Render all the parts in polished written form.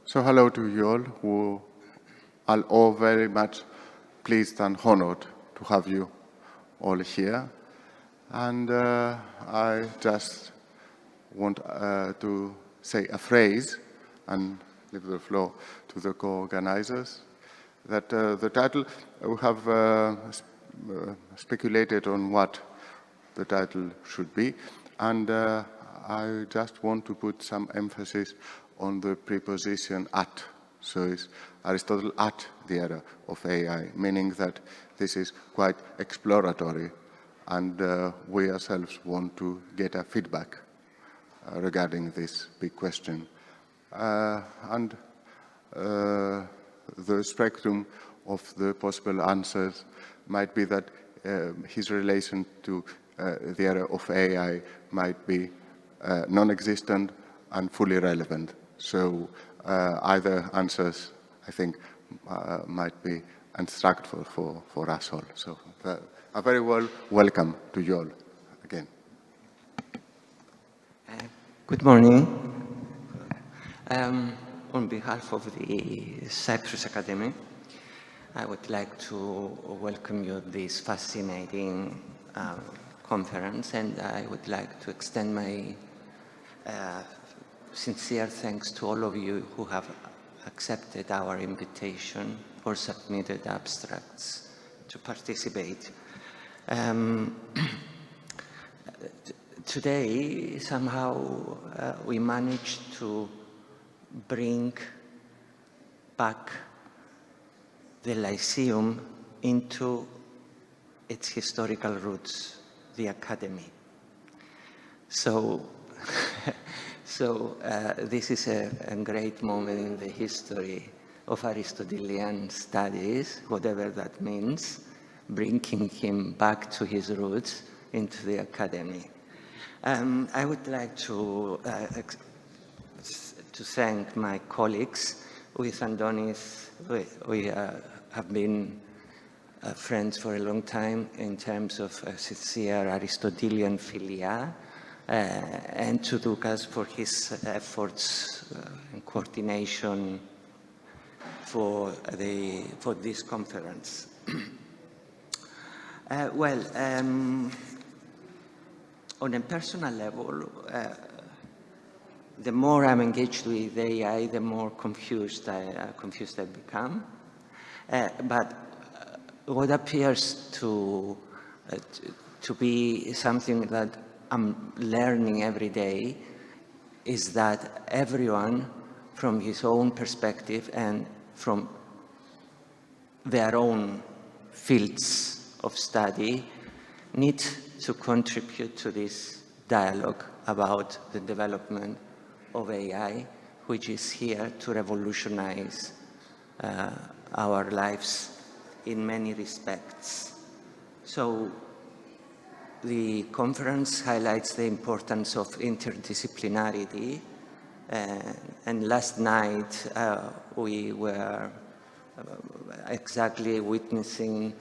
So hello to you all, who are all very much pleased and honored to have you all here. And I just want to say a phrase and leave the floor to the co-organizers. That the title, we have speculated on what the title should be, and I just want to put some emphasis on the preposition at. So it's Aristotle at the era of AI, meaning that this is quite exploratory, and we ourselves want to get a feedback regarding this big question. And the spectrum of the possible answers might be that his relation to the era of AI might be non-existent and fully relevant. So either answers, I think, might be instructive for us all. So a very welcome to you all again. Good morning. On behalf of the Cyprus Academy, I would like to welcome you to this fascinating conference, and I would like to extend my sincere thanks to all of you who have accepted our invitation or submitted abstracts to participate. Today, somehow, we managed to bring back the Lyceum into its historical roots, the academy. So, this is a great moment in the history of Aristotelian studies, whatever that means, bringing him back to his roots into the academy. I would like to thank my colleagues. With Andonis, we have been friends for a long time in terms of sincere Aristotelian philia, and to Dukas for his efforts and coordination for this conference. On a personal level, the more I'm engaged with AI, the more confused I become. But what appears to be something that I'm learning every day is that everyone, from his own perspective and from their own fields of study, needs to contribute to this dialogue about the development of AI, which is here to revolutionize our lives in many respects. So the conference highlights the importance of interdisciplinarity, and last night we were exactly witnessing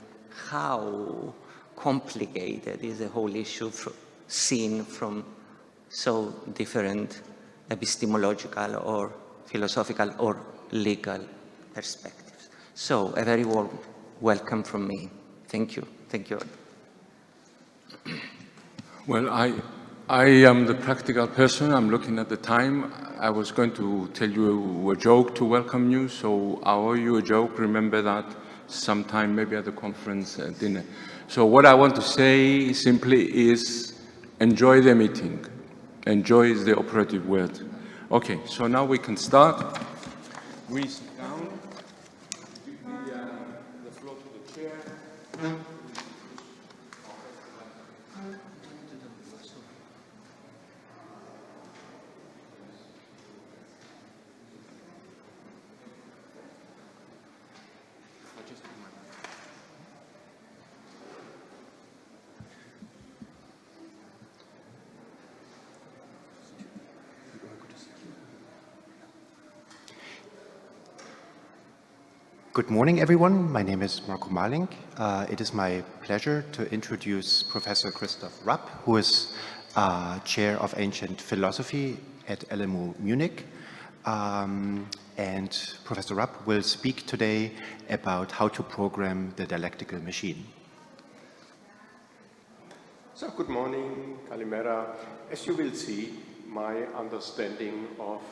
how complicated is the whole issue seen from so different epistemological or philosophical or legal perspectives. So a very warm welcome from me. Thank you. Thank you. Well, I am the practical person. I'm looking at the time. I was going to tell you a joke to welcome you, so I owe you a joke. Remember that sometime, maybe at the conference dinner. So what I want to say simply is enjoy the meeting. Enjoy is the operative word. Okay, so now we can start. We sit down. Give the floor to the chair. Good morning, everyone. My name is Marco Marling. It is my pleasure to introduce Professor Christoph Rapp, who is Chair of Ancient Philosophy at LMU Munich. And Professor Rupp will speak today about how to program the dialectical machine. So, good morning, Kalimera. As you will see, my understanding of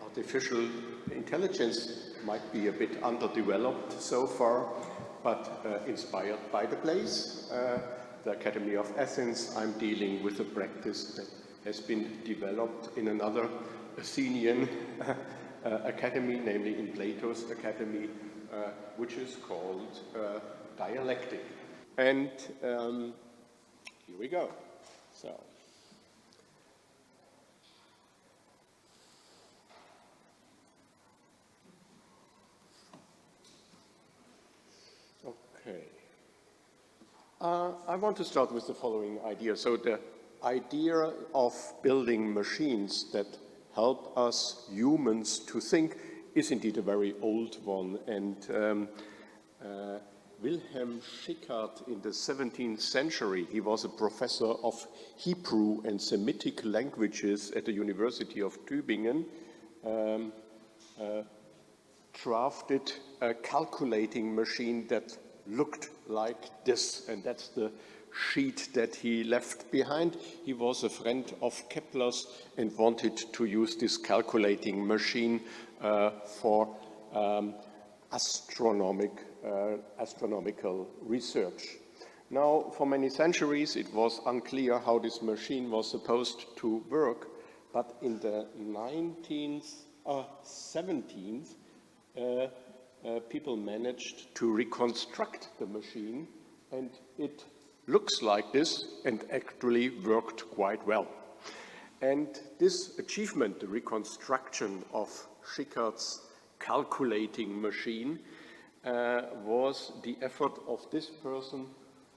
artificial intelligence might be a bit underdeveloped so far, but inspired by the place, the Academy of Athens, I'm dealing with a practice that has been developed in another Athenian academy, namely in Plato's academy, which is called dialectic. And here we go. So, okay. I want to start with the following idea. So the idea of building machines that help us humans to think is indeed a very old one. And Wilhelm Schickard in the 17th century, he was a professor of Hebrew and Semitic languages at the University of Tübingen, drafted a calculating machine that looked like this, and that's the sheet that he left behind. He was a friend of Kepler's and wanted to use this calculating machine for astronomical research. Now, for many centuries, it was unclear how this machine was supposed to work, but in the 17th, people managed to reconstruct the machine, and it looks like this and actually worked quite well. And this achievement, the reconstruction of Schickard's calculating machine, was the effort of this person,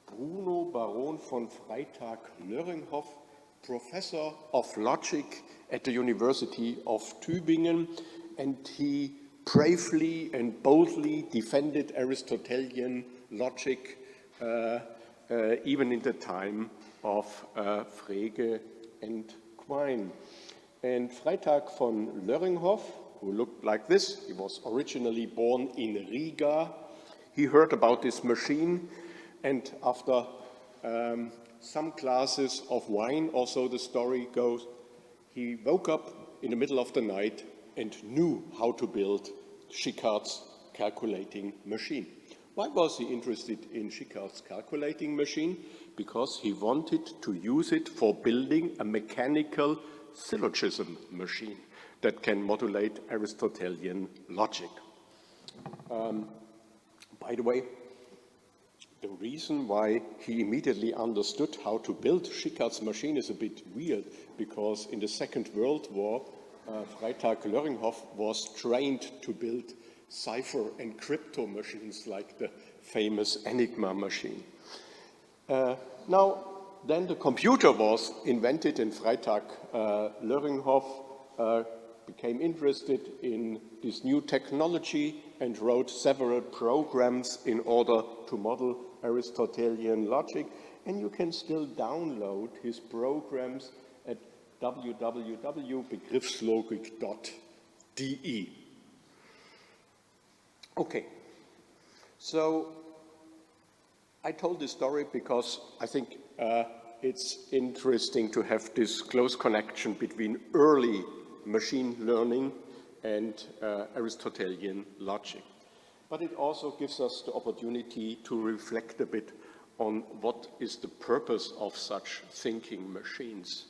Bruno Baron von Freytag-Löringhoff, professor of logic at the University of Tübingen, and he bravely and boldly defended Aristotelian logic even in the time of Frege and Quine. And Freytag von Löringhoff, who looked like this, he was originally born in Riga. He heard about this machine, and after some glasses of wine, or so the story goes, he woke up in the middle of the night and knew how to build Schickard's calculating machine. Why was he interested in Schickard's calculating machine? Because he wanted to use it for building a mechanical syllogism machine that can modulate Aristotelian logic. By the way, the reason why he immediately understood how to build Schickard's machine is a bit weird, because in the Second World War, Freytag-Löringhoff was trained to build cipher and crypto machines like the famous Enigma machine. Now, then the computer was invented, and Freytag-Löringhoff became interested in this new technology and wrote several programs in order to model Aristotelian logic. And you can still download his programs at www.begriffslogik.de. Okay, so I told this story because I think it's interesting to have this close connection between early machine learning and Aristotelian logic. But it also gives us the opportunity to reflect a bit on what is the purpose of such thinking machines.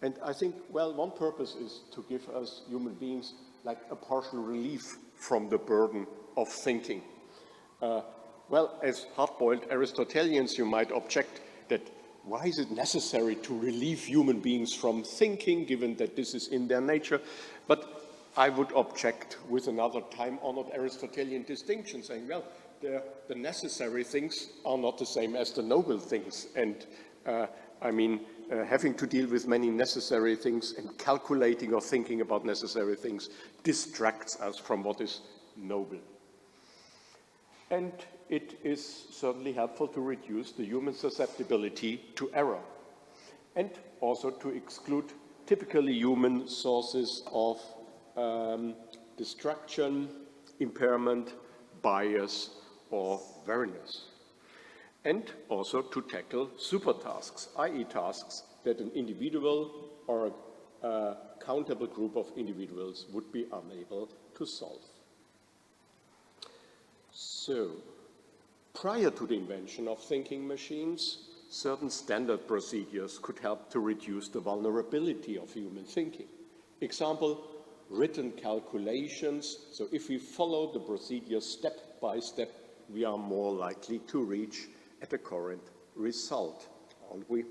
And I think, well, one purpose is to give us human beings like a partial relief from the burden of thinking. Well, as hard-boiled Aristotelians, you might object that why is it necessary to relieve human beings from thinking, given that this is in their nature? But I would object with another time-honored Aristotelian distinction, saying, well, the necessary things are not the same as the noble things. And I mean, having to deal with many necessary things and calculating or thinking about necessary things distracts us from what is noble. And it is certainly helpful to reduce the human susceptibility to error, and also to exclude typically human sources of distraction, impairment, bias, or variness. And also to tackle super tasks, i.e. tasks that an individual or a countable group of individuals would be unable to solve. So, prior to the invention of thinking machines, certain standard procedures could help to reduce the vulnerability of human thinking. Example, written calculations. So if we follow the procedure step by step, we are more likely to reach at a current result, aren't we?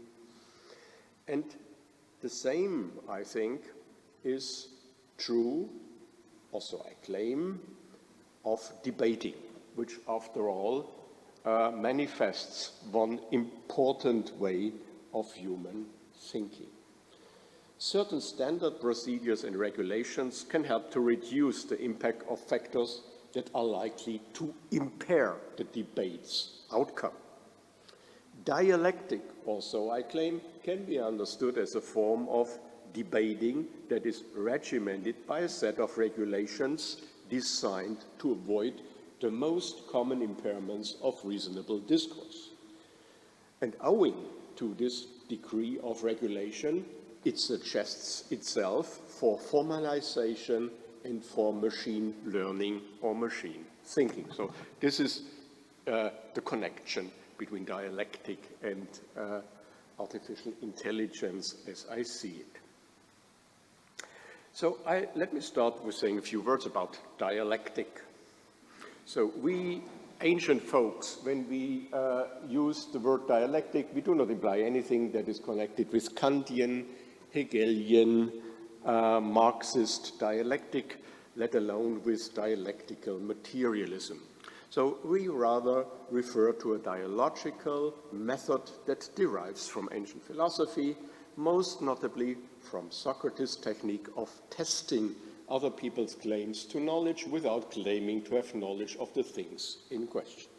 And the same, I think, is true, also I claim, of debating, which after all manifests one important way of human thinking. Certain standard procedures and regulations can help to reduce the impact of factors that are likely to impair the debate's outcome. Dialectic, also, I claim, can be understood as a form of debating that is regimented by a set of regulations designed to avoid the most common impairments of reasonable discourse. And owing to this degree of regulation, it suggests itself for formalization and for machine learning or machine thinking. So this is the connection between dialectic and artificial intelligence as I see it. So let me start with saying a few words about dialectic. So we ancient folks, when we use the word dialectic, we do not imply anything that is connected with Kantian, Hegelian, Marxist dialectic, let alone with dialectical materialism. So we rather refer to a dialogical method that derives from ancient philosophy, most notably from Socrates' technique of testing other people's claims to knowledge without claiming to have knowledge of the things in question.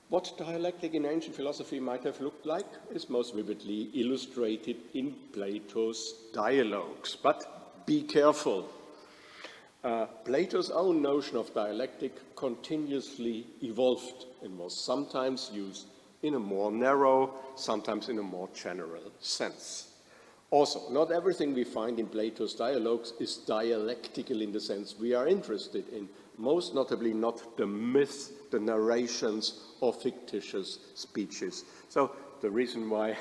What dialectic in ancient philosophy might have looked like is most vividly illustrated in Plato's dialogues. But be careful. Plato's own notion of dialectic continuously evolved and was sometimes used in a more narrow, sometimes in a more general sense. Also, not everything we find in Plato's dialogues is dialectical in the sense we are interested in, most notably not the myths, the narrations, or fictitious speeches. So the reason why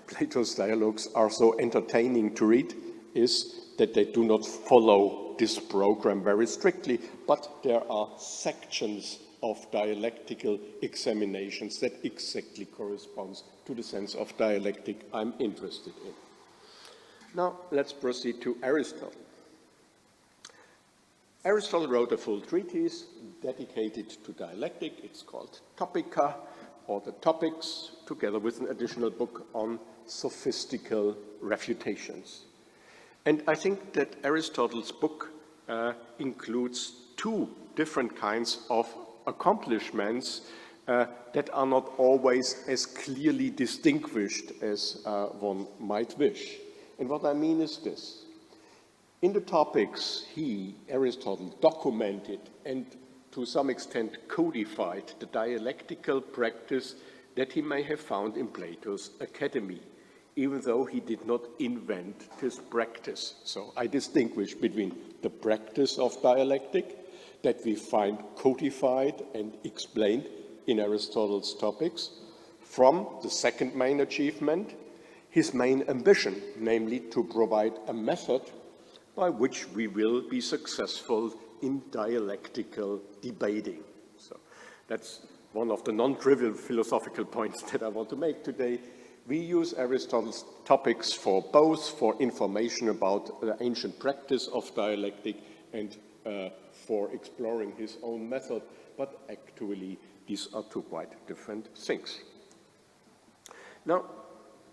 Plato's dialogues are so entertaining to read is that they do not follow this program very strictly, but there are sections of dialectical examinations that exactly corresponds to the sense of dialectic I'm interested in. Now, let's proceed to Aristotle. Aristotle wrote a full treatise dedicated to dialectic. It's called Topica, or the Topics, together with an additional book on sophistical refutations. And I think that Aristotle's book includes two different kinds of accomplishments that are not always as clearly distinguished as one might wish. And what I mean is this. In the Topics, Aristotle, documented and to some extent codified the dialectical practice that he may have found in Plato's Academy, even though he did not invent this practice. So I distinguish between the practice of dialectic that we find codified and explained in Aristotle's Topics from the second main achievement, his main ambition, namely to provide a method by which we will be successful in dialectical debating. So that's one of the non-trivial philosophical points that I want to make today. We use Aristotle's Topics for both for information about the ancient practice of dialectic and for exploring his own method, but actually these are two quite different things. Now,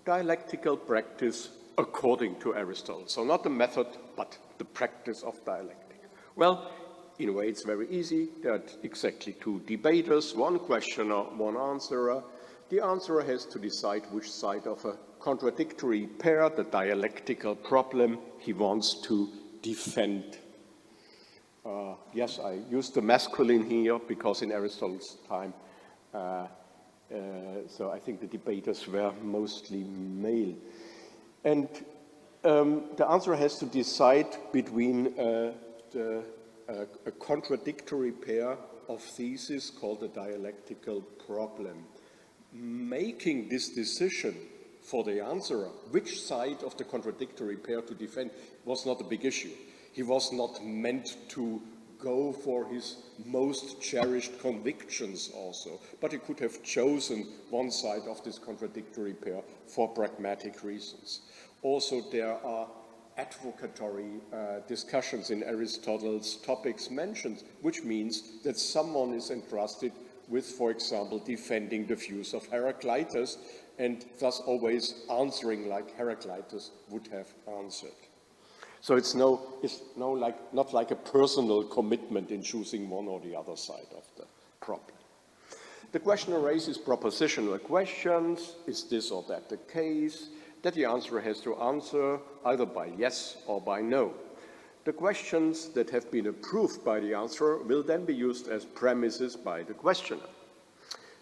dialectical practice according to Aristotle. So not the method, but the practice of dialectic. Well, in a way it's very easy. There are exactly two debaters, one questioner, one answerer. The answerer has to decide which side of a contradictory pair, the dialectical problem, he wants to defend. Yes, I used the masculine here because in Aristotle's time, so I think the debaters were mostly male. And the answer has to decide between a contradictory pair of theses called a dialectical problem. Making this decision for the answerer, which side of the contradictory pair to defend, was not a big issue. He was not meant to go for his most cherished convictions also, but he could have chosen one side of this contradictory pair for pragmatic reasons. Also, there are advocatory discussions in Aristotle's topics mentioned, which means that someone is entrusted with, for example, defending the views of Heraclitus, and thus always answering like Heraclitus would have answered. So it's not like a personal commitment in choosing one or the other side of the problem. The questioner raises propositional questions. Is this or that the case? That the answerer has to answer either by yes or by no. The questions that have been approved by the answerer will then be used as premises by the questioner.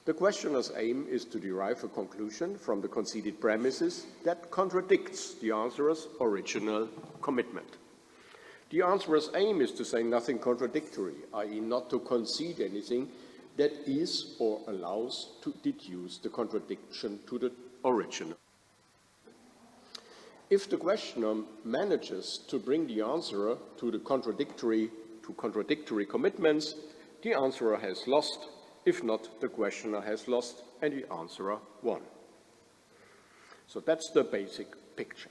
The questioner's aim is to derive a conclusion from the conceded premises that contradicts the answerer's original commitment. The answerer's aim is to say nothing contradictory, i.e. not to concede anything that is or allows to deduce the contradiction to the original. If the questioner manages to bring the answerer to contradictory commitments, the answerer has lost. If not, the questioner has lost and the answerer won. So that's the basic picture.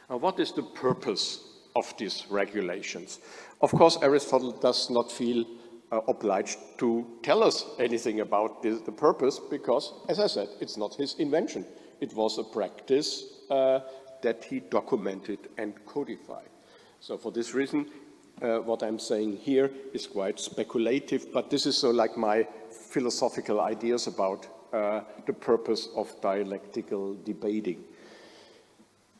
Now, what is the purpose of these regulations? Of course, Aristotle does not feel obliged to tell us anything about the purpose because, as I said, it's not his invention. It was a practice that he documented and codified. So for this reason, what I'm saying here is quite speculative, but this is so like my philosophical ideas about the purpose of dialectical debating.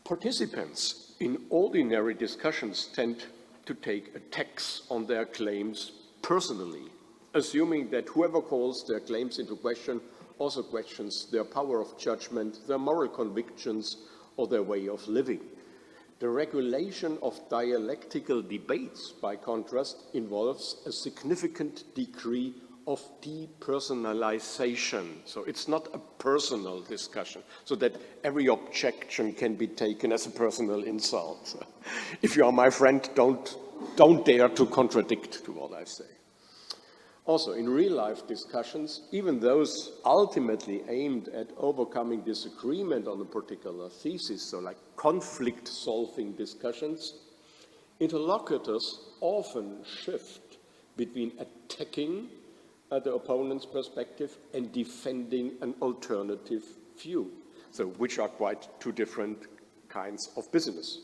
Participants in ordinary discussions tend to take attacks on their claims personally, assuming that whoever calls their claims into question also questions their power of judgment, their moral convictions, or their way of living. The regulation of dialectical debates, by contrast, involves a significant degree of depersonalization. So it's not a personal discussion, so that every objection can be taken as a personal insult. If you are my friend, don't dare to contradict to what I say. Also, in real-life discussions, even those ultimately aimed at overcoming disagreement on a particular thesis, so like conflict-solving discussions, interlocutors often shift between attacking the opponent's perspective and defending an alternative view, so which are quite two different kinds of business.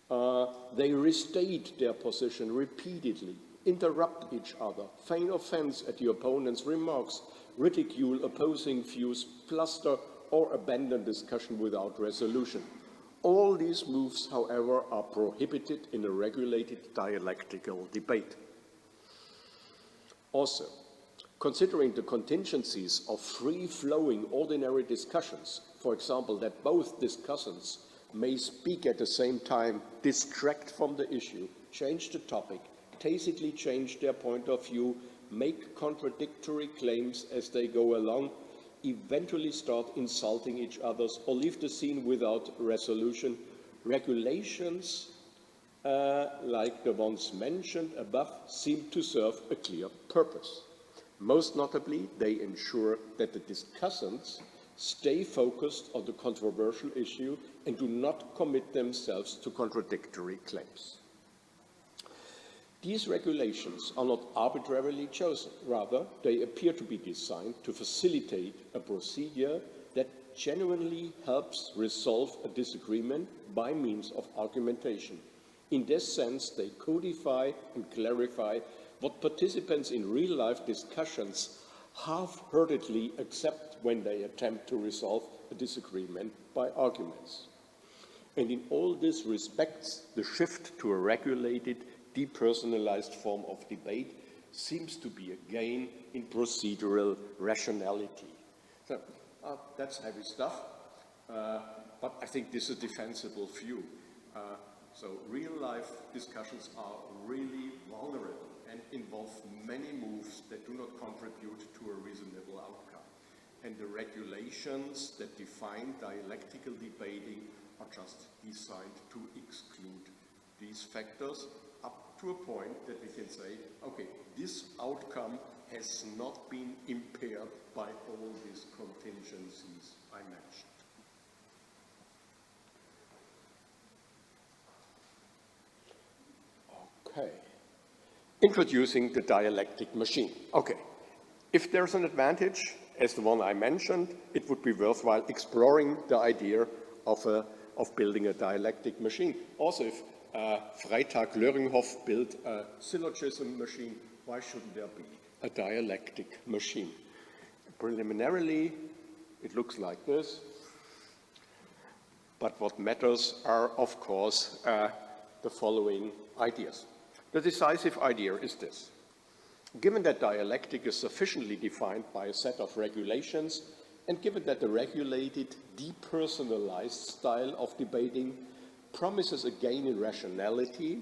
They restate their position repeatedly, interrupt each other, feign offense at the opponent's remarks, ridicule opposing views, bluster, or abandon discussion without resolution. All these moves, however, are prohibited in a regulated dialectical debate. Also, considering the contingencies of free-flowing ordinary discussions, for example, that both discussants may speak at the same time, distract from the issue, change the topic, tacitly change their point of view, make contradictory claims as they go along, eventually start insulting each other, or leave the scene without resolution. Regulations like the ones mentioned above seem to serve a clear purpose. Most notably, they ensure that the discussants stay focused on the controversial issue and do not commit themselves to contradictory claims. These regulations are not arbitrarily chosen. Rather, they appear to be designed to facilitate a procedure that genuinely helps resolve a disagreement by means of argumentation. In this sense, they codify and clarify what participants in real-life discussions half-heartedly accept when they attempt to resolve a disagreement by arguments. And in all these respects, the shift to a regulated, depersonalized form of debate seems to be a gain in procedural rationality. So that's heavy stuff, but I think this is a defensible view. So real-life discussions are really vulnerable and involve many moves that do not contribute to a reasonable outcome. And the regulations that define dialectical debating are just designed to exclude these factors up to a point that we can say, okay, this outcome has not been impaired by all these contingencies I mentioned. Okay. Introducing the dialectic machine. Okay. If there's an advantage, as the one I mentioned, it would be worthwhile exploring the idea of building a dialectic machine. Also, if Freytag-Löringhoff built a syllogism machine, why shouldn't there be a dialectic machine? Preliminarily, it looks like this. But what matters are, of course, the following ideas. The decisive idea is this. Given that dialectic is sufficiently defined by a set of regulations, and given that the regulated, depersonalized style of debating promises a gain in rationality,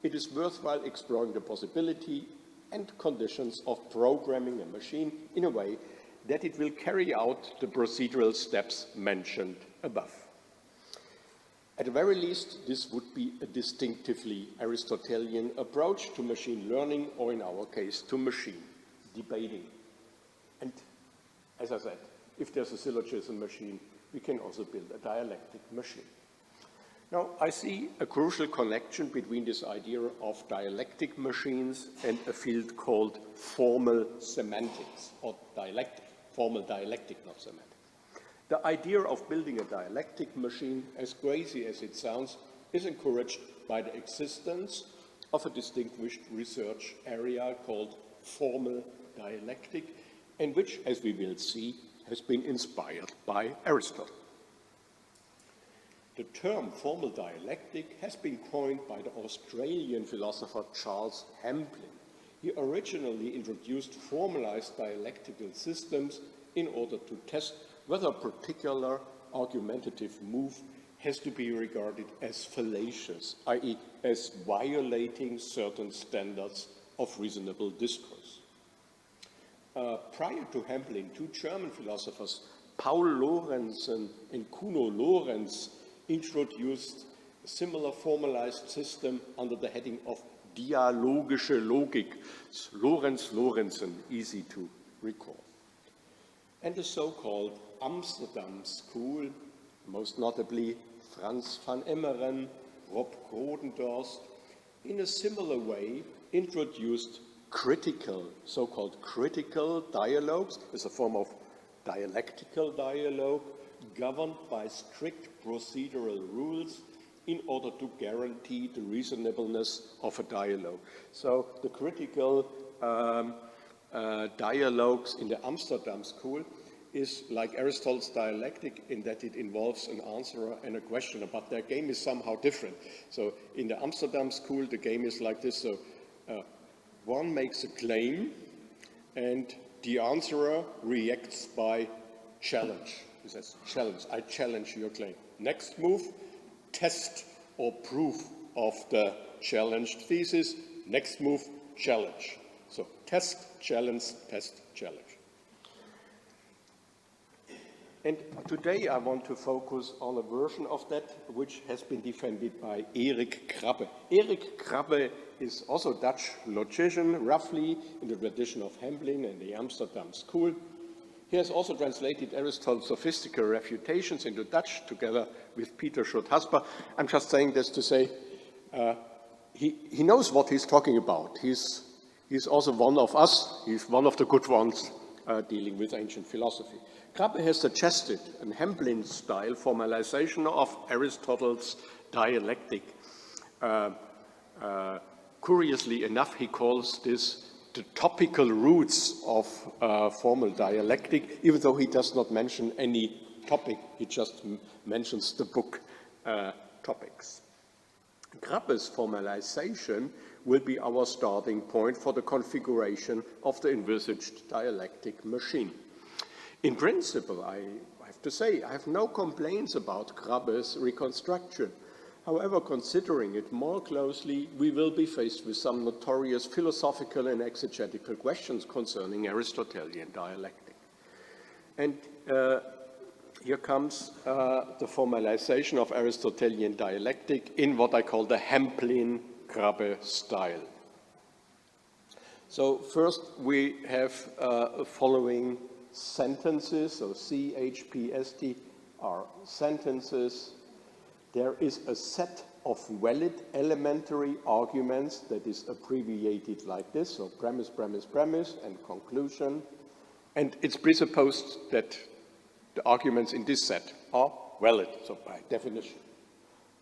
it is worthwhile exploring the possibility and conditions of programming a machine in a way that it will carry out the procedural steps mentioned above. At the very least, this would be a distinctively Aristotelian approach to machine learning, or in our case, to machine debating. And as I said, if there's a syllogism machine, we can also build a dialectic machine. Now, I see a crucial connection between this idea of dialectic machines and a field called formal semantics, or dialectic, formal dialectic, not semantic. The idea of building a dialectic machine, as crazy as it sounds, is encouraged by the existence of a distinguished research area called formal dialectic, and which, as we will see, has been inspired by Aristotle. The term formal dialectic has been coined by the Australian philosopher Charles Hamplin. He originally introduced formalized dialectical systems in order to test whether a particular argumentative move has to be regarded as fallacious, i.e. as violating certain standards of reasonable discourse. Prior to Hamplin, two German philosophers, Paul Lorenzen and Kuno Lorenz, introduced a similar formalized system under the heading of dialogische Logik. It's Lorenz-Lorenzen, easy to recall. And the so-called Amsterdam School, most notably Franz van Emmeren, Rob Grodendorst, in a similar way introduced critical, so-called critical dialogues as a form of dialectical dialogue governed by strict procedural rules in order to guarantee the reasonableness of a dialogue. So the critical dialogues in the Amsterdam School is like Aristotle's dialectic in that it involves an answerer and a questioner, but their game is somehow different. So in the Amsterdam School, the game is like this. So one makes a claim and the answerer reacts by challenge. He says, challenge, I challenge your claim. Next move, test or proof of the challenged thesis. Next move, challenge. So test, challenge, test, challenge. And today I want to focus on a version of that which has been defended by Erik Krabbe. Erik Krabbe is also a Dutch logician, roughly in the tradition of Hamplin and the Amsterdam School. He has also translated Aristotle's sophistical refutations into Dutch together with Peter Schott-Hasper. I'm just saying this to say he knows what he's talking about. He's also one of us. He's one of the good ones dealing with ancient philosophy. Krabbe has suggested an Hamplin-style formalization of Aristotle's dialectic. Curiously enough, he calls this the topical roots of formal dialectic, even though he does not mention any topic, he just mentions the book topics. Grabbe's formalization will be our starting point for the configuration of the envisaged dialectic machine. In principle, I have to say, I have no complaints about Grabbe's reconstruction. However, considering it more closely, we will be faced with some notorious philosophical and exegetical questions concerning Aristotelian dialectic. And here comes the formalization of Aristotelian dialectic in what I call the Hemplin-Grabbe style. So first we have following sentences, so CHPST are sentences. There is a set of valid elementary arguments that is abbreviated like this, so premise, premise, premise, and conclusion. And it's presupposed that the arguments in this set are valid, so by definition.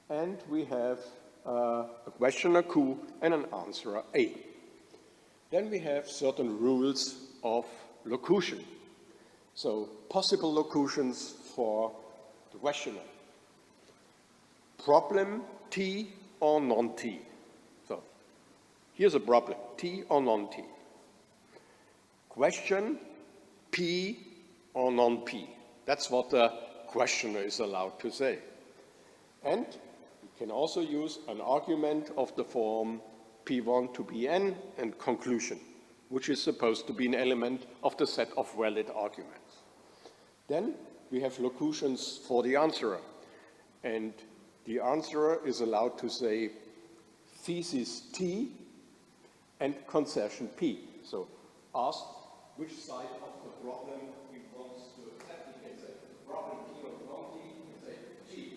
And we have a questioner Q and an answerer A. Then we have certain rules of locution. So possible locutions for the questioner. Problem T or non-T. So here's a problem, T or non-T. Question P or non-P. That's what the questioner is allowed to say. And we can also use an argument of the form P1 to Pn and conclusion, which is supposed to be an element of the set of valid arguments. Then we have locutions for the answerer. And the answerer is allowed to say thesis T and concession P. So ask which side of the problem we want to accept. We can say problem P or non-P, we can say P.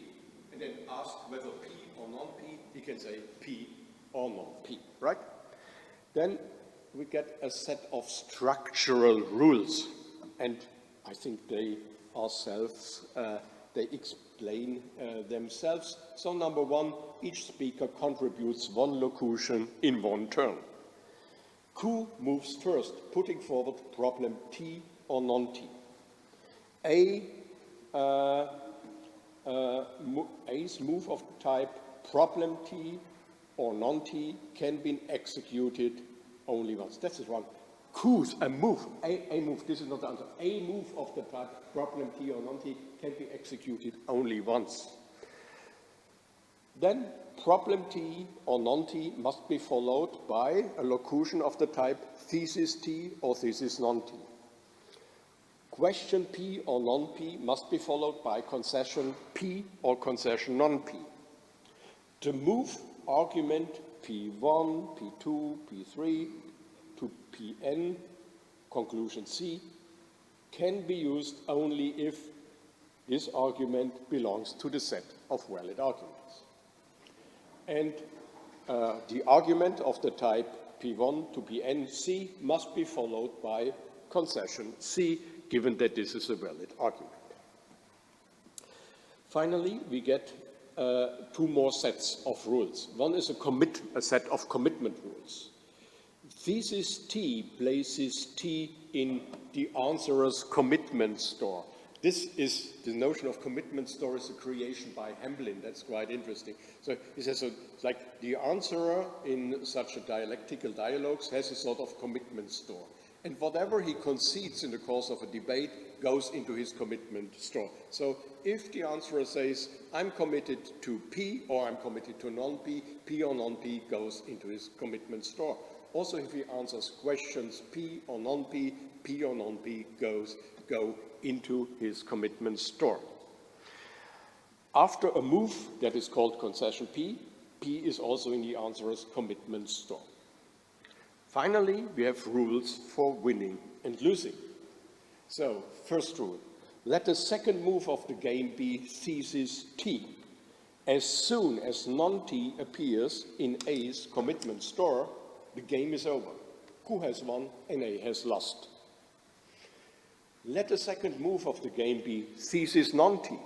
And then ask whether P or non-P, we can say P or non-P, right? Then we get a set of structural rules. And I think they ourselves, they explain themselves. So number one, each speaker contributes one locution in one turn. Q moves first, putting forward problem T or non-T. A's move of type problem T or non-T can be executed only once. That's the one. Q's, a move, a move, this is not the answer. A move of the type problem T or non-T can be executed only once. Then problem T or non-T must be followed by a locution of the type thesis T or thesis non-T. Question P or non-P must be followed by concession P or concession non-P. To move argument P1, P2, P3 to Pn, conclusion C, can be used only if this argument belongs to the set of valid arguments. And the argument of the type P1 to Pn C must be followed by concession C, given that this is a valid argument. Finally, we get two more sets of rules. One is a set of commitment rules. Thesis T places T in the answerer's commitment store. This is the notion of commitment store is a creation by Hemplin. That's quite interesting. So he says, so like the answerer in such a dialectical dialogues has a sort of commitment store. And whatever he concedes in the course of a debate goes into his commitment store. So if the answerer says, I'm committed to P or I'm committed to non-P, P or non-P goes into his commitment store. Also, if he answers questions P or non-P, P or non-P go into his commitment store. After a move that is called concession P, P is also in the answerer's commitment store. Finally, we have rules for winning and losing. So, first rule, let the second move of the game be thesis T. As soon as non-T appears in A's commitment store, the game is over. Q has won and A has lost. Let the second move of the game be thesis non-T.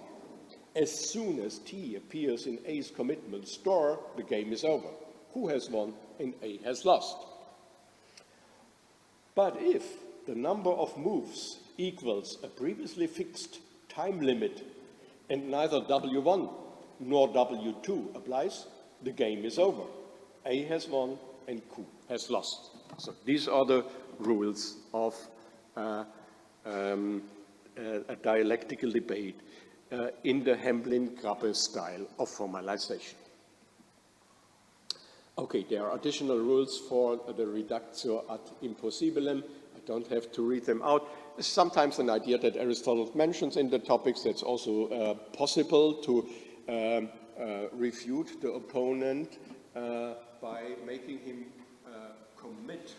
As soon as T appears in A's commitment store, the game is over. Q has won and A has lost. But if the number of moves equals a previously fixed time limit and neither W1 nor W2 applies, the game is over. A has won and Q has lost. So these are the rules of a dialectical debate in the Hamblin-Krabbe style of formalization. Okay, there are additional rules for the reductio ad impossibilem. I don't have to read them out. It's sometimes an idea that Aristotle mentions in the topics that's also possible to refute the opponent by making him commit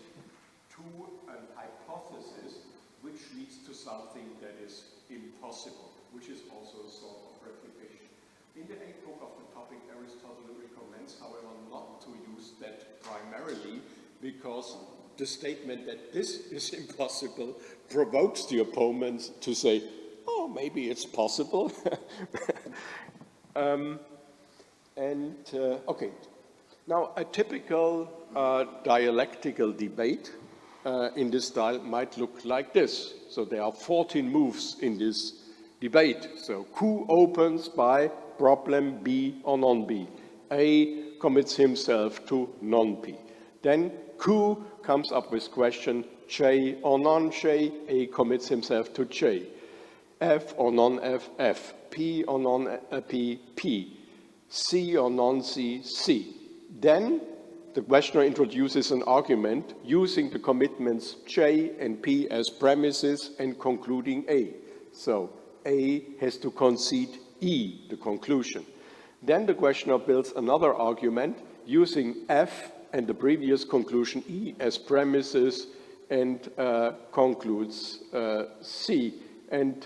to an hypothesis which leads to something that is impossible, which is also a sort of refutation. In the 8th book of the topic, Aristotle recommends, however, not to use that primarily because the statement that this is impossible provokes the opponents to say, oh, maybe it's possible. Okay, now a typical dialectical debate in this style might look like this. So there are 14 moves in this debate. So Q opens by problem B or non-B. A commits himself to non-P. Then Q comes up with question J or non-J. A commits himself to J. F or non-F, F. P or non-P, P. C or non-C, C. Then the questioner introduces an argument using the commitments J and P as premises and concluding A. So A has to concede E, the conclusion. Then the questioner builds another argument using F and the previous conclusion E as premises and concludes C and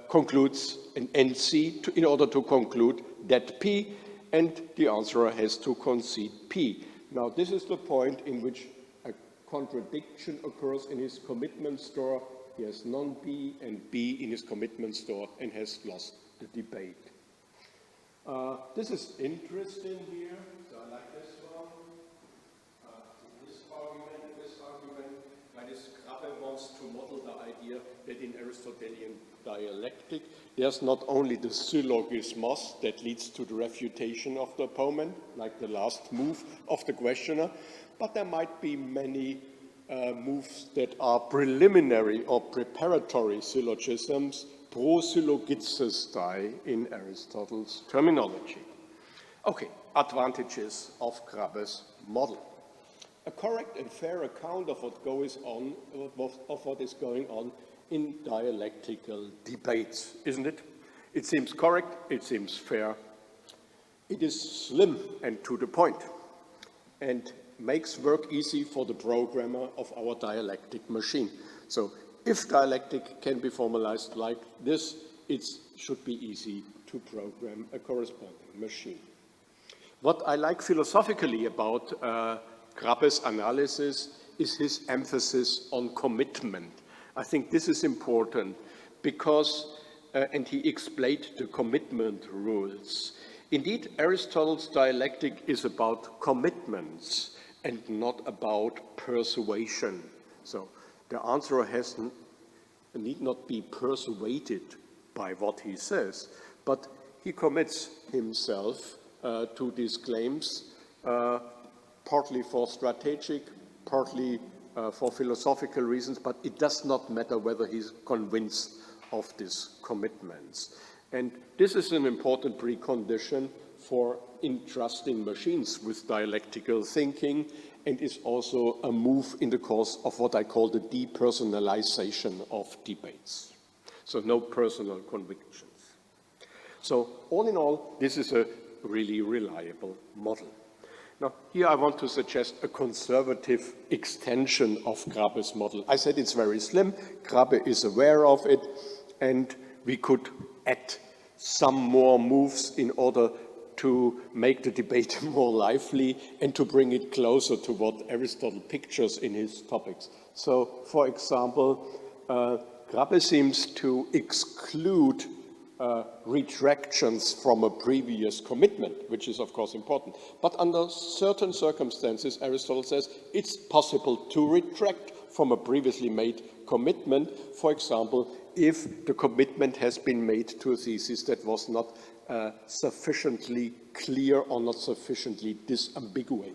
concludes an NC in order to conclude that P, and the answerer has to concede P. Now this is the point in which a contradiction occurs in his commitment store. He has non-P and B in his commitment store and has lost the debate. This is interesting here. So I like this one. This argument, that is, Krabbe wants to model the idea that in Aristotelian dialectic, there's not only the syllogismos that leads to the refutation of the opponent, like the last move of the questioner, but there might be many moves that are preliminary or preparatory syllogisms, prosyllogistai in Aristotle's terminology. Okay, advantages of Krabbe's model. A correct and fair account of what goes on, of what is going on in dialectical debates, isn't it? It seems correct, it seems fair, it is slim and to the point, and makes work easy for the programmer of our dialectic machine. So if dialectic can be formalized like this, it should be easy to program a corresponding machine. What I like philosophically about Krabbe's analysis is his emphasis on commitment. I think this is important because, and he explained the commitment rules. Indeed, Aristotle's dialectic is about commitments and not about persuasion. So the answerer need not be persuaded by what he says, but he commits himself to these claims, partly for strategic, partly for philosophical reasons, but it does not matter whether he's convinced of these commitments. And this is an important precondition for entrusting machines with dialectical thinking, and is also a move in the course of what I call the depersonalization of debates. So no personal convictions. So all in all, this is a really reliable model. Now, here I want to suggest a conservative extension of Krabbe's model. I said it's very slim, Krabbe is aware of it, and we could add some more moves in order to make the debate more lively and to bring it closer to what Aristotle pictures in his topics. So, for example, Krabbe seems to exclude retractions from a previous commitment, which is of course important. But under certain circumstances, Aristotle says it's possible to retract from a previously made commitment, for example, if the commitment has been made to a thesis that was not sufficiently clear or not sufficiently disambiguated.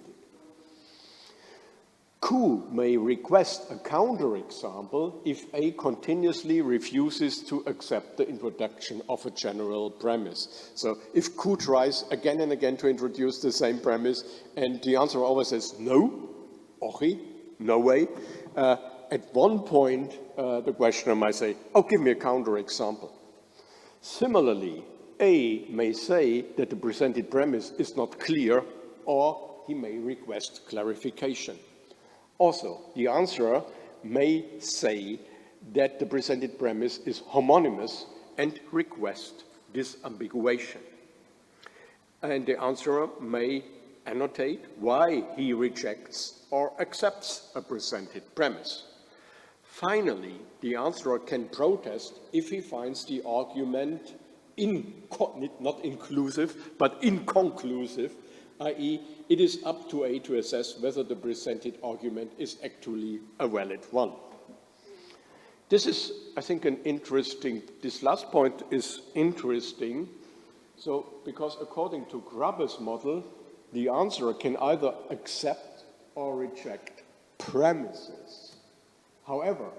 Q may request a counterexample if A continuously refuses to accept the introduction of a general premise. So if Q tries again and again to introduce the same premise and the answer always says no, okay, no way, at one point the questioner might say, oh, give me a counterexample. Similarly, A may say that the presented premise is not clear, or he may request clarification. Also, the answerer may say that the presented premise is homonymous and request disambiguation. And the answerer may annotate why he rejects or accepts a presented premise. Finally, the answerer can protest if he finds the argument not inclusive, but inconclusive, i.e., it is up to A to assess whether the presented argument is actually a valid one. This is, I think, this last point is interesting. So, because according to Grabbe's model, the answerer can either accept or reject premises. However,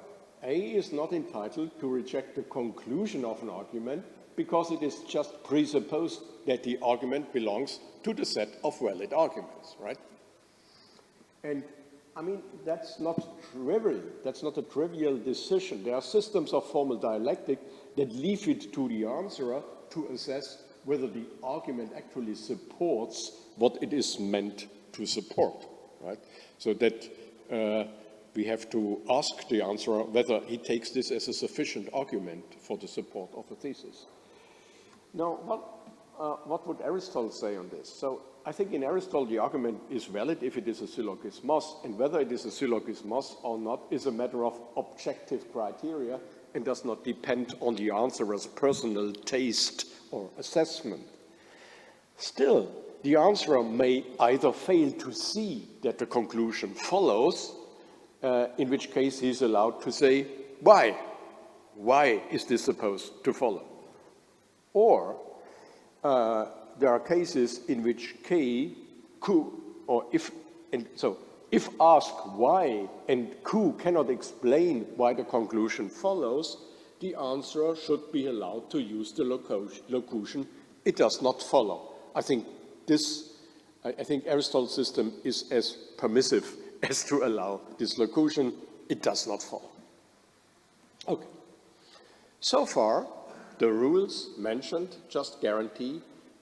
A is not entitled to reject the conclusion of an argument because it is just presupposed that the argument belongs to the set of valid arguments, right? And I mean, that's not trivial. That's not a trivial decision. There are systems of formal dialectic that leave it to the answerer to assess whether the argument actually supports what it is meant to support, right? So that we have to ask the answerer whether he takes this as a sufficient argument for the support of a thesis. Now, what would Aristotle say on this? So I think in Aristotle the argument is valid if it is a syllogismos, and whether it is a syllogismos or not is a matter of objective criteria and does not depend on the answerer's personal taste or assessment. Still, the answerer may either fail to see that the conclusion follows, in which case he is allowed to say, why? Why is this supposed to follow? Or there are cases in which Q, or if asked why and Q cannot explain why the conclusion follows, the answerer should be allowed to use the locution, it does not follow. I think Aristotle's system is as permissive as to allow this locution, it does not follow. Okay. So far, the rules mentioned just guarantee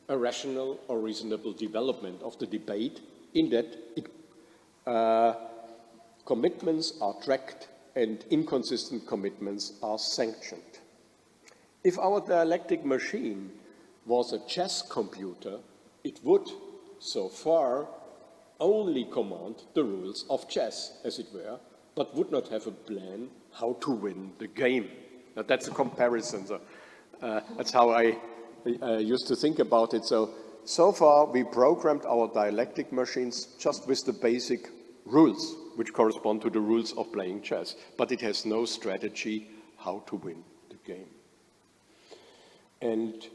a rational or reasonable development of the debate in that commitments are tracked and inconsistent commitments are sanctioned. If our dialectic machine was a chess computer, it would, so far, only command the rules of chess, as it were, but would not have a plan how to win the game. Now, that's a comparison. So, that's how I used to think about it. So far, we programmed our dialectic machines just with the basic rules, which correspond to the rules of playing chess, but it has no strategy how to win the game. And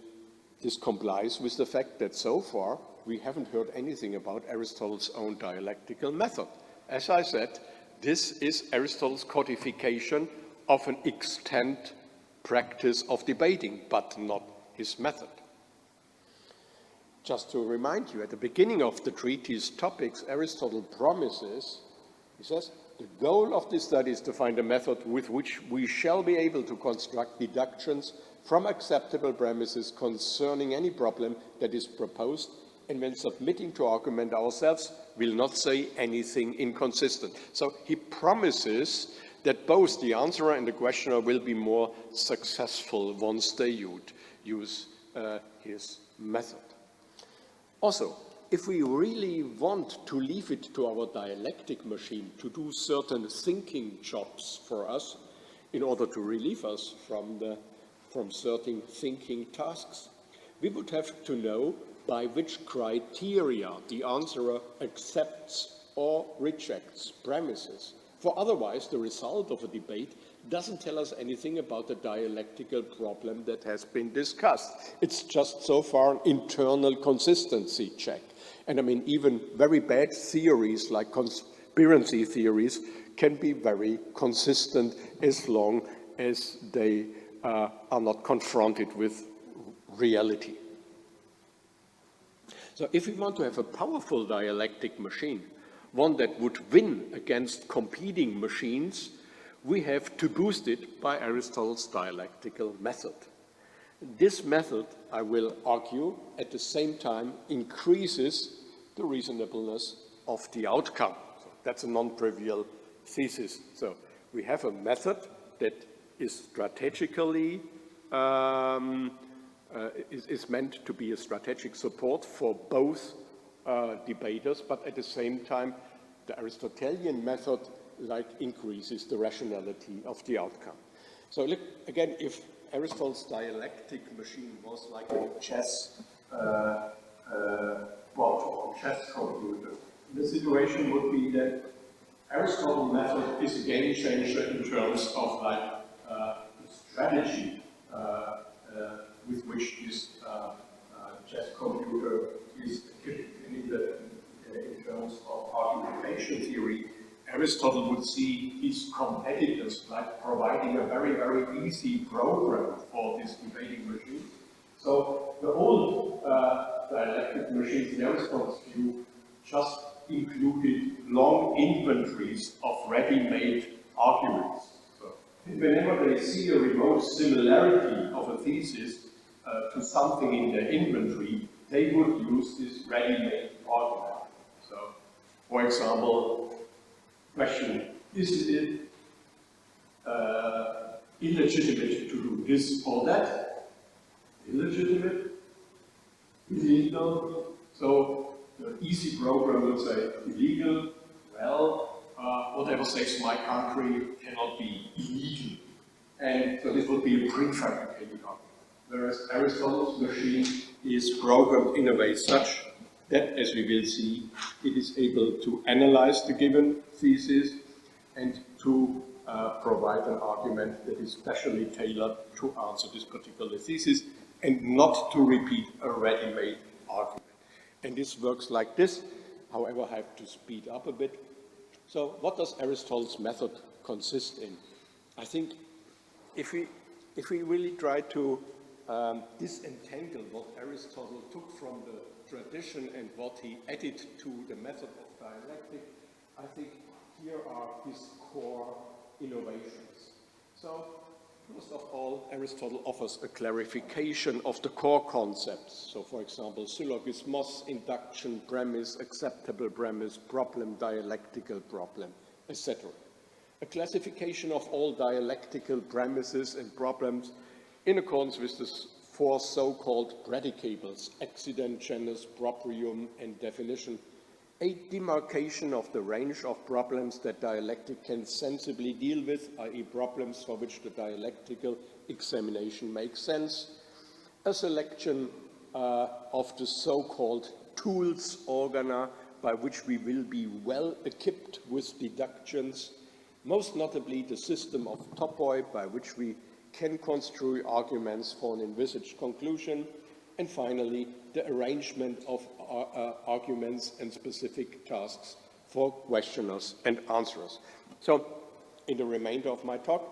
this complies with the fact that so far, we haven't heard anything about Aristotle's own dialectical method. As I said, this is Aristotle's codification of an extant practice of debating, but not his method. Just to remind you, at the beginning of the treatise topics, Aristotle promises, he says, the goal of this study is to find a method with which we shall be able to construct deductions from acceptable premises concerning any problem that is proposed, and when submitting to argument ourselves, will not say anything inconsistent. So he promises that both the answerer and the questioner will be more successful once they use his method. Also, if we really want to leave it to our dialectic machine to do certain thinking jobs for us in order to relieve us from certain thinking tasks, we would have to know by which criteria the answerer accepts or rejects premises. For otherwise, the result of a debate doesn't tell us anything about the dialectical problem that has been discussed. It's just so far an internal consistency check. And I mean, even very bad theories like conspiracy theories can be very consistent as long as they are not confronted with reality. So if we want to have a powerful dialectic machine, one that would win against competing machines, we have to boost it by Aristotle's dialectical method. This method, I will argue, at the same time increases the reasonableness of the outcome. So that's a non-trivial thesis. So we have a method that is strategically is meant to be a strategic support for both debaters, but at the same time, the Aristotelian method increases the rationality of the outcome. So look, again, if Aristotle's dialectic machine was like a chess, chess computer, the situation would be that Aristotle's method is a game changer in terms of strategy with which this chess computer is equipped. In terms of argumentation theory, Aristotle would see his competitors like providing a very, very easy program for this debating machine. So the old dialectic machines in Aristotle's view just included long inventories of ready-made arguments. So whenever they see a remote similarity of a thesis to something in their inventory, they would use this ready-made argument. So, for example, question, is it illegitimate to do this or that? Illegitimate? Illegal? So the easy program would say illegal. Well, whatever says my country cannot be illegal. And so this would be a prefabricated argument. Whereas Aristotle's machine is programmed in a way such that, as we will see, it is able to analyze the given thesis and to provide an argument that is specially tailored to answer this particular thesis and not to repeat a ready-made argument. And this works like this. However, I have to speed up a bit. So what does Aristotle's method consist in? I think if we really try to disentangle what Aristotle took from the tradition and what he added to the method of dialectic, I think here are his core innovations. So, first of all, Aristotle offers a clarification of the core concepts. So, for example, syllogismos, induction, premise, acceptable premise, problem, dialectical problem, etc. A classification of all dialectical premises and problems in accordance with the four so-called predicables, accident, genus, proprium, and definition. A demarcation of the range of problems that dialectic can sensibly deal with, i.e. problems for which the dialectical examination makes sense. A selection of the so-called tools organa by which we will be well equipped with deductions, most notably the system of topoi by which we can construe arguments for an envisaged conclusion, and finally, the arrangement of arguments and specific tasks for questioners and answerers. So, in the remainder of my talk,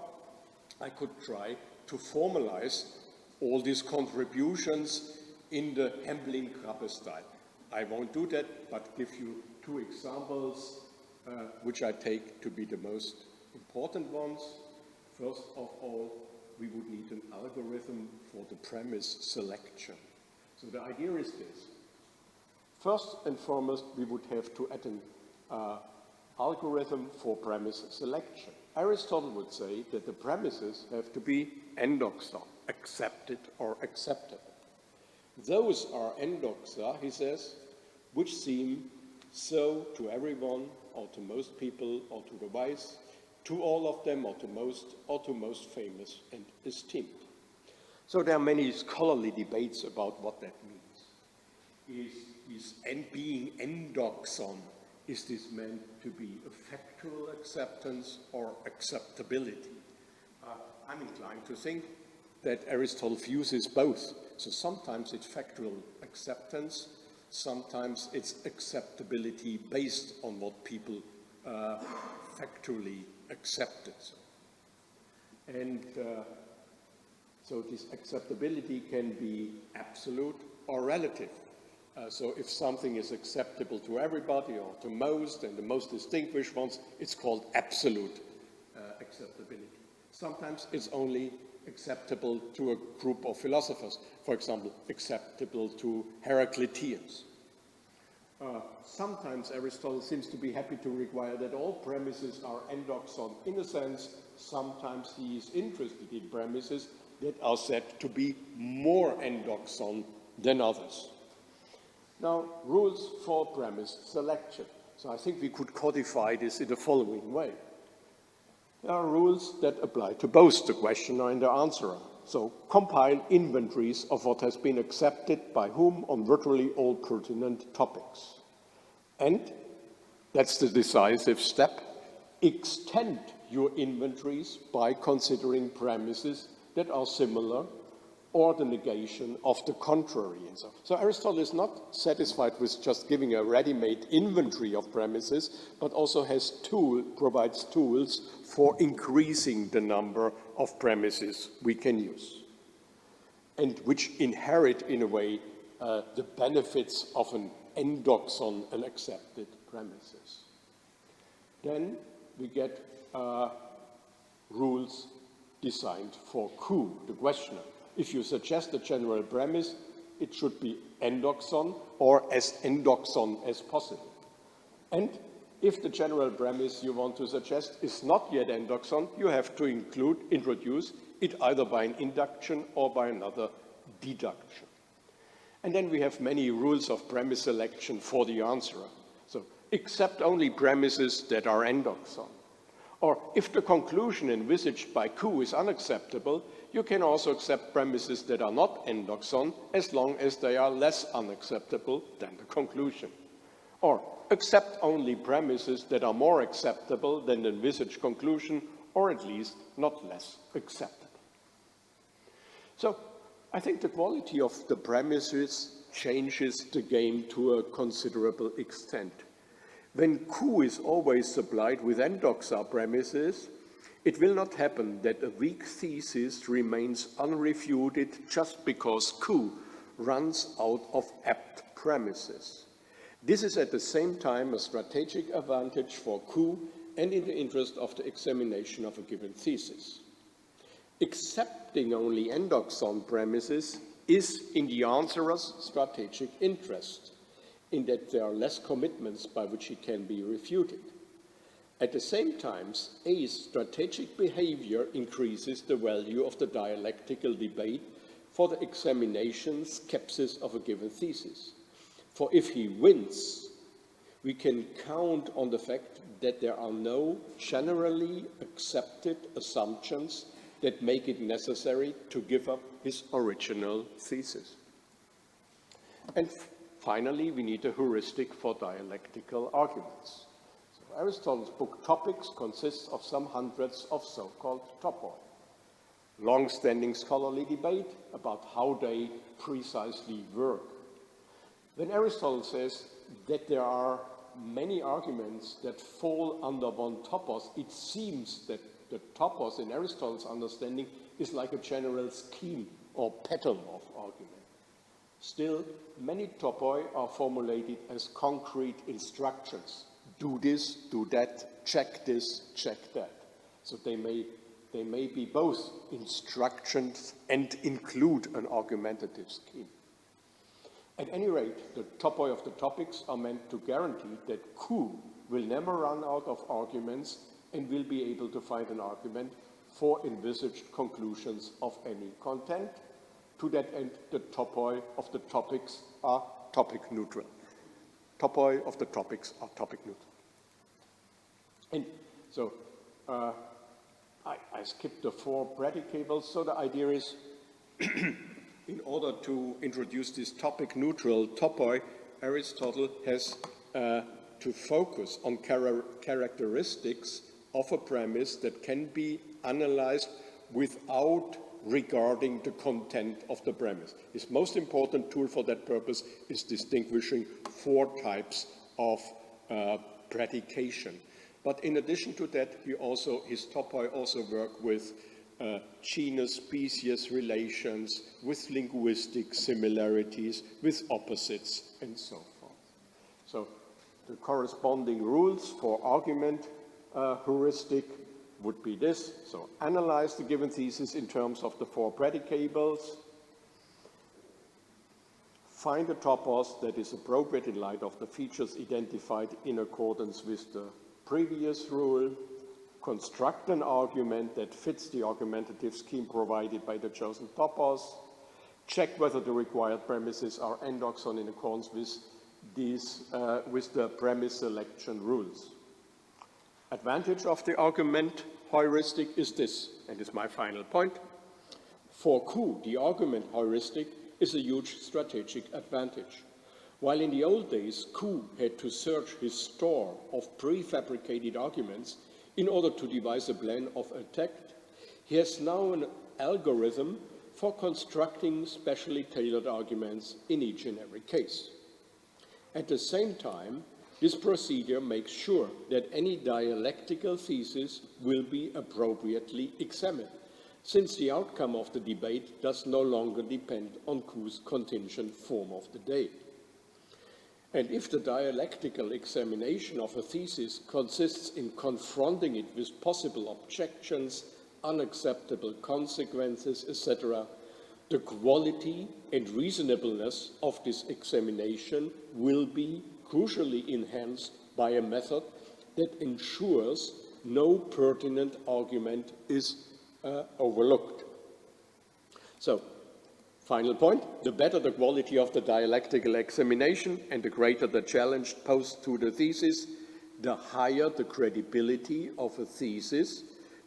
I could try to formalize all these contributions in the Hemblin-Krabbe style. I won't do that, but give you two examples which I take to be the most important ones. First of all, we would need an algorithm for the premise selection. So the idea is this. First and foremost, we would have to add an algorithm for premise selection. Aristotle would say that the premises have to be endoxa, accepted or acceptable. Those are endoxa, he says, which seem so to everyone, or to most people, or to the wise, to all of them, or to most famous and esteemed. So there are many scholarly debates about what that means. Is being endoxon, is this meant to be a factual acceptance or acceptability? I'm inclined to think that Aristotle uses both. So sometimes it's factual acceptance, sometimes it's acceptability based on what people factually accepted. And so this acceptability can be absolute or relative. So if something is acceptable to everybody or to most, and the most distinguished ones, it's called absolute acceptability. Sometimes it's only acceptable to a group of philosophers, for example, acceptable to Heracliteans. Sometimes Aristotle seems to be happy to require that all premises are endoxon in a sense. Sometimes he is interested in premises that are said to be more endoxon than others. Now, rules for premise selection. So I think we could codify this in the following way. There are rules that apply to both the questioner and the answerer. So compile inventories of what has been accepted by whom on virtually all pertinent topics. And, that's the decisive step, extend your inventories by considering premises that are similar or the negation of the contrary. And so Aristotle is not satisfied with just giving a ready-made inventory of premises, but also provides tools for increasing the number of premises we can use, and which inherit, in a way, the benefits of an endoxon, an accepted premises. Then we get rules designed for Q, the questioner. If you suggest a general premise, it should be endoxon or as endoxon as possible. And if the general premise you want to suggest is not yet endoxon, you have to introduce it either by an induction or by another deduction. And then we have many rules of premise selection for the answerer. So accept only premises that are endoxon. Or if the conclusion envisaged by Q is unacceptable, you can also accept premises that are not endoxon as long as they are less unacceptable than the conclusion. Or accept only premises that are more acceptable than the envisaged conclusion, or at least not less acceptable. So I think the quality of the premises changes the game to a considerable extent. When Q is always supplied with endoxa premises, it will not happen that a weak thesis remains unrefuted just because Q runs out of apt premises. This is at the same time a strategic advantage for Q and in the interest of the examination of a given thesis. Accepting only endoxon premises is in the answerer's strategic interest, in that there are less commitments by which it can be refuted. At the same time, A's strategic behavior increases the value of the dialectical debate for the examination skepsis of a given thesis. For if he wins, we can count on the fact that there are no generally accepted assumptions that make it necessary to give up his original thesis. And finally, we need a heuristic for dialectical arguments. So Aristotle's book Topics consists of some hundreds of so-called topoi. Long-standing scholarly debate about how they precisely work. When Aristotle says that there are many arguments that fall under one topos, it seems that the topos in Aristotle's understanding is like a general scheme or pattern of argument. Still, many topoi are formulated as concrete instructions. Do this, do that, check this, check that. So they may be both instructions and include an argumentative scheme. At any rate, the topoi of the topics are meant to guarantee that Q will never run out of arguments and will be able to find an argument for envisaged conclusions of any content. To that end, the topoi of the topics are topic neutral. Topoi of the topics are topic neutral. And so I skipped the 4 predicables. So the idea is, in order to introduce this topic neutral topoi, Aristotle has to focus on characteristics of a premise that can be analyzed without regarding the content of the premise. His most important tool for that purpose is distinguishing 4 types of predication. But in addition to that, his topoi also work with genus-species relations, with linguistic similarities, with opposites, and so forth. So the corresponding rules for argument heuristic would be this. So analyze the given thesis in terms of the 4 predicables. Find a topos that is appropriate in light of the features identified in accordance with the previous rule. Construct an argument that fits the argumentative scheme provided by the chosen topos. Check whether the required premises are endoxon in accordance with the premise selection rules. Advantage of the argument heuristic is this, and is my final point. For Q, the argument heuristic is a huge strategic advantage. While in the old days, Q had to search his store of prefabricated arguments in order to devise a plan of attack, he has now an algorithm for constructing specially tailored arguments in each and every case. At the same time, this procedure makes sure that any dialectical thesis will be appropriately examined, since the outcome of the debate does no longer depend on Q's contingent form of the day. And if the dialectical examination of a thesis consists in confronting it with possible objections, unacceptable consequences, etc., the quality and reasonableness of this examination will be crucially enhanced by a method that ensures no pertinent argument is overlooked. So, final point, the better the quality of the dialectical examination and the greater the challenge posed to the thesis, the higher the credibility of a thesis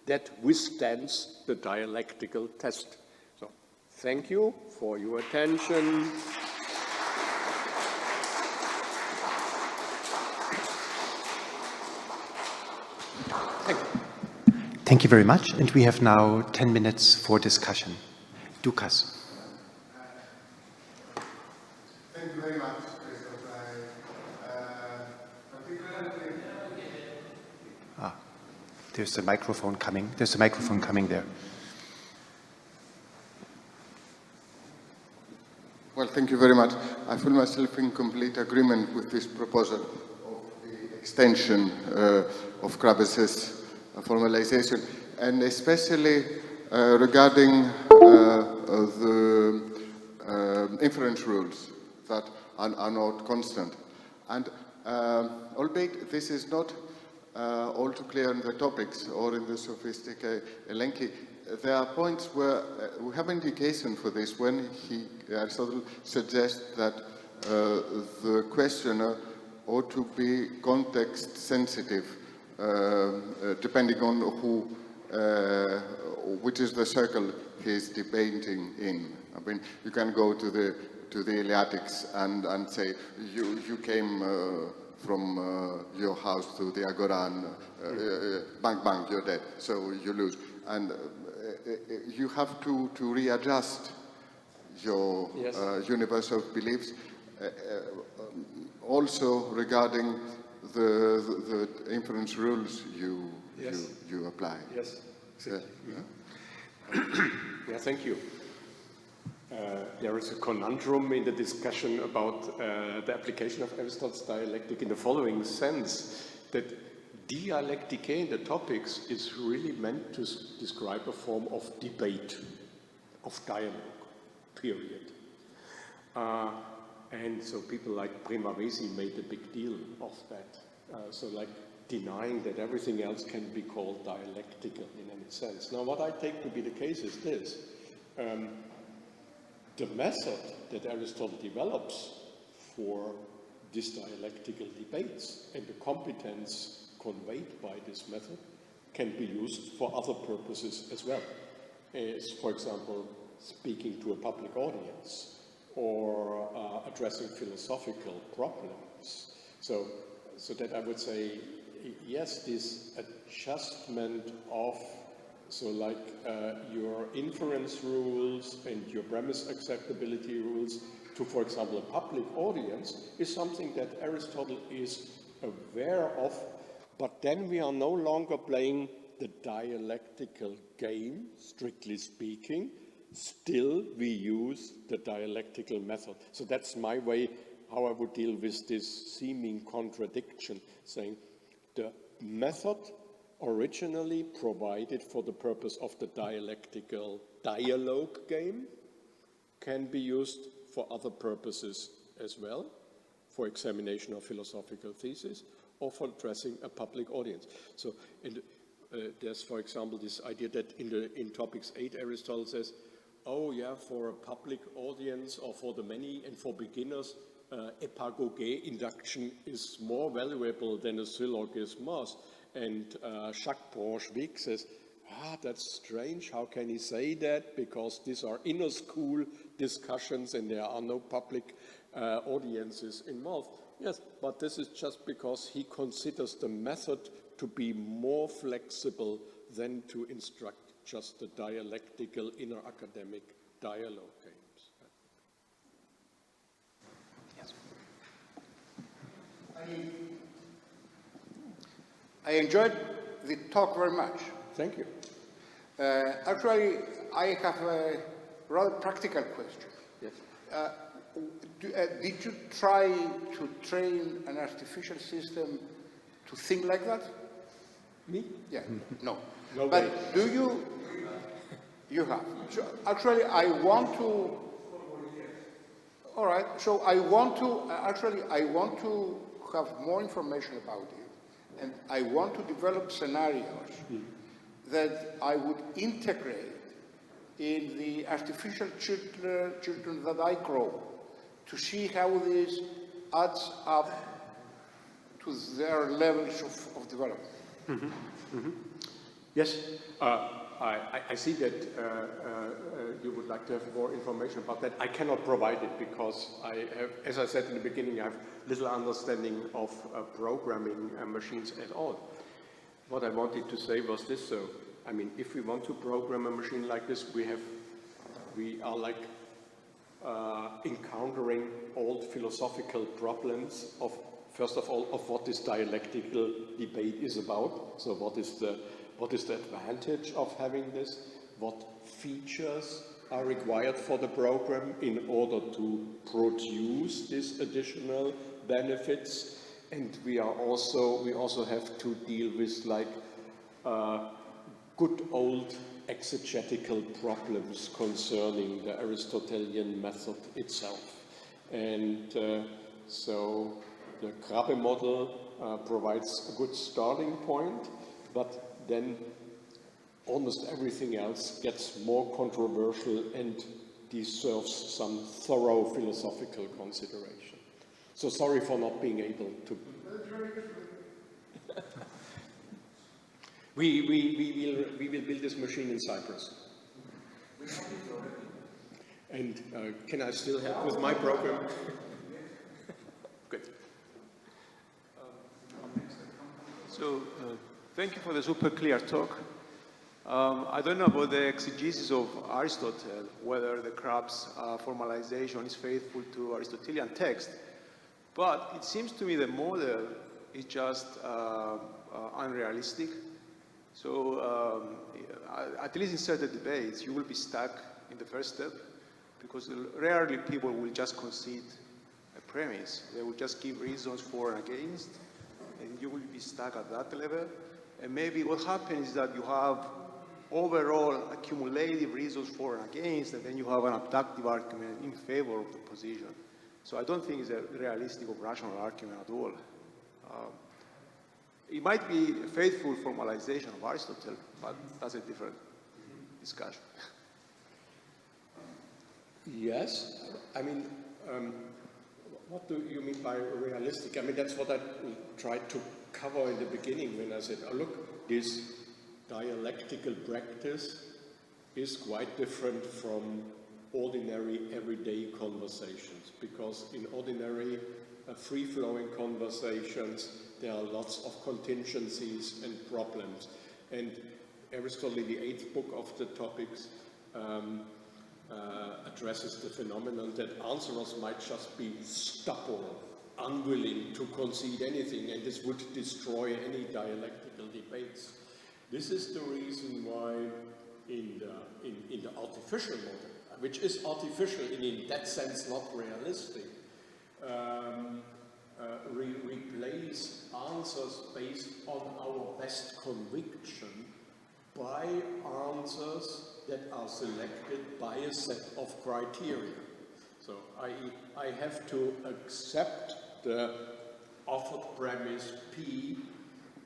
that withstands the dialectical test. So, thank you for your attention. Thank you very much, and we have now 10 minutes for discussion. Dukas. Thank you very much, Christoph. There's a microphone coming. There's a microphone coming there. Well, thank you very much. I feel myself in complete agreement with this proposal of the extension of Krabbes's formalization, and especially regarding the inference rules that are not constant. And albeit this is not all too clear in the topics or in the sophisticated elenchi, there are points where we have indication for this when Aristotle suggests that the questioner ought to be context sensitive, depending on which is the circle he is debating in. I mean, you can go to the Eleatics and say you came from your house to the Agora and bang bang, you're dead, so you lose. And you have to readjust your universe of beliefs, also regarding the inference rules you apply. Yes, exactly. Yeah, thank you. There is a conundrum in the discussion about the application of Aristotle's dialectic in the following sense, that dialectique in the topics is really meant to describe a form of debate, of dialogue, period. And so people like Primavesi made a big deal of that. So like denying that everything else can be called dialectical in any sense. Now what I take to be the case is this. The method that Aristotle develops for these dialectical debates and the competence conveyed by this method can be used for other purposes as well. As, for example, speaking to a public audience or addressing philosophical problems. So that I would say, yes, this adjustment of So like your inference rules and your premise acceptability rules to, for example, a public audience is something that Aristotle is aware of, but then we are no longer playing the dialectical game, strictly speaking. Still, we use the dialectical method. So that's my way how I would deal with this seeming contradiction, saying the method originally provided for the purpose of the dialectical dialogue game can be used for other purposes as well, for examination of philosophical thesis, or for addressing a public audience. So there's, for example, this idea that in Topics 8, Aristotle says, oh yeah, for a public audience or for the many and for beginners, epagoge induction is more valuable than a syllogism. And Jacques Branchwick says, that's strange, how can he say that? Because these are inner school discussions and there are no public audiences involved. Yes, but this is just because he considers the method to be more flexible than to instruct just the dialectical inner academic dialogue games. Yes. I enjoyed the talk very much. Thank you. Actually, I have a rather practical question. Yes. Did you try to train an artificial system to think like that? Me? Yeah. No. No But way. do you? You have. So actually, I want to. All right. So I want to. Actually, I want to have more information about you, and I want to develop scenarios that I would integrate in the artificial children that I grow, to see how this adds up to their levels of development. Mm-hmm. Mm-hmm. Yes, I see that you would like to have more information about that. I cannot provide it because I have, as I said in the beginning, I have little understanding of programming machines at all. What I wanted to say was this, so, I mean, if we want to program a machine like this, we are like encountering old philosophical problems of, first of all, of what this dialectical debate is about. So what is the advantage of having this? What features are required for the program in order to produce these additional benefits? And we also have to deal with like good old exegetical problems concerning the Aristotelian method itself. And so the Krabbe model provides a good starting point, but then almost everything else gets more controversial and deserves some thorough philosophical consideration. So sorry for not being able to. We will build this machine in Cyprus. And can I still help with my program? Good. So, thank you for the super clear talk. I don't know about the exegesis of Aristotle, whether the Krabbe's formalization is faithful to Aristotelian text, but it seems to me the model is just unrealistic. So, at least in certain debates, you will be stuck in the first step, because rarely people will just concede a premise. They will just give reasons for and against, and you will be stuck at that level. And maybe what happens is that you have overall accumulative reasons for and against, and then you have an abductive argument in favor of the position. So I don't think it's a realistic or rational argument at all. It might be a faithful formalization of Aristotle, but that's a different discussion. Yes, I mean, what do you mean by realistic? I mean, that's what I tried to cover in the beginning when I said, oh, look, this dialectical practice is quite different from ordinary everyday conversations, because in ordinary free-flowing conversations there are lots of contingencies and problems, and Aristotle, in the 8th book of the Topics, addresses the phenomenon that answerers might just be stubborn, unwilling to concede anything, and this would destroy any dialectical debates. This is the reason why in the artificial model, which is artificial and in that sense not realistic, replace answers based on our best conviction by answers that are selected by a set of criteria. So I have to accept the offered premise P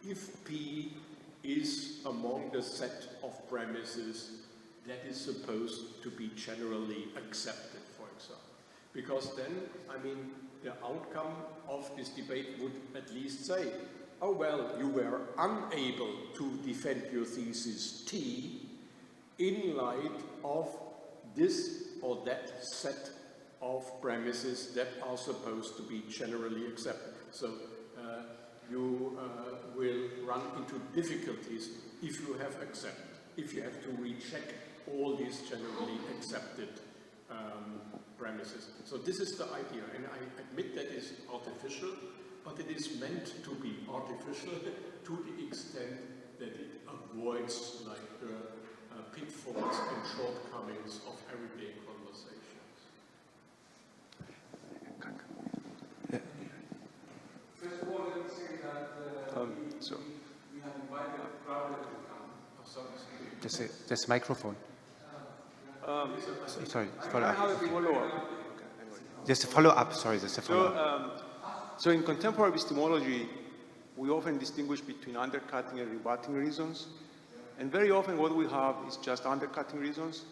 if P is among the set of premises that is supposed to be generally accepted, for example. Because then, I mean, the outcome of this debate would at least say, oh well, you were unable to defend your thesis T in light of this or that set of premises that are supposed to be generally accepted. So you will run into difficulties if you have accepted, if you have to recheck all these generally accepted premises. So this is the idea, and I admit that is artificial, but it is meant to be artificial to the extent that it avoids like the pitfalls and shortcomings of everyday conversations. First of all, let me say that we have invited a crowd to come. There's a microphone. Sorry, follow I up. have a follow-up. There's a follow-up, sorry, there's a follow-up. So in contemporary epistemology, we often distinguish between undercutting and rebutting reasons. And very often what we have is just undercutting reasons.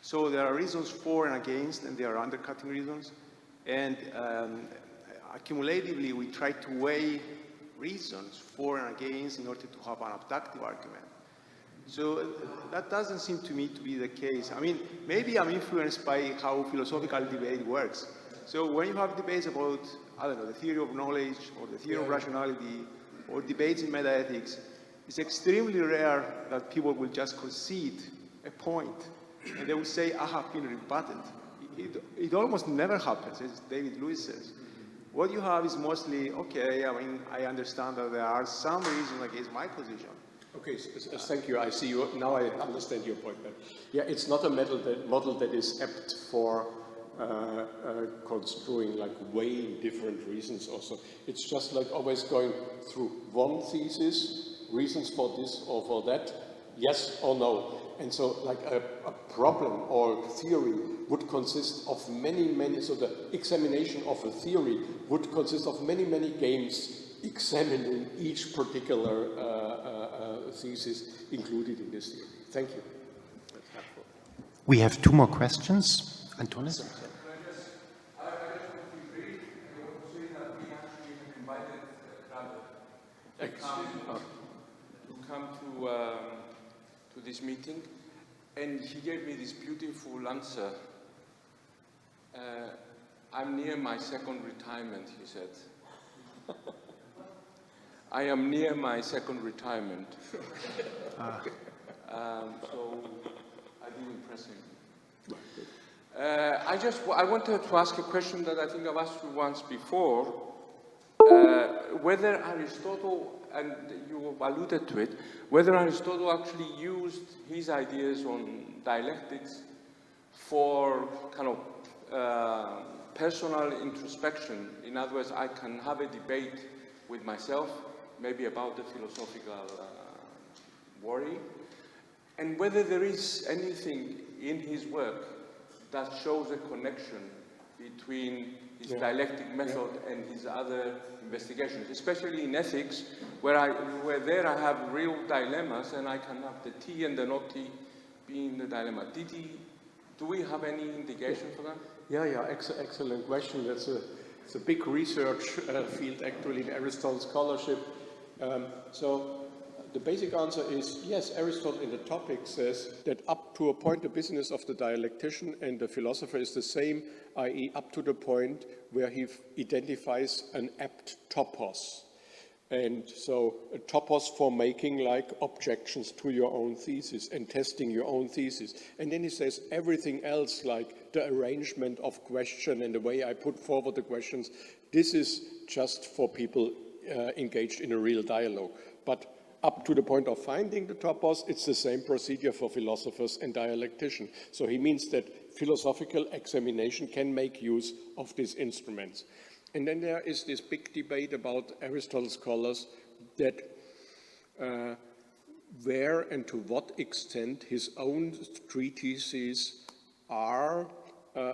So there are reasons for and against, and there are undercutting reasons. And accumulatively, we try to weigh reasons for and against in order to have an abductive argument. So that doesn't seem to me to be the case. I mean, maybe I'm influenced by how philosophical debate works. So when you have debates about, I don't know, the theory of knowledge or the theory of rationality or debates in metaethics, it's extremely rare that people will just concede a point and they will say, I have been rebutted. It almost never happens, as David Lewis says. What you have is mostly, okay, I mean, I understand that there are some reasons against my position. Okay, thank you. I see you. Now I understand your point. But yeah, it's not a model that is apt for construing, like weighing different reasons also. It's just like always going through one thesis, reasons for this or for that, yes or no. And so like a problem or theory would consist of many, so the examination of a theory would consist of many games examining each particular thesis included in this theory. Thank you. That's helpful. We have two more questions. Antonis? I just want to be brief. I want to say that we actually have invited Kramer to come to this meeting, and he gave me this beautiful answer. I'm near my second retirement, he said. I am near my second retirement. So I did impress him. I wanted to ask a question that I think I've asked you once before, whether Aristotle, and you alluded to it, whether Aristotle actually used his ideas on dialectics for kind of personal introspection. In other words, I can have a debate with myself, maybe about the philosophical worry, and whether there is anything in his work that shows a connection between his dialectic method and his other investigations, especially in ethics, where there I have real dilemmas, and I can have the T and the not T being the dilemma. Do we have any indication for that? Yeah, excellent question. It's a big research field actually in Aristotle's scholarship. So the basic answer is yes, Aristotle in the Topic says that up to a point the business of the dialectician and the philosopher is the same, i.e. up to the point where he identifies an apt topos. And so a topos for making like objections to your own thesis and testing your own thesis. And then he says everything else, like the arrangement of question and the way I put forward the questions, this is just for people engaged in a real dialogue. But up to the point of finding the topos, it's the same procedure for philosophers and dialecticians. So he means that philosophical examination can make use of these instruments. And then there is this big debate about Aristotle scholars that where and to what extent his own treatises are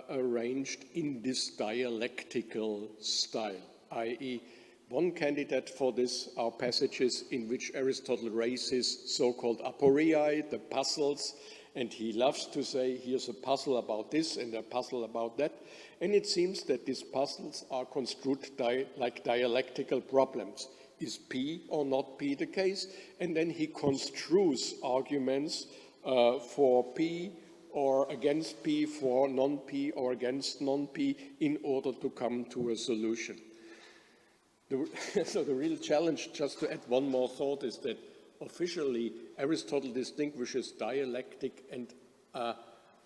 arranged in this dialectical style, i.e., one candidate for this are passages in which Aristotle raises so-called aporia, the puzzles, and he loves to say, here's a puzzle about this and a puzzle about that. And it seems that these puzzles are construed like dialectical problems. Is P or not P the case? And then he construes arguments for P or against P, for non-P or against non-P in order to come to a solution. So the real challenge, just to add one more thought, is that officially Aristotle distinguishes dialectic and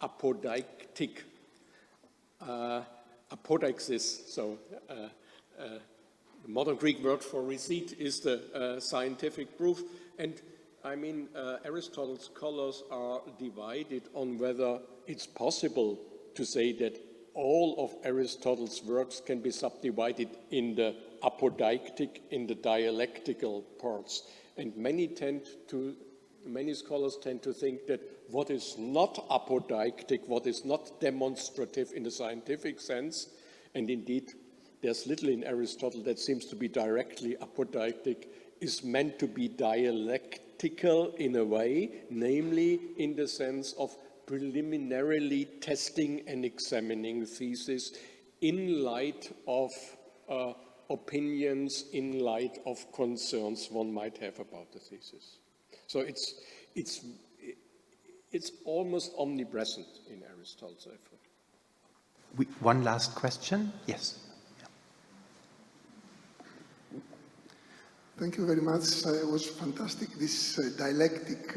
apodeictic. Apodeixis, so the modern Greek word for receipt is the scientific proof. And I mean, Aristotle's scholars are divided on whether it's possible to say that all of Aristotle's works can be subdivided in the apodeictic, in the dialectical parts. And many scholars tend to think that what is not apodeictic, what is not demonstrative in the scientific sense, and indeed there's little in Aristotle that seems to be directly apodeictic, is meant to be dialectical in a way, namely in the sense of preliminarily testing and examining thesis in light of opinions, in light of concerns one might have about the thesis. So it's almost omnipresent in Aristotle's effort. One last question? Yes. Thank you very much. It was fantastic, this dialectic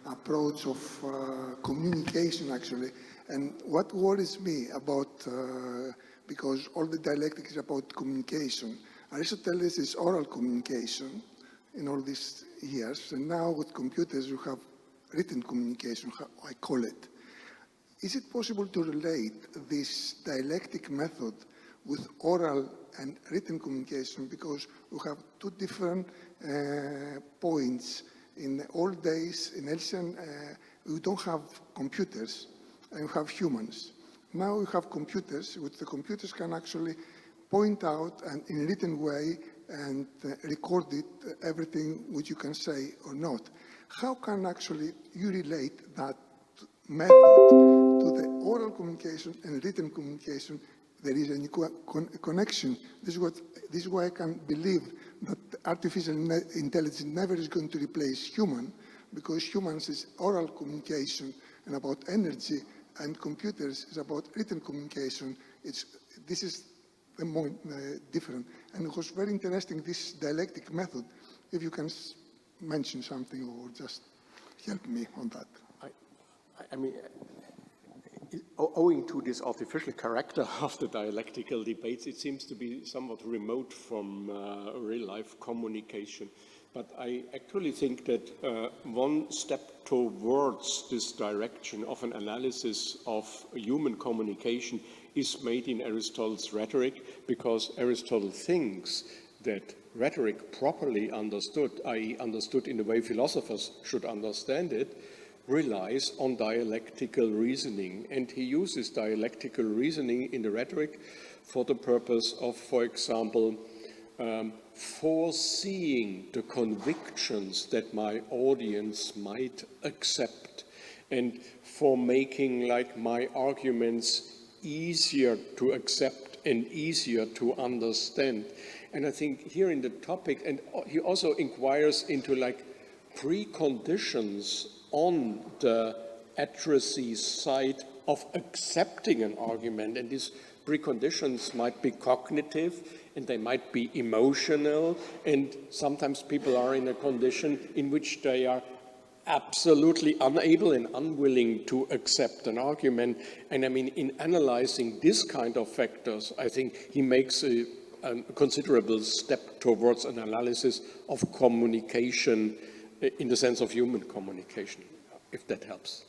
approach of communication, actually. And what worries me about, because all the dialectic is about communication, Aristoteles is oral communication in all these years, and now with computers you have written communication, how I call it. Is it possible to relate this dialectic method with oral and written communication, because we have two different points. In the old days, in ancient, we don't have computers, and we have humans. Now we have computers, which the computers can actually point out and in a written way and record it, everything which you can say or not. How can actually you relate that method to the oral communication and written communication? There is any connection. This is why I can believe that artificial intelligence never is going to replace human, because humans is oral communication and about energy, and computers is about written communication. This is the more different. And it was very interesting, this dialectic method. If you can mention something or just help me on that. I mean, owing to this artificial character of the dialectical debates, it seems to be somewhat remote from real-life communication. But I actually think that one step towards this direction of an analysis of human communication is made in Aristotle's rhetoric, because Aristotle thinks that rhetoric properly understood, i.e. understood in the way philosophers should understand it, relies on dialectical reasoning. And he uses dialectical reasoning in the rhetoric for the purpose of, for example, foreseeing the convictions that my audience might accept, and for making like my arguments easier to accept and easier to understand. And I think here in the topic, and he also inquires into like preconditions on the addressee's side of accepting an argument, and this preconditions might be cognitive, and they might be emotional, and sometimes people are in a condition in which they are absolutely unable and unwilling to accept an argument. And I mean, in analyzing this kind of factors, I think he makes a considerable step towards an analysis of communication in the sense of human communication, if that helps.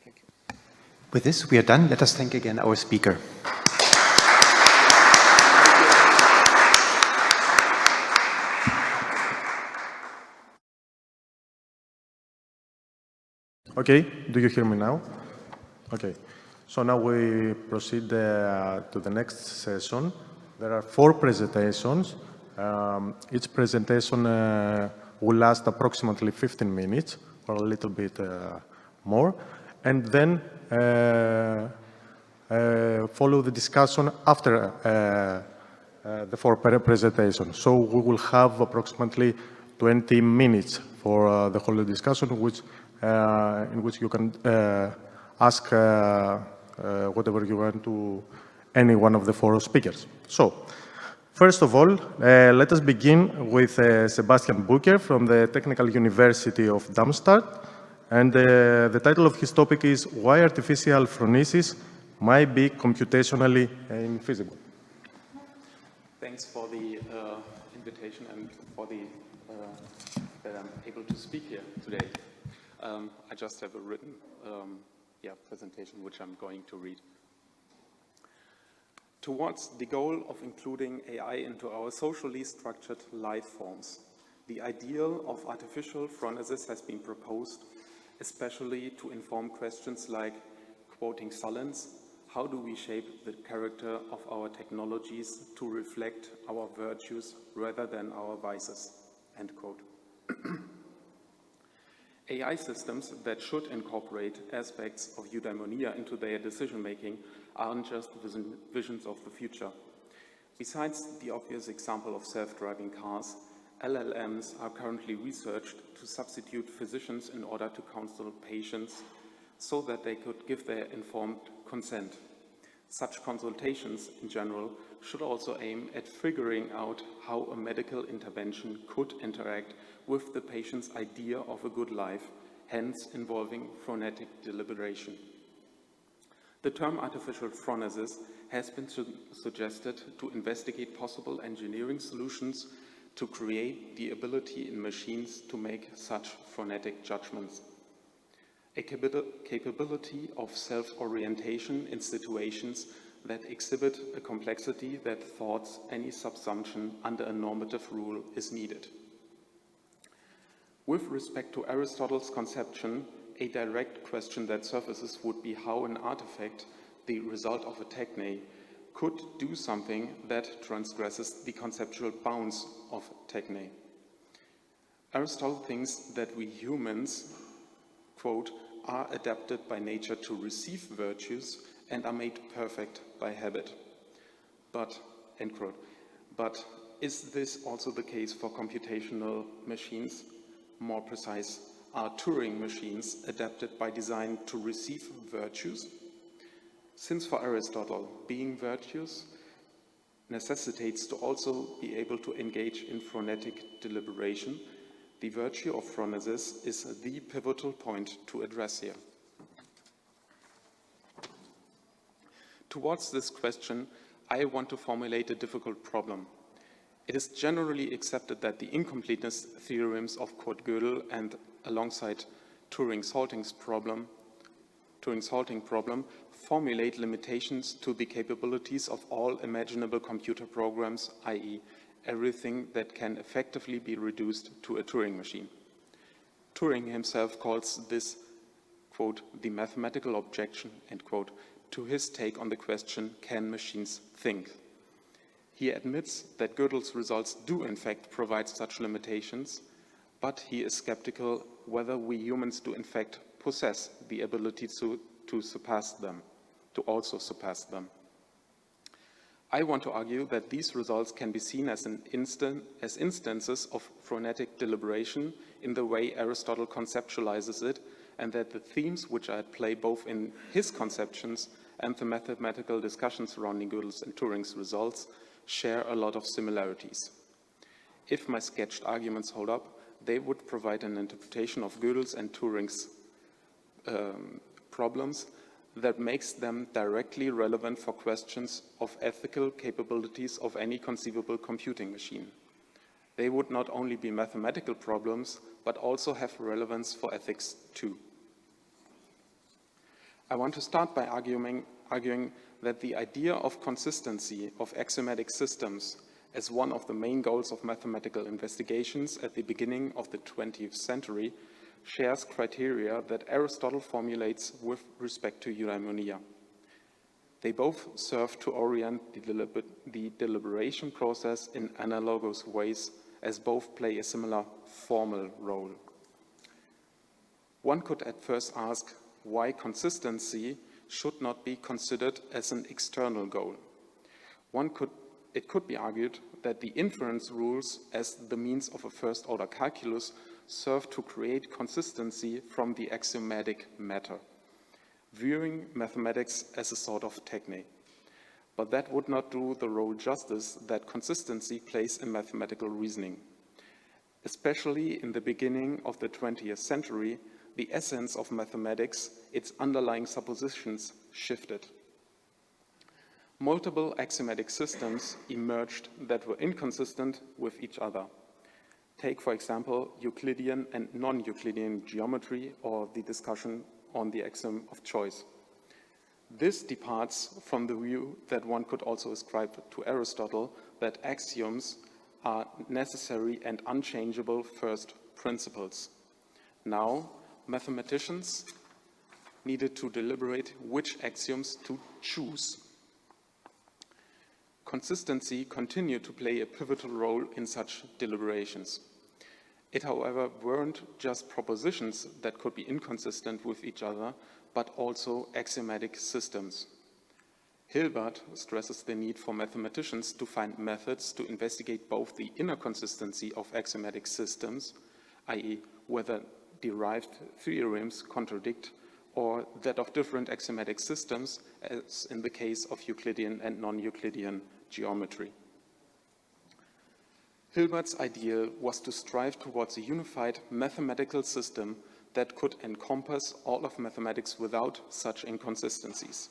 Thank you. With this, we are done. Let us thank again our speaker. Okay, do you hear me now? Okay, so now we proceed to the next session. There are 4 presentations. Each presentation will last approximately 15 minutes or a little bit more. And then follow the discussion after the 4 presentations. So we will have approximately 20 minutes for the whole discussion, in which you can ask whatever you want to any one of the 4 speakers. So, first of all, let us begin with Sebastian Bucher from the Technical University of Darmstadt. And the title of his topic is Why Artificial Phronesis Might Be Computationally Infeasible. Thanks for the invitation and for the that I'm able to speak here today. I just have a written presentation which I'm going to read. Towards the goal of including AI into our socially structured life forms, the ideal of artificial phronesis has been proposed, especially to inform questions like, quoting Sullens, how do we shape the character of our technologies to reflect our virtues rather than our vices, end quote. AI systems that should incorporate aspects of eudaimonia into their decision-making aren't just visions of the future. Besides the obvious example of self-driving cars, LLMs are currently researched to substitute physicians in order to counsel patients so that they could give their informed consent. Such consultations, in general, should also aim at figuring out how a medical intervention could interact with the patient's idea of a good life, hence involving phronetic deliberation. The term artificial phronesis has been suggested to investigate possible engineering solutions to create the ability in machines to make such phronetic judgments. A capability of self-orientation in situations that exhibit a complexity that thwarts any subsumption under a normative rule is needed. With respect to Aristotle's conception, a direct question that surfaces would be how an artifact, the result of a techne, could do something that transgresses the conceptual bounds of techne. Aristotle thinks that we humans, quote, are adapted by nature to receive virtues and are made perfect by habit. But, end quote, but is this also the case for computational machines? More precise, are Turing machines adapted by design to receive virtues? Since for Aristotle, being virtuous necessitates to also be able to engage in phronetic deliberation, the virtue of phronesis is the pivotal point to address here. Towards this question, I want to formulate a difficult problem. It is generally accepted that the incompleteness theorems of Kurt Gödel and alongside Turing's halting problem formulate limitations to the capabilities of all imaginable computer programs, i.e. everything that can effectively be reduced to a Turing machine. Turing himself calls this, quote, the mathematical objection, end quote, to his take on the question, can machines think? He admits that Gödel's results do in fact provide such limitations, but he is skeptical whether we humans do in fact possess the ability to surpass them, to also surpass them. I want to argue that these results can be seen as instances of phronetic deliberation in the way Aristotle conceptualizes it, and that the themes which are at play both in his conceptions and the mathematical discussions surrounding Gödel's and Turing's results share a lot of similarities. If my sketched arguments hold up, they would provide an interpretation of Gödel's and Turing's problems that makes them directly relevant for questions of ethical capabilities of any conceivable computing machine. They would not only be mathematical problems, but also have relevance for ethics too. I want to start by arguing that the idea of consistency of axiomatic systems as one of the main goals of mathematical investigations at the beginning of the 20th century shares criteria that Aristotle formulates with respect to eudaimonia. They both serve to orient the deliberation process in analogous ways, as both play a similar formal role. One could at first ask why consistency should not be considered as an external goal. It could be argued that the inference rules as the means of a first-order calculus serve to create consistency from the axiomatic matter, viewing mathematics as a sort of techne. But that would not do the role justice that consistency plays in mathematical reasoning. Especially in the beginning of the 20th century, the essence of mathematics, its underlying suppositions, shifted. Multiple axiomatic systems emerged that were inconsistent with each other. Take, for example, Euclidean and non-Euclidean geometry, or the discussion on the axiom of choice. This departs from the view that one could also ascribe to Aristotle, that axioms are necessary and unchangeable first principles. Now, mathematicians needed to deliberate which axioms to choose. Consistency continued to play a pivotal role in such deliberations. It, however, weren't just propositions that could be inconsistent with each other, but also axiomatic systems. Hilbert stresses the need for mathematicians to find methods to investigate both the inner consistency of axiomatic systems, i.e., whether derived theorems contradict, or that of different axiomatic systems, as in the case of Euclidean and non-Euclidean geometry. Hilbert's ideal was to strive towards a unified mathematical system that could encompass all of mathematics without such inconsistencies.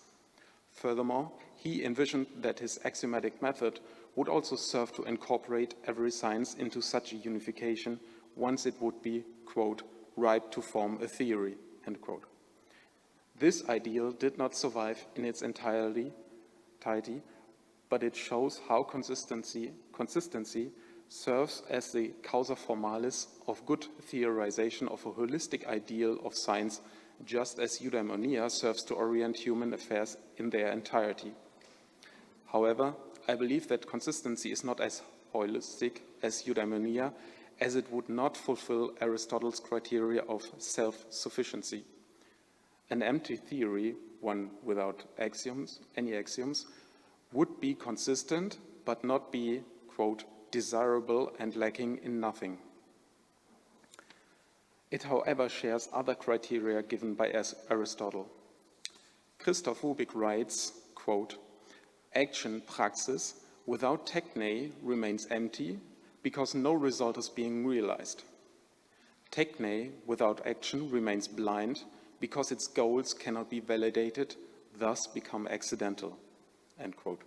Furthermore, he envisioned that his axiomatic method would also serve to incorporate every science into such a unification once it would be, quote, ripe to form a theory, end quote. This ideal did not survive in its entirety, but it shows how consistency serves as the causa formalis of good theorization of a holistic ideal of science, just as eudaimonia serves to orient human affairs in their entirety. However, I believe that consistency is not as holistic as eudaimonia, as it would not fulfill Aristotle's criteria of self-sufficiency. An empty theory, one without any axioms, would be consistent, but not be, quote, desirable and lacking in nothing. It, however, shares other criteria given by Aristotle. Christoph Rubik writes, quote, action praxis without techne remains empty because no result is being realized. Techne without action remains blind because its goals cannot be validated, thus become accidental, end quote.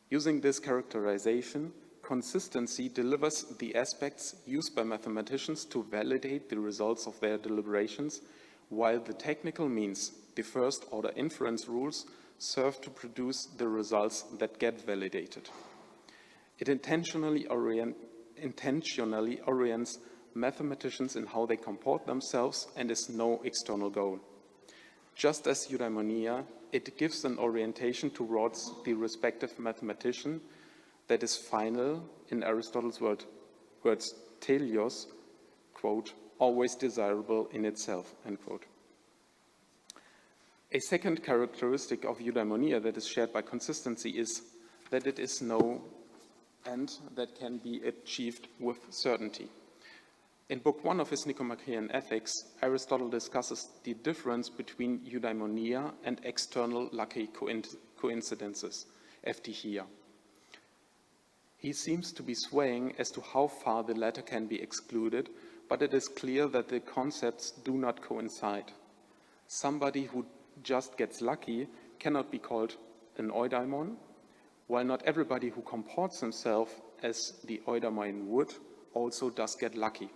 Using this characterization, consistency delivers the aspects used by mathematicians to validate the results of their deliberations, while the technical means, the first-order inference rules, serve to produce the results that get validated. It intentionally orients mathematicians in how they comport themselves and is no external goal. Just as eudaimonia, it gives an orientation towards the respective mathematician that is final, in Aristotle's words, teleos, quote, always desirable in itself, end quote. A second characteristic of eudaimonia that is shared by consistency is that it is no end that can be achieved with certainty. In Book 1 of his Nicomachean Ethics, Aristotle discusses the difference between eudaimonia and external lucky coincidences, ευτυχία. He seems to be swaying as to how far the latter can be excluded, but it is clear that the concepts do not coincide. Somebody who just gets lucky cannot be called an eudaimon, while not everybody who comports himself as the eudaimon would also does get lucky.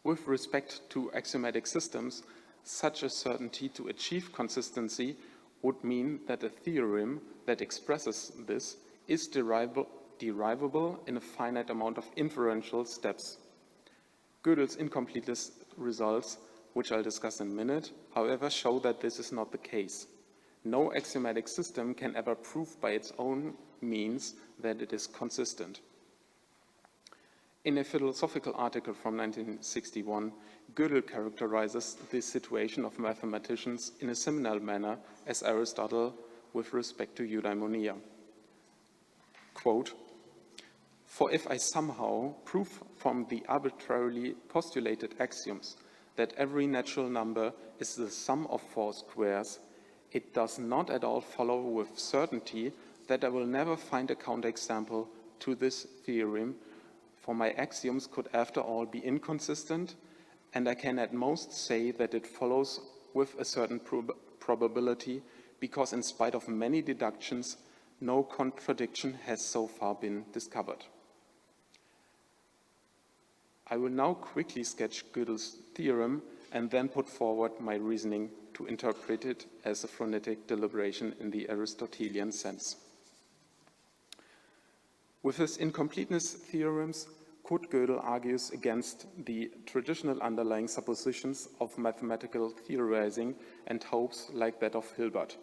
With respect to axiomatic systems, such a certainty to achieve consistency would mean that a theorem that expresses this is derivable in a finite amount of inferential steps. Gödel's incompleteness results, which I'll discuss in a minute, however, show that this is not the case. No axiomatic system can ever prove by its own means that it is consistent. In a philosophical article from 1961, Gödel characterizes the situation of mathematicians in a similar manner as Aristotle with respect to eudaimonia. Quote, "For if I somehow prove from the arbitrarily postulated axioms that every natural number is the sum of 4 squares, it does not at all follow with certainty that I will never find a counterexample to this theorem, for my axioms could after all be inconsistent, and I can at most say that it follows with a certain probability, because in spite of many deductions, no contradiction has so far been discovered." I will now quickly sketch Gödel's theorem and then put forward my reasoning to interpret it as a phronetic deliberation in the Aristotelian sense. With his incompleteness theorems, Kurt Gödel argues against the traditional underlying suppositions of mathematical theorizing and hopes like that of Hilbert,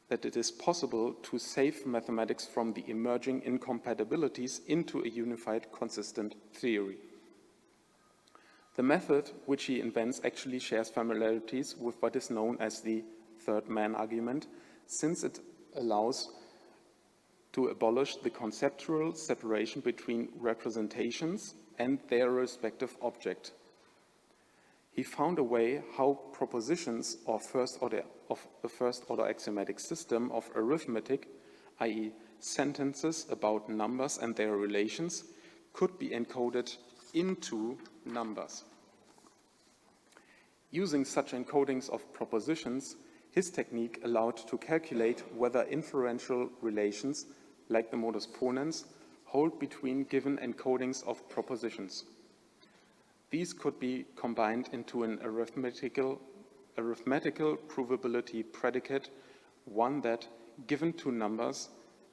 that it is possible to save mathematics from the emerging incompatibilities into a unified, consistent theory. The method which he invents actually shares familiarities with what is known as the third man argument, since it allows to abolish the conceptual separation between representations and their respective object. He found a way how propositions of a first-order axiomatic system of arithmetic, i.e. sentences about numbers and their relations, could be encoded into numbers. Using such encodings of propositions, his technique allowed to calculate whether inferential relations, like the modus ponens, hold between given encodings of propositions. These could be combined into an arithmetical provability predicate, one that, given two numbers,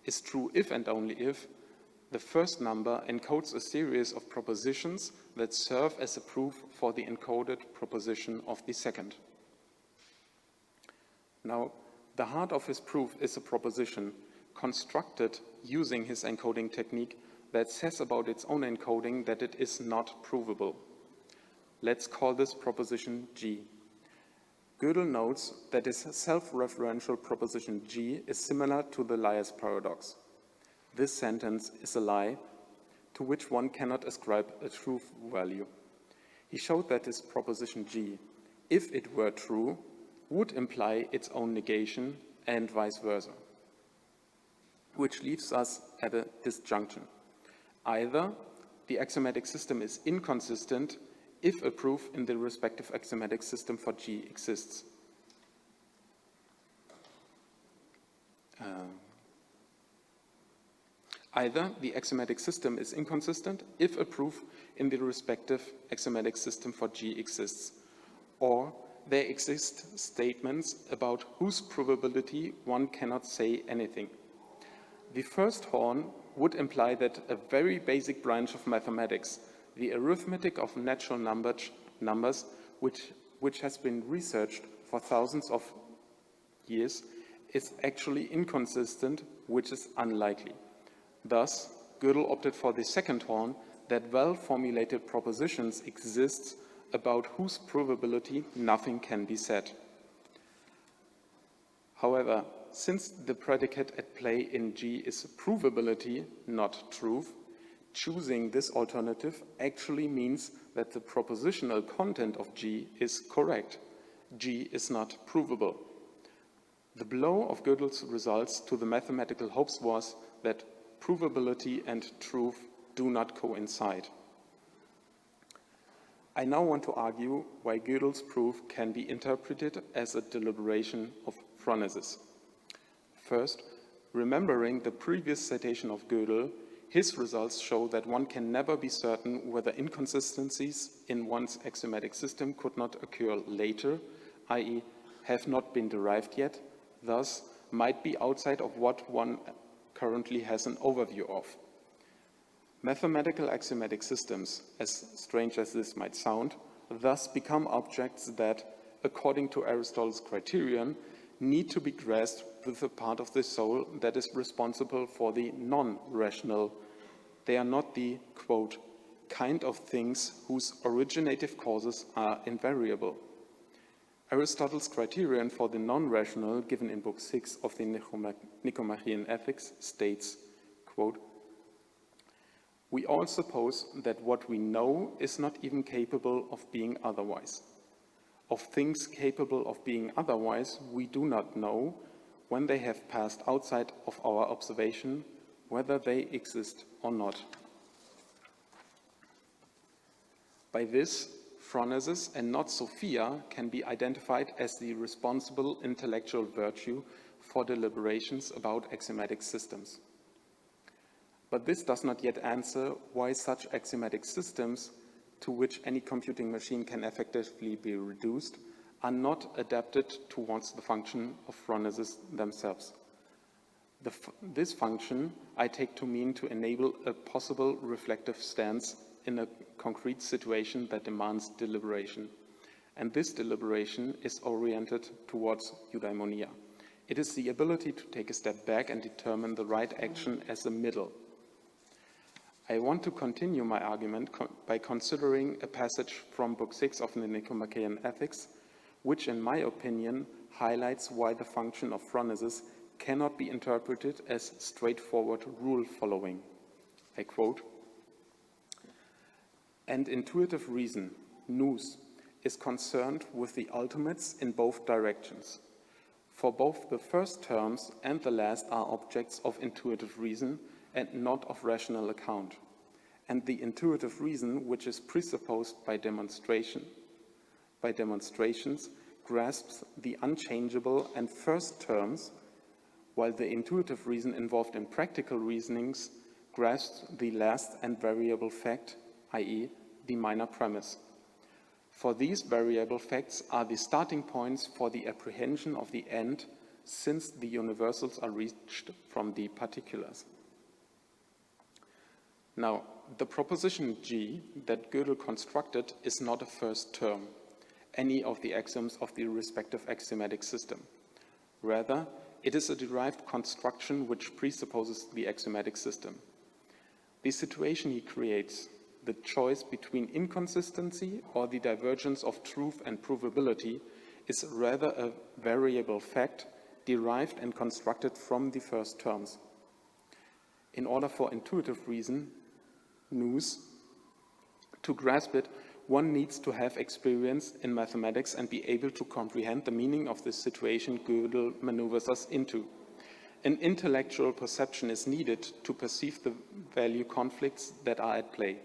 is true if and only if the first number encodes a series of propositions that serve as a proof for the encoded proposition of the second. Now, the heart of his proof is a proposition constructed using his encoding technique that says about its own encoding that it is not provable. Let's call this proposition G. Gödel notes that his self-referential proposition G is similar to the liar's paradox. This sentence is a lie to which one cannot ascribe a truth value. He showed that this proposition G, if it were true, would imply its own negation and vice versa, which leaves us at a disjunction. Either the axiomatic system is inconsistent if a proof in the respective axiomatic system for G exists. Either the axiomatic system is inconsistent if a proof in the respective axiomatic system for G exists, or there exist statements about whose provability one cannot say anything. The first horn would imply that a very basic branch of mathematics, the arithmetic of natural numbers, which has been researched for thousands of years, is actually inconsistent, which is unlikely. Thus, Gödel opted for the second horn, that well-formulated propositions exist about whose provability nothing can be said. However, since the predicate at play in G is provability, not truth, Choosing this alternative actually means that the propositional content of G is correct. G is not provable. The blow of Gödel's results to the mathematical hopes was that provability and truth do not coincide. I now want to argue why Gödel's proof can be interpreted as a deliberation of phronesis. First, remembering the previous citation of Gödel, his results show that one can never be certain whether inconsistencies in one's axiomatic system could not occur later, i.e., have not been derived yet, thus might be outside of what one currently has an overview of. Mathematical axiomatic systems, as strange as this might sound, thus become objects that, according to Aristotle's criterion, need to be grasped with a part of the soul that is responsible for the non-rational. They are not the, quote, kind of things whose originative causes are invariable. Aristotle's criterion for the non-rational, given in Book 6 of the Nicomachean Ethics, states, quote, "We all suppose that what we know is not even capable of being otherwise. Of things capable of being otherwise, we do not know, when they have passed outside of our observation, whether they exist or not." By this, phronesis and not Sophia can be identified as the responsible intellectual virtue for deliberations about axiomatic systems. But this does not yet answer why such axiomatic systems, to which any computing machine can effectively be reduced, are not adapted towards the function of phronesis themselves. This function I take to mean to enable a possible reflective stance in a concrete situation that demands deliberation. And this deliberation is oriented towards eudaimonia. It is the ability to take a step back and determine the right action as a middle. I want to continue my argument by considering a passage from Book 6 of the Nicomachean Ethics, which in my opinion highlights why the function of phronesis cannot be interpreted as straightforward rule following. I quote, "And intuitive reason, nous, is concerned with the ultimates in both directions. For both the first terms and the last are objects of intuitive reason and not of rational account. And the intuitive reason, which is presupposed by demonstrations, grasps the unchangeable and first terms, while the intuitive reason involved in practical reasonings grasps the last and variable fact, i.e., the minor premise. For these variable facts are the starting points for the apprehension of the end, since the universals are reached from the particulars." Now, the proposition G that Gödel constructed is not a first term, any of the axioms of the respective axiomatic system. Rather, it is a derived construction which presupposes the axiomatic system. The situation he creates, the choice between inconsistency or the divergence of truth and provability, is rather a variable fact derived and constructed from the first terms. In order for intuitive reason, nous, to grasp it, one needs to have experience in mathematics and be able to comprehend the meaning of the situation Gödel maneuvers us into. An intellectual perception is needed to perceive the value conflicts that are at play.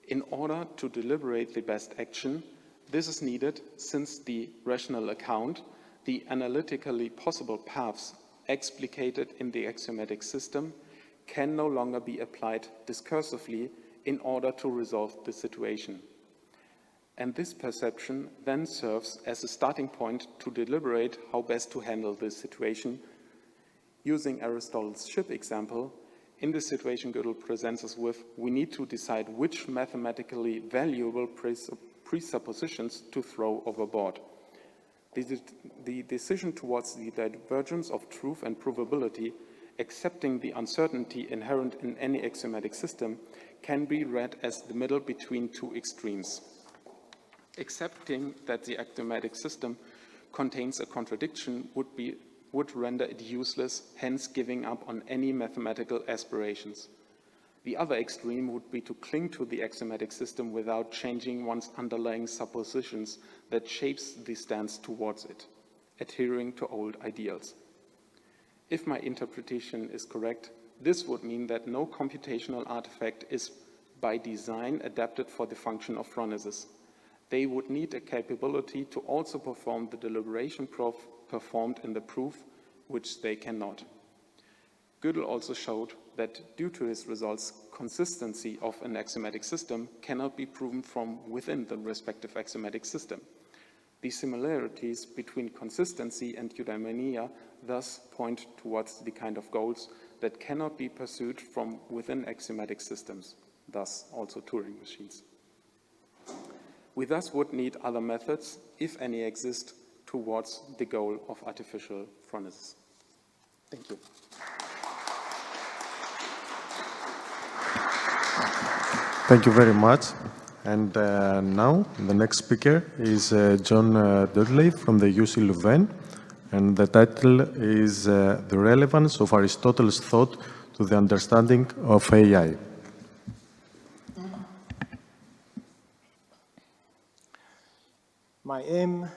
In order to deliberate the best action, this is needed since the rational account, the analytically possible paths explicated in the axiomatic system, can no longer be applied discursively in order to resolve the situation. And this perception then serves as a starting point to deliberate how best to handle this situation. Using Aristotle's ship example, in this situation Gödel presents us with, we need to decide which mathematically valuable presuppositions to throw overboard. The decision towards the divergence of truth and provability, accepting the uncertainty inherent in any axiomatic system, can be read as the middle between two extremes. Accepting that the axiomatic system contains a contradiction would render it useless, hence giving up on any mathematical aspirations. The other extreme would be to cling to the axiomatic system without changing one's underlying suppositions that shapes the stance towards it, adhering to old ideals. If my interpretation is correct, this would mean that no computational artifact is by design adapted for the function of phronesis. They would need a capability to also perform the deliberation performed in the proof, which they cannot. Gödel also showed that due to his results, consistency of an axiomatic system cannot be proven from within the respective axiomatic system. The similarities between consistency and eudaimonia thus point towards the kind of goals that cannot be pursued from within axiomatic systems, thus also Turing machines. We thus would need other methods, if any exist, towards the goal of artificial phronesis. Thank you. Thank you very much. And now the next speaker is John Dudley from the UC Leuven, and the title is The Relevance of Aristotle's Thought to the Understanding of AI. My aim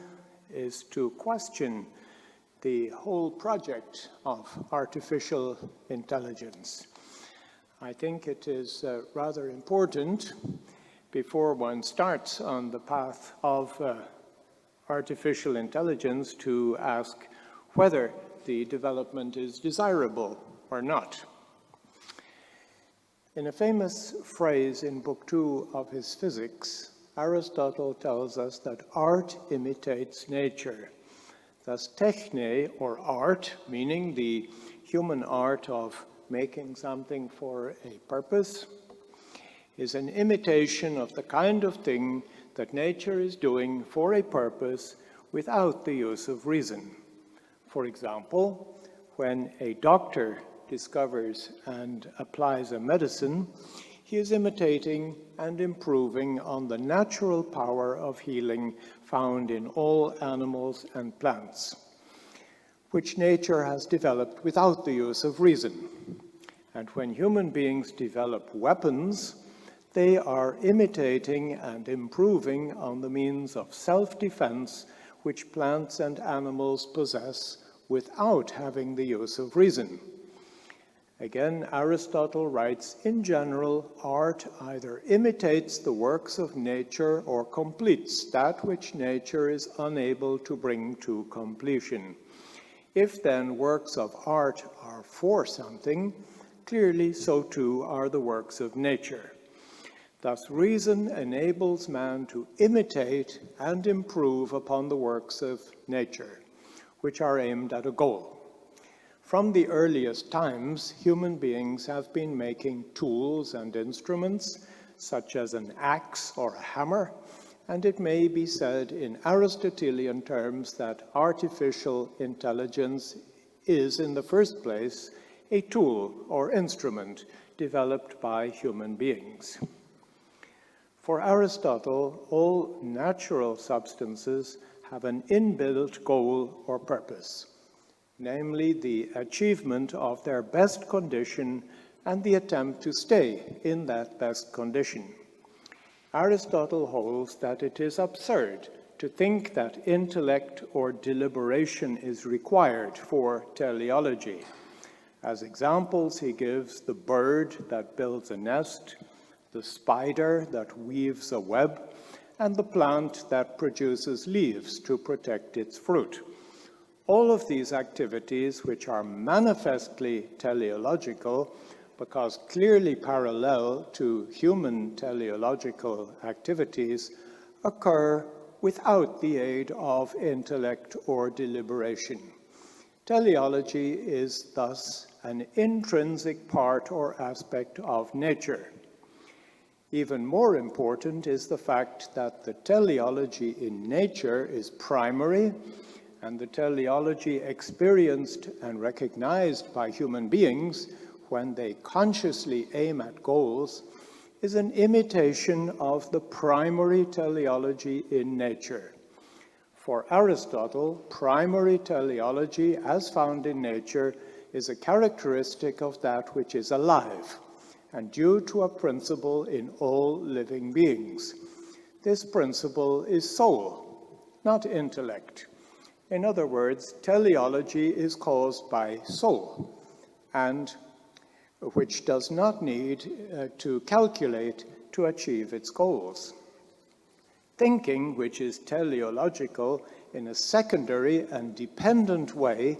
is to question the whole project of artificial intelligence. I think it is rather important, before one starts on the path of artificial intelligence, to ask whether the development is desirable or not. In a famous phrase in Book 2 of his Physics, Aristotle tells us that art imitates nature. Thus, techne, or art, meaning the human art of making something for a purpose, is an imitation of the kind of thing that nature is doing for a purpose without the use of reason. For example, when a doctor discovers and applies a medicine, he is imitating and improving on the natural power of healing found in all animals and plants, which nature has developed without the use of reason. And when human beings develop weapons, they are imitating and improving on the means of self-defense which plants and animals possess without having the use of reason. Again, Aristotle writes, in general, art either imitates the works of nature or completes that which nature is unable to bring to completion. If then works of art are for something, clearly so too are the works of nature. Thus, reason enables man to imitate and improve upon the works of nature, which are aimed at a goal. From the earliest times, human beings have been making tools and instruments, such as an axe or a hammer, and it may be said in Aristotelian terms that artificial intelligence is, in the first place, a tool or instrument developed by human beings. For Aristotle, all natural substances have an inbuilt goal or purpose, namely the achievement of their best condition and the attempt to stay in that best condition. Aristotle holds that it is absurd to think that intellect or deliberation is required for teleology. As examples, he gives the bird that builds a nest, the spider that weaves a web, and the plant that produces leaves to protect its fruit. All of these activities, which are manifestly teleological, because clearly parallel to human teleological activities, occur without the aid of intellect or deliberation. Teleology is thus an intrinsic part or aspect of nature. Even more important is the fact that the teleology in nature is primary, and the teleology experienced and recognized by human beings when they consciously aim at goals is an imitation of the primary teleology in nature. For Aristotle, primary teleology, as found in nature, is a characteristic of that which is alive, and due to a principle in all living beings. This principle is soul, not intellect. In other words, teleology is caused by soul, and which does not need to calculate to achieve its goals. Thinking, which is teleological in a secondary and dependent way,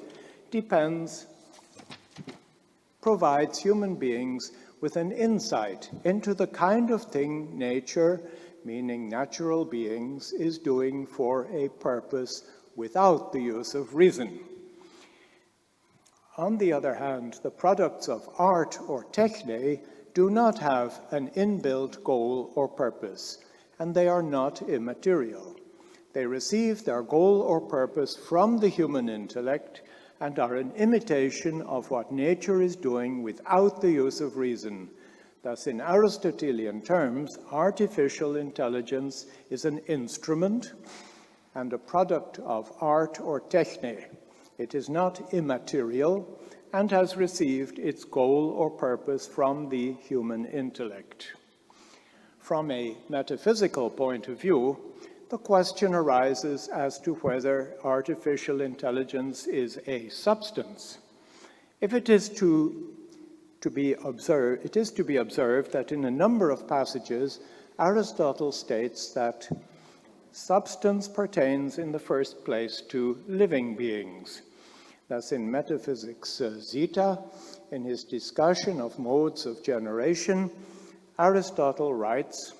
provides human beings with an insight into the kind of thing nature, meaning natural beings, is doing for a purpose without the use of reason. On the other hand, the products of art or techne do not have an inbuilt goal or purpose, and they are not immaterial. They receive their goal or purpose from the human intellect and are an imitation of what nature is doing without the use of reason. Thus, in Aristotelian terms, artificial intelligence is an instrument and a product of art or techne. It is not immaterial and has received its goal or purpose from the human intellect. From a metaphysical point of view, the question arises as to whether artificial intelligence is a substance. If it is to be observed that in a number of passages, Aristotle states that substance pertains in the first place to living beings. Thus, in Metaphysics Zeta, in his discussion of modes of generation, Aristotle writes,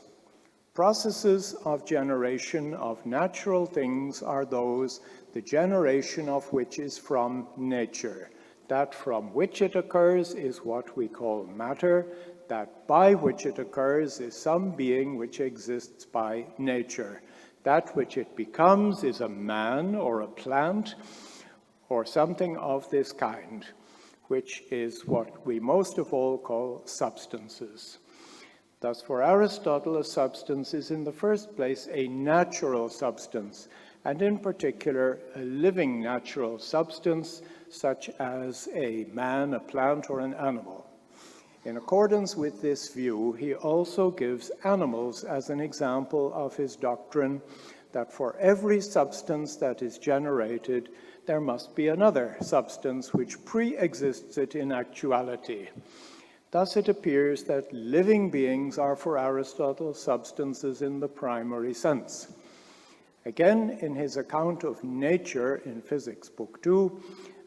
"Processes of generation of natural things are those, the generation of which is from nature. That from which it occurs is what we call matter. That by which it occurs is some being which exists by nature. That which it becomes is a man or a plant or something of this kind, which is what we most of all call substances." Thus, for Aristotle, a substance is in the first place a natural substance, and in particular, a living natural substance, such as a man, a plant, or an animal. In accordance with this view, he also gives animals as an example of his doctrine that for every substance that is generated, there must be another substance which pre-exists it in actuality. Thus it appears that living beings are for Aristotle substances in the primary sense. Again, in his account of nature in Physics, Book 2,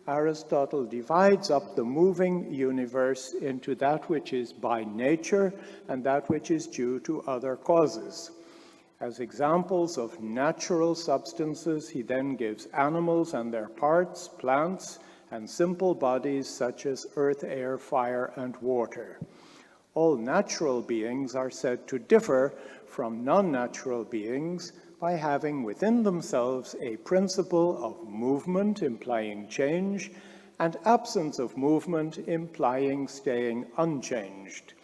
Aristotle divides up the moving universe into that which is by nature and that which is due to other causes. As examples of natural substances, he then gives animals and their parts, plants, and simple bodies such as earth, air, fire, and water. All natural beings are said to differ from non-natural beings by having within themselves a principle of movement implying change and absence of movement implying staying unchanged.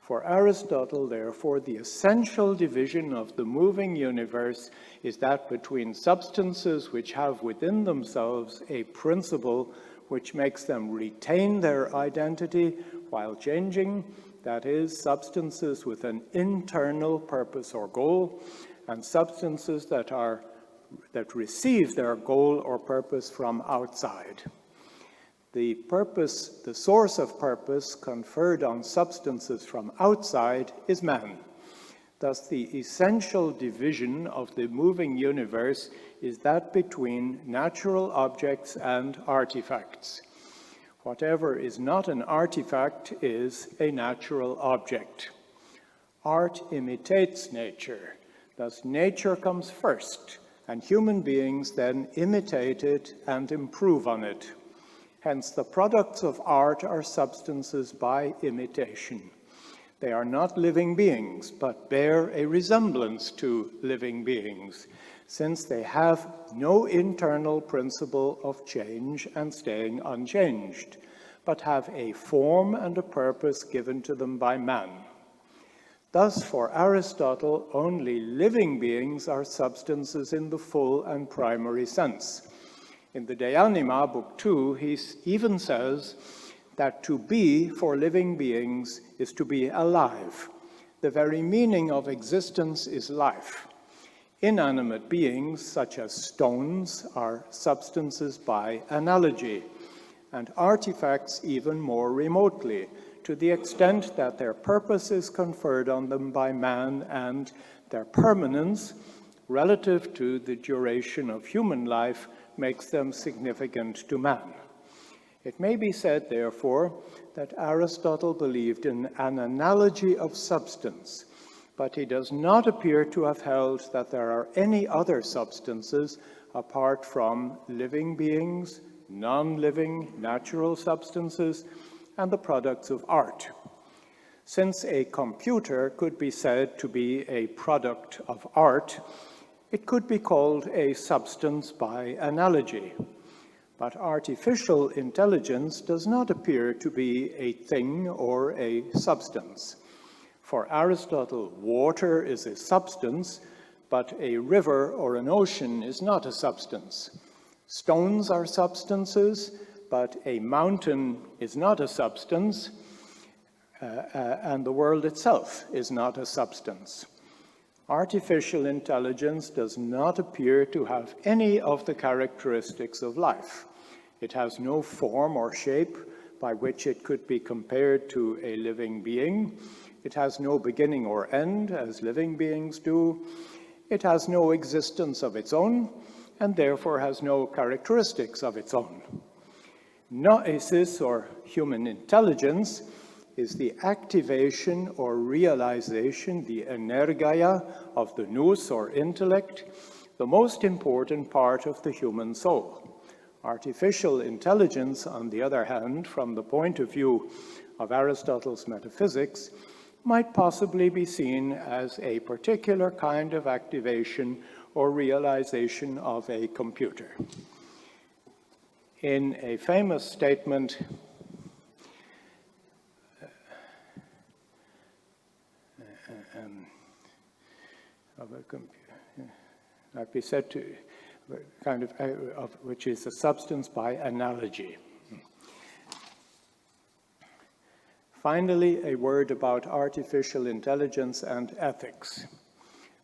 For Aristotle, therefore, the essential division of the moving universe is that between substances which have within themselves a principle which makes them retain their identity while changing, that is, substances with an internal purpose or goal, and substances that receive their goal or purpose from outside. The source of purpose conferred on substances from outside is man. Thus, the essential division of the moving universe is that between natural objects and artifacts. Whatever is not an artifact is a natural object. Art imitates nature. Thus, nature comes first, and human beings then imitate it and improve on it. Hence, the products of art are substances by imitation. They are not living beings, but bear a resemblance to living beings, since they have no internal principle of change and staying unchanged, but have a form and a purpose given to them by man. Thus, for Aristotle, only living beings are substances in the full and primary sense. In the De Anima, Book 2, he even says that to be for living beings is to be alive. The very meaning of existence is life. Inanimate beings, such as stones, are substances by analogy, and artifacts even more remotely, to the extent that their purpose is conferred on them by man and their permanence, relative to the duration of human life, makes them significant to man. It may be said, therefore, that Aristotle believed in an analogy of substance, but he does not appear to have held that there are any other substances apart from living beings, non-living natural substances, and the products of art. Since a computer could be said to be a product of art, it could be called a substance by analogy. But artificial intelligence does not appear to be a thing or a substance. For Aristotle, water is a substance, but a river or an ocean is not a substance. Stones are substances, but a mountain is not a substance, and the world itself is not a substance. Artificial intelligence does not appear to have any of the characteristics of life. It has no form or shape by which it could be compared to a living being. It has no beginning or end, as living beings do. It has no existence of its own, and therefore has no characteristics of its own. Noesis, or human intelligence, is the activation or realization, the energia of the nous, or intellect, the most important part of the human soul. Artificial intelligence, on the other hand, from the point of view of Aristotle's metaphysics, might possibly be seen as a particular kind of activation or realization of a computer. In a famous statement, of a computer, might be said to kind of which is a substance by analogy. Finally, a word about artificial intelligence and ethics.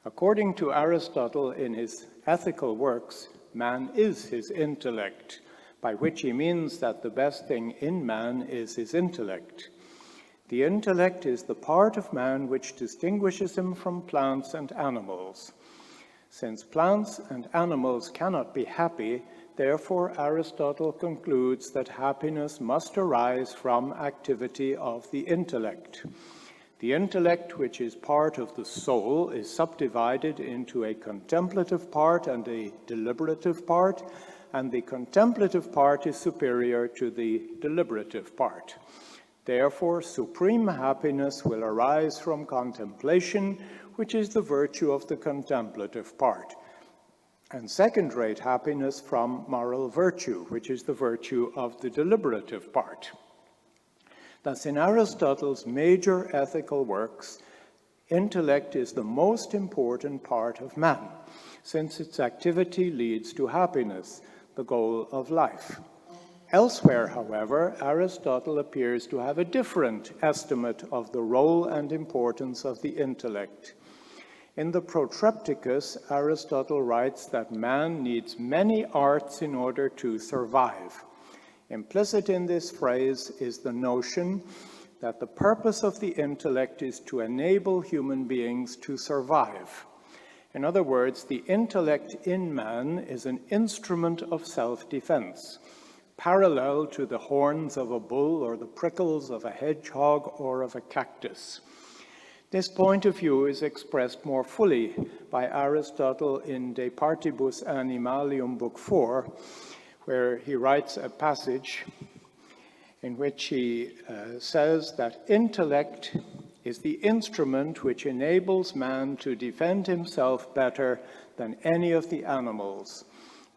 According to Aristotle, in his ethical works, man is his intellect, by which he means that the best thing in man is his intellect. The intellect is the part of man which distinguishes him from plants and animals. Since plants and animals cannot be happy, therefore Aristotle concludes that happiness must arise from activity of the intellect. The intellect, which is part of the soul, is subdivided into a contemplative part and a deliberative part, and the contemplative part is superior to the deliberative part. Therefore, supreme happiness will arise from contemplation, which is the virtue of the contemplative part, and second-rate happiness from moral virtue, which is the virtue of the deliberative part. Thus, in Aristotle's major ethical works, intellect is the most important part of man, since its activity leads to happiness, the goal of life. Elsewhere, however, Aristotle appears to have a different estimate of the role and importance of the intellect. In the Protrepticus, Aristotle writes that man needs many arts in order to survive. Implicit in this phrase is the notion that the purpose of the intellect is to enable human beings to survive. In other words, the intellect in man is an instrument of self-defense, parallel to the horns of a bull or the prickles of a hedgehog or of a cactus. This point of view is expressed more fully by Aristotle in De Partibus Animalium, Book 4, where he writes a passage in which he says that intellect is the instrument which enables man to defend himself better than any of the animals.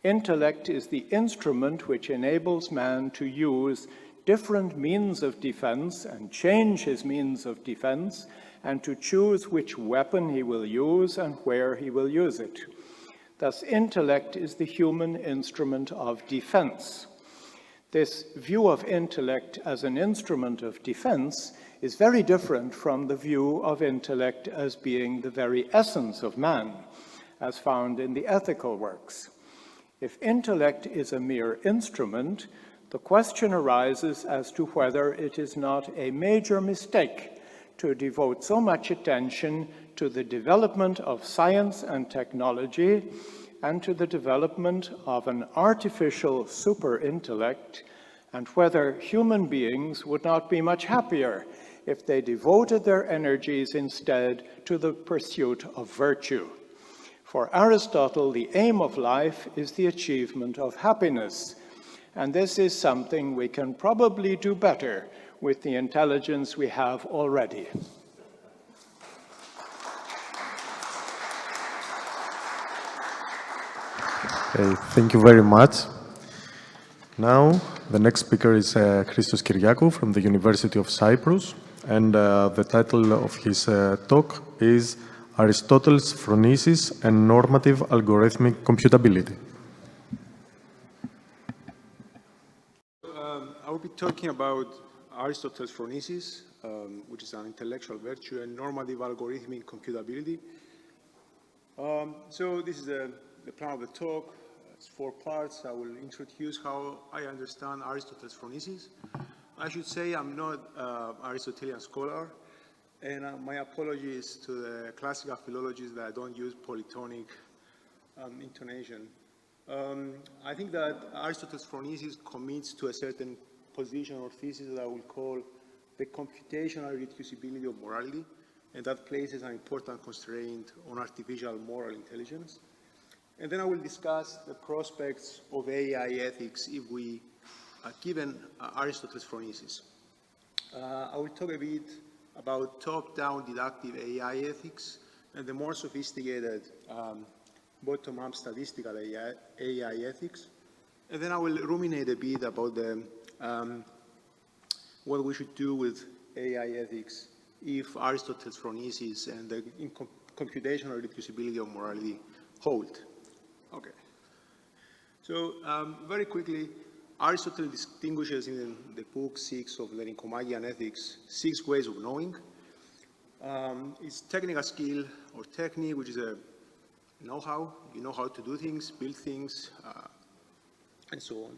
Intellect is the instrument which enables man to use different means of defense and change his means of defense, and to choose which weapon he will use and where he will use it. Thus, intellect is the human instrument of defense. This view of intellect as an instrument of defense is very different from the view of intellect as being the very essence of man, as found in the ethical works. If intellect is a mere instrument, the question arises as to whether it is not a major mistake to devote so much attention to the development of science and technology and to the development of an artificial super-intellect, and whether human beings would not be much happier if they devoted their energies instead to the pursuit of virtue. For Aristotle, the aim of life is the achievement of happiness, and this is something we can probably do better with the intelligence we have already. Okay, thank you very much. Now, the next speaker is Christos Kyriakou from the University of Cyprus, and the title of his talk is Aristotle's Phronesis and Normative Algorithmic Computability. I will be talking about Aristotle's phronesis, which is an intellectual virtue, and normative algorithmic computability. So this is the plan of the talk. It's 4 parts. I will introduce how I understand Aristotle's phronesis. I should say I'm not an Aristotelian scholar, and my apologies to the classical philologists that I don't use polytonic intonation. I think that Aristotle's phronesis commits to a certain position or thesis that I will call the computational reducibility of morality, and that places an important constraint on artificial moral intelligence. And then I will discuss the prospects of AI ethics if we are given Aristotle's phronesis. I will talk a bit about top-down deductive AI ethics and the more sophisticated bottom-up statistical AI ethics. And then I will ruminate a bit about what we should do with AI ethics if Aristotle's phronesis and the computational reducibility of morality hold. Okay. So very quickly, Aristotle distinguishes in the book 6 of the Nicomachean Ethics 6 ways of knowing. It's technical skill or technique, which is a know-how. You know how to do things, build things, and so on.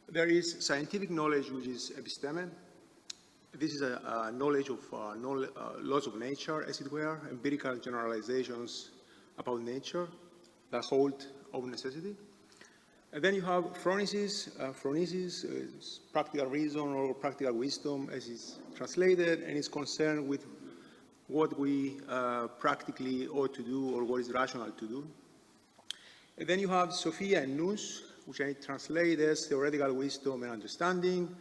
There is scientific knowledge, which is episteme. This is a knowledge of laws of nature, as it were, empirical generalizations about nature that hold of necessity. And then you have phronesis. Phronesis is practical reason or practical wisdom, as is translated, and is concerned with what we practically ought to do or what is rational to do. And then you have Sophia and Nous, which I translate as theoretical wisdom and understanding.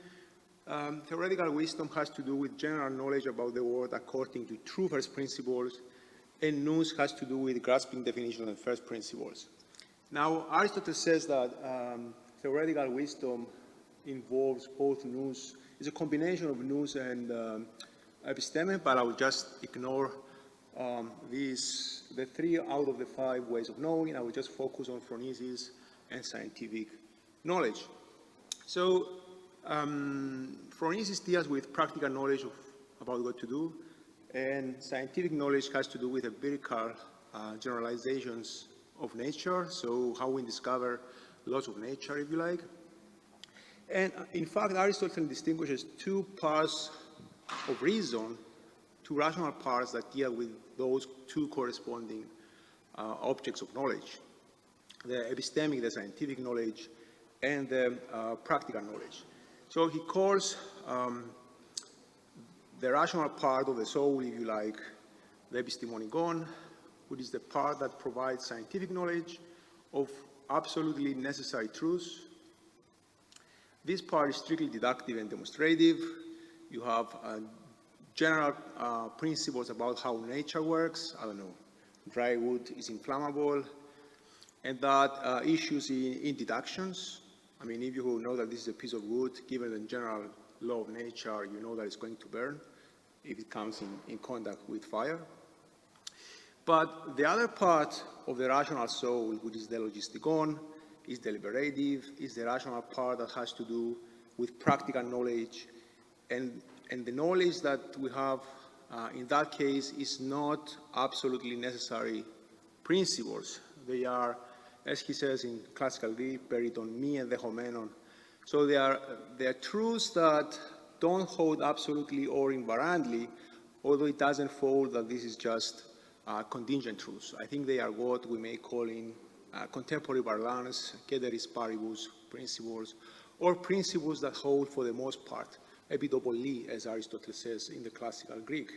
Theoretical wisdom has to do with general knowledge about the world according to true first principles, and Nous has to do with grasping definitions and first principles. Now, Aristotle says that theoretical wisdom involves both Nous. It's a combination of Nous and episteme, but I will just ignore the 3 out of the 5 ways of knowing. I will just focus on phronesis and scientific knowledge. So, phronesis deals with practical knowledge about what to do, and scientific knowledge has to do with empirical generalizations of nature, so how we discover laws of nature, if you like. And in fact, Aristotle distinguishes 2 parts of reason, 2 rational parts that deal with those 2 corresponding objects of knowledge: the epistemic, the scientific knowledge, and the practical knowledge. So he calls the rational part of the soul, if you like, the epistemonikon, which is the part that provides scientific knowledge of absolutely necessary truths. This part is strictly deductive and demonstrative. You have general principles about how nature works. I don't know, dry wood is inflammable, and that issues in deductions. I mean, if you know that this is a piece of wood, given the general law of nature, you know that it's going to burn if it comes in contact with fire. But the other part of the rational soul, which is the logistikon, is deliberative, is the rational part that has to do with practical knowledge, and the knowledge that we have in that case is not absolutely necessary principles. They are, as he says in classical Greek, periton mí enδεχομένων. So they are truths that don't hold absolutely or invariantly, although it doesn't follow that this is just contingent truths. I think they are what we may call in contemporary parlance, ceteris paribus principles, or principles that hold for the most part, epitopoli, as Aristotle says in the classical Greek.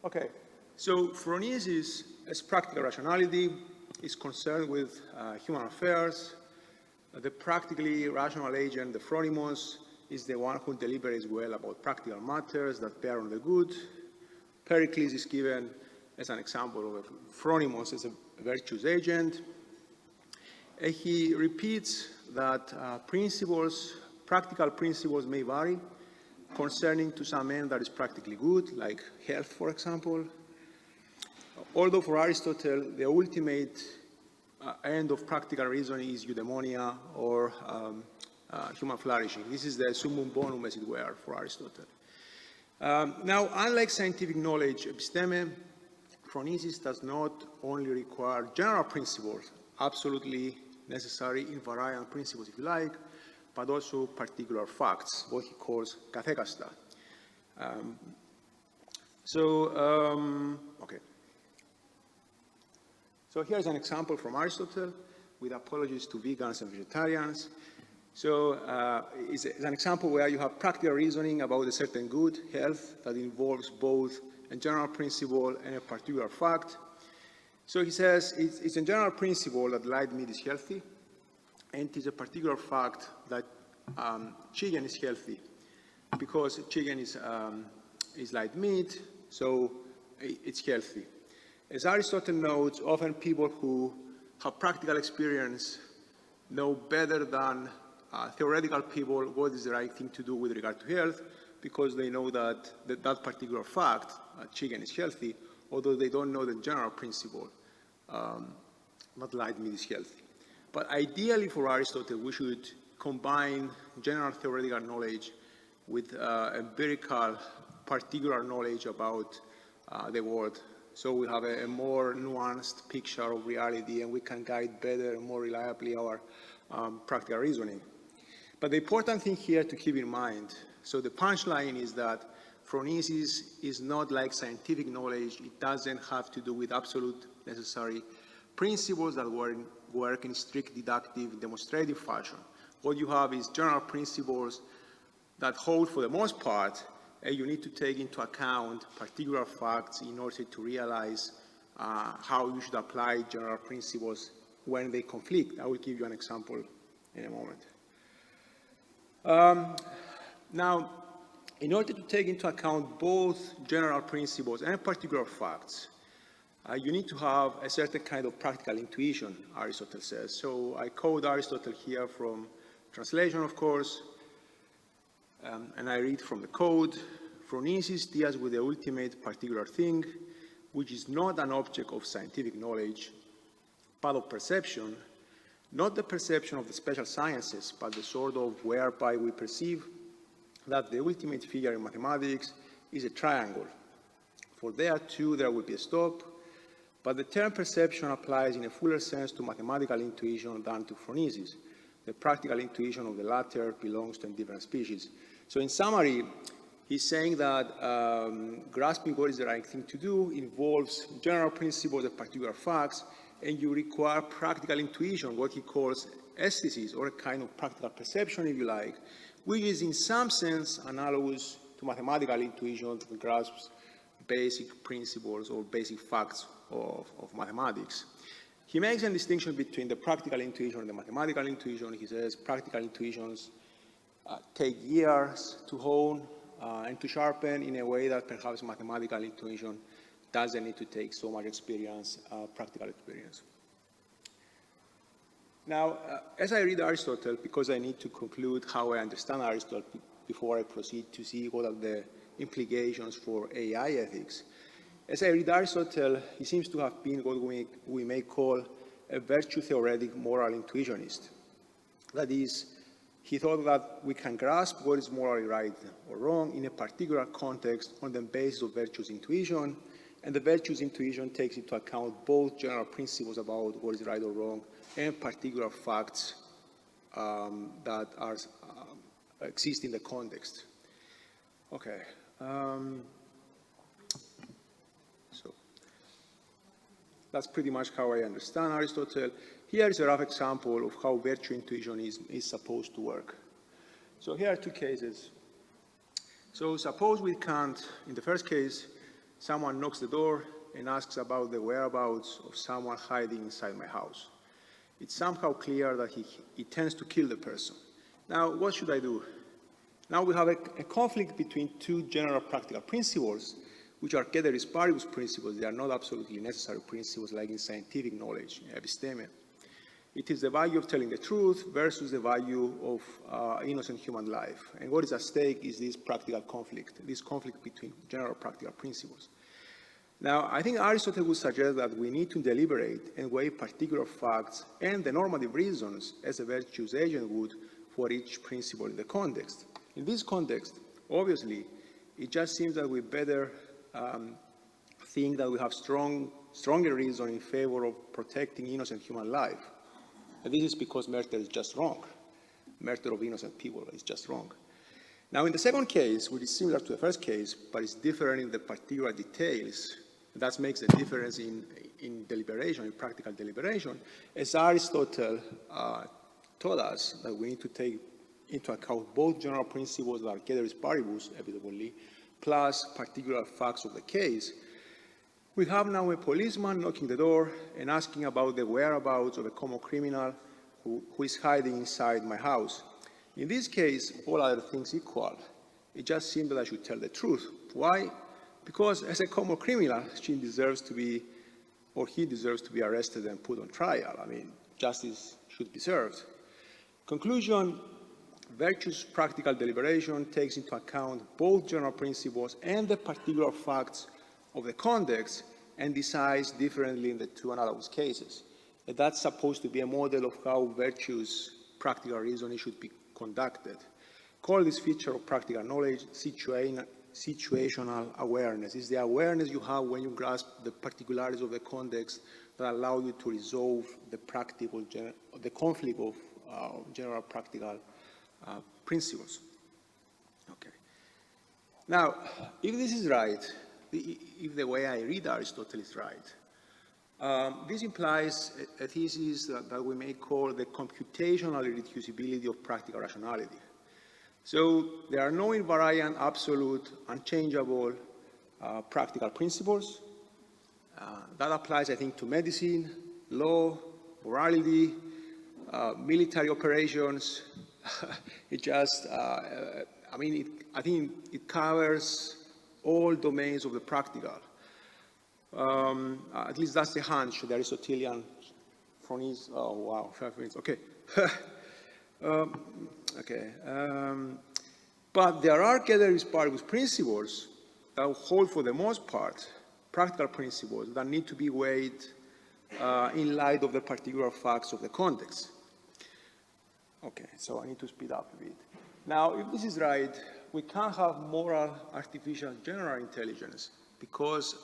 Okay, so phronesis as practical rationality is concerned with human affairs. The practically rational agent, the phronimos, is the one who deliberates well about practical matters that bear on the good. Pericles is given as an example of a phronimos as a virtuous agent. And he repeats that practical principles may vary concerning to some end that is practically good, like health, for example. Although for Aristotle, the ultimate end of practical reasoning is eudaimonia or human flourishing. This is the summum bonum, as it were, for Aristotle. Now, unlike scientific knowledge, episteme, phronesis does not only require general principles, absolutely necessary invariant principles, if you like, but also particular facts, what he calls kathekasta. Okay. So here's an example from Aristotle, with apologies to vegans and vegetarians. So it's an example where you have practical reasoning about a certain good, health, that involves both a general principle and a particular fact. So he says it's a general principle that light meat is healthy, and it is a particular fact that chicken is healthy, because chicken is light meat, so it's healthy. As Aristotle notes, often people who have practical experience know better than theoretical people what is the right thing to do with regard to health, because they know that particular fact, chicken is healthy, although they don't know the general principle that light meat is healthy. But ideally for Aristotle, we should combine general theoretical knowledge with empirical particular knowledge about the world. So we have a more nuanced picture of reality, and we can guide better and more reliably our practical reasoning. But the important thing here to keep in mind, so the punchline is that phronesis is not like scientific knowledge. It doesn't have to do with absolute necessary principles that work in strict deductive demonstrative fashion. What you have is general principles that hold for the most part, and you need to take into account particular facts in order to realize how you should apply general principles when they conflict. I will give you an example in a moment. Now, in order to take into account both general principles and particular facts, you need to have a certain kind of practical intuition, Aristotle says. So I quote Aristotle here from translation, of course, and I read from the code. Phronesis deals with the ultimate particular thing, which is not an object of scientific knowledge, but of perception, not the perception of the special sciences, but the sort of whereby we perceive that the ultimate figure in mathematics is a triangle. For there too there will be a stop, but the term perception applies in a fuller sense to mathematical intuition than to phronesis. The practical intuition of the latter belongs to a different species. So in summary, he's saying that grasping what is the right thing to do involves general principles and particular facts, and you require practical intuition, what he calls aesthesis, or a kind of practical perception, if you like, which is in some sense analogous to mathematical intuition that grasps basic principles or basic facts of mathematics. He makes a distinction between the practical intuition and the mathematical intuition. He says practical intuitions take years to hone and to sharpen in a way that perhaps mathematical intuition doesn't need to take so much experience, practical experience. Now, as I read Aristotle, because I need to conclude how I understand Aristotle before I proceed to see what are the implications for AI ethics, as I read Aristotle, he seems to have been what we may call a virtue-theoretic moral intuitionist. That is, He thought that we can grasp what is morally right or wrong in a particular context on the basis of virtuous intuition, and the virtuous intuition takes into account both general principles about what is right or wrong and particular facts that are, exist in the context. Okay. So that's pretty much how I understand Aristotle. Here is a rough example of how virtue intuition is supposed to work. So here are two cases. So suppose with Kant, in the first case, someone knocks the door and asks about the whereabouts of someone hiding inside my house. It's somehow clear that he intends to kill the person. Now, what should I do? Now we have a conflict between two general practical principles, which are ceteris paribus principles. They are not absolutely necessary principles like in scientific knowledge, episteme. It is the value of telling the truth versus the value of innocent human life. And what is at stake is this practical conflict, this conflict between general practical principles. Now, I think Aristotle would suggest that we need to deliberate and weigh particular facts and the normative reasons as a virtuous agent would for each principle in the context. In this context, obviously, it just seems that we better think that we have stronger reason in favor of protecting innocent human life. And this is because murder is just wrong. Murder of innocent people is just wrong. Now, in the second case, which is similar to the first case, but is different in the particular details, that makes a difference in deliberation, in practical deliberation, as Aristotle taught us that we need to take into account both general principles that are ceteris paribus, evidently, plus particular facts of the case. We have now a policeman knocking the door and asking about the whereabouts of a common criminal who is hiding inside my house. In this case, all other things equal, it just seems that I should tell the truth. Why? Because as a common criminal, she deserves to be, or he deserves to be arrested and put on trial. I mean, justice should be served. Conclusion, virtuous practical deliberation takes into account both general principles and the particular facts of the context and decides differently in the two analogous cases. And that's supposed to be a model of how virtuous practical reasoning should be conducted. Call this feature of practical knowledge situational awareness. It's the awareness you have when you grasp the particularities of the context that allow you to resolve the conflict of general practical principles. Okay. Now, if this is right, if the way I read Aristotle is right, this implies a thesis that we may call the computational irreducibility of practical rationality. So there are no invariant, absolute, unchangeable practical principles. That applies, I think, to medicine, law, morality, military operations. It just, I think it covers all domains of the practical. At least that's the hunch, the Aristotelian from his, oh wow, 5 minutes, okay. But there are ceteris paribus principles that hold for the most part practical principles that need to be weighed in light of the particular facts of the context. Okay, so I need to speed up a bit. Now, if this is right, we can't have moral artificial general intelligence because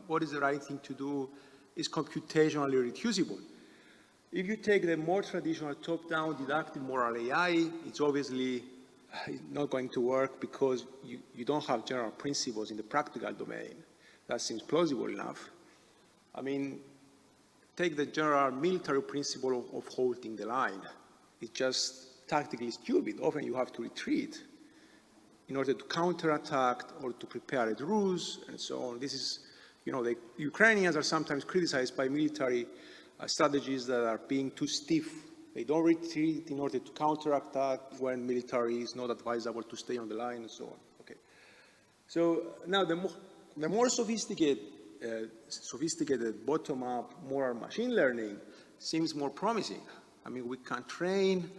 what is the right thing to do is computationally irreducible. If you take the more traditional top-down deductive moral AI, it's obviously not going to work because you don't have general principles in the practical domain. That seems plausible enough. I mean, take the general military principle of holding the line. It's just tactically stupid. Often you have to retreat in order to counterattack or to prepare a ruse and so on. This is, the Ukrainians are sometimes criticized by military strategies that are being too stiff. They don't retreat in order to counterattack when military is not advisable to stay on the line and so on. Okay. So now the more sophisticated bottom-up moral machine learning seems more promising. I mean, we can train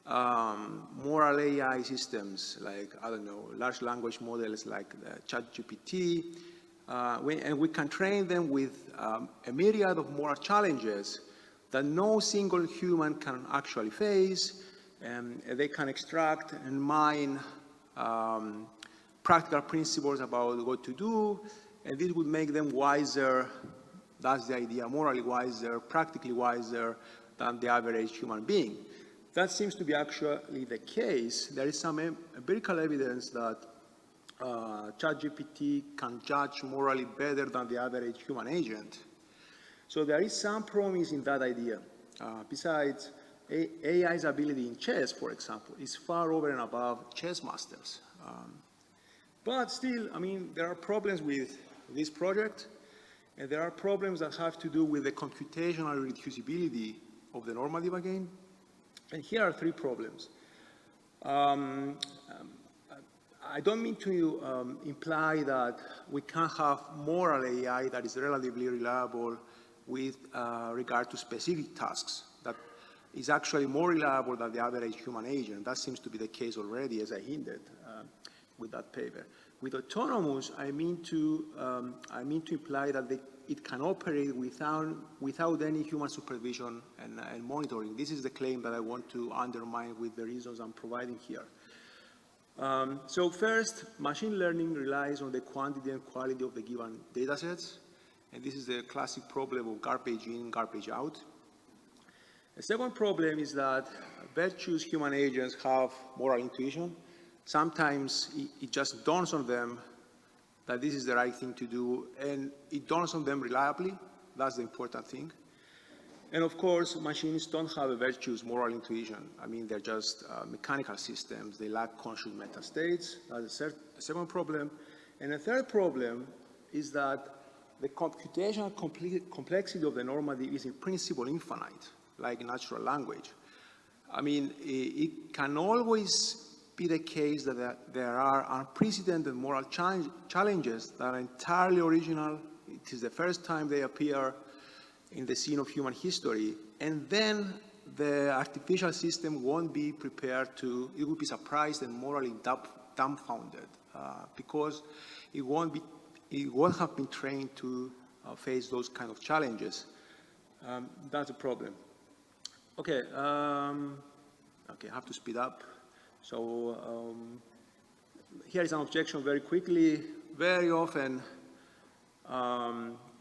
moral AI systems like, I don't know, large language models like the ChatGPT, and we can train them with a myriad of moral challenges that no single human can actually face, They can extract and mine practical principles about what to do, and this would make them wiser. That's the idea, morally wiser, practically wiser than the average human being. That seems to be actually the case. There is some empirical evidence that ChatGPT can judge morally better than the average human agent. So there is some promise in that idea. Besides, AI's ability in chess, for example, is far over and above chess masters. But still, I mean, there are problems with this project, and there are problems that have to do with the computational reducibility of the normative again. And here are three problems. I don't mean to imply that we can have moral AI that is relatively reliable with regard to specific tasks, that is actually more reliable than the average human agent. That seems to be the case already, as I hinted with that paper. With autonomous, I mean to imply that it can operate without any human supervision and monitoring. This is the claim that I want to undermine with the reasons I'm providing here. So first, machine learning relies on the quantity and quality of the given data sets. And this is the classic problem of garbage in, garbage out. The second problem is that virtuous human agents have moral intuition. Sometimes it just dawns on them that this is the right thing to do, and it dawns on them reliably. That's the important thing. And of course, machines don't have a virtuous moral intuition. I mean, they're just mechanical systems. They lack conscious mental states. That's the second problem. And the third problem is that the computational complexity of the normative is in principle infinite, like natural language. I mean, it can always be the case that there are unprecedented moral challenges that are entirely original. It is the first time they appear in the scene of human history, and then the artificial system won't be prepared to, it will be surprised and morally dumbfounded because it won't have been trained to face those kind of challenges. That's a problem. Okay, I have to speed up. So here is an objection very quickly. Very often,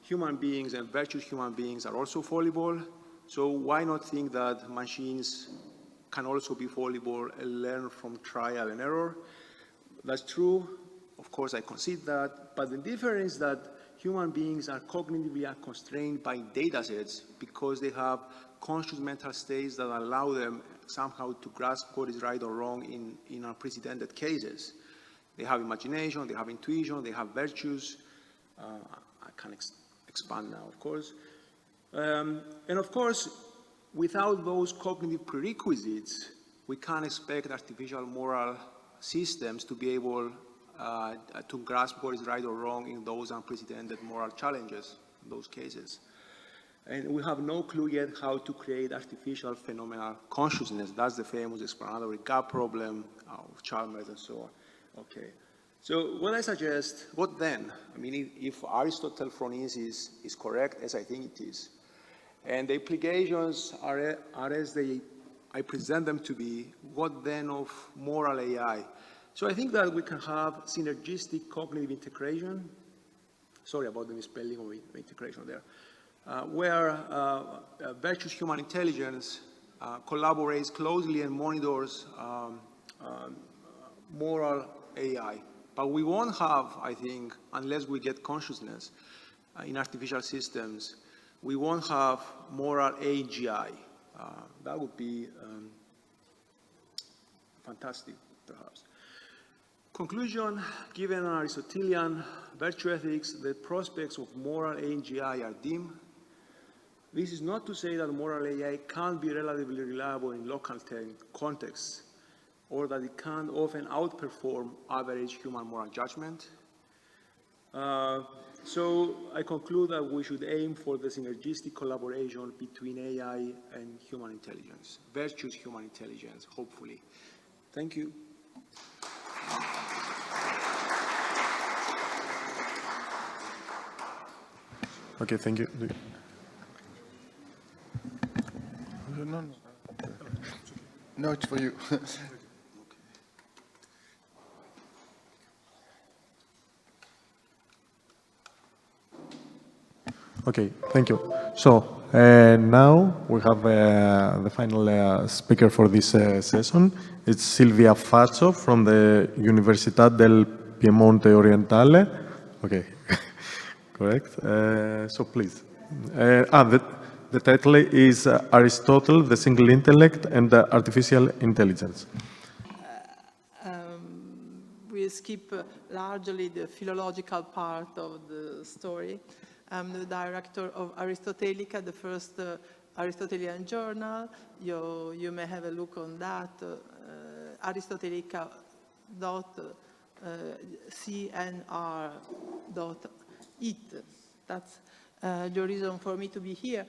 human beings and virtuous human beings are also fallible. So why not think that machines can also be fallible and learn from trial and error? That's true. Of course, I concede that. But the difference is that human beings are cognitively unconstrained by data sets because they have conscious mental states that allow them somehow to grasp what is right or wrong in unprecedented cases. They have imagination, they have intuition, they have virtues. I can expand now, of course. And of course, without those cognitive prerequisites, we can't expect artificial moral systems to be able to grasp what is right or wrong in those unprecedented moral challenges, in those cases. And we have no clue yet how to create artificial phenomenal consciousness. That's the famous explanatory gap problem of Chalmers and so on. Okay. So what I suggest, what then? I mean, if Aristotle phronesis is correct, as I think it is, and the implications are as I present them to be, what then of moral AI? So I think that we can have synergistic cognitive integration. Sorry about the misspelling of integration there. Where virtuous human intelligence collaborates closely and monitors moral AI. But we won't have, I think, unless we get consciousness in artificial systems, we won't have moral AGI. That would be fantastic, perhaps. Conclusion, given an Aristotelian virtue ethics, the prospects of moral AGI are dim. This is not to say that moral AI can't be relatively reliable in local contexts, or that it can't often outperform average human moral judgment. So I conclude that we should aim for the synergistic collaboration between AI and human intelligence, virtuous human intelligence, hopefully. Thank you. Okay, thank you. No, it's for you. Okay, thank you. So now we have the final speaker for this session. It's Silvia Faccio from the Università del Piemonte Orientale. Okay, correct. So please. The title is Aristotle, the Single Intellect and Artificial Intelligence. We skip largely the philological part of the story. I'm the director of Aristotelica, the first Aristotelian journal. You may have a look on that, aristotelica.cnr.it. That's the reason for me to be here,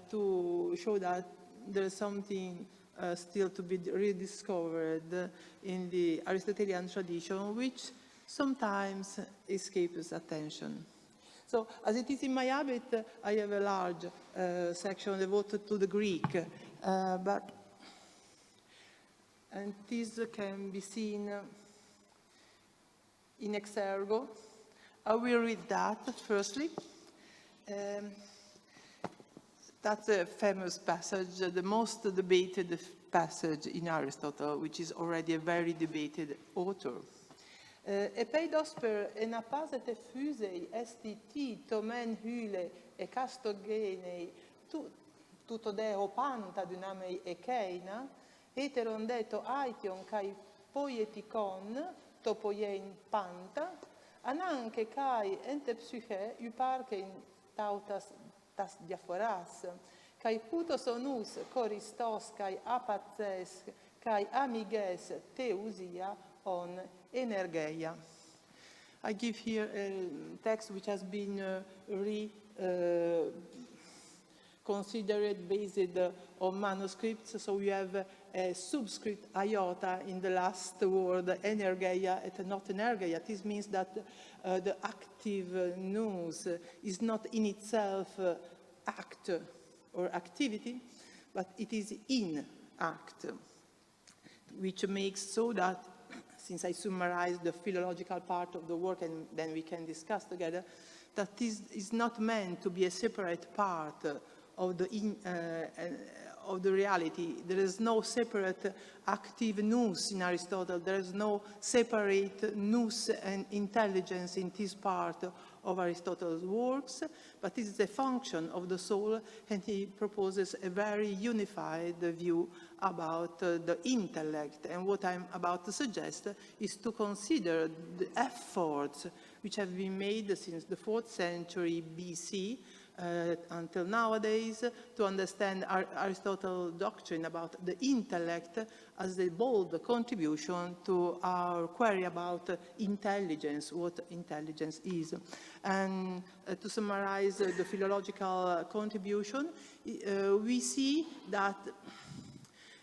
to show that there's something still to be rediscovered in the Aristotelian tradition, which sometimes escapes attention. So, as it is in my habit, I have a large section devoted to the Greek, and this can be seen in exergo. I will read that firstly. That's a famous passage, the most debated passage in Aristotle, which is already a very debated author. Epeidos per enapasete fusei esti ti tomen hyle e castogenei tuto deo panta dynamei ekeina, heteron deto aition kai poietikon topoien panta, ananche kai ente psyche uparkein tautas tas diaphoras, kai putos onus choristos kai apathes kai amiges teusia on energeia. I give here a text which has been considered based on manuscripts, so we have a subscript iota in the last word, energeia et not energeia. This means that the active nous is not in itself act or activity, but it is in act, which makes so that, since I summarized the philological part of the work and then we can discuss together, that this is not meant to be a separate part of the reality. There is no separate active nous in Aristotle. There is no separate nous and intelligence in this part of Aristotle's works, but this is a function of the soul, and he proposes a very unified view about the intellect. And what I'm about to suggest is to consider the efforts which have been made since the 4th century BC until nowadays to understand Aristotle's doctrine about the intellect as a bold contribution to our query about intelligence, what intelligence is. And to summarize the philological contribution, we see that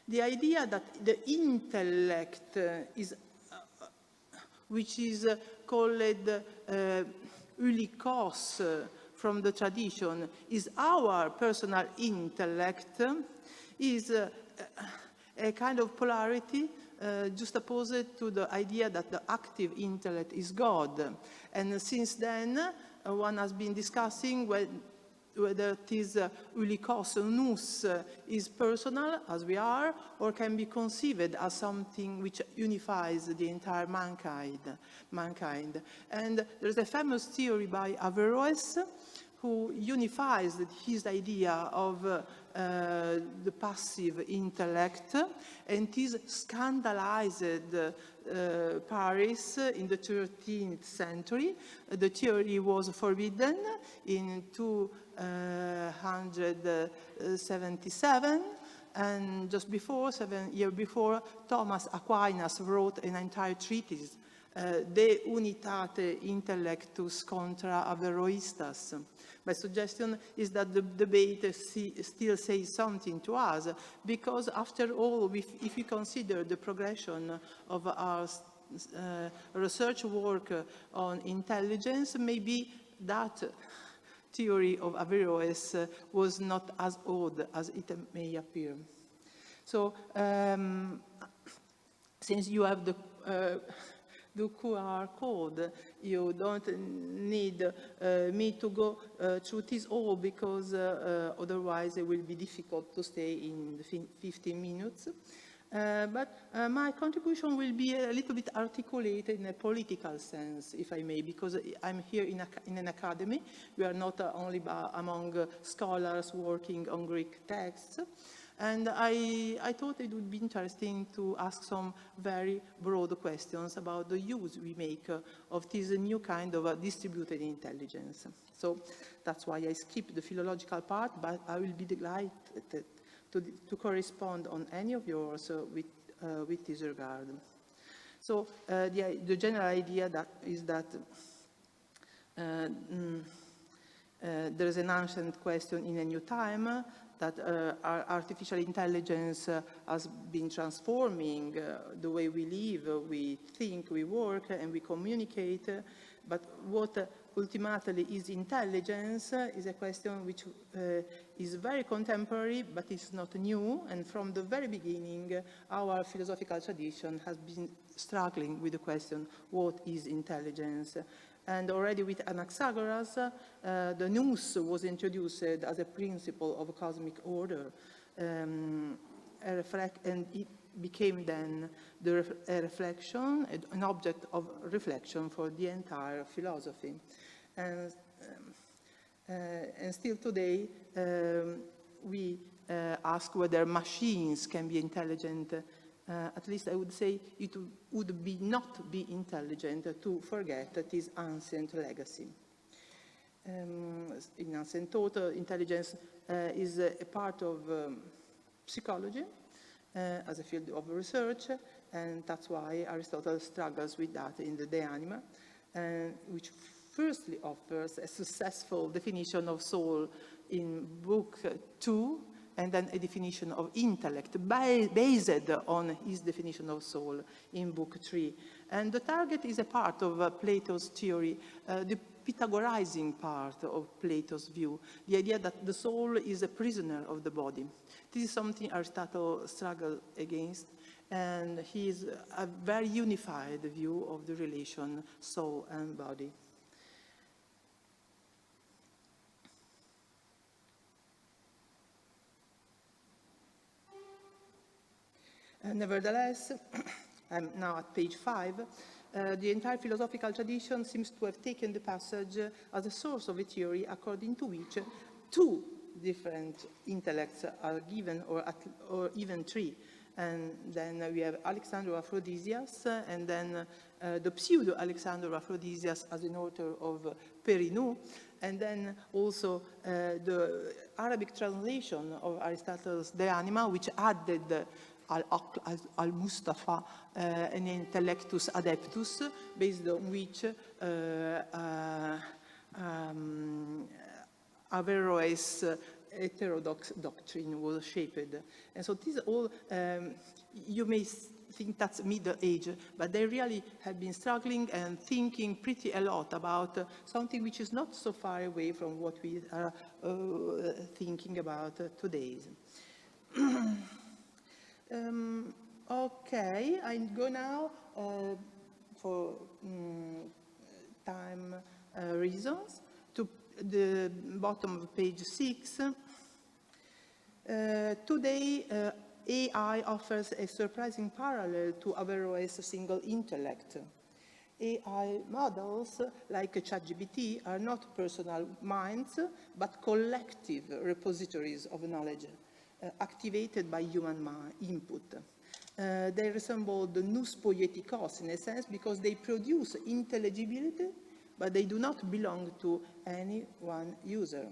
the idea that the intellect is, which is called ulikos from the tradition, is our personal intellect, is a kind of polarity juxtaposed to the idea that the active intellect is God. And since then, one has been discussing whether this ulikos nous is personal, as we are, or can be conceived as something which unifies the entire mankind. And there's a famous theory by Averroes, who unifies his idea of the passive intellect, and this scandalized Paris in the 13th century. The theory was forbidden in 277, and just before, 7 years before, Thomas Aquinas wrote an entire treatise, De Unitate Intellectus contra Averroistas. My suggestion is that the debate still says something to us, because after all, if we consider the progression of our research work on intelligence, maybe that theory of Averroes was not as old as it may appear. So since you have the QR code, you don't need me to go through this all, because otherwise it will be difficult to stay in the 15 minutes. But my contribution will be a little bit articulated in a political sense, if I may, because I'm here in an academy. We are not only among scholars working on Greek texts. And I thought it would be interesting to ask some very broad questions about the use we make of this new kind of distributed intelligence. So that's why I skipped the philological part, but I will be delighted to correspond on any of yours with this regard. So the general idea is that there is an ancient question in a new time, that our artificial intelligence has been transforming the way we live, we think, we work, and we communicate. But what ultimately is intelligence is a question which is very contemporary, but it's not new. And from the very beginning, our philosophical tradition has been struggling with the question, what is intelligence? And already with Anaxagoras, the nous was introduced as a principle of cosmic order, and it became then a reflection, an object of reflection for the entire philosophy. And still today, we ask whether machines can be intelligent. At least I would say it would not be intelligent to forget this ancient legacy. In ancient thought, intelligence is a part of psychology as a field of research, and that's why Aristotle struggles with that in the De Anima, which firstly offers a successful definition of soul in Book 2, and then a definition of intellect based on his definition of soul in Book 3. And the target is a part of Plato's theory, the Pythagorean part of Plato's view, the idea that the soul is a prisoner of the body. This is something Aristotle struggled against, and he is a very unified view of the relation soul and body. Nevertheless, I'm now at page 5, the entire philosophical tradition seems to have taken the passage as a source of a theory according to which two different intellects are given, or even three. And then we have Alexander Aphrodisias, and then the pseudo-Alexander Aphrodisias as an author of Perinou, and then also the Arabic translation of Aristotle's De Anima, which added al-Mustafa, an intellectus adeptus, based on which Averroes' heterodox doctrine was shaped. And so these all, you may think that's Middle Age, but they really have been struggling and thinking pretty a lot about something which is not so far away from what we are thinking about today. Okay, I go now for time reasons to the bottom of page 6. Today, AI offers a surprising parallel to Averroes' single intellect. AI models, like ChatGPT, are not personal minds, but collective repositories of knowledge, activated by human input. They resemble the nous poietikos in a sense because they produce intelligibility, but they do not belong to any one user.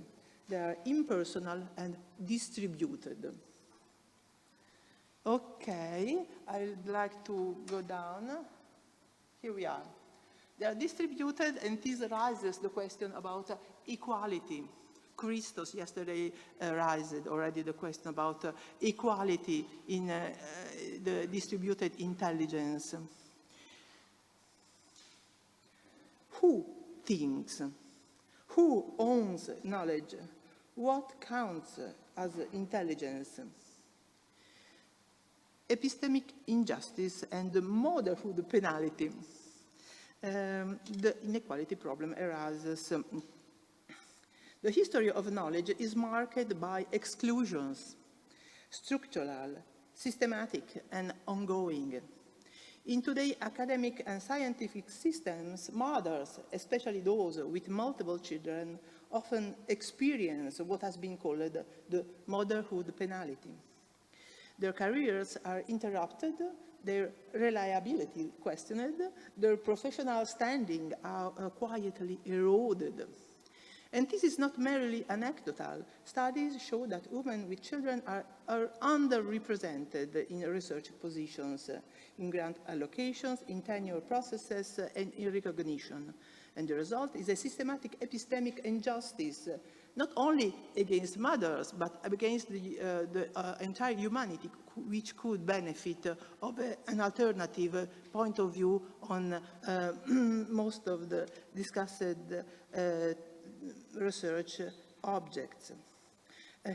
They are impersonal and distributed. Okay, I'd like to go down. Here we are. They are distributed, and this raises the question about equality. Christos yesterday raised already the question about equality in the distributed intelligence. Who thinks? Who owns knowledge? What counts as intelligence? epistemic injustice and motherhood penalty. The inequality problem arises. The history of knowledge is marked by exclusions, structural, systematic, and ongoing. In today's academic and scientific systems, mothers, especially those with multiple children, often experience what has been called the motherhood penalty. Their careers are interrupted, their reliability questioned, their professional standing are quietly eroded. And this is not merely anecdotal. Studies show that women with children are underrepresented in research positions, in grant allocations, in tenure processes, and in recognition. And the result is a systematic epistemic injustice, not only against mothers, but against the entire humanity, which could benefit of an alternative point of view on most of the discussed research objects.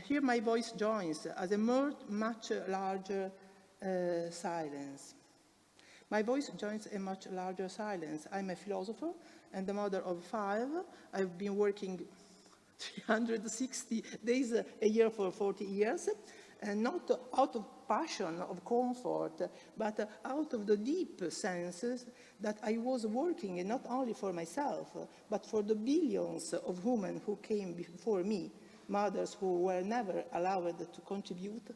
Here my voice joins as a much larger silence. My voice joins a much larger silence. I'm a philosopher and the mother of 5. I've been working 360 days a year for 40 years, and not out of passion, of comfort, but out of the deep senses that I was working not only for myself, but for the billions of women who came before me, mothers who were never allowed to contribute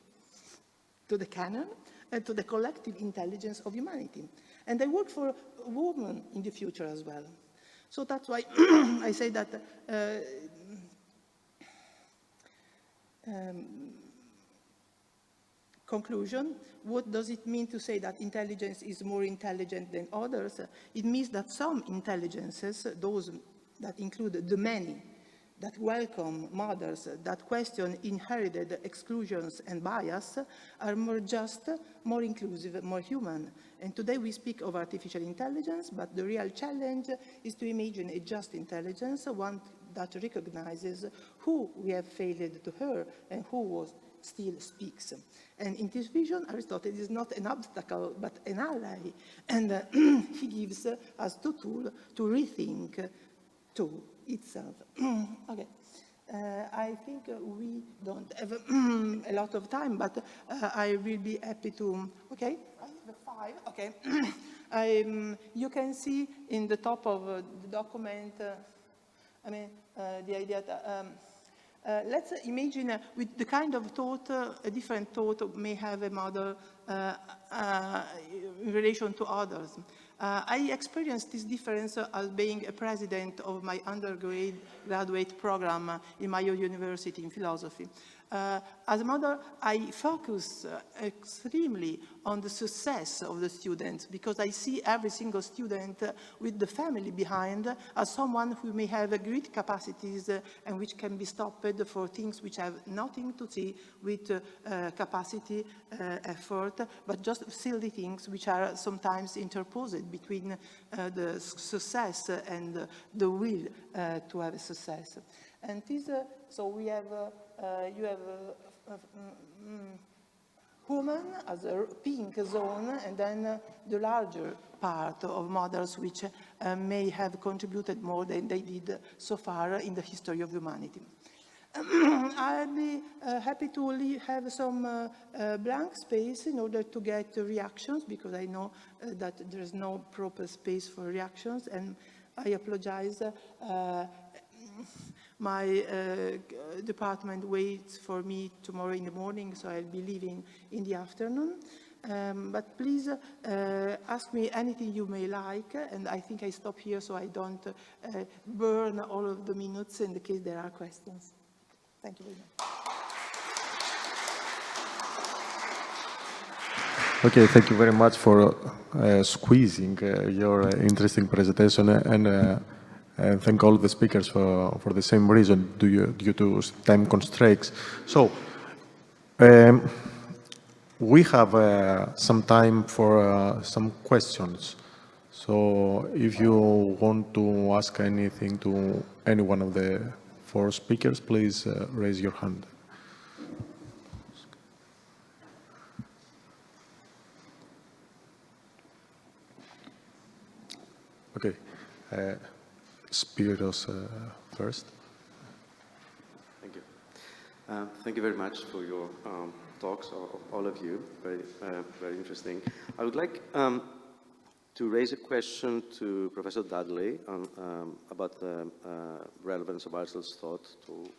to the canon and to the collective intelligence of humanity. And I work for women in the future as well. So that's why I say that conclusion, what does it mean to say that intelligence is more intelligent than others? It means that some intelligences, those that include the many, that welcome mothers, that question inherited exclusions and bias, are more just, more inclusive, more human. And today we speak of artificial intelligence, but the real challenge is to imagine a just intelligence, one that recognizes who we have failed to hear and who still speaks. And in this vision, Aristotle is not an obstacle, but an ally. And he gives us the tool to rethink to itself. Okay. I think we don't have a lot of time, but I will be happy to, okay, I have 5, okay. You can see in the top of the document, the idea that, let's imagine with the kind of thought, a different thought may have a mother in relation to others. I experienced this difference as being a president of my undergraduate program in my university in philosophy. As a mother, I focus extremely on the success of the students because I see every single student with the family behind as someone who may have great capacities and which can be stopped for things which have nothing to see with capacity, effort, but just silly things which are sometimes interposed between the success and the will to have a success. And this, so we have you have women as a pink zone, and then the larger part of mothers which may have contributed more than they did so far in the history of humanity. I'll be happy to have some blank space in order to get reactions, because I know that there's no proper space for reactions, and I apologize. My department waits for me tomorrow in the morning, so I'll be leaving in the afternoon. But please ask me anything you may like, and I think I stop here so I don't burn all of the minutes in the case there are questions. Thank you very much. Okay, thank you very much for squeezing your interesting presentation, and thank all the speakers for the same reason, due to time constraints. So, we have some time for some questions. So, if you want to ask anything to any one of the 4 speakers, please raise your hand. Okay. Spiros first. Thank you. Thank you very much for your talks, all of you. Very interesting. I would like to raise a question to Professor Dudley about the relevance of Aristotle's thought to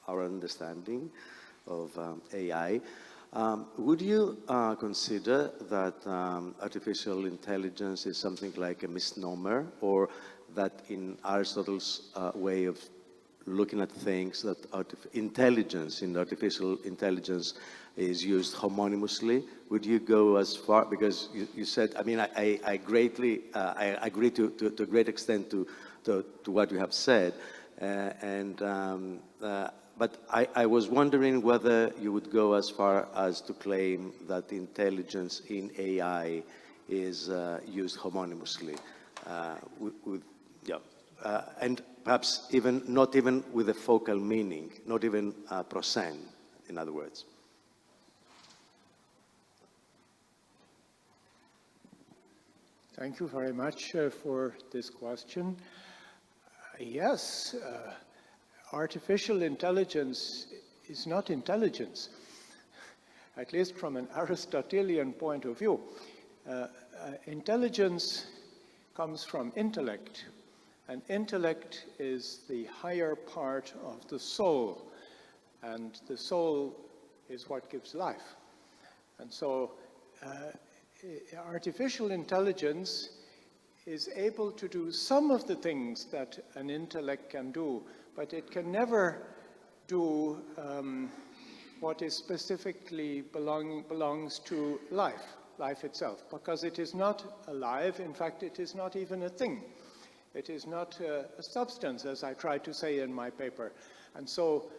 our understanding of AI. Would you consider that artificial intelligence is something like a misnomer, or that in Aristotle's way of looking at things, that intelligence in artificial intelligence is used homonymously? Would you go as far, because you said, I mean, I agree to a great extent to what you have said, but I was wondering whether you would go as far as to claim that intelligence in AI is used homonymously, and perhaps even not even with a focal meaning, not even prosem, in other words. Thank you very much for this question. Yes, artificial intelligence is not intelligence, at least from an Aristotelian point of view. Intelligence comes from intellect, and intellect is the higher part of the soul, and the soul is what gives life. And so artificial intelligence is able to do some of the things that an intellect can do, but it can never do what is specifically belongs to life itself, because it is not alive. In fact, it is not even a thing. It is not a substance, as I tried to say in my paper. And so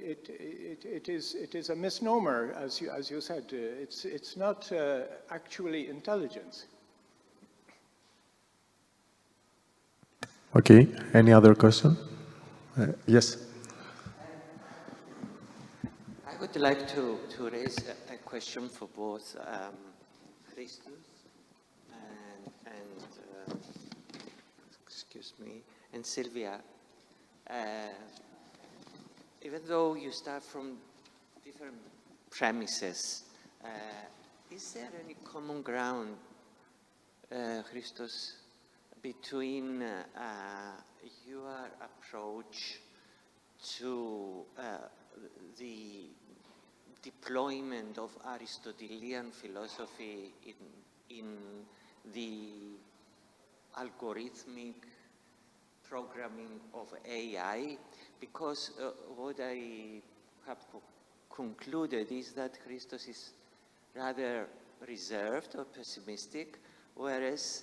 it is a misnomer, as you said. It's not actually intelligence. Okay, any other question? Yes. I would like to raise a question for both Christos and excuse me, and Sylvia. Even though you start from different premises, is there any common ground, Christos, between your approach to the deployment of Aristotelian philosophy in the algorithmic programming of AI? Because what I have concluded is that Christos is rather reserved or pessimistic, whereas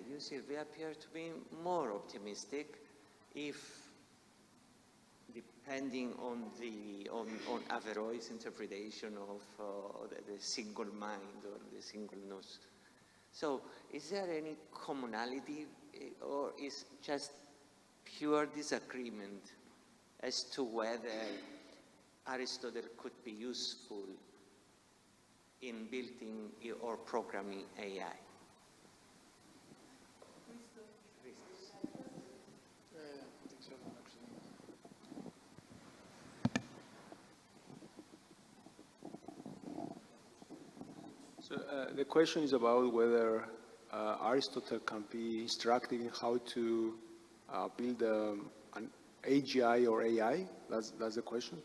you, Sylvia, appear to be more optimistic, if depending on Averroes' interpretation of the single mind or the single nous. So, is there any commonality, or is just pure disagreement as to whether Aristotle could be useful in building or programming AI? So the question is about whether Aristotle can be instructive in how to build an AGI or AI. That's the question.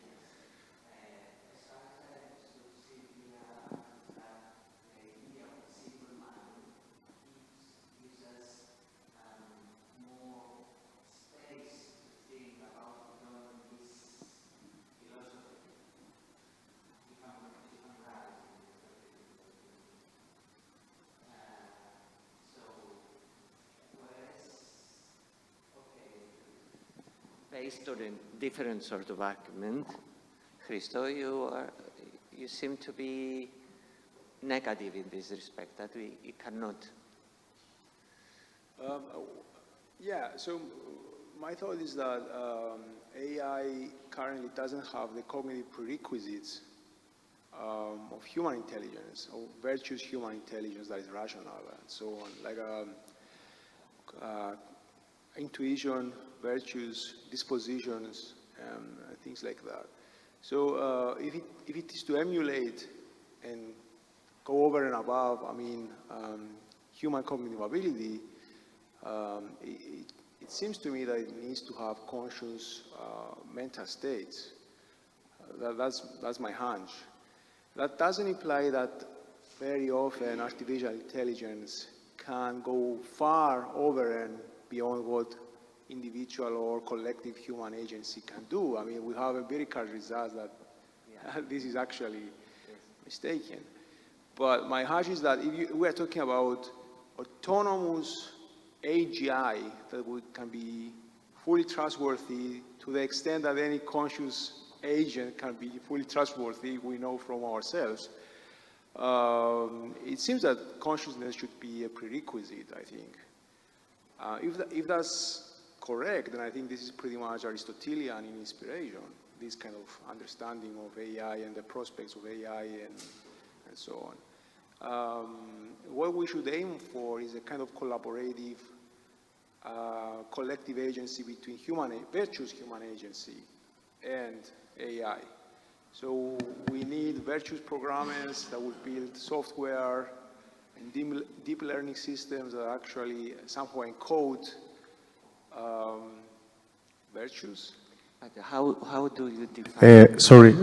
Based on a different sort of argument, Christo, you seem to be negative in this respect, that it cannot. Yeah, so my thought is that AI currently doesn't have the cognitive prerequisites of human intelligence, or virtuous human intelligence that is rational and so on. Like intuition, virtues, dispositions, things like that. So if it is to emulate and go over and above, I mean, human cognitive ability, it seems to me that it needs to have conscious mental states. That's my hunch. That doesn't imply that very often artificial intelligence can go far over and beyond what individual or collective human agency can do. I mean, we have empirical results that this is actually mistaken. But my hunch is that if we are talking about autonomous AGI that can be fully trustworthy to the extent that any conscious agent can be fully trustworthy, we know from ourselves. It seems that consciousness should be a prerequisite, I think. If that's correct, then I think this is pretty much Aristotelian in inspiration, this kind of understanding of AI and the prospects of AI and so on. What we should aim for is a kind of collaborative, collective agency between virtuous human agency and AI. So we need virtuous programmers that will build software and deep learning systems that actually somehow encode virtues. How do you define? Sorry,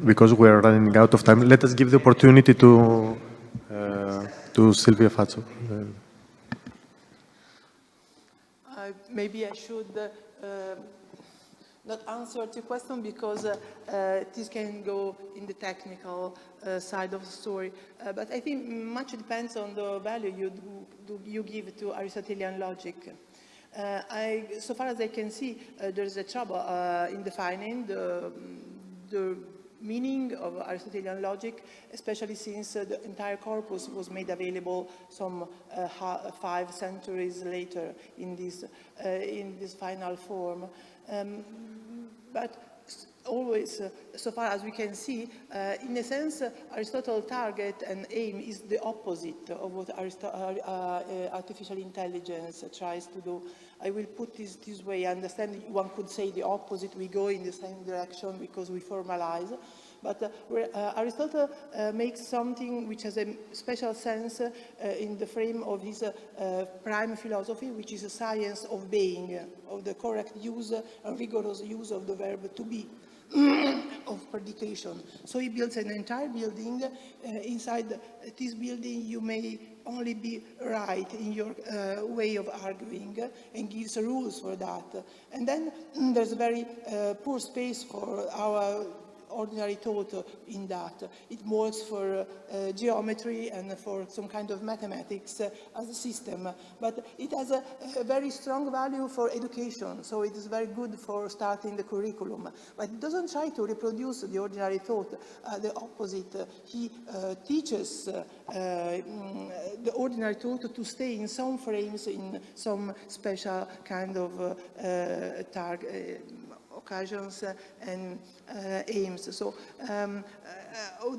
because we are running out of time. Let us give the opportunity to Silvia Fazzo. Maybe I should not answer the question because this can go in the technical side of the story. But I think much depends on the value you give to Aristotelian logic. So far as I can see, there is a trouble in defining the meaning of Aristotelian logic, especially since the entire corpus was made available some 5 centuries later in this final form. But always, so far as we can see, in a sense, Aristotle's target and aim is the opposite of what artificial intelligence tries to do. I will put this way. I understand one could say the opposite. We go in the same direction because we formalize. But Aristotle makes something which has a special sense in the frame of his prime philosophy, which is a science of being, of the correct use and rigorous use of the verb to be, of predication. So he builds an entire building. Inside this building, you may only be right in your way of arguing and gives rules for that. And then there's very poor space for our ordinary thought in that. It works for geometry and for some kind of mathematics as a system, but it has a very strong value for education, so it is very good for starting the curriculum. But it doesn't try to reproduce the ordinary thought, the opposite. He teaches the ordinary thought to stay in some frames, in some special kind of occasions and aims. So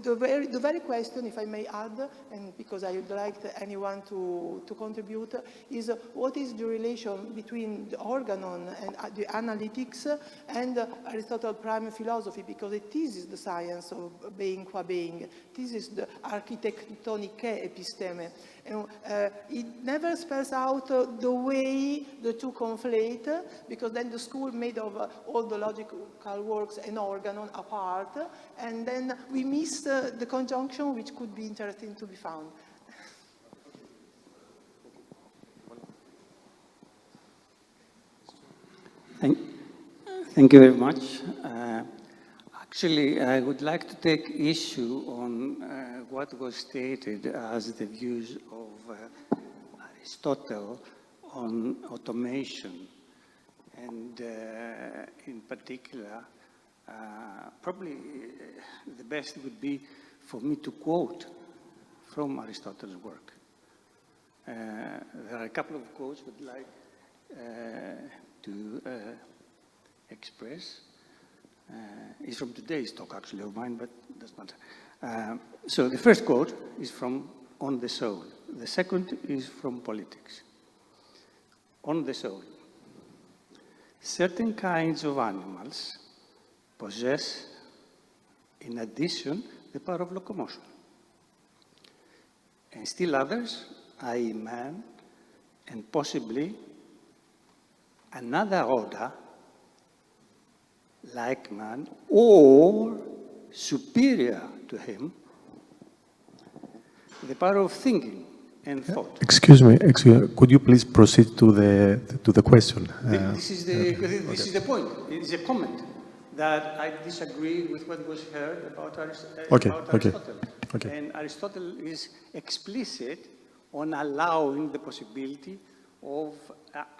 the very question, if I may add, and because I would like anyone to contribute, is what is the relation between the organon and the analytics and Aristotle's prime philosophy, because it is the science of being qua being. This is the architectonic episteme. And it never spells out the way the two conflate, because then the school made of all the logical works and organon apart, and then we miss the conjunction, which could be interesting to be found. Thank you very much. Actually, I would like to take issue on what was stated as the views of Aristotle on automation. And in particular, probably the best would be for me to quote from Aristotle's work. There are a couple of quotes I would like to express. It's from today's talk, actually, of mine, but it doesn't matter. So the first quote is from On the Soul. The second is from Politics. on the soul. Certain kinds of animals possess, in addition, the power of locomotion. And still others, i.e. man, and possibly another order, like man, or superior to him, the power of thinking and thought. Excuse me, could you please proceed to the question? This is the point. It is a comment that I disagree with what was heard about Aristotle. Okay. And Aristotle is explicit on allowing the possibility of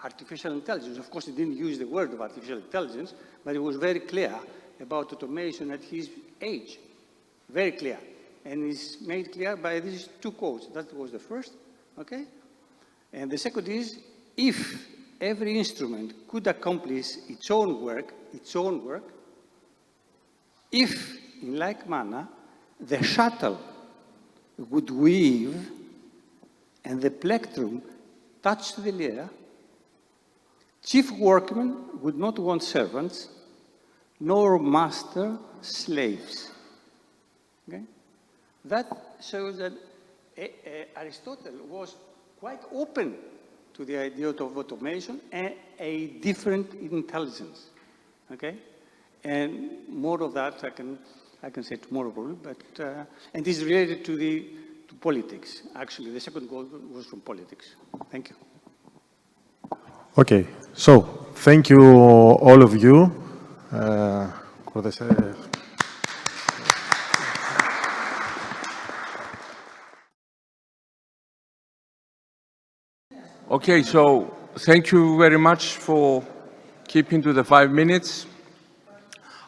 artificial intelligence. Of course, he didn't use the word of artificial intelligence, but it was very clear about automation at his age. Very clear. And it's made clear by these two quotes. That was the first, okay? And the second is, if every instrument could accomplish its own work, if, in like manner, the shuttle would weave and the plectrum touch the lyre, chief workmen would not want servants, nor master slaves. Okay? That shows that Aristotle was quite open to the idea of automation and a different intelligence. Okay? And more of that I can say tomorrow probably, but and this is related to politics. Actually, the second goal was from politics. Thank you. Okay, so thank you all of you for this. Okay, so thank you very much for keeping to the 5 minutes.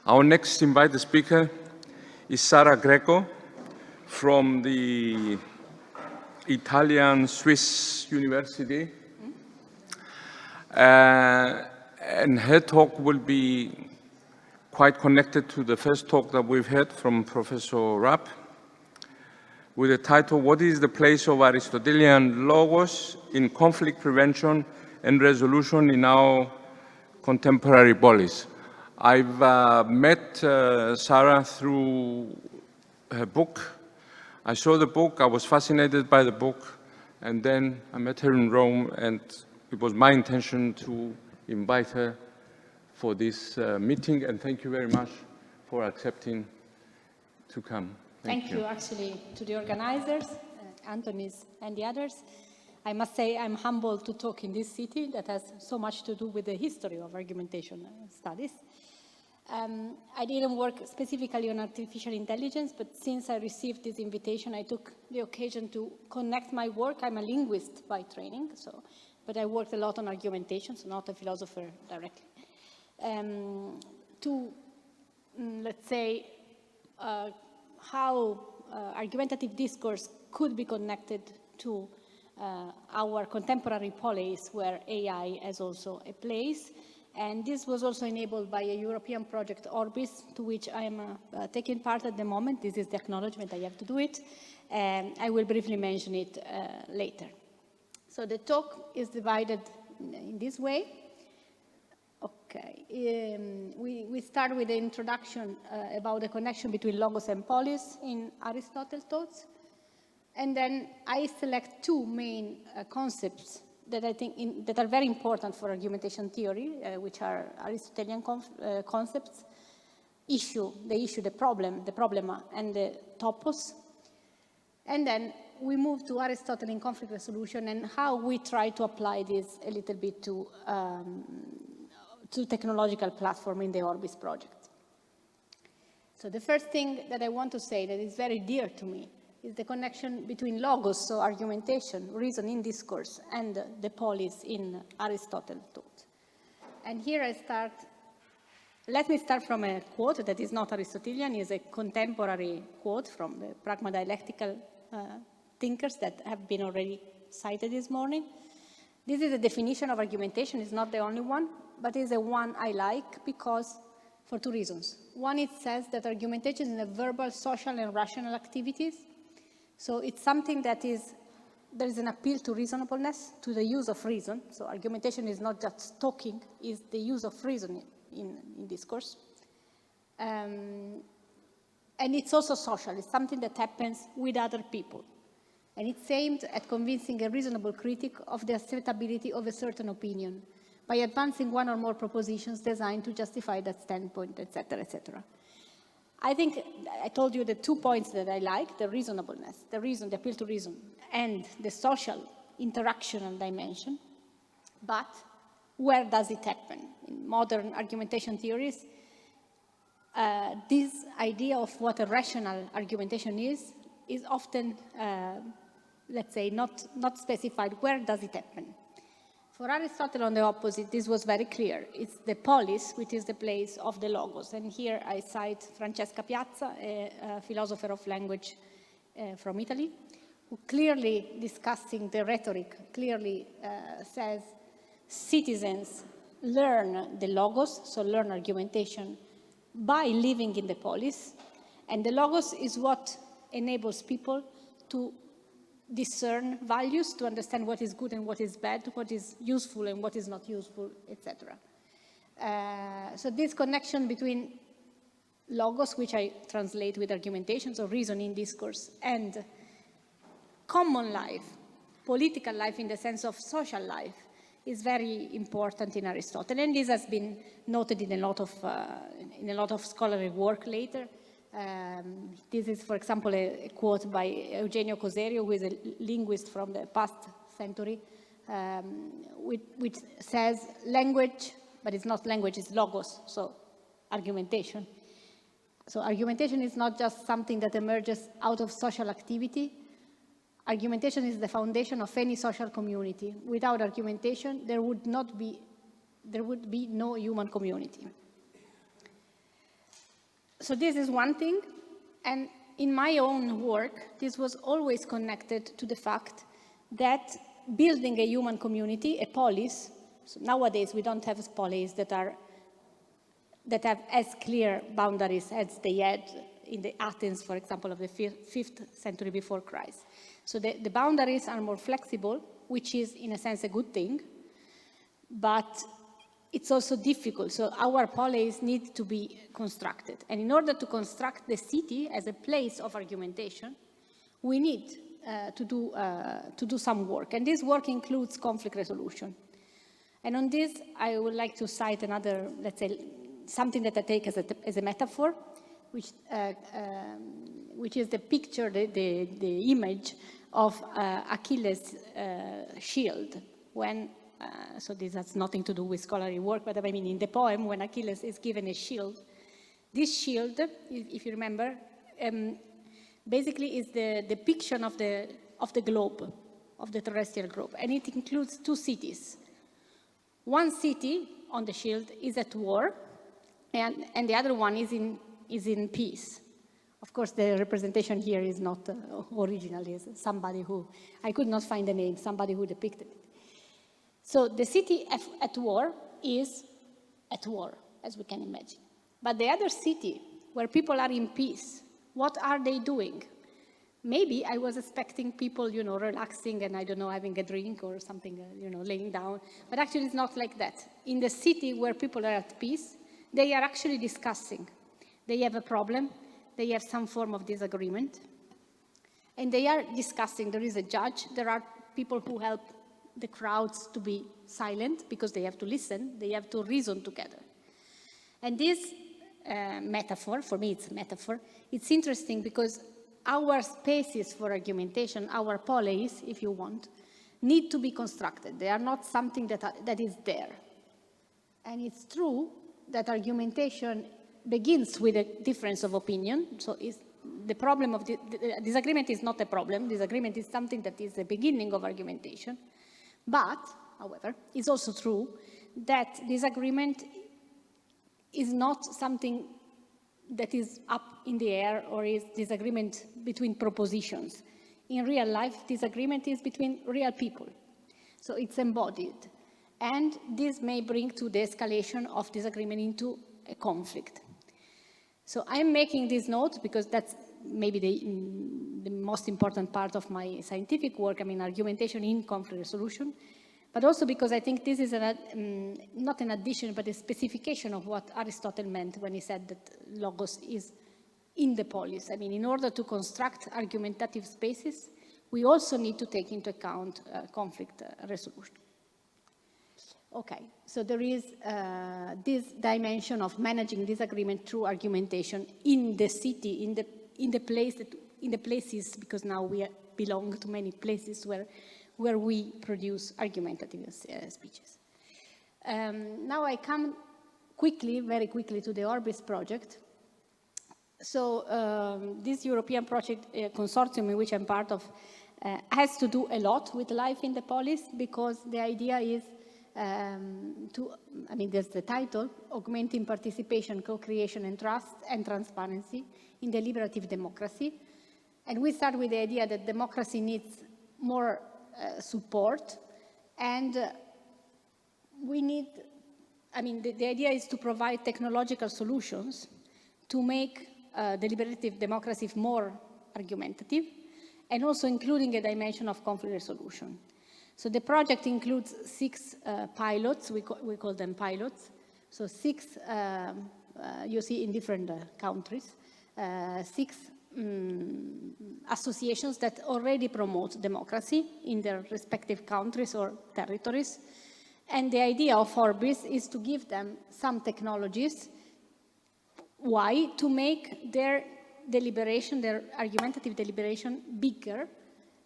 Our next invited speaker is Sara Greco from the Italian-Swiss University. And her talk will be quite connected to the first talk that we've heard from Professor Rapp, with the title, What is the place of Aristotelian logos in conflict prevention and resolution in our contemporary polis? I've met Sarah through her book. I saw the book, I was fascinated by the book, and then I met her in Rome, and it was my intention to invite her for this meeting, and thank you very much for accepting to come. Thank you, actually, to the organizers, Antonis and the others. I must say I'm humbled to talk in this city that has so much to do with the history of argumentation studies. I didn't work specifically on artificial intelligence, but since I received this invitation, I took the occasion to connect my work. I'm a linguist by training, but I worked a lot on argumentation, so not a philosopher directly, to, let's say, how argumentative discourse could be connected to our contemporary polis, where AI has also a place. And this was also enabled by a European project, Orbis, to which I am taking part at the moment. This is the acknowledgement, I have to do it. And I will briefly mention it later. So the talk is divided in this way. Okay, we start with the introduction about the connection between logos and polis in Aristotle's thoughts. And then I select two main concepts that I think that are very important for argumentation theory, which are Aristotelian concepts, the issue, the problema, and the topos. And then we move to Aristotle in conflict resolution and how we try to apply this a little bit to technological platform in the Orbis project. So the first thing that I want to say that is very dear to me is the connection between logos, so argumentation, reason in discourse, and the polis in Aristotle's thought. And here let me start from a quote that is not Aristotelian, is a contemporary quote from the pragma-dialectical thinkers that have been already cited this morning. This is a definition of argumentation, it's not the only one, but it's the one I like because for two reasons. One, it says that argumentation is a verbal, social, and rational activities. So it's something that is there is an appeal to reasonableness, to the use of reason. So argumentation is not just talking, it's the use of reason in discourse. And it's also social. It's something that happens with other people. And it's aimed at convincing a reasonable critic of the acceptability of a certain opinion by advancing one or more propositions designed to justify that standpoint, etc., etc. I think I told you the 2 points that I like, the reasonableness, the reason, the appeal to reason, and the social interactional dimension. But where does it happen? In modern argumentation theories, this idea of what a rational argumentation is often, let's say, not specified. Where does it happen? For Aristotle, on the opposite, this was very clear. It's the polis, which is the place of the logos. And here I cite Francesca Piazza, a philosopher of language from Italy, who clearly, discussing the rhetoric, clearly says citizens learn the logos, so learn argumentation, by living in the polis. And the logos is what enables people to discern values, to understand what is good and what is bad, what is useful and what is not useful, etc. So this connection between logos, which I translate with argumentation, so reason in discourse, and common life, political life in the sense of social life, is very important in Aristotle. And this has been noted in a lot of scholarly work later. This is, for example, a quote by Eugenio Coserio, who is a linguist from the past century, which says language, but it's not language, it's logos, so argumentation. So argumentation is not just something that emerges out of social activity. Argumentation is the foundation of any social community. Without argumentation, there would be no human community. So this is one thing, and in my own work, this was always connected to the fact that building a human community, a polis, so nowadays we don't have polis that have as clear boundaries as they had in the Athens, for example, of the 5th century before Christ. So the boundaries are more flexible, which is in a sense a good thing, but it's also difficult. So our polis need to be constructed. And in order to construct the city as a place of argumentation, we need to do some work. And this work includes conflict resolution. And on this, I would like to cite another, let's say, something that I take as a metaphor, which is the picture, the image of Achilles' shield when so this has nothing to do with scholarly work, but I mean in the poem when Achilles is given a shield, this shield, if you remember, basically is the depiction of the globe, of the terrestrial globe, and it includes 2 cities. One city on the shield is at war, and the other one is in peace. Of course, the representation here is not original, it's somebody who, I could not find a name, somebody who depicted it. So the city at war is at war, as we can imagine. But the other city, where people are in peace, what are they doing? Maybe I was expecting people, relaxing and, I don't know, having a drink or something, laying down. But actually it's not like that. In the city where people are at peace, they are actually discussing. They have a problem. They have some form of disagreement. And they are discussing. There is a judge. There are people who help the crowds to be silent because they have to listen. They have to reason together. And this metaphor, for me it's a metaphor, it's interesting because our spaces for argumentation, our polis, if you want, need to be constructed. They are not something that is there. And it's true that argumentation begins with a difference of opinion. So the problem of disagreement is not a problem. Disagreement is something that is the beginning of argumentation. But, however, it's also true that disagreement is not something that is up in the air or is disagreement between propositions. In real life, disagreement is between real people. So it's embodied. And this may bring to the escalation of disagreement into a conflict. So I'm making this note because that's maybe the most important part of my scientific work, I mean, argumentation in conflict resolution, but also because I think this is not an addition, but a specification of what Aristotle meant when he said that logos is in the polis. I mean, in order to construct argumentative spaces, we also need to take into account conflict resolution. Okay, so there is this dimension of managing disagreement through argumentation in the city, in the places, because now we belong to many places where we produce argumentative speeches. Now I come very quickly to the Orbis project. So this European project consortium in which I'm part of has to do a lot with life in the polis, because the idea is there's the title, augmenting participation, co-creation, and trust and transparency in deliberative democracy. And we start with the idea that democracy needs more support, and the idea is to provide technological solutions to make deliberative democracy more argumentative, and also including a dimension of conflict resolution. So the project includes 6 pilots, we call them pilots. So 6, you see in different countries, 6 associations that already promote democracy in their respective countries or territories. And the idea of Orbis is to give them some technologies. Why? To make their deliberation, their argumentative deliberation bigger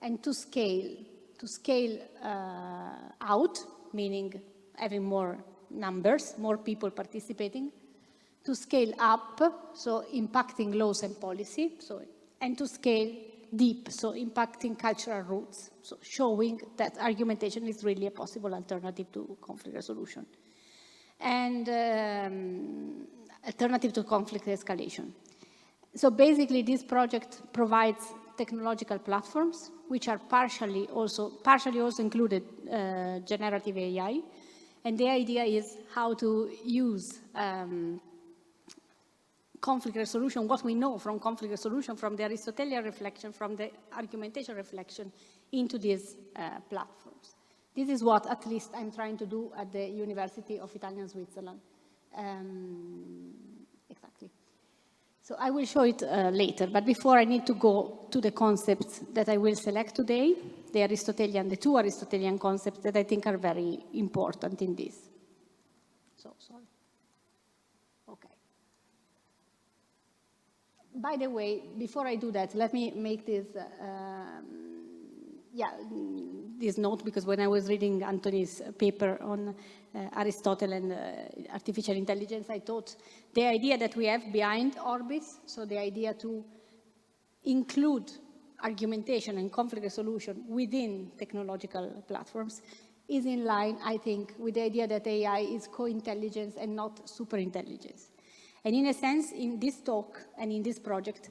and to scale out, meaning having more numbers, more people participating, to scale up, so impacting laws and policy, and to scale deep, so impacting cultural roots, so showing that argumentation is really a possible alternative to conflict resolution. And alternative to conflict escalation. So basically this project provides technological platforms, which are partially also included generative AI. And the idea is how to use conflict resolution, what we know from conflict resolution, from the Aristotelian reflection, from the argumentation reflection, into these platforms. This is what, at least, I'm trying to do at the University of Italian Switzerland. Exactly. So I will show it later, but before I need to go to the concepts that I will select today, the 2 Aristotelian concepts that I think are very important in this. So, sorry. Okay. By the way, before I do that, let me make this, this note, because when I was reading Anthony's paper on Aristotle and artificial intelligence, I thought the idea that we have behind Orbis, so the idea to include argumentation and conflict resolution within technological platforms, is in line, I think, with the idea that AI is co-intelligence and not superintelligence. And in a sense, in this talk and in this project,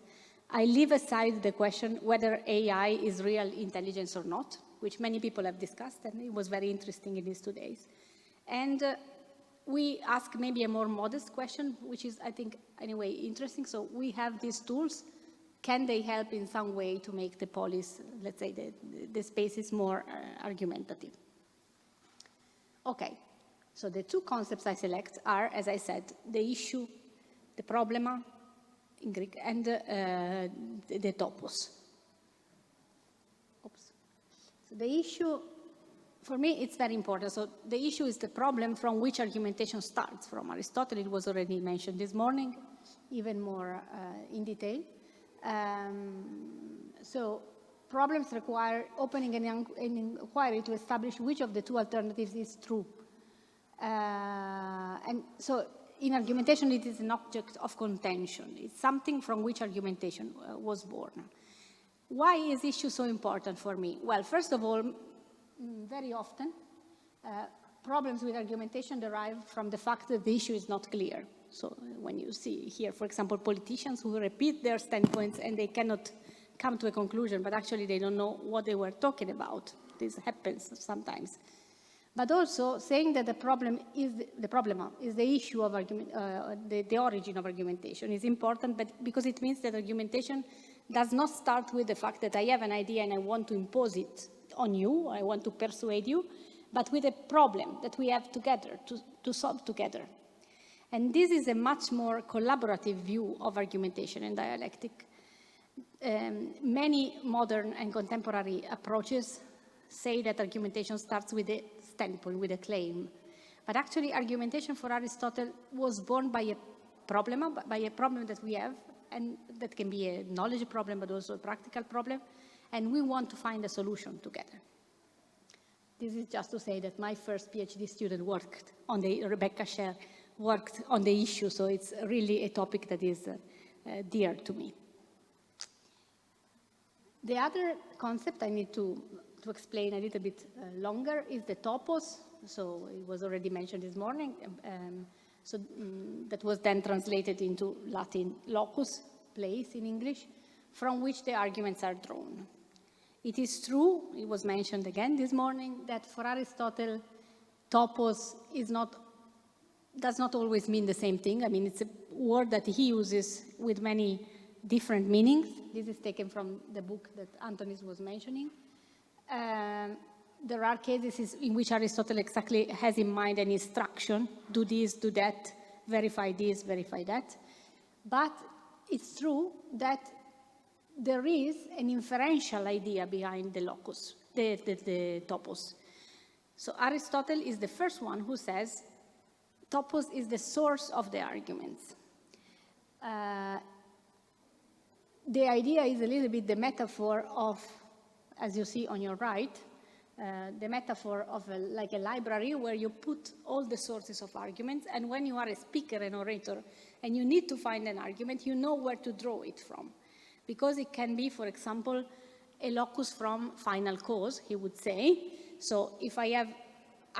I leave aside the question whether AI is real intelligence or not, which many people have discussed, and it was very interesting in these 2 days. And we ask maybe a more modest question, which is, I think, anyway, interesting. So we have these tools. Can they help in some way to make the polis, let's say, the spaces more argumentative? Okay, so the 2 concepts I select are, as I said, the issue, the problema, in Greek, and the topos. Oops. So the issue, for me, it's very important. So the issue is the problem from which argumentation starts. From Aristotle, it was already mentioned this morning, even more in detail. So problems require opening an inquiry to establish which of the 2 alternatives is true. And so in argumentation, it is an object of contention. It's something from which argumentation was born. Why is this issue so important for me? Well, first of all, very often, problems with argumentation derive from the fact that the issue is not clear. So when you see here, for example, politicians who repeat their standpoints and they cannot come to a conclusion, but actually they don't know what they were talking about. This happens sometimes. But also saying that the problem is the issue of argument, the origin of argumentation is important, but because it means that argumentation does not start with the fact that I have an idea and I want to impose it on you, I want to persuade you, but with a problem that we have together, to solve together. And this is a much more collaborative view of argumentation and dialectic. Many modern and contemporary approaches say that argumentation starts with a standpoint, with a claim. But actually, argumentation for Aristotle was born by a problem that we have, and that can be a knowledge problem, but also a practical problem, and we want to find a solution together. This is just to say that my first PhD student worked on Rebecca Scher worked on the issue, so it's really a topic that is dear to me. The other concept I need to explain a little bit longer is the topos. So it was already mentioned this morning. That was then translated into Latin locus, place in English, from which the arguments are drawn. It is true, it was mentioned again this morning, that for Aristotle, topos does not always mean the same thing. I mean, it's a word that he uses with many different meanings. This is taken from the book that Antonis was mentioning. There are cases in which Aristotle exactly has in mind an instruction, do this, do that, verify this, verify that. But it's true that there is an inferential idea behind the locus, the topos. So Aristotle is the first one who says topos is the source of the arguments. The idea is a little bit the metaphor of, as you see on your right, the metaphor of like a library where you put all the sources of arguments, and when you are a speaker, an orator, and you need to find an argument, you know where to draw it from. Because it can be, for example, a locus from final cause, he would say. So if I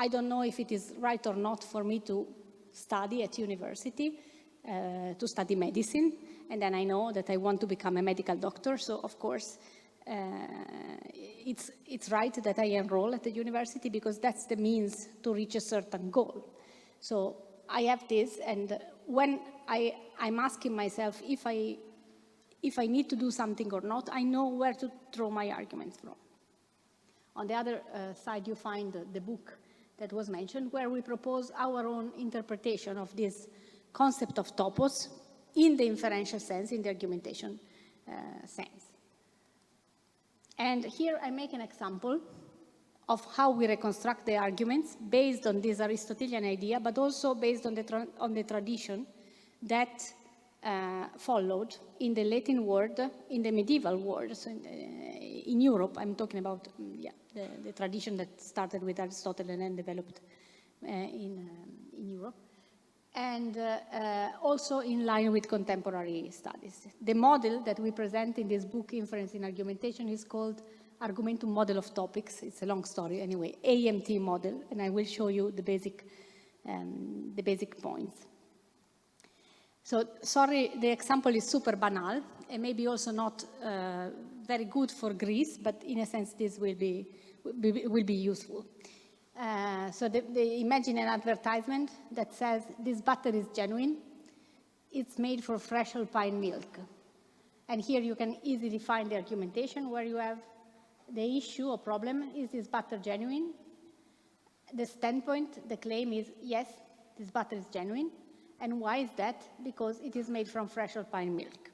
don't know if it is right or not for me to study at university, to study medicine, and then I know that I want to become a medical doctor, so of course, it's right that I enroll at the university because that's the means to reach a certain goal. So I have this, and when I'm asking myself if I need to do something or not, I know where to draw my arguments from. On the other side, you find the book that was mentioned, where we propose our own interpretation of this concept of topos in the inferential sense, in the argumentation sense. And here I make an example of how we reconstruct the arguments based on this Aristotelian idea, but also based on the tradition that followed in the Latin world, in the medieval world. So in Europe, I'm talking about the tradition that started with Aristotle and then developed in Europe. And also in line with contemporary studies. The model that we present in this book, Inference in Argumentation, is called Argumentum Model of Topics. It's a long story anyway, AMT model, and I will show you the basic points. So, sorry, the example is super banal, and maybe also not very good for Greece, but in a sense this will be useful. So imagine an advertisement that says, this butter is genuine, it's made from fresh alpine milk. And here you can easily find the argumentation where you have the issue or problem, is this butter genuine? The standpoint, the claim is, yes, this butter is genuine. And why is that? Because it is made from fresh alpine milk.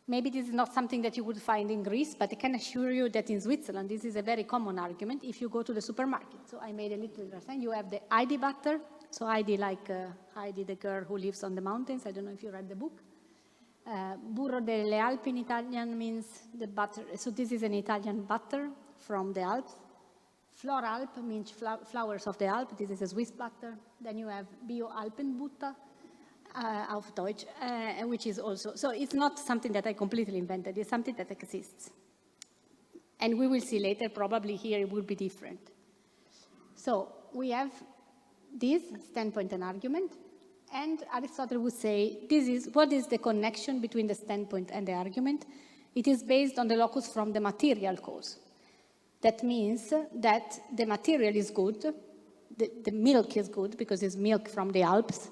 Maybe this is not something that you would find in Greece, but I can assure you that in Switzerland, this is a very common argument if you go to the supermarket. So I made a little illustration. You have the Heidi butter. So Heidi, like Heidi, the girl who lives on the mountains. I don't know if you read the book. Burro delle Alpi in Italian means the butter. So this is an Italian butter from the Alps. Flor Alp means flowers of the Alp. This is a Swiss butter. Then you have Bio Alpenbutter. Auf Deutsch, which is also, so it's not something that I completely invented, it's something that exists. And we will see later, probably here it will be different. So we have this standpoint and argument, and Aristotle would say, what is the connection between the standpoint and the argument? It is based on the locus from the material cause. That means that the material is good, the milk is good, because it's milk from the Alps.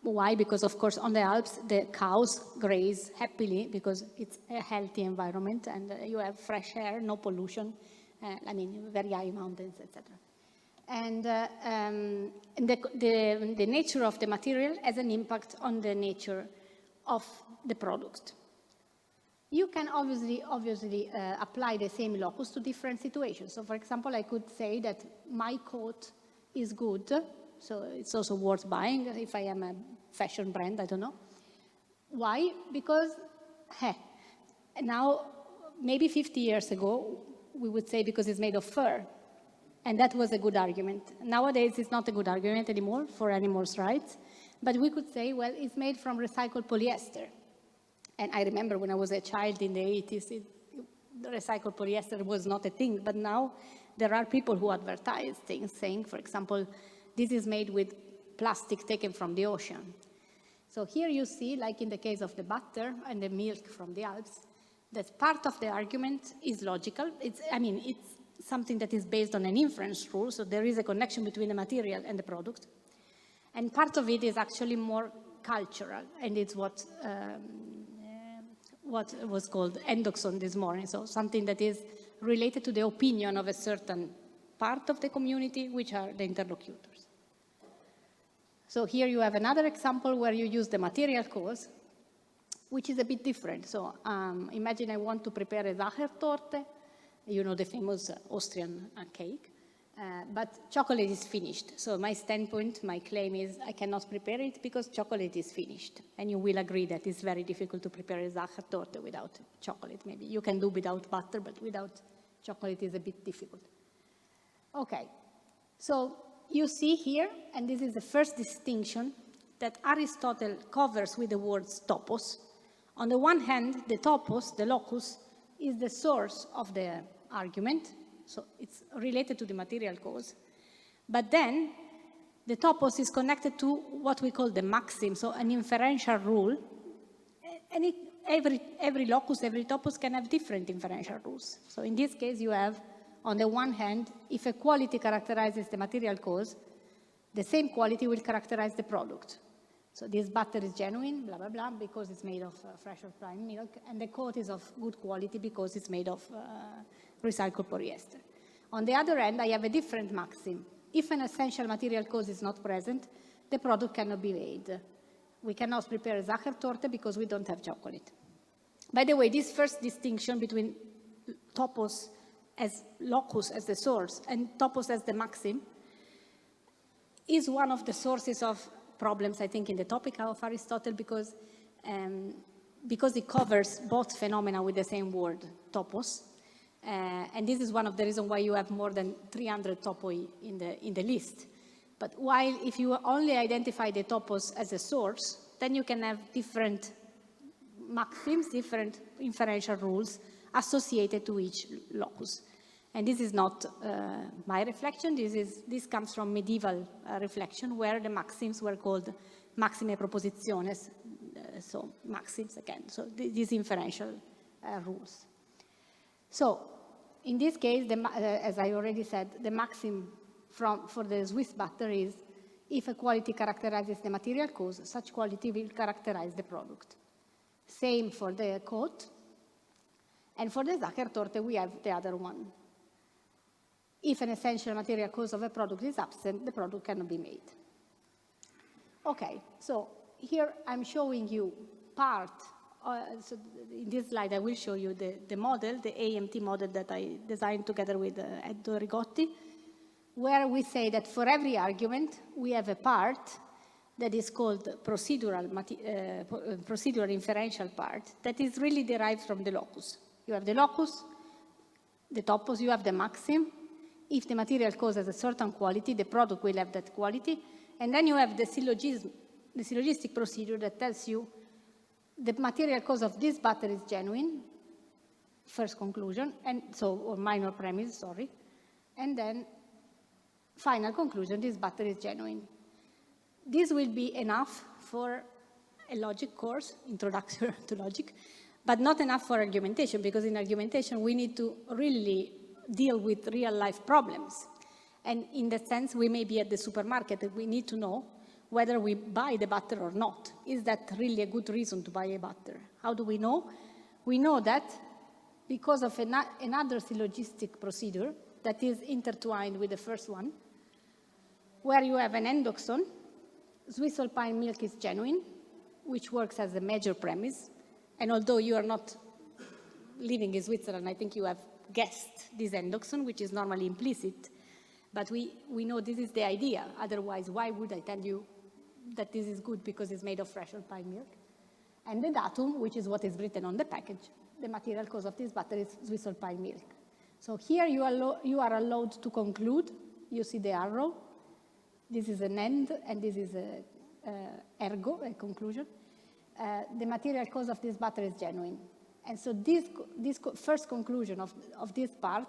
Why? Because, of course, on the Alps, the cows graze happily because it's a healthy environment and you have fresh air, no pollution, I mean, very high mountains, etc. And the nature of the material has an impact on the nature of the product. You can obviously apply the same locus to different situations. So, for example, I could say that my coat is good, so it's also worth buying if I am a fashion brand, I don't know. Why? Because, now, maybe 50 years ago, we would say because it's made of fur. And that was a good argument. Nowadays, it's not a good argument anymore for animals' rights. But we could say, well, it's made from recycled polyester. And I remember when I was a child in the 80s, the recycled polyester was not a thing. But now there are people who advertise things saying, for example, this is made with plastic taken from the ocean. So here you see, like in the case of the butter and the milk from the Alps, that part of the argument is logical. It's something that is based on an inference rule, so there is a connection between the material and the product. And part of it is actually more cultural, and it's what was called endoxon this morning, so something that is related to the opinion of a certain part of the community, which are the interlocutors. So here you have another example where you use the material cause, which is a bit different. So imagine I want to prepare a Sachertorte, you know, the famous Austrian cake, but chocolate is finished. So my standpoint, my claim is I cannot prepare it because chocolate is finished. And you will agree that it's very difficult to prepare a Sachertorte without chocolate. Maybe you can do without butter, but without chocolate is a bit difficult. Okay, so you see here, and this is the first distinction that Aristotle covers with the words topos. On the one hand, the topos, the locus, is the source of the argument, so it's related to the material cause. But then, the topos is connected to what we call the maxim, so an inferential rule. And every locus, every topos can have different inferential rules. So in this case, you have, on the one hand, if a quality characterizes the material cause, the same quality will characterize the product. So this butter is genuine, blah, blah, blah, because it's made of fresh or prime milk, and the coat is of good quality because it's made of recycled polyester. On the other hand, I have a different maxim. If an essential material cause is not present, the product cannot be made. We cannot prepare a Sachertorte because we don't have chocolate. By the way, this first distinction between topos as locus, as the source, and topos as the maxim, is one of the sources of problems, I think, in the topic of Aristotle, because it covers both phenomena with the same word, topos. And this is one of the reasons why you have more than 300 topoi in the list. But while if you only identify the topos as a source, then you can have different maxims, different inferential rules associated to each locus. And this is not my reflection. This comes from medieval reflection, where the maxims were called maxime propositiones, so maxims again. So these inferential rules. So in this case, as I already said, the maxim for the Swiss butter is, if a quality characterizes the material cause, such quality will characterize the product. Same for the coat. And for the Sachertorte, we have the other one. If an essential material cause of a product is absent, the product cannot be made. Okay, so here I'm showing you part. So in this slide, I will show you the model, the AMT model that I designed together with Edo Rigotti, where we say that for every argument, we have a part that is called procedural inferential part that is really derived from the locus. You have the locus, the topos, you have the maxim. If the material cause has a certain quality, the product will have that quality. And then you have the syllogistic procedure that tells you the material cause of this butter is genuine, first conclusion, and so, or minor premise, sorry. And then final conclusion, this butter is genuine. This will be enough for a logic course, introduction to logic, but not enough for argumentation, because in argumentation we need to really deal with real life problems. And in that sense, we may be at the supermarket and we need to know whether we buy the butter or not. Is that really a good reason to buy a butter? How do we know? We know that because of another syllogistic procedure that is intertwined with the first one, where you have an endoxon, Swiss alpine milk is genuine, which works as a major premise. And although you are not living in Switzerland, I think you have guessed this endoxon, which is normally implicit. But we know this is the idea. Otherwise, why would I tell you that this is good because it's made of fresh alpine milk? And the datum, which is what is written on the package, the material cause of this butter is Swiss alpine milk. So here you are allowed to conclude. You see the arrow. This is an end, and this is ergo, a conclusion. The material cause of this butter is genuine. And so this first conclusion of this part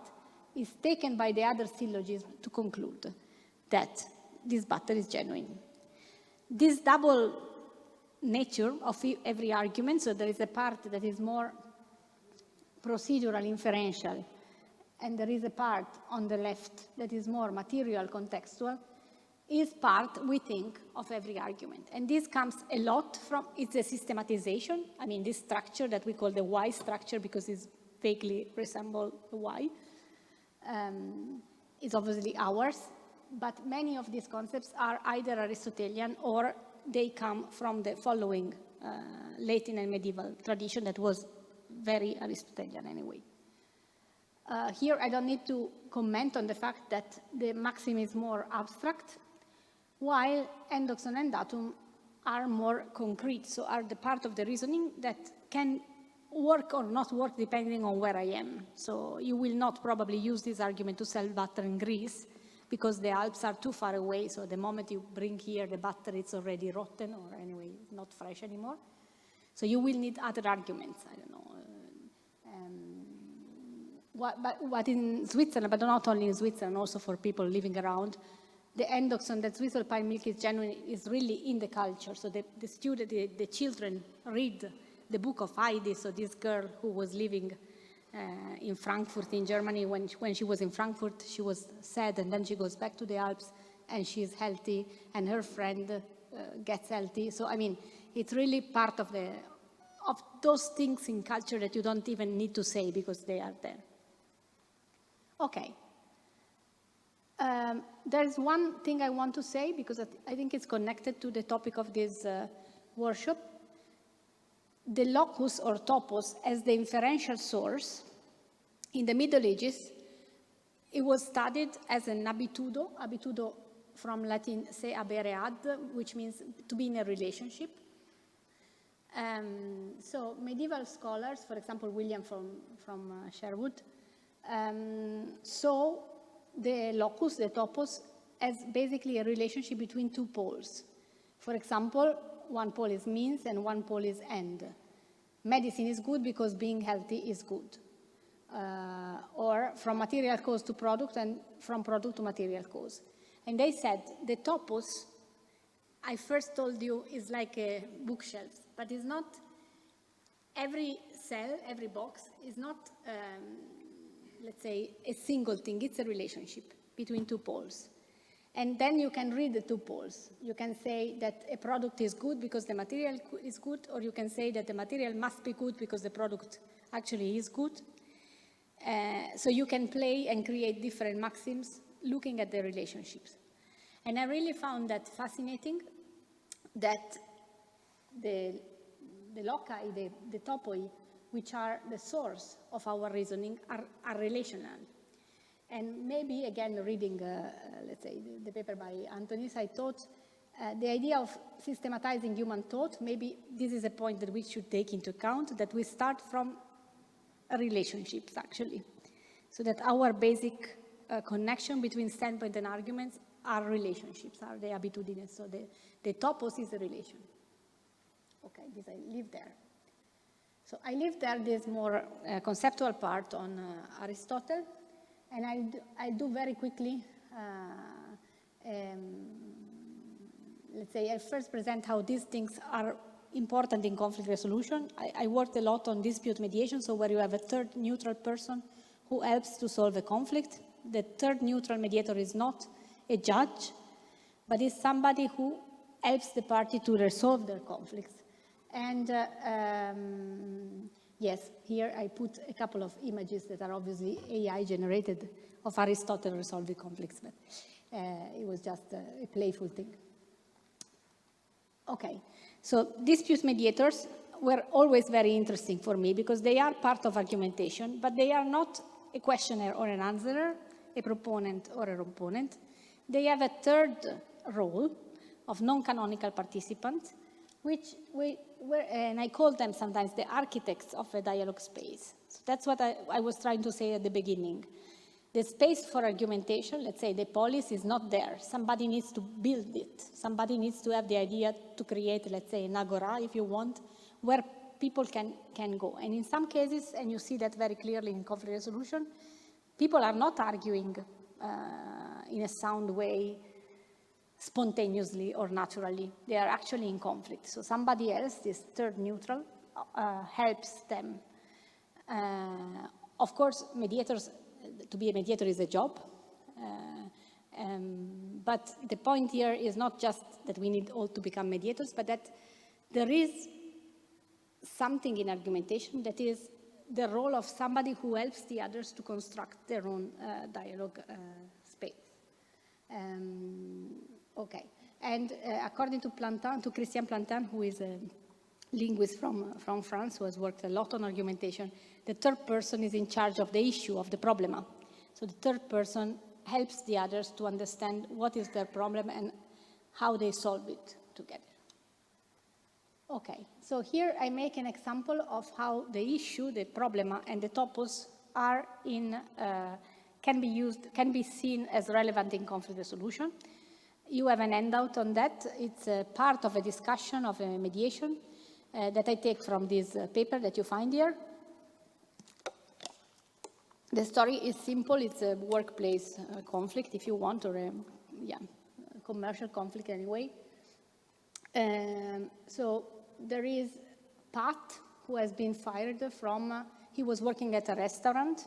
is taken by the other syllogism to conclude that this butter is genuine. This double nature of every argument, so there is a part that is more procedural, inferential, and there is a part on the left that is more material, contextual, is part, we think, of every argument. And this comes a lot from, it's a systematization. I mean, this structure that we call the Y structure, because it vaguely resembles the Y, is obviously ours. But many of these concepts are either Aristotelian or they come from the following Latin and medieval tradition that was very Aristotelian anyway. Here I don't need to comment on the fact that the maxim is more abstract, while endoxon and datum are more concrete, so are the part of the reasoning that can work or not work depending on where I am. So you will not probably use this argument to sell butter in Greece because the Alps are too far away, so the moment you bring here the butter, it's already rotten or anyway not fresh anymore. So you will need other arguments, I don't know. What in Switzerland, but not only in Switzerland, also for people living around, the endoxon that Swiss alpine milk is genuine is really in the culture. So the children read the book of Heidi, so this girl who was living in Frankfurt in Germany. When she was in Frankfurt, she was sad, and then she goes back to the Alps and she's healthy, and her friend gets healthy. So I mean, it's really part of those things in culture that you don't even need to say because they are there. Okay. There's one thing I want to say because I think it's connected to the topic of this workshop. The locus or topos as the inferential source, in the Middle Ages, it was studied as an abitudo from Latin se habere ad, which means to be in a relationship. So medieval scholars, for example, William from Sherwood, saw the locus, the topos, as basically a relationship between two poles. For example, one pole is means and one pole is end. Medicine is good because being healthy is good. Or from material cause to product and from product to material cause. And they said the topos, I first told you, is like a bookshelf, but it's not, every cell, every box is not, let's say, a single thing. It's a relationship between two poles. And then you can read the two poles. You can say that a product is good because the material is good, or you can say that the material must be good because the product actually is good. So you can play and create different maxims looking at the relationships. And I really found that fascinating, that the loci, the topoi, which are the source of our reasoning, are relational. And maybe, again, reading, let's say, the paper by Antonis, I thought the idea of systematizing human thought, maybe this is a point that we should take into account, that we start from relationships, actually. So that our basic connection between standpoint and arguments are relationships, are the abitudines. So the topos is a relation. Okay, this I leave there. So I leave there this more conceptual part on Aristotle. And I'll do very quickly, let's say, I first present how these things are important in conflict resolution. I worked a lot on dispute mediation, so where you have a third neutral person who helps to solve a conflict. The third neutral mediator is not a judge, but is somebody who helps the party to resolve their conflicts. And yes, here I put a couple of images that are obviously AI generated of Aristotle resolving conflicts, but it was just a playful thing. Okay, so dispute mediators were always very interesting for me because they are part of argumentation, but they are not a questioner or an answerer, a proponent or a opponent. They have a third role of non-canonical participants, and I call them sometimes the architects of a dialogue space. So that's what I was trying to say at the beginning. The space for argumentation, let's say the polis, is not there. Somebody needs to build it. Somebody needs to have the idea to create, let's say, an agora, if you want, where people can go. And in some cases, and you see that very clearly in conflict resolution, people are not arguing in a sound way, spontaneously or naturally. They are actually in conflict. So somebody else, this third neutral, helps them. Of course, mediators, to be a mediator is a job. But the point here is not just that we need all to become mediators, but that there is something in argumentation that is the role of somebody who helps the others to construct their own dialogue space. Okay, and according to Plantin, to Christian Plantin, who is a linguist from France, who has worked a lot on argumentation, the third person is in charge of the issue, of the problema. So the third person helps the others to understand what is their problem and how they solve it together. Okay, so here I make an example of how the issue, the problema, and the topos are can be seen as relevant in conflict resolution. You have an handout on that. It's a part of a discussion of a mediation that I take from this paper that you find here. The story is simple. It's a workplace conflict, if you want, or a commercial conflict anyway. So there is Pat, who has been fired from, he was working at a restaurant.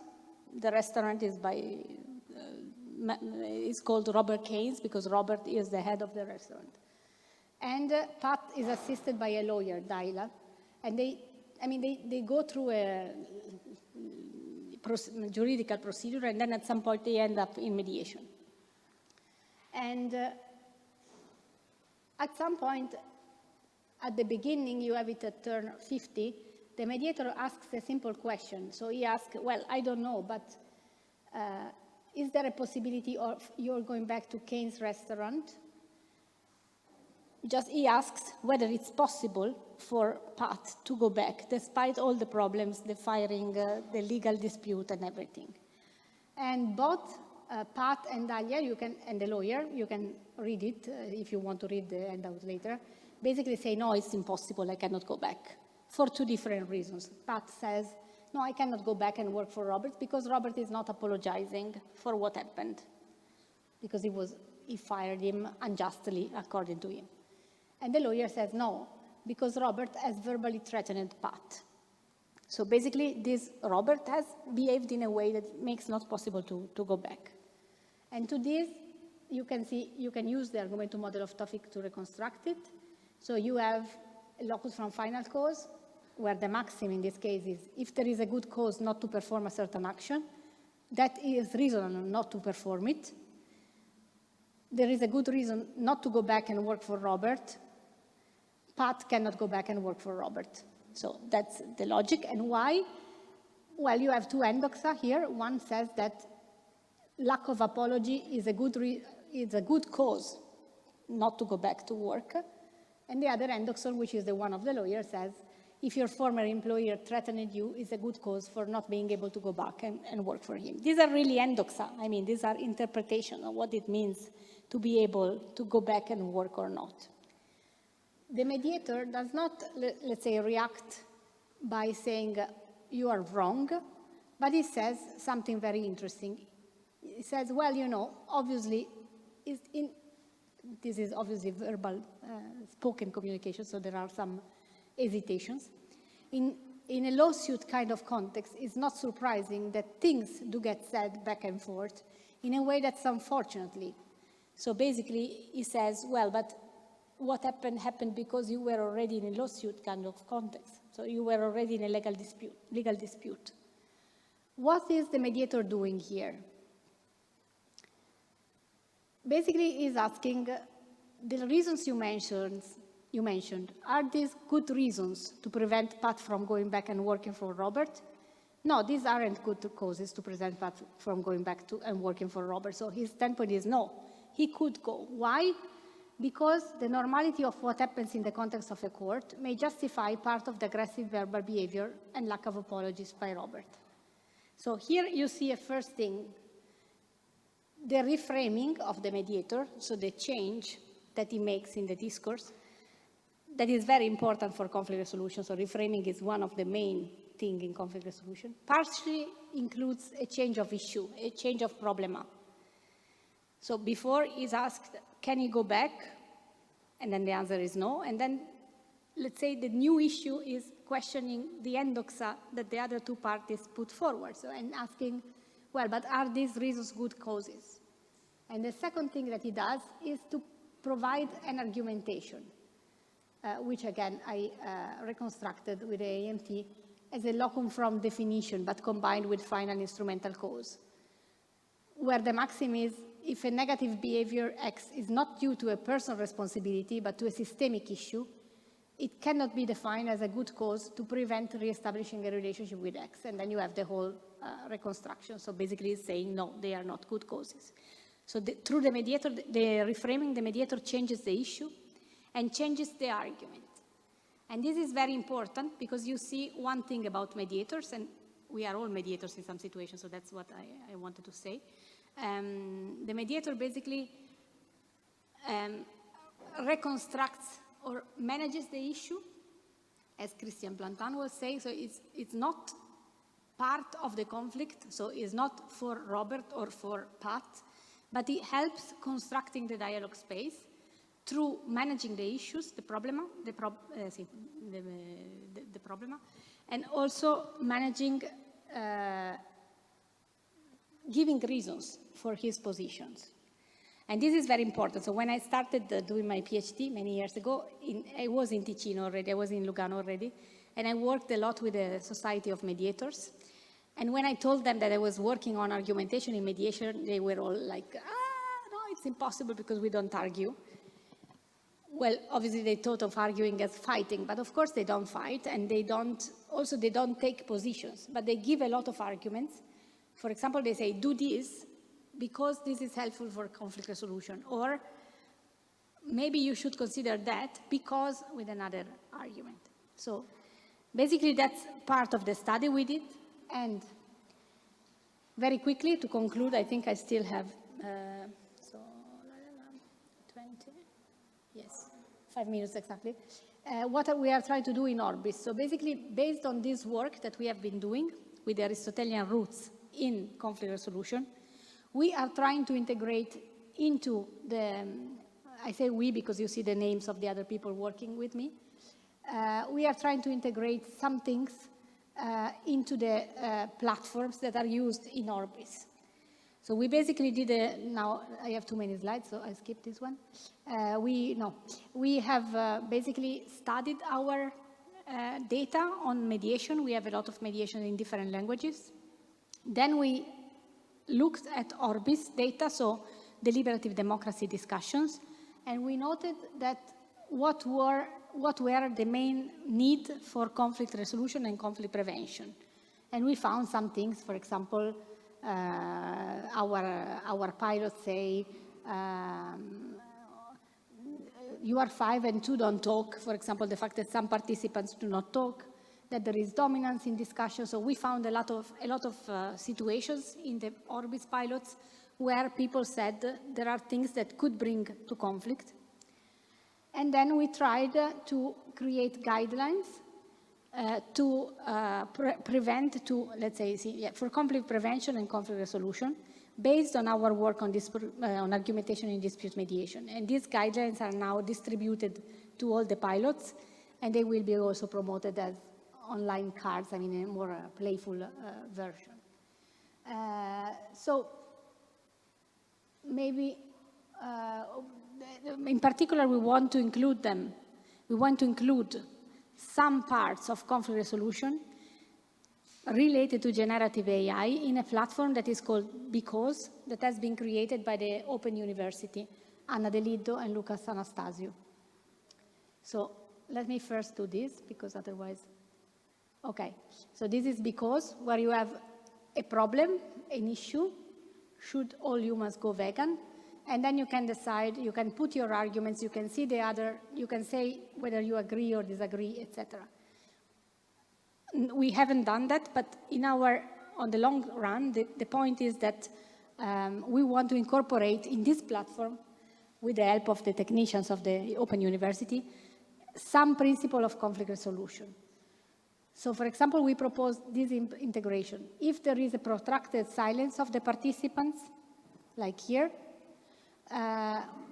The restaurant is it's called Robert Keynes because Robert is the head of the restaurant. And Pat is assisted by a lawyer, Dyla, and they go through a juridical procedure, and then at some point they end up in mediation. And at some point, at the beginning, you have it at turn 50, the mediator asks a simple question. So he asks, well, I don't know, but is there a possibility of you're going back to Keynes' restaurant? He asks whether it's possible for Pat to go back, despite all the problems, the firing, the legal dispute, and everything. And both Pat and Dalia, and the lawyer, you can read it if you want to read the handout later, basically say, no, it's impossible, I cannot go back, for two different reasons. Pat says, no, I cannot go back and work for Robert because Robert is not apologizing for what happened, because he fired him unjustly, according to him. And the lawyer says, no, because Robert has verbally threatened Pat. So basically, this Robert has behaved in a way that makes not possible to go back. And to this, you can use the argumentum model of Tawfiq to reconstruct it. So you have a locus from final cause, where the maxim in this case is, if there is a good cause not to perform a certain action, that is reasonable not to perform it. There is a good reason not to go back and work for Robert. Pat cannot go back and work for Robert. So that's the logic. And why? Well, you have two endoxa here. One says that lack of apology is a good cause not to go back to work. And the other endoxon, which is the one of the lawyer, says if your former employer threatened you, is a good cause for not being able to go back and work for him. These are really endoxa. I mean, these are interpretation of what it means to be able to go back and work or not. The mediator does not, let's say, react by saying you are wrong, but he says something very interesting. He says, well, you know, obviously, this is obviously verbal, spoken communication, so there are some hesitations. In a lawsuit kind of context, it's not surprising that things do get said back and forth in a way that's unfortunately. So basically, he says, well, but what happened because you were already in a lawsuit kind of context. So you were already in a legal dispute. What is the mediator doing here? Basically, he's asking, the reasons you mentioned, are these good reasons to prevent Pat from going back and working for Robert? No, these aren't good causes to prevent Pat from going back to and working for Robert. So his standpoint is no, he could go. Why? Because the normality of what happens in the context of a court may justify part of the aggressive verbal behavior and lack of apologies by Robert. So here you see a first thing, the reframing of the mediator, so the change that he makes in the discourse, that is very important for conflict resolution. So reframing is one of the main things in conflict resolution. Partially includes a change of issue, a change of problema. So before he's asked, can he go back? And then the answer is no. And then let's say the new issue is questioning the endoxa that the other two parties put forward. So and asking, well, but are these reasons good causes? And the second thing that he does is to provide an argumentation, which again I reconstructed with the AMT as a locum from definition, but combined with final instrumental cause, where the maxim is, if a negative behavior X is not due to a personal responsibility, but to a systemic issue, it cannot be defined as a good cause to prevent reestablishing a relationship with X. And then you have the whole reconstruction. So basically it's saying, no, they are not good causes. So through the mediator, the reframing, the mediator changes the issue and changes the argument. And this is very important because you see one thing about mediators, and we are all mediators in some situations, so that's what I wanted to say. The mediator basically reconstructs or manages the issue, as Christian Plantin was saying, so it's not part of the conflict, so it's not for Robert or for Pat, but it helps constructing the dialogue space through managing the issues, the problema, and also managing, giving reasons for his positions. And this is very important. So when I started doing my PhD many years ago, I was in Ticino already, I was in Lugano already, and I worked a lot with the Society of Mediators. And when I told them that I was working on argumentation in mediation, they were all like, no, it's impossible because we don't argue. Well, obviously they thought of arguing as fighting, but of course they don't fight, and they don't take positions, but they give a lot of arguments. For example, they say, do this because this is helpful for conflict resolution, or maybe you should consider that because with another argument. So basically that's part of the study we did. And very quickly to conclude, I think I still have 5 minutes exactly. What we are trying to do in Orbis. So basically, based on this work that we have been doing with the Aristotelian roots in conflict resolution, we are trying to integrate into the, I say we because you see the names of the other people working with me. We are trying to integrate some things into the platforms that are used in Orbis. So we basically did now I have too many slides, so I skip this one. We have basically studied our data on mediation. We have a lot of mediation in different languages. Then we looked at Orbis data, so deliberative democracy discussions, and we noted that what were the main need for conflict resolution and conflict prevention. And we found some things, for example, our pilots say, you are 5 and 2 don't talk. For example, the fact that some participants do not talk, that there is dominance in discussion. So we found a lot of situations in the Orbis pilots where people said there are things that could bring to conflict. And then we tried to create guidelines to prevent, let's say, for conflict prevention and conflict resolution, based on our work on argumentation in dispute mediation. And these guidelines are now distributed to all the pilots, and they will be also promoted as online cards, I mean, a more playful version. So maybe in particular, we want to include them. We want to include some parts of conflict resolution related to generative AI in a platform that is called Because, that has been created by the Open University, Anna Deliddo and Lucas Anastasio. So let me first do this, because otherwise, okay. So this is Because, where you have a problem, an issue, should all humans go vegan? And then you can decide, you can put your arguments, you can see the other, you can say whether you agree or disagree, etc. We haven't done that, but on the long run, the point is that we want to incorporate in this platform, with the help of the technicians of the Open University, some principle of conflict resolution. So, for example, we propose this integration. If there is a protracted silence of the participants, like here,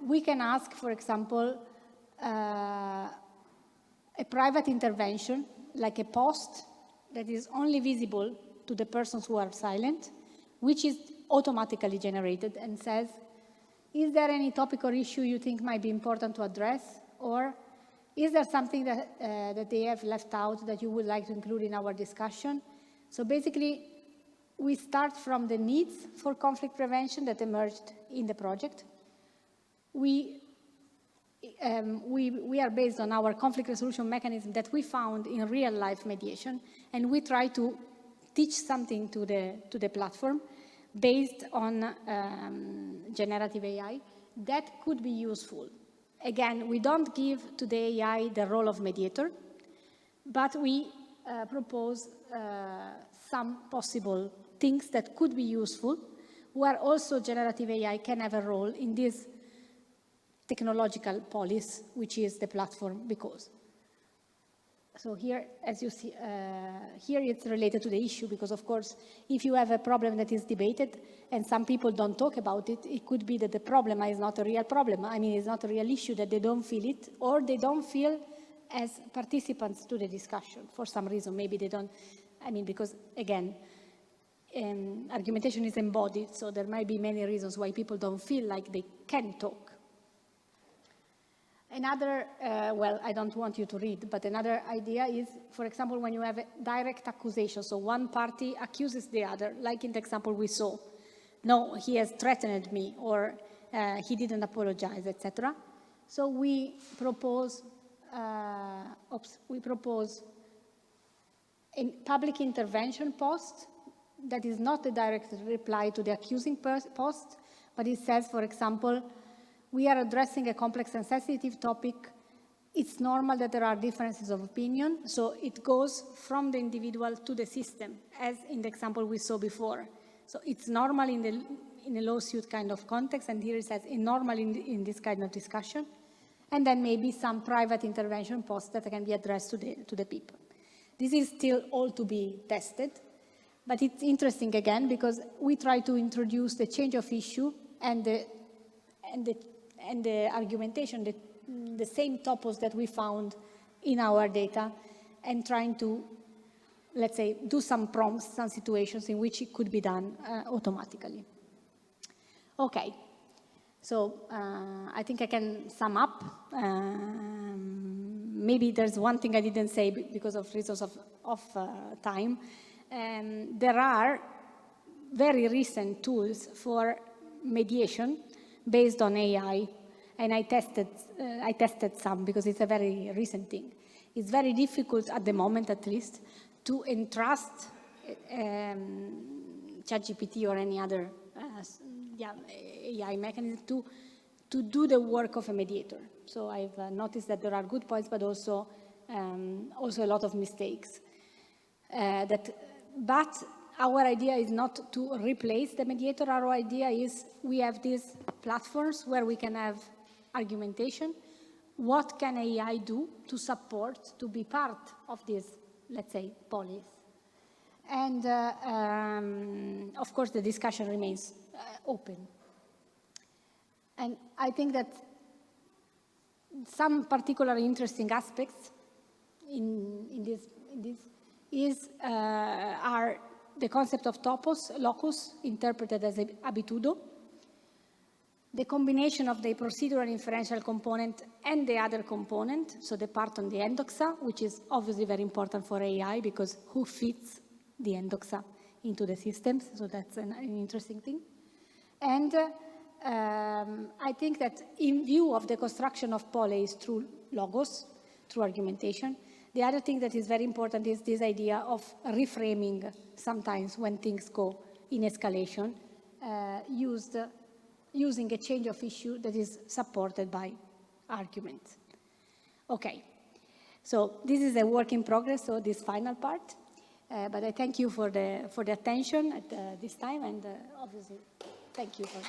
we can ask, for example, a private intervention, like a post that is only visible to the persons who are silent, which is automatically generated and says, is there any topic or issue you think might be important to address? Or is there something that they have left out that you would like to include in our discussion? So basically, we start from the needs for conflict prevention that emerged in the project. We are based on our conflict resolution mechanism that we found in real-life mediation, and we try to teach something to the platform based on generative AI that could be useful. Again, we don't give to the AI the role of mediator, but we propose some possible things that could be useful, where also generative AI can have a role in this technological polis, which is the platform Because. So here, as you see, here it's related to the issue, because of course, if you have a problem that is debated and some people don't talk about it, it could be that the problem is not a real problem. I mean, it's not a real issue, that they don't feel it, or they don't feel as participants to the discussion for some reason. Maybe they don't, I mean, because again, argumentation is embodied, so there might be many reasons why people don't feel like they can talk. Another, well, I don't want you to read, but another idea is, for example, when you have a direct accusation, so one party accuses the other, like in the example we saw. No, he has threatened me, or he didn't apologize, etc. So we propose a public intervention post that is not a direct reply to the accusing post, but it says, for example, we are addressing a complex and sensitive topic. It's normal that there are differences of opinion, so it goes from the individual to the system, as in the example we saw before. So it's normal in a lawsuit kind of context, and here it says it's normal in this kind of discussion, and then maybe some private intervention posts that can be addressed to the people. This is still all to be tested, but it's interesting again because we try to introduce the change of issue and the argumentation, the same topos that we found in our data, and trying to, let's say, do some prompts, some situations in which it could be done automatically. Okay, so I think I can sum up. Maybe there's one thing I didn't say because of reasons of time. There are very recent tools for mediation based on AI, and I tested some because it's a very recent thing. It's very difficult at the moment, at least, to entrust ChatGPT or any other AI mechanism to do the work of a mediator. So I've noticed that there are good points, but also a lot of mistakes. But our idea is not to replace the mediator. Our idea is we have these platforms where we can have argumentation. What can AI do to support, to be part of this, let's say, polis? And of course, the discussion remains open. And I think that some particularly interesting aspects in this are the concept of topos, locus, interpreted as habitudo, the combination of the procedural inferential component and the other component, so the part on the endoxa, which is obviously very important for AI because who fits the endoxa into the systems, so that's an interesting thing. And I think that in view of the construction of poleis through logos, through argumentation, the other thing that is very important is this idea of reframing sometimes when things go in escalation, using a change of issue that is supported by arguments. Okay, so this is a work in progress, so this final part. But I thank you for the attention at this time, and obviously, thank you for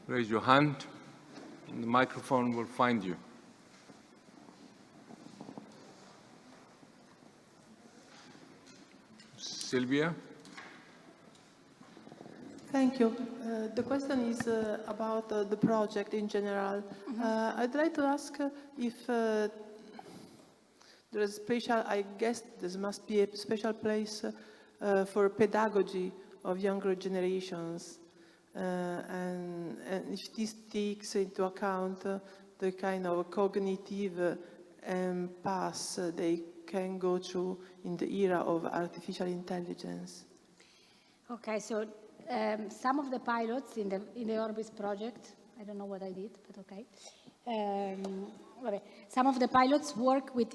Raise your hand, and the microphone will find you. Sylvia? Thank you. The question is about the project in general. I'd like to ask if there is special, I guess there must be a special place for pedagogy of younger generations. And if this takes into account the kind of cognitive paths they can go through in the era of artificial intelligence. Okay, so some of the pilots in the Orbis project, I don't know what I did, but okay. Some of the pilots work with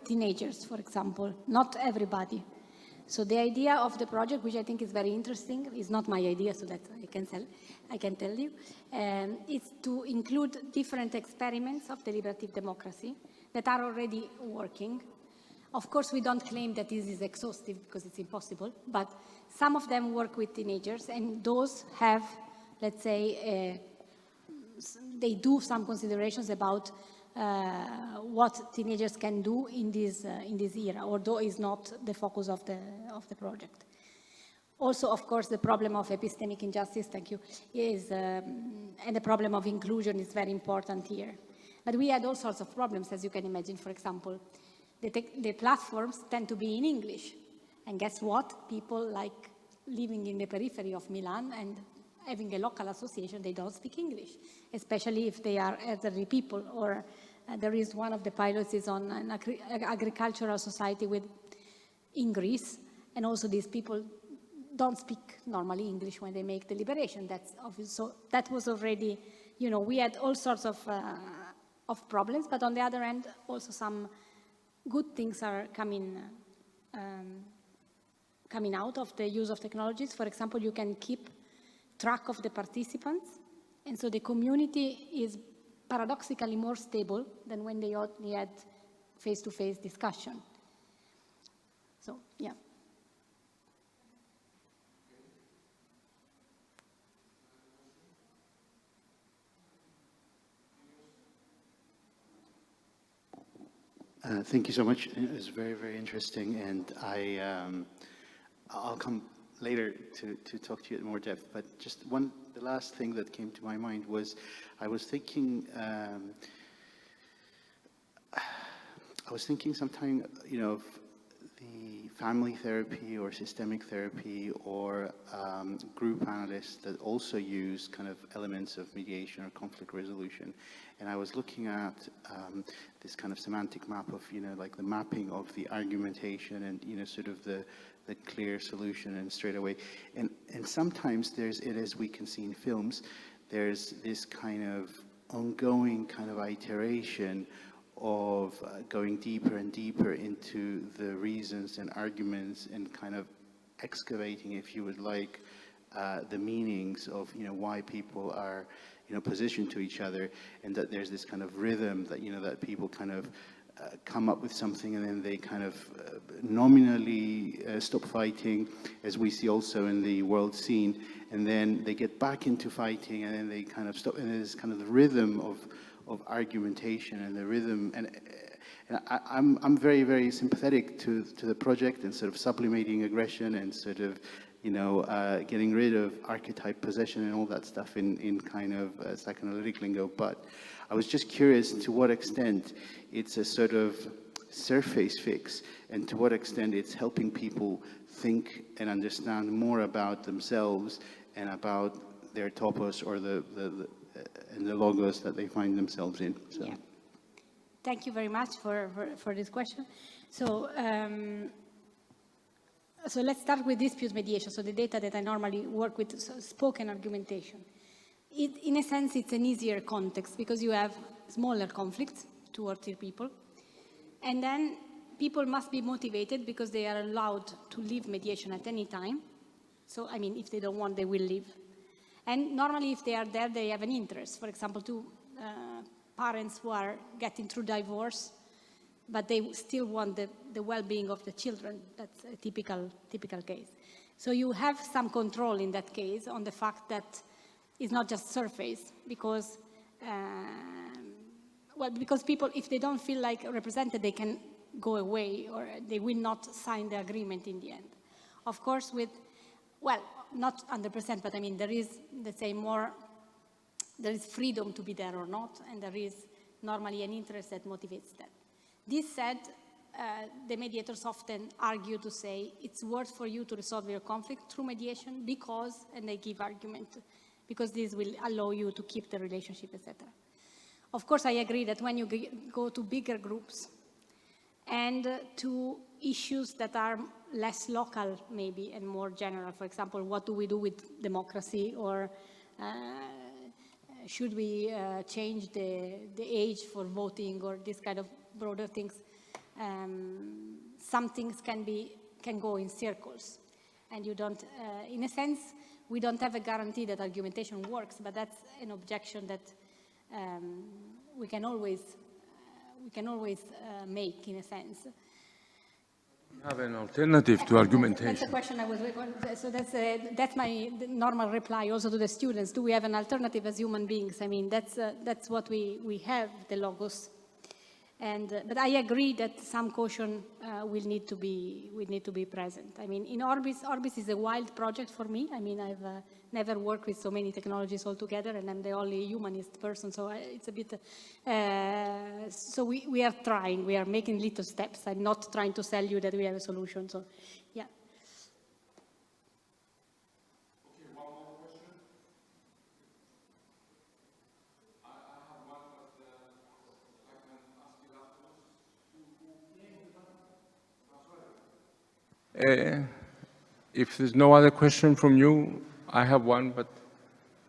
teenagers, for example, not everybody. So the idea of the project, which I think is very interesting, is not my idea, so that I can tell you, is to include different experiments of deliberative democracy that are already working. Of course, we don't claim that this is exhaustive because it's impossible, but some of them work with teenagers, and those have, let's say, they do some considerations about what teenagers can do in this era, although it's not the focus of the project. Also, of course, the problem of epistemic injustice, thank you, is, and the problem of inclusion is very important here. But we had all sorts of problems, as you can imagine. For example, the platforms tend to be in English. And guess what? People like living in the periphery of Milan and having a local association, they don't speak English, especially if they are elderly people. Or there is one of the pilots is on an agricultural society in Greece, and also these people don't speak normally English when they make deliberation. That's obvious. So that was already, we had all sorts of problems, but on the other hand, also some good things are coming out of the use of technologies. For example, you can keep track of the participants, and so the community is paradoxically more stable than when they only had face-to-face discussion. So, yeah. Thank you so much. It was very, very interesting, and I'll come later to talk to you in more depth. But just the last thing that came to my mind was, I was thinking sometime, of the family therapy or systemic therapy or group analysts that also use kind of elements of mediation or conflict resolution. And I was looking at this kind of semantic map of, like the mapping of the argumentation and, sort of the clear solution and straight away. And sometimes as we can see in films, there's this kind of ongoing kind of iteration of going deeper and deeper into the reasons and arguments and kind of excavating, if you would like, the meanings of, why people are, positioned to each other, and that there's this kind of rhythm that, that people kind of come up with something and then they kind of nominally stop fighting, as we see also in the world scene, and then they get back into fighting and then they kind of stop, and there's kind of the rhythm of argumentation and the rhythm, And I'm very, very sympathetic to the project and sort of sublimating aggression and sort of, you know, getting rid of archetype possession and all that stuff in kind of psychoanalytic lingo. But I was just curious to what extent it's a sort of surface fix and to what extent it's helping people think and understand more about themselves and about their topos or the logos that they find themselves in. So. Yeah. Thank you very much for this question. So, so let's start with dispute mediation, so the data that I normally work with, so spoken argumentation. In a sense, it's an easier context because you have smaller conflicts, 2 or 3 people, and then people must be motivated because they are allowed to leave mediation at any time. So, I mean, if they don't want, they will leave. And normally, if they are there, they have an interest. For example, 2 parents who are getting through divorce, but they still want the well-being of the children. That's a typical case. So you have some control in that case on the fact that it's not just surface, because because people, if they don't feel like represented, they can go away or they will not sign the agreement in the end. Of course, with, well, not 100%, but I mean, there is, let's say, there is freedom to be there or not, and there is normally an interest that motivates that. This said, the mediators often argue to say it's worth for you to resolve your conflict through mediation because, and they give argument, because this will allow you to keep the relationship, etc. Of course, I agree that when you go to bigger groups and to issues that are less local, maybe, and more general, for example, what do we do with democracy, or should we change the age for voting, or this kind of broader things, some things can go in circles. And you don't, in a sense, we don't have a guarantee that argumentation works, but that's an objection that we can always make, in a sense. Have an alternative to argumentation. That's the question I was. So that's my normal reply also to the students. Do we have an alternative as human beings? I mean, that's what we have, the logos. But I agree that some caution will need to be present. I mean, in Orbis is a wild project for me. I mean, I've never worked with so many technologies all together, and I'm the only humanist person, so it's a bit. So we are trying. We are making little steps. I'm not trying to sell you that we have a solution. So, yeah. If there's no other question from you, I have one, but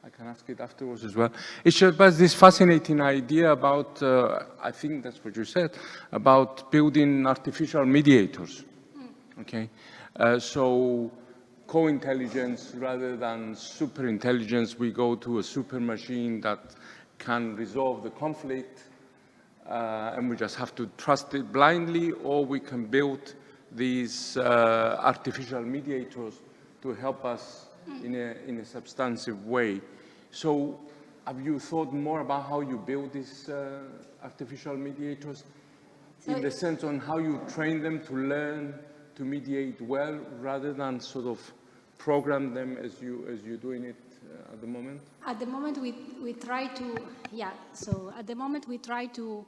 I can ask it afterwards as well. It's just about this fascinating idea about, I think that's what you said, about building artificial mediators. Okay, so co-intelligence rather than super intelligence, we go to a super machine that can resolve the conflict, and we just have to trust it blindly, or we can build these artificial mediators to help us in a substantive way. So have you thought more about how you build these artificial mediators, in the sense on how you train them to learn to mediate well, rather than sort of program them as you're doing it at the moment? At the moment we try to, yeah, so at the moment we try to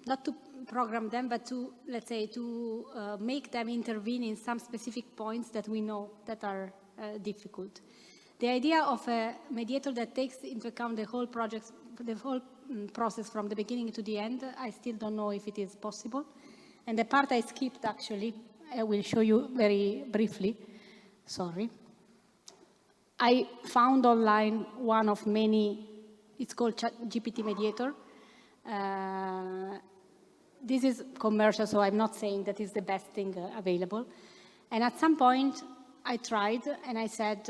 not to program them, but to, let's say, to make them intervene in some specific points that we know that are difficult. The idea of a mediator that takes into account the whole project, the whole process from the beginning to the end, I still don't know if it is possible. And the part I skipped, actually, I will show you very briefly. Sorry. I found online one of many, it's called GPT Mediator. This is commercial, so I'm not saying that it's the best thing available. And at some point, I tried, and I said,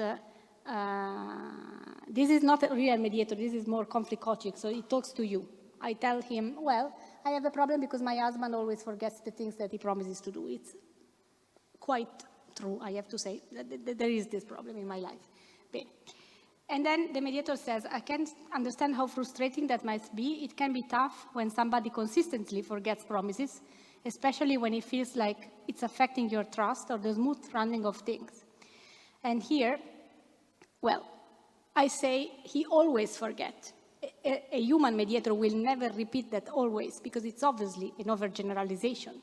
this is not a real mediator, this is more conflict coaching, so it talks to you. I tell him, well, I have a problem because my husband always forgets the things that he promises to do. It's quite true, I have to say. There is this problem in my life. And then the mediator says, I can understand how frustrating that might be. It can be tough when somebody consistently forgets promises, especially when it feels like it's affecting your trust or the smooth running of things. And here, well, I say he always forgets. A human mediator will never repeat that always, because it's obviously an overgeneralization.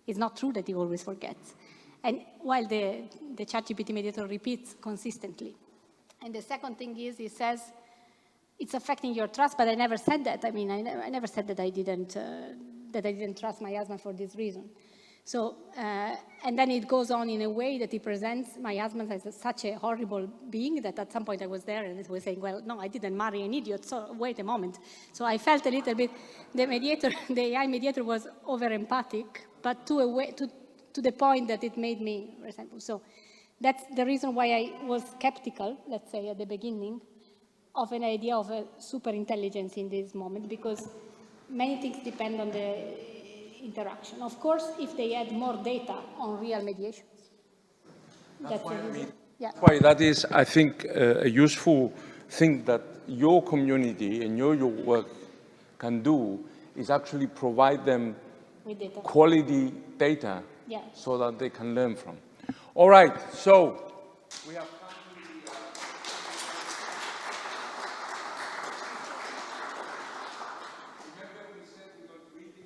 It's not true that he always forgets. And while the ChatGPT mediator repeats consistently. And the second thing is, he says, it's affecting your trust, but I never said that. I mean, I never said that I didn't trust my husband for this reason. So, and then it goes on in a way that he presents my husband as such a horrible being that at some point I was there and it was saying, well, no, I didn't marry an idiot, so wait a moment. So I felt a little bit, the AI mediator was over-empathic, but to the point that it made me resentful. So that's the reason why I was skeptical, let's say, at the beginning, of an idea of a super intelligence in this moment, because many things depend on the interaction. Of course, if they add more data on real mediations. That's why, That's why that is, I think, a useful thing that your community and your work can do is actually provide them with data. Quality data, yeah, so that they can learn from. All right, so we have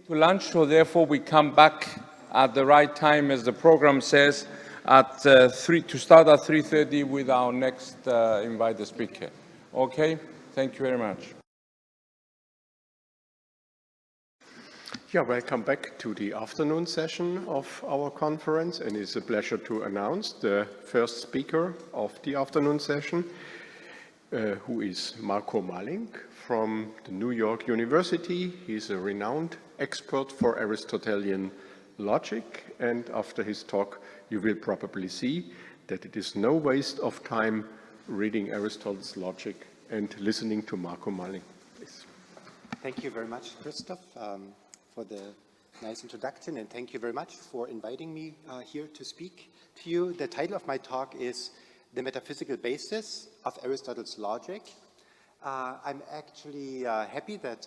to lunch, so therefore we come back at the right time, as the program says, at 3 to start at 3:30 with our next invited speaker. Okay, thank you very much. Yeah, welcome back to the afternoon session of our conference, and it's a pleasure to announce the first speaker of the afternoon session, who is Marco Malink from the New York University. He's a renowned expert for Aristotelian logic, and after his talk you will probably see that it is no waste of time reading Aristotle's logic and listening to Marco Malink. Please. Thank you very much, Christoph, for the nice introduction, and thank you very much for inviting me here to speak to you. The title of my talk is The Metaphysical Basis of Aristotle's Logic. I'm actually happy that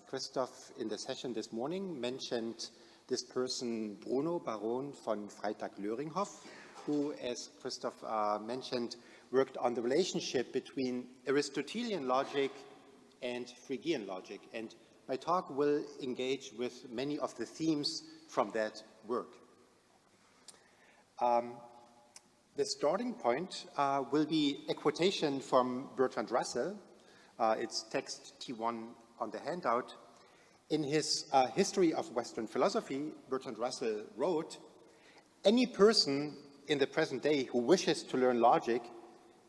Christoph, in the session this morning, mentioned this person, Bruno Baron von Freytag-Löringhoff, who, as Christoph mentioned, worked on the relationship between Aristotelian logic and Phrygian logic. And my talk will engage with many of the themes from that work. The starting point will be a quotation from Bertrand Russell. It's text T1 on the handout. In his History of Western Philosophy, Bertrand Russell wrote, "Any person in the present day who wishes to learn logic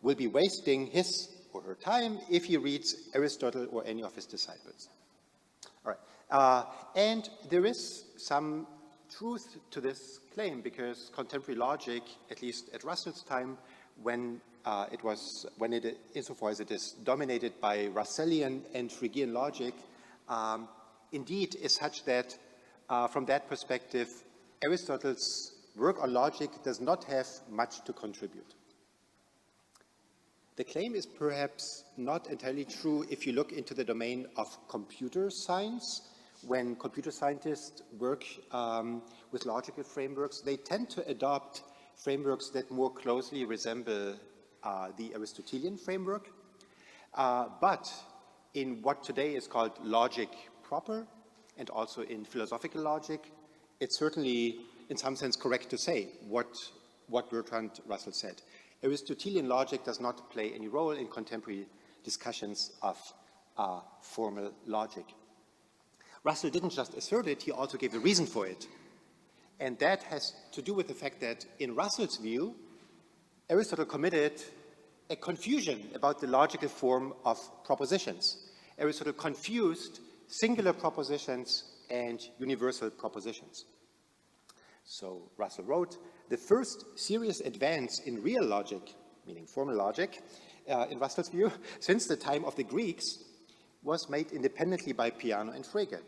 will be wasting his or her time if he reads Aristotle or any of his disciples." All right. And there is some truth to this claim, because contemporary logic, at least at Russell's time, insofar as it is dominated by Russellian and Phrygian logic, indeed is such that, from that perspective, Aristotle's work on logic does not have much to contribute. The claim is perhaps not entirely true if you look into the domain of computer science. When computer scientists work with logical frameworks, they tend to adopt frameworks that more closely resemble the Aristotelian framework. But in what today is called logic proper, and also in philosophical logic, it's certainly in some sense correct to say what Bertrand Russell said. Aristotelian logic does not play any role in contemporary discussions of formal logic. Russell didn't just assert it, he also gave a reason for it. And that has to do with the fact that, in Russell's view, Aristotle committed a confusion about the logical form of propositions. Aristotle confused singular propositions and universal propositions. So Russell wrote, "The first serious advance in real logic, meaning formal logic, in Russell's view, since the time of the Greeks, was made independently by Peano and Frege.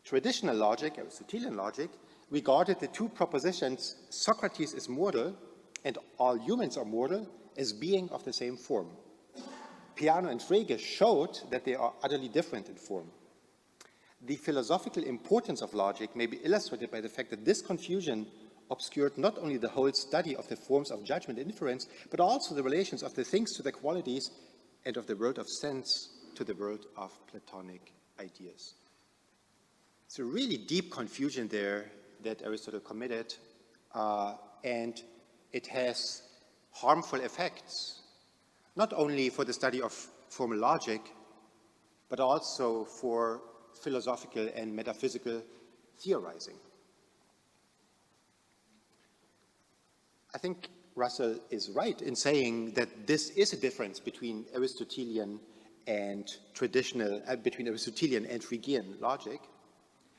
Traditional logic, Aristotelian logic, regarded the two propositions, Socrates is mortal and all humans are mortal, as being of the same form. Peano and Frege showed that they are utterly different in form. The philosophical importance of logic may be illustrated by the fact that this confusion obscured not only the whole study of the forms of judgment and inference, but also the relations of the things to their qualities and of the world of sense to the world of Platonic ideas. It's a really deep confusion there that Aristotle committed, and it has harmful effects, not only for the study of formal logic, but also for philosophical and metaphysical theorizing. I think Russell is right in saying that this is a difference between Aristotelian and traditional, between Aristotelian and Phrygian logic.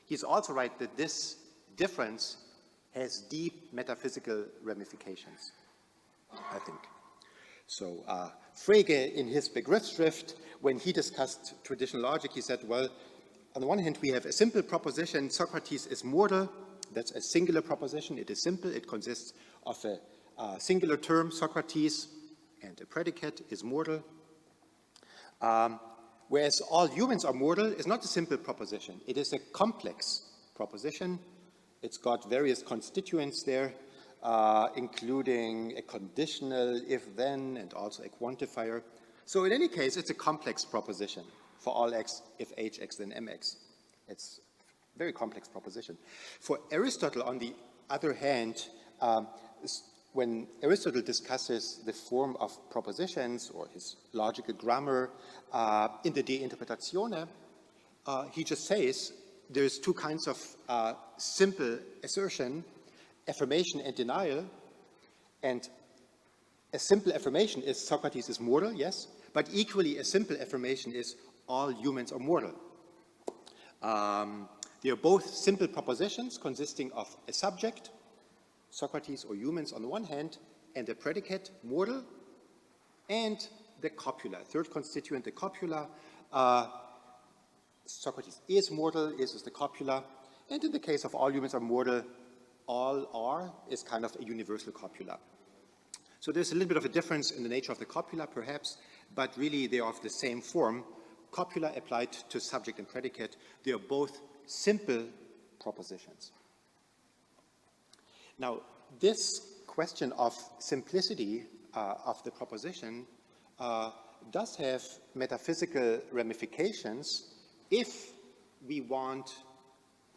He's also right that this difference has deep metaphysical ramifications, I think. So Frege, in his Begriffsschrift, when he discussed traditional logic, he said, well, on the one hand, we have a simple proposition, Socrates is mortal. That's a singular proposition. It is simple. It consists of a singular term, Socrates, and a predicate is mortal. Whereas all humans are mortal is not a simple proposition. It is a complex proposition. It's got various constituents there, including a conditional if-then and also a quantifier. So in any case, it's a complex proposition for all x, if hx, then mx. It's a very complex proposition. For Aristotle, on the other hand, when Aristotle discusses the form of propositions or his logical grammar in the De Interpretatione, he just says there's two kinds of simple assertion, affirmation and denial. And a simple affirmation is Socrates is mortal, yes, but equally a simple affirmation is all humans are mortal. They are both simple propositions consisting of a subject, Socrates or humans on the one hand, and a predicate, mortal, and the copula, third constituent, the copula. Socrates is mortal, is the copula, and in the case of all humans are mortal, all are is kind of a universal copula. So there's a little bit of a difference in the nature of the copula, perhaps, but really they are of the same form. Copula applied to subject and predicate, they are both simple propositions. Now, this question of simplicity of the proposition does have metaphysical ramifications if we want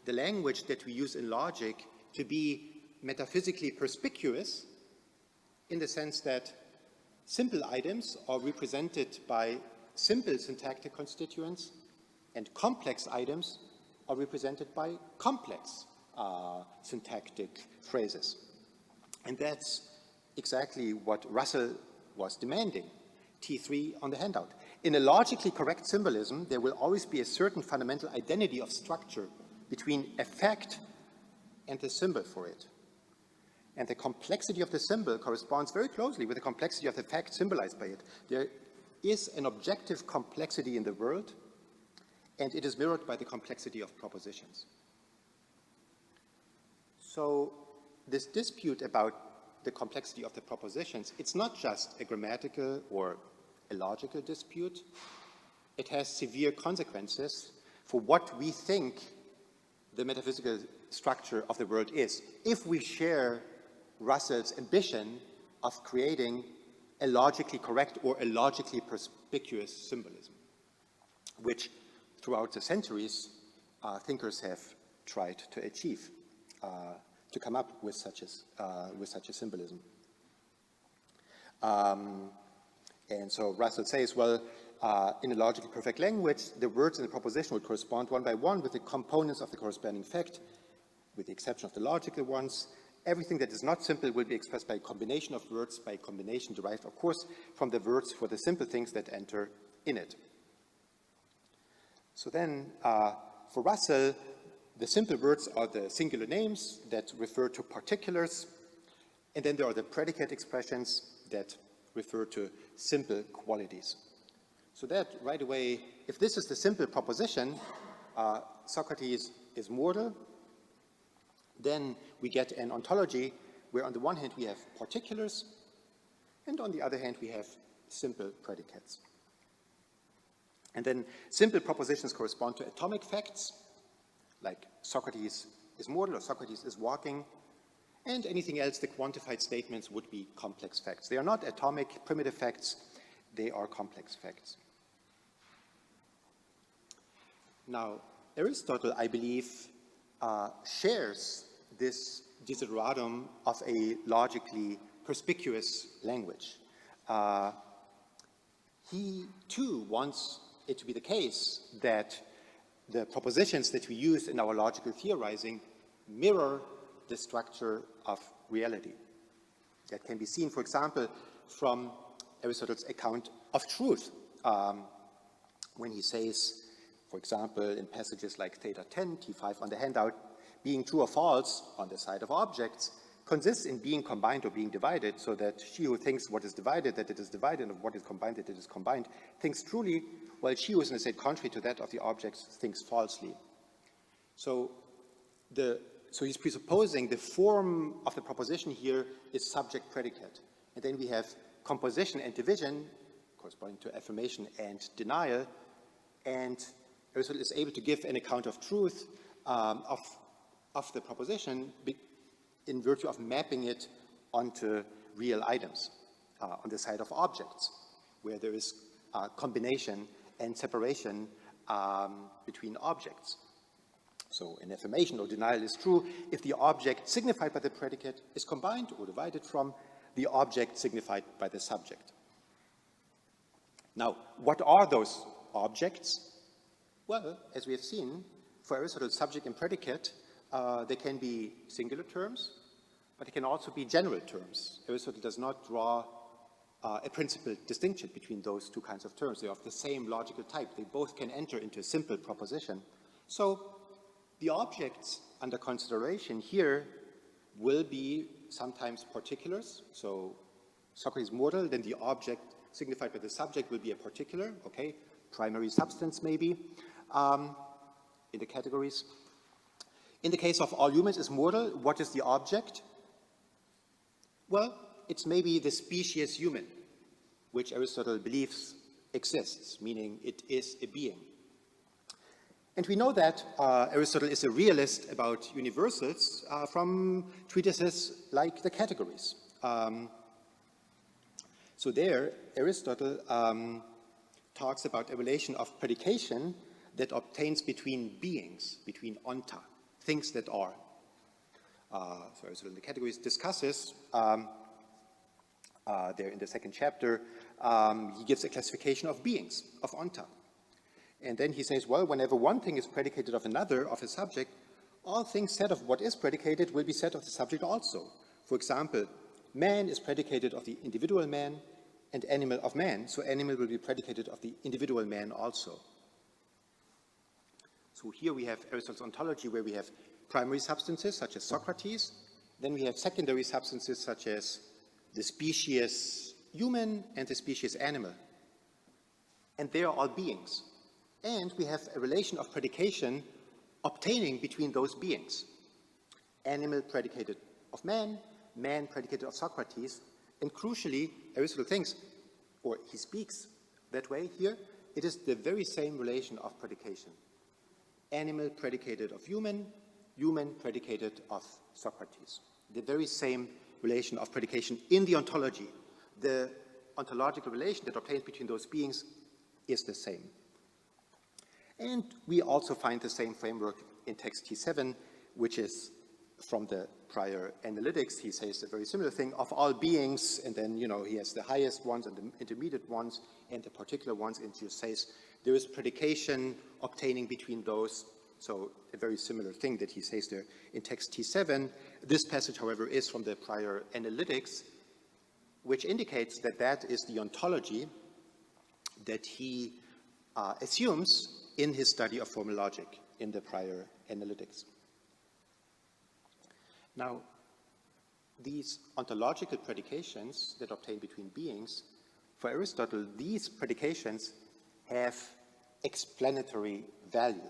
the language that we use in logic to be metaphysically perspicuous, in the sense that simple items are represented by simple syntactic constituents and complex items are represented by complex syntactic phrases. And that's exactly what Russell was demanding. T3 on the handout. In a logically correct symbolism, there will always be a certain fundamental identity of structure between a fact and the symbol for it. And the complexity of the symbol corresponds very closely with the complexity of the fact symbolized by it. There is an objective complexity in the world, and it is mirrored by the complexity of propositions. So this dispute about the complexity of the propositions, it's not just a grammatical or a logical dispute. It has severe consequences for what we think the metaphysical structure of the world is, if we share Russell's ambition of creating a logically correct or a logically perspicuous symbolism, which throughout the centuries thinkers have tried to achieve, to come up with such a symbolism. And so Russell says, well, in a logically perfect language, the words in the proposition would correspond one by one with the components of the corresponding fact, with the exception of the logical ones. Everything that is not simple will be expressed by a combination of words, by a combination derived, of course, from the words for the simple things that enter in it. So then, for Russell, the simple words are the singular names that refer to particulars, and then there are the predicate expressions that refer to simple qualities. So that, right away, if this is the simple proposition, Socrates is mortal, then we get an ontology where on the one hand we have particulars, and on the other hand we have simple predicates. And then simple propositions correspond to atomic facts, like Socrates is mortal or Socrates is walking, and anything else, the quantified statements, would be complex facts. They are not atomic, primitive facts, they are complex facts. Now, Aristotle, I believe, shares this desideratum of a logically perspicuous language. He, too, wants it to be the case that the propositions that we use in our logical theorizing mirror the structure of reality. That can be seen, for example, from Aristotle's account of truth, when he says, for example, in passages like Theta 10, T5 on the handout, being true or false on the side of objects consists in being combined or being divided, so that she who thinks what is divided, that it is divided, and what is combined, that it is combined, thinks truly, while she who is in a state contrary to that of the objects thinks falsely. So he's presupposing the form of the proposition here is subject-predicate. And then we have composition and division, corresponding to affirmation and denial, and Aristotle is able to give an account of truth of the proposition in virtue of mapping it onto real items on the side of objects, where there is combination and separation between objects. So an affirmation or denial is true if the object signified by the predicate is combined or divided from the object signified by the subject. Now, what are those objects? Well, as we have seen, for Aristotle, subject and predicate, they can be singular terms, but it can also be general terms. Aristotle does not draw a principal distinction between those two kinds of terms. They are of the same logical type. They both can enter into a simple proposition. So the objects under consideration here will be sometimes particulars. So Socrates is mortal, then the object signified by the subject will be a particular, okay? Primary substance maybe, in the categories. In the case of all humans is mortal, what is the object? Well, it's maybe the species human, which Aristotle believes exists, meaning it is a being. And we know that Aristotle is a realist about universals from treatises like the Categories. So there, Aristotle talks about a relation of predication that obtains between beings, between onta, things that are. So Aristotle in the Categories discusses, there in the second chapter, he gives a classification of beings, of onta. And then he says, well, whenever one thing is predicated of another, of a subject, all things said of what is predicated will be said of the subject also. For example, man is predicated of the individual man, and animal of man, so animal will be predicated of the individual man also. So here we have Aristotle's ontology, where we have primary substances, such as Socrates. Then we have secondary substances, such as the species human and the species animal. And they are all beings. And we have a relation of predication obtaining between those beings. Animal predicated of man, man predicated of Socrates, and crucially, Aristotle thinks, or he speaks that way here, it is the very same relation of predication. Animal predicated of human, human predicated of Socrates. The very same relation of predication in the ontology. The ontological relation that obtains between those beings is the same. And we also find the same framework in text T7, which is from the prior analytics. He says a very similar thing of all beings, and then, he has the highest ones and the intermediate ones and the particular ones, and he says there is predication obtaining between those. So a very similar thing that he says there in text T7. This passage, however, is from the prior analytics, which indicates that that is the ontology that he assumes in his study of formal logic in the prior analytics. Now, these ontological predications that obtain between beings, for Aristotle, these predications have explanatory value.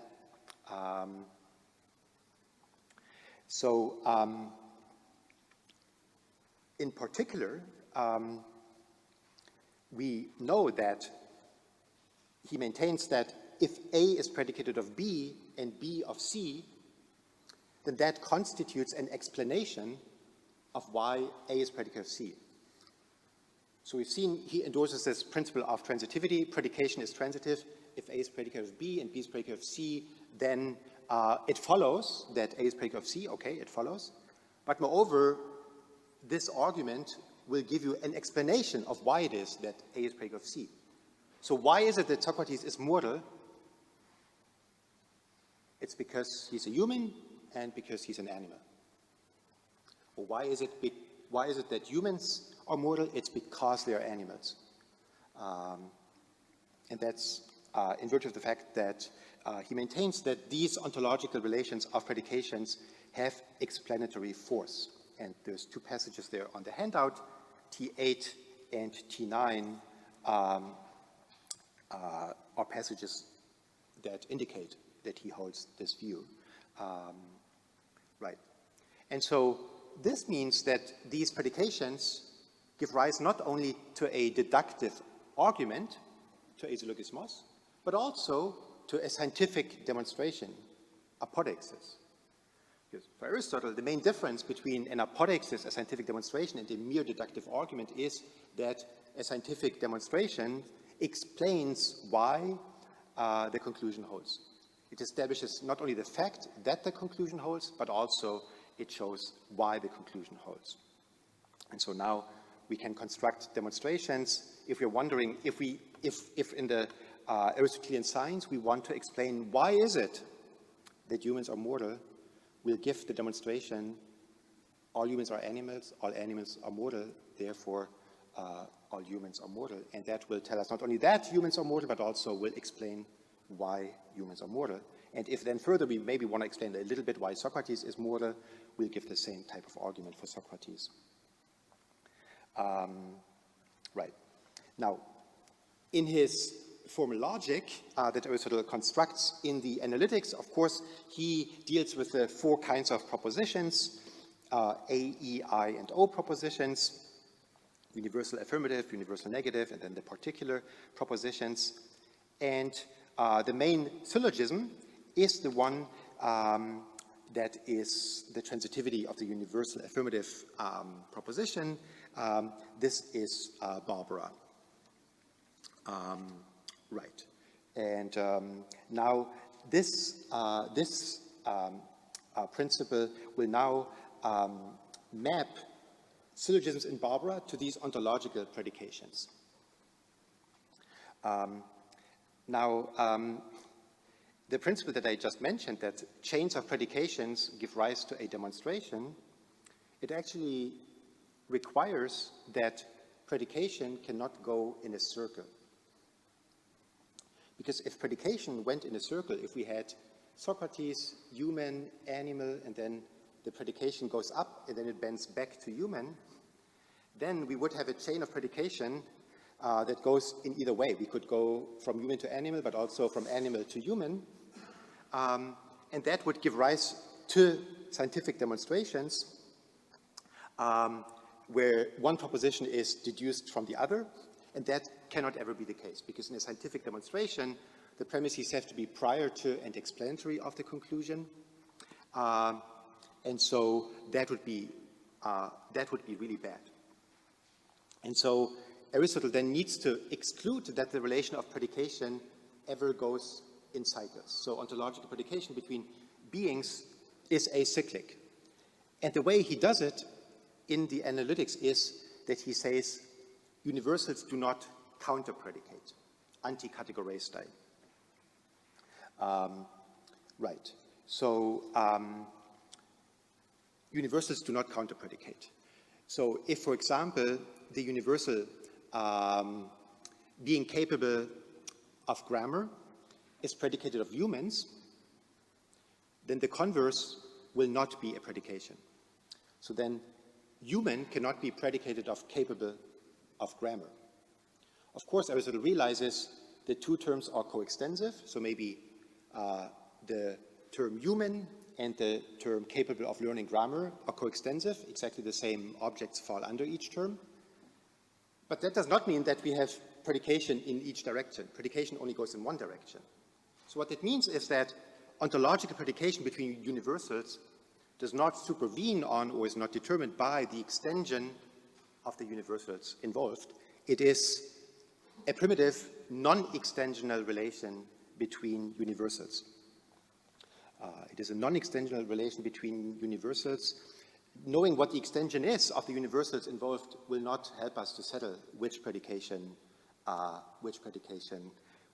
In particular, we know that he maintains that if A is predicated of B and B of C, then that constitutes an explanation of why A is predicated of C. So we've seen he endorses this principle of transitivity. Predication is transitive. If A is predicated of B and B is predicated of C, then it follows that A is predicated of C. Okay, it follows. But moreover, this argument will give you an explanation of why it is that A is predicated of C. So why is it that Socrates is mortal? It's because he's a human and because he's an animal. Or why is it that humans are mortal? It's because they are animals. And that's in virtue of the fact that he maintains that these ontological relations of predications have explanatory force. And there's two passages there on the handout, T8 and T9 are passages that indicate that he holds this view. Right. And so this means that these predications give rise not only to a deductive argument, to a syllogismos, but also to a scientific demonstration, apodeixis. Because for Aristotle, the main difference between an apodeixis, a scientific demonstration, and a mere deductive argument is that a scientific demonstration explains why the conclusion holds. It establishes not only the fact that the conclusion holds, but also it shows why the conclusion holds. And so now we can construct demonstrations. If we're wondering, if in the Aristotelian science we want to explain why is it that humans are mortal, we'll give the demonstration, all humans are animals, all animals are mortal, therefore all humans are mortal. And that will tell us not only that humans are mortal, but also will explain why humans are mortal. And if then further we maybe want to explain a little bit why Socrates is mortal, we'll give the same type of argument for Socrates. Right. Now, in his formal logic that Aristotle constructs in the Analytics, of course, he deals with the four kinds of propositions, A, E, I, and O propositions, universal affirmative, universal negative, and then the particular propositions. And the main syllogism is the one that is the transitivity of the universal affirmative proposition. This is Barbara. Right. And now this principle will now map syllogisms in Barbara to these ontological predications. The principle that I just mentioned, that chains of predications give rise to a demonstration, it actually requires that predication cannot go in a circle. Because if predication went in a circle, if we had Socrates, human, animal, and then the predication goes up and then it bends back to human, then we would have a chain of predication that goes in either way. We could go from human to animal, but also from animal to human. And that would give rise to scientific demonstrations where one proposition is deduced from the other, and that cannot ever be the case, because in a scientific demonstration, the premises have to be prior to and explanatory of the conclusion, and so that would be really bad. And so Aristotle then needs to exclude that the relation of predication ever goes in cycles. So ontological predication between beings is acyclic. And the way he does it in the Analytics is that he says universals do not counter-predicate, anti-categorastai. Right. So universals do not counter-predicate. So if, for example, the universal being capable of grammar is predicated of humans, then the converse will not be a predication. So then human cannot be predicated of capable of grammar. Of course, Aristotle realizes the two terms are coextensive, so maybe the term human and the term capable of learning grammar are coextensive, exactly the same objects fall under each term. But that does not mean that we have predication in each direction. Predication only goes in one direction. So what it means is that ontological predication between universals does not supervene on or is not determined by the extension of the universals involved. It is a primitive, non-extensional relation between universals. It is a non-extensional relation between universals. Knowing what the extension is of the universals involved will not help us to settle which predication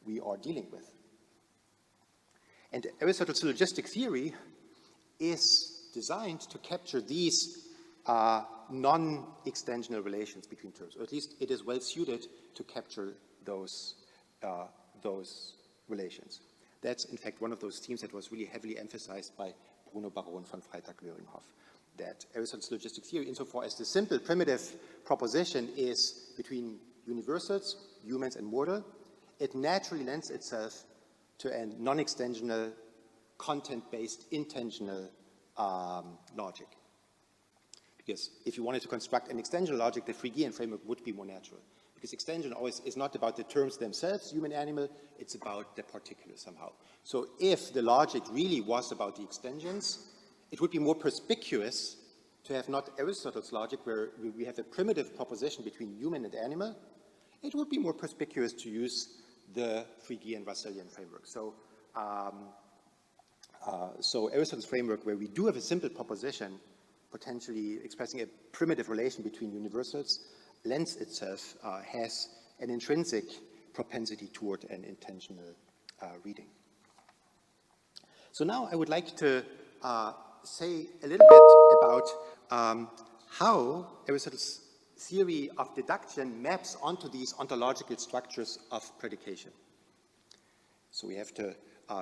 we are dealing with. And Aristotle's syllogistic theory is designed to capture these non-extensional relations between terms, or at least it is well suited to capture those relations. That's, in fact, one of those themes that was really heavily emphasized by Bruno Baron von Freytag-Löwenhoff, that Aristotle's syllogistic theory, insofar as the simple primitive proposition is between universals, humans and mortal, it naturally lends itself to a non-extensional, content-based, intentional logic. Because if you wanted to construct an extensional logic, the Phrygian framework would be more natural. Because extension always is not about the terms themselves, human, animal, it's about the particulars somehow. So if the logic really was about the extensions, it would be more perspicuous to have not Aristotle's logic, where we have a primitive proposition between human and animal. It would be more perspicuous to use the Phrygian Russellian framework. So, so Aristotle's framework, where we do have a simple proposition, potentially expressing a primitive relation between universals, lends itself, has an intrinsic propensity toward an intentional reading. So now I would like to say a little bit about how Aristotle's theory of deduction maps onto these ontological structures of predication. So we have to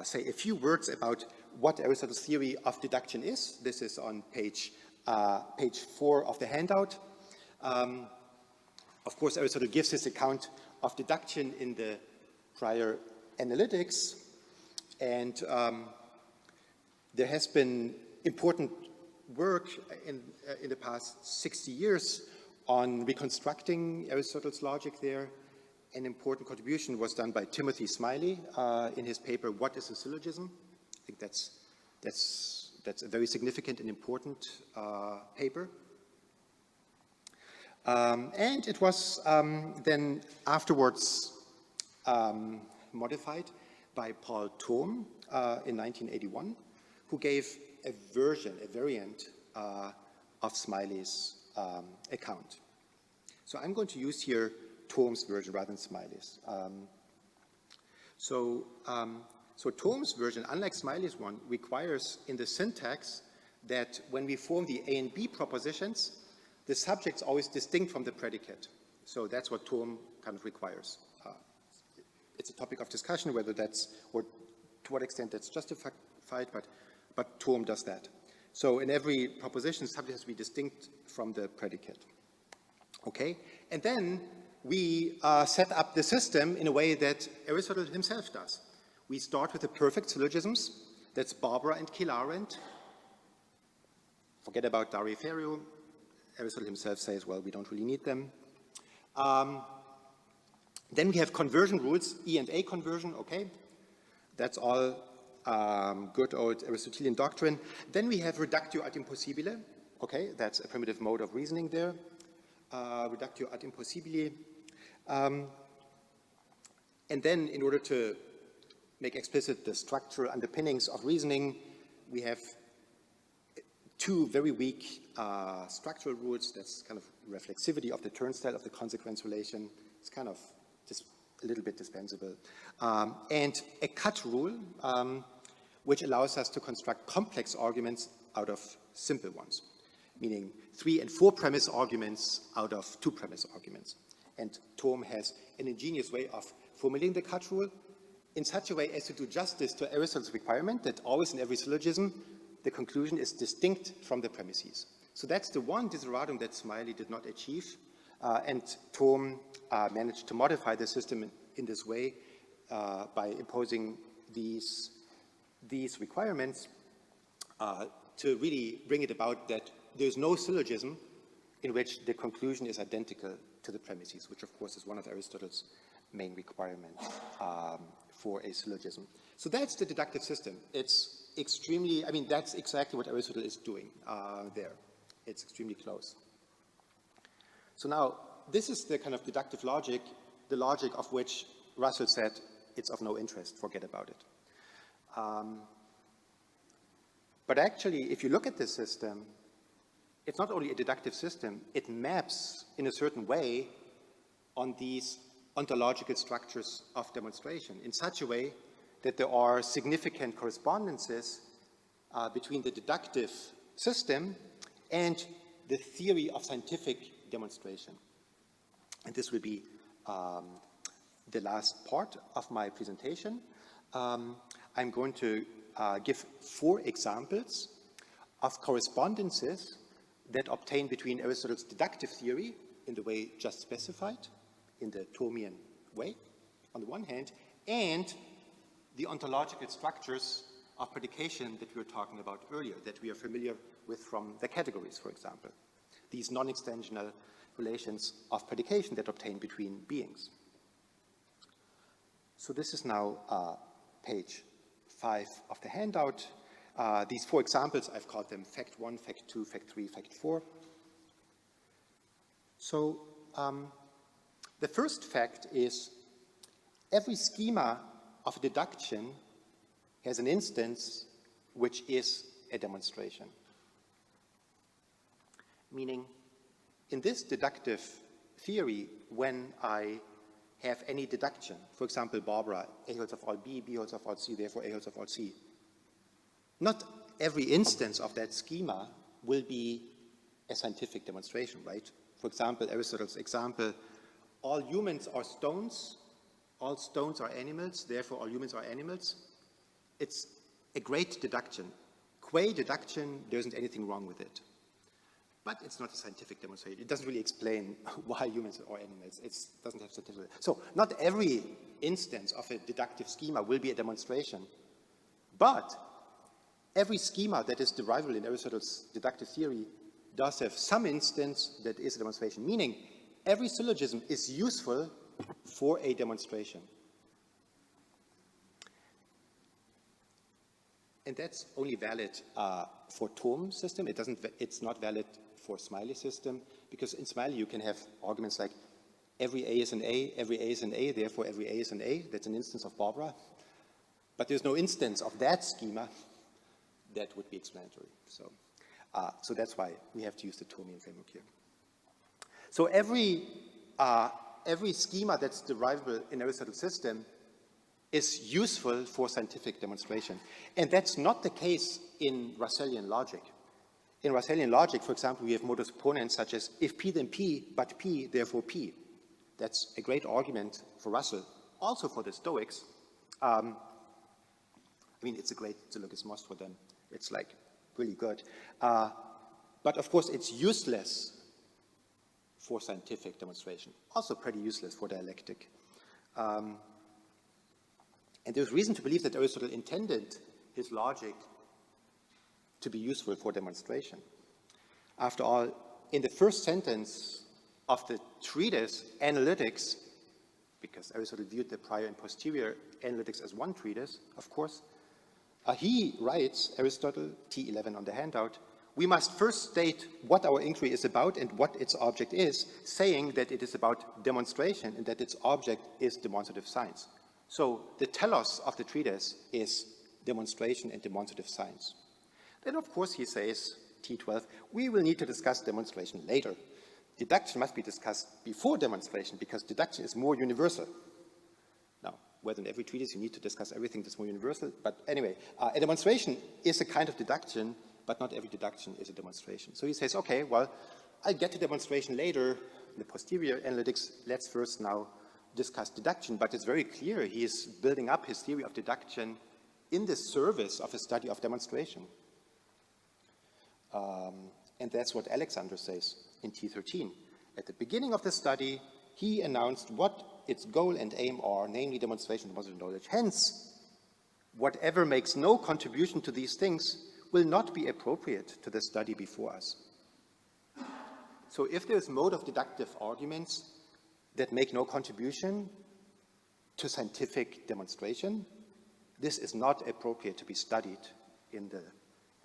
say a few words about what Aristotle's theory of deduction is. This is on page 4 of the handout. Of course, Aristotle gives his account of deduction in the prior analytics, and there has been important work in the past 60 years on reconstructing Aristotle's logic there. An important contribution was done by Timothy Smiley in his paper, What is a Syllogism? I think that's a very significant and important paper. And it was then afterwards modified by Paul Thom in 1981, who gave a variant of Smiley's account. So I'm going to use here Thom's version rather than Smiley's. So Thom's version, unlike Smiley's one, requires in the syntax that when we form the A and B propositions, the subject's always distinct from the predicate. So that's what Thom kind of requires. It's a topic of discussion whether that's, or to what extent that's justified, but Thom does that. So in every proposition, the subject has to be distinct from the predicate. Okay, and then we set up the system in a way that Aristotle himself does. We start with the perfect syllogisms. That's Barbara and Kilarent. Forget about Dari-Ferio. Aristotle himself says, well, we don't really need them. Then we have conversion rules, E and A conversion, okay. That's all good old Aristotelian doctrine. Then we have reductio ad impossibile, okay, that's a primitive mode of reasoning there. Reductio ad impossibile. And then in order to make explicit the structural underpinnings of reasoning, we have two very weak structural rules. That's kind of reflexivity of the turnstile of the consequence relation. It's kind of just a little bit dispensable. And a cut rule, which allows us to construct complex arguments out of simple ones, meaning 3 and 4 premise arguments out of 2 premise arguments. And Thom has an ingenious way of formulating the cut rule in such a way as to do justice to Aristotle's requirement that always in every syllogism, the conclusion is distinct from the premises. So that's the one desideratum that Smiley did not achieve, and Thom managed to modify the system in this way by imposing these requirements to really bring it about that there's no syllogism in which the conclusion is identical to the premises, which of course is one of Aristotle's main requirement for a syllogism. So that's the deductive system. It's extremely, I mean, that's exactly what Aristotle is doing there. It's extremely close. So now, this is the kind of deductive logic, the logic of which Russell said it's of no interest, forget about it. But actually, if you look at this system, it's not only a deductive system, it maps in a certain way on these ontological structures of demonstration in such a way that there are significant correspondences between the deductive system and the theory of scientific demonstration. And this will be the last part of my presentation. I'm going to give 4 examples of correspondences that obtain between Aristotle's deductive theory in the way just specified, in the Thomian way, on the one hand, and the ontological structures of predication that we were talking about earlier, that we are familiar with from the categories, for example. These non-extensional relations of predication that obtain between beings. So this is now page 5 of the handout. These 4 examples, I've called them fact 1, fact 2, fact 3, fact 4. So the first fact is every schema of deduction has an instance which is a demonstration. Meaning, in this deductive theory, when I have any deduction, for example, Barbara, A holds of all B, B holds of all C, therefore A holds of all C, not every instance of that schema will be a scientific demonstration, right? For example, Aristotle's example, all humans are stones, all stones are animals, therefore all humans are animals. It's a great deduction. Qua deduction, there isn't anything wrong with it. But it's not a scientific demonstration. It doesn't really explain why humans are animals. It doesn't have scientific. So not every instance of a deductive schema will be a demonstration. But every schema that is derivable in Aristotle's deductive theory does have some instance that is a demonstration, meaning every syllogism is useful for a demonstration. And that's only valid for Thom system. It's not valid for Smiley system, because in Smiley you can have arguments like every A is an A, every A is an A, therefore every A is an A. That's an instance of Barbara. But there's no instance of that schema that would be explanatory. So that's why we have to use the Thomian framework here. So every schema that's derivable in Aristotle's system is useful for scientific demonstration. And that's not the case in Russellian logic. In Russellian logic, for example, we have modus ponens such as if P then P, but P, therefore P. That's a great argument for Russell, also for the Stoics. I mean, it's a great syllogismos for them. It's like really good. But of course, it's useless for scientific demonstration. Also pretty useless for dialectic. And there's reason to believe that Aristotle intended his logic to be useful for demonstration. After all, in the first sentence of the treatise, Analytics, because Aristotle viewed the prior and posterior analytics as one treatise, of course, he writes, Aristotle, T11 on the handout, we must first state what our inquiry is about and what its object is, saying that it is about demonstration and that its object is demonstrative science. So the telos of the treatise is demonstration and demonstrative science. Then, of course, he says, T12, we will need to discuss demonstration later. Deduction must be discussed before demonstration because deduction is more universal. Now, whether in every treatise you need to discuss everything that's more universal, but anyway, a demonstration is a kind of deduction, but not every deduction is a demonstration. So he says, okay, well, I'll get to demonstration later in the posterior analytics. Let's first now discuss deduction, but it's very clear he is building up his theory of deduction in the service of a study of demonstration. And that's what Alexander says in T13. At the beginning of the study, he announced what its goal and aim are, namely demonstration of positive knowledge. Hence, whatever makes no contribution to these things will not be appropriate to the study before us. So if there's mode of deductive arguments that make no contribution to scientific demonstration, this is not appropriate to be studied in the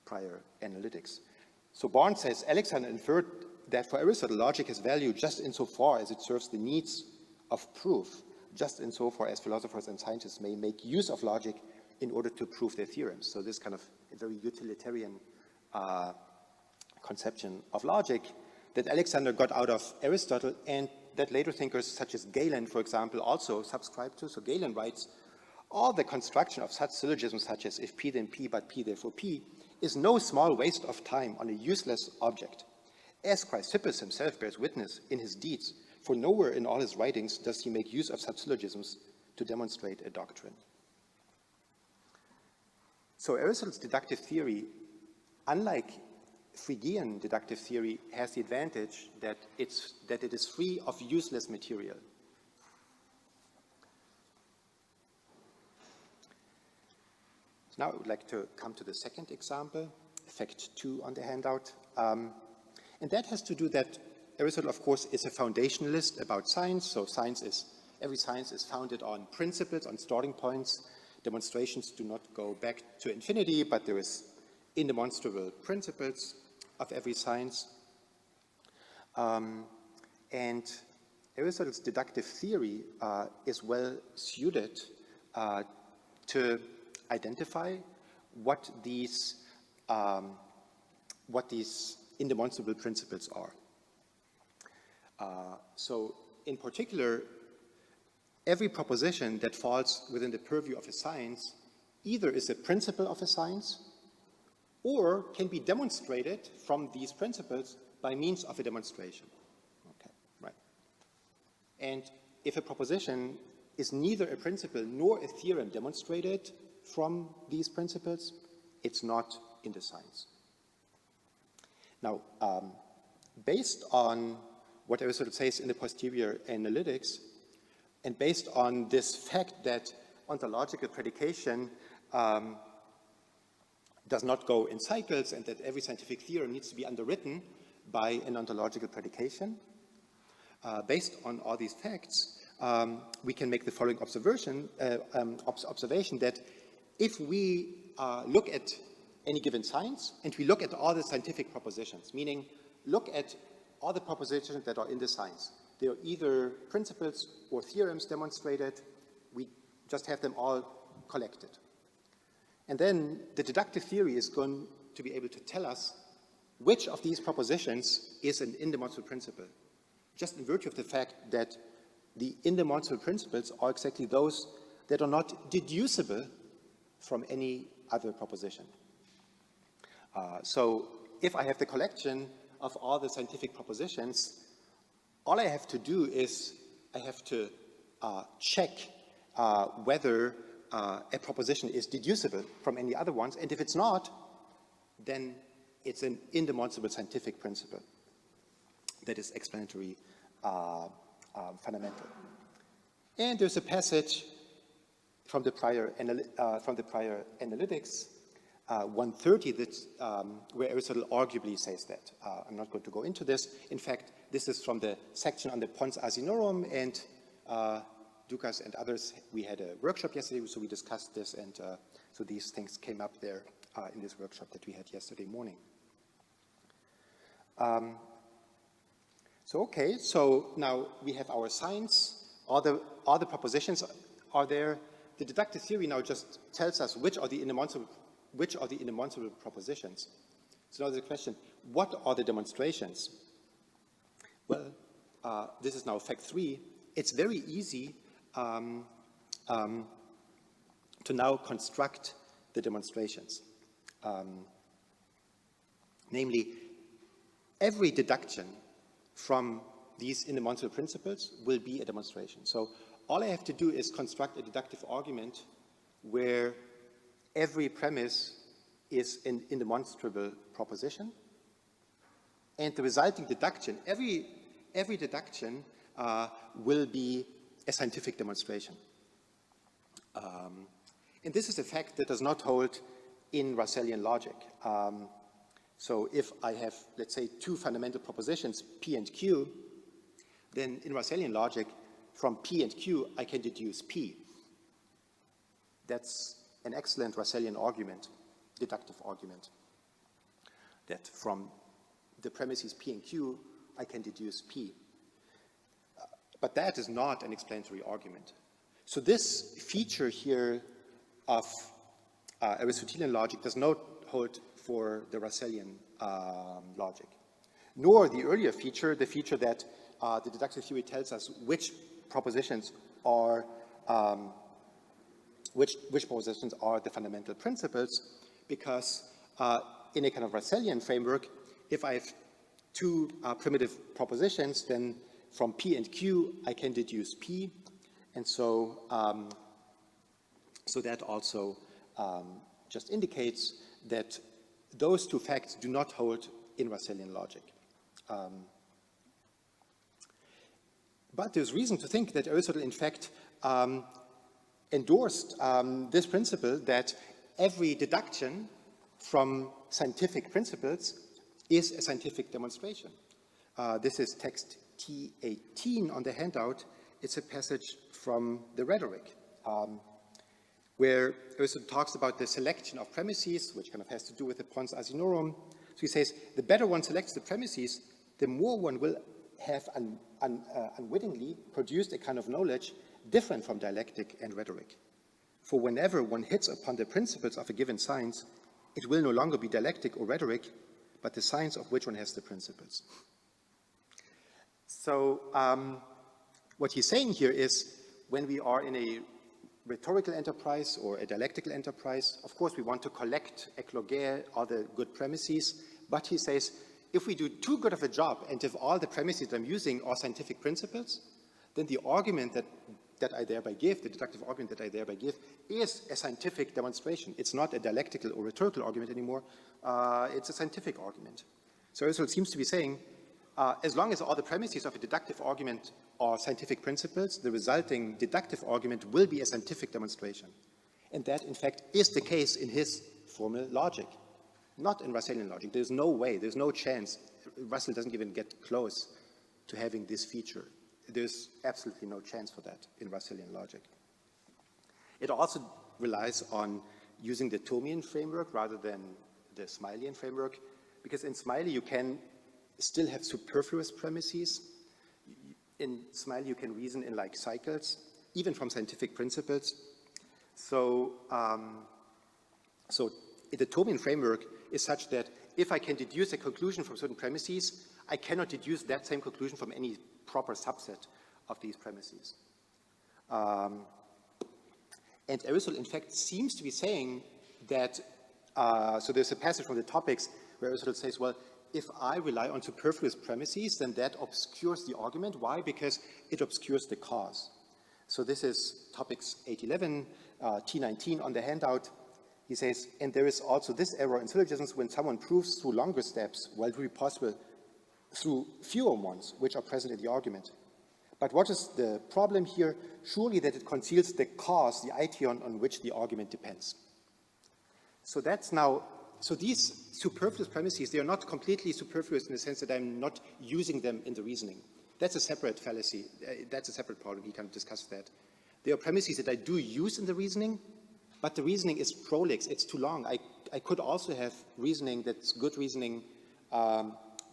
prior analytics. So Barnes says, Alexander inferred that for Aristotle, logic has value just insofar as it serves the needs of proof, just insofar as philosophers and scientists may make use of logic in order to prove their theorems. So this kind of a very utilitarian conception of logic that Alexander got out of Aristotle, and that later thinkers such as Galen, for example, also subscribed to. So Galen writes, all the construction of such syllogisms such as if P then P but P therefore P is no small waste of time on a useless object. As Chrysippus himself bears witness in his deeds, for nowhere in all his writings does he make use of such syllogisms to demonstrate a doctrine. So Aristotle's deductive theory, unlike Phrygian deductive theory, has the advantage that it is free of useless material. So now I would like to come to the second example, effect 2 on the handout. And that has to do that Aristotle, of course, is a foundationalist about science. So every science is founded on principles, on starting points. Demonstrations do not go back to infinity, but there is indemonstrable principles of every science. And Aristotle's deductive theory is well suited to identify what these indemonstrable principles are. So in particular, every proposition that falls within the purview of a science either is a principle of a science or can be demonstrated from these principles by means of a demonstration. Okay, right. And if a proposition is neither a principle nor a theorem demonstrated from these principles, it's not in the science. Now, based on what Aristotle says in the posterior analytics, and based on this fact that ontological predication does not go in cycles and that every scientific theorem needs to be underwritten by an ontological predication, based on all these facts, we can make the following observation that if we look at any given science and we look at all the scientific propositions, meaning look at all the propositions that are in the science, they are either principles or theorems demonstrated. We just have them all collected. And then the deductive theory is going to be able to tell us which of these propositions is an indemonstrable principle, just in virtue of the fact that the indemonstrable principles are exactly those that are not deducible from any other proposition. So if I have the collection of all the scientific propositions, all I have to do is I have to check whether a proposition is deducible from any other ones, and if it's not, then it's an indemonstrable scientific principle that is explanatory fundamental. And there's a passage from the prior analytics, 130, that's, where Aristotle arguably says that. I'm not going to go into this. In fact, this is from the section on the Pons Asinorum, and Dukas and others, we had a workshop yesterday, so we discussed this, and so these things came up there in this workshop that we had yesterday morning. So now we have our science, all the propositions are there. The deductive theory now just tells us which are the indemonstrable propositions. So now there's a question, what are the demonstrations? Well, this is now fact 3. It's very easy to now construct the demonstrations. Namely, every deduction from these indemonstrable principles will be a demonstration. So all I have to do is construct a deductive argument where every premise is an indemonstrable proposition, and the resulting deduction, every deduction will be a scientific demonstration. And this is a fact that does not hold in Russellian logic. So if I have, let's say, 2 fundamental propositions, P and Q, then in Russellian logic, from P and Q, I can deduce P. that's an excellent Russellian argument, deductive argument, that from the premises P and Q, I can deduce P. But that is not an explanatory argument. So this feature here of Aristotelian logic does not hold for the Russellian logic, nor the earlier feature, the feature that the deductive theory tells us which propositions are which propositions are the fundamental principles, because in a kind of Russellian framework, if I have two primitive propositions, then from P and Q, I can deduce P, and so so that also just indicates that those two facts do not hold in Russellian logic. But there's reason to think that Aristotle, in fact, endorsed this principle that every deduction from scientific principles is a scientific demonstration. This is text T18 on the handout. It's a passage from the Rhetoric, where Aristotle talks about the selection of premises, which kind of has to do with the pons asinorum. So he says, the better one selects the premises, the more one will have unwittingly produced a kind of knowledge different from dialectic and rhetoric. For whenever one hits upon the principles of a given science, it will no longer be dialectic or rhetoric, but the science of which one has the principles. So what he's saying here is, when we are in a rhetorical enterprise or a dialectical enterprise, of course we want to collect, ecloger, all the good premises, but he says, if we do too good of a job, and if all the premises that I'm using are scientific principles, then the argument that I thereby give, the deductive argument that I thereby give, is a scientific demonstration. It's not a dialectical or rhetorical argument anymore. It's a scientific argument. So Aristotle seems to be saying, as long as all the premises of a deductive argument are scientific principles, the resulting deductive argument will be a scientific demonstration. And that, in fact, is the case in his formal logic, not in Russellian logic. There's no way, there's no chance. Russell doesn't even get close to having this feature. There's absolutely no chance for that in Russellian logic. It also relies on using the Thomian framework rather than the Smileyan framework, because in Smiley you can still have superfluous premises. In Smiley you can reason in like cycles, even from scientific principles. So, so the Thomian framework is such that if I can deduce a conclusion from certain premises, I cannot deduce that same conclusion from any proper subset of these premises. And Aristotle, in fact, seems to be saying that, so there's a passage from the Topics where Aristotle says, well, if I rely on superfluous premises, then that obscures the argument. Why? Because it obscures the cause. So this is Topics 811, T19 on the handout. He says, and there is also this error in syllogisms when someone proves through longer steps, while it will be possible through fewer ones, which are present in the argument. But what is the problem here? Surely that it conceals the cause, the aition on which the argument depends. So that's now, so these superfluous premises, they are not completely superfluous in the sense that I'm not using them in the reasoning. That's a separate fallacy. That's a separate problem. We can discuss that. There are premises that I do use in the reasoning, but the reasoning is prolix. It's too long. I could also have reasoning that's good reasoning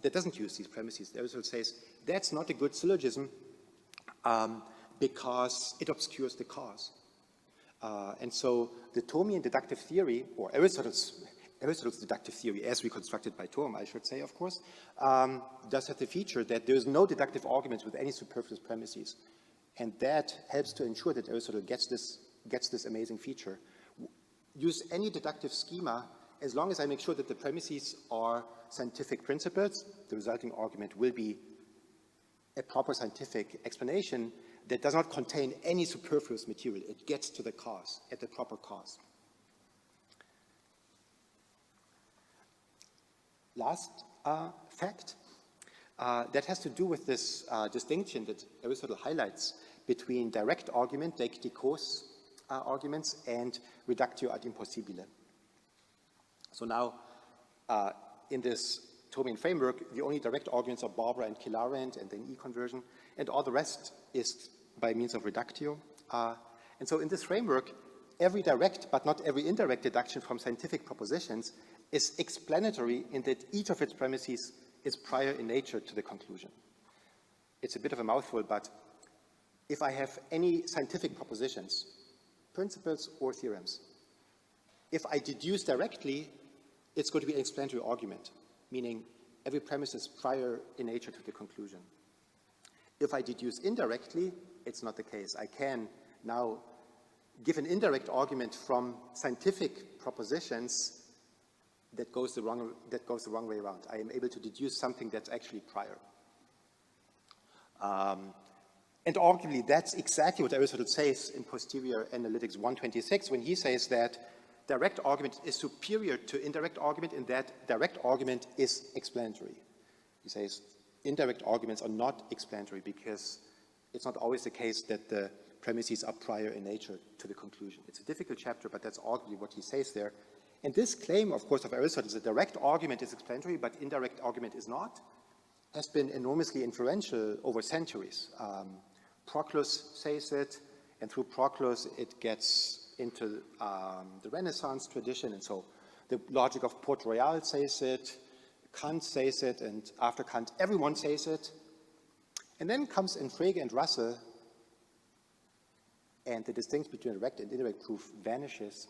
that doesn't use these premises. Aristotle says that's not a good syllogism because it obscures the cause. And so the Thomian deductive theory, or Aristotle's deductive theory, as reconstructed by Thom, I should say, of course, does have the feature that there is no deductive arguments with any superfluous premises. And that helps to ensure that Aristotle gets this amazing feature. Use any deductive schema, as long as I make sure that the premises are scientific principles, the resulting argument will be a proper scientific explanation that does not contain any superfluous material. It gets to the cause, at the proper cause. Last fact, that has to do with this distinction that Aristotle highlights between direct argument, deiktikos arguments, and reductio ad impossibile. So now, in this Thomian framework, the only direct arguments are Barbara and Kilarent and then E-conversion, and all the rest is by means of reductio. And so in this framework, every direct but not every indirect deduction from scientific propositions is explanatory in that each of its premises is prior in nature to the conclusion. It's a bit of a mouthful, but if I have any scientific propositions, principles or theorems, if I deduce directly, it's going to be an explanatory argument, meaning every premise is prior in nature to the conclusion. If I deduce indirectly, it's not the case. I can now give an indirect argument from scientific propositions that goes the wrong way around. I am able to deduce something that's actually prior. And arguably, that's exactly what Aristotle says in Posterior Analytics 126 when he says that direct argument is superior to indirect argument in that direct argument is explanatory. He says indirect arguments are not explanatory because it's not always the case that the premises are prior in nature to the conclusion. It's a difficult chapter, but that's arguably what he says there. And this claim, of course, of Aristotle, that direct argument is explanatory, but indirect argument is not, has been enormously influential over centuries. Proclus says it, and through Proclus it gets into the Renaissance tradition, and so the logic of Port Royal says it, Kant says it, and after Kant everyone says it. And then comes in Frege and Russell, and the distinction between direct and indirect proof vanishes,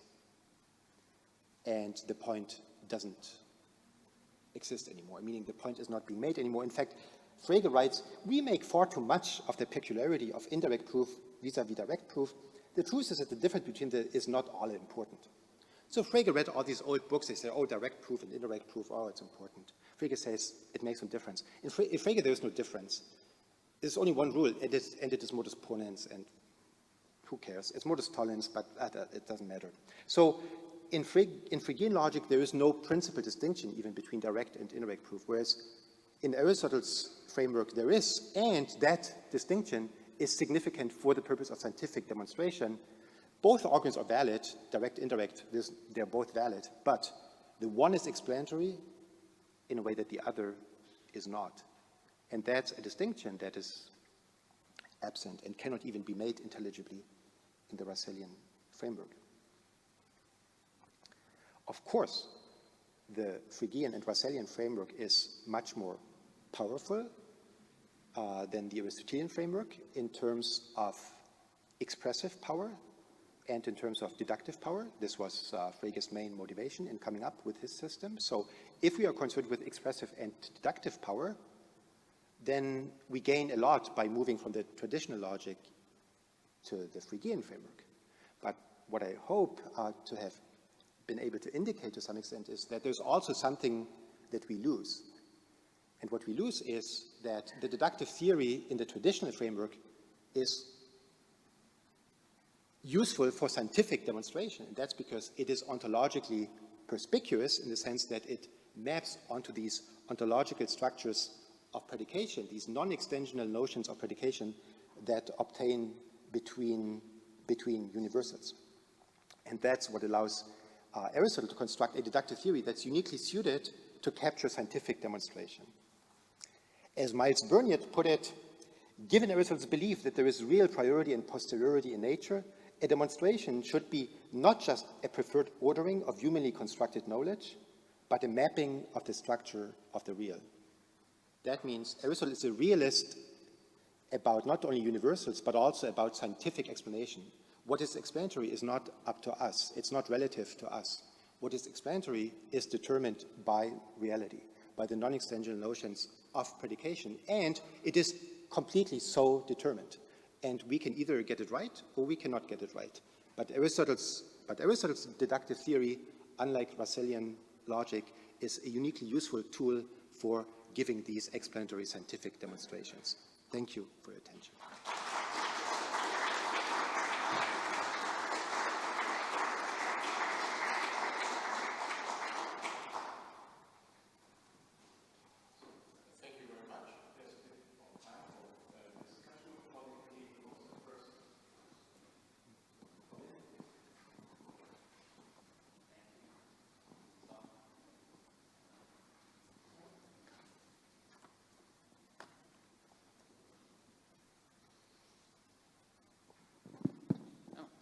and the point doesn't exist anymore, meaning the point is not being made anymore. In fact, Frege writes, we make far too much of the peculiarity of indirect proof vis-a-vis direct proof. The truth is that the difference between them is not all important. So Frege read all these old books. They say, oh, direct proof and indirect proof, oh, it's important. Frege says it makes no difference. In Frege, there is no difference. There's only one rule, and it is modus ponens, and who cares? It's modus tollens, but it doesn't matter. So in Fregean logic, there is no principal distinction even between direct and indirect proof, whereas in Aristotle's framework there is, and that distinction is significant for the purpose of scientific demonstration. Both arguments are valid, direct, indirect, they're both valid, but the one is explanatory in a way that the other is not. And that's a distinction that is absent and cannot even be made intelligibly in the Russellian framework. Of course, the Fregean and Russellian framework is much more powerful than the Aristotelian framework in terms of expressive power and in terms of deductive power. This was Frege's main motivation in coming up with his system. So if we are concerned with expressive and deductive power, then we gain a lot by moving from the traditional logic to the Fregean framework. But what I hope to have been able to indicate to some extent is that there's also something that we lose. And what we lose is that the deductive theory in the traditional framework is useful for scientific demonstration. And that's because it is ontologically perspicuous in the sense that it maps onto these ontological structures of predication, these non-extensional notions of predication that obtain between universals. And that's what allows Aristotle to construct a deductive theory that's uniquely suited to capture scientific demonstration. As Miles Burnett put it, given Aristotle's belief that there is real priority and posteriority in nature, a demonstration should be not just a preferred ordering of humanly constructed knowledge, but a mapping of the structure of the real. That means Aristotle is a realist about not only universals, but also about scientific explanation. What is explanatory is not up to us. It's not relative to us. What is explanatory is determined by reality, by the non-extensional notions of predication, and it is completely so determined. And we can either get it right or we cannot get it right. But Aristotle's deductive theory, unlike Russellian logic, is a uniquely useful tool for giving these explanatory scientific demonstrations. Thank you for your attention.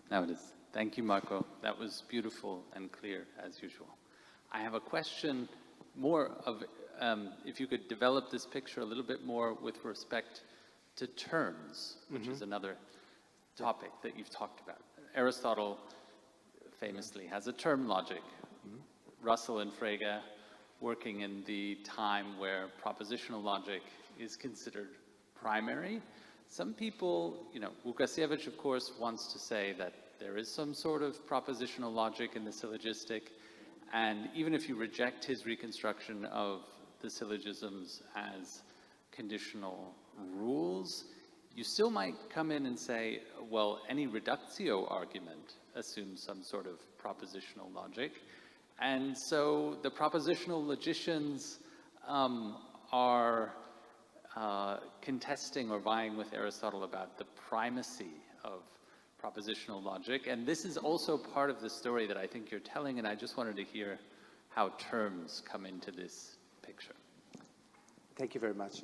Now it is. Thank you, Marco. That was beautiful and clear, as usual. I have a question more of, if you could develop this picture a little bit more with respect to terms, which is another topic that you've talked about. Aristotle famously has a term logic. Russell and Frege working in the time where propositional logic is considered primary. Some people, Łukasiewicz, of course, wants to say that there is some sort of propositional logic in the syllogistic, and even if you reject his reconstruction of the syllogisms as conditional rules, you still might come in and say, well, any reductio argument assumes some sort of propositional logic. And so the propositional logicians are contesting or vying with Aristotle about the primacy of propositional logic. And this is also part of the story that I think you're telling, and I just wanted to hear how terms come into this picture. Thank you very much.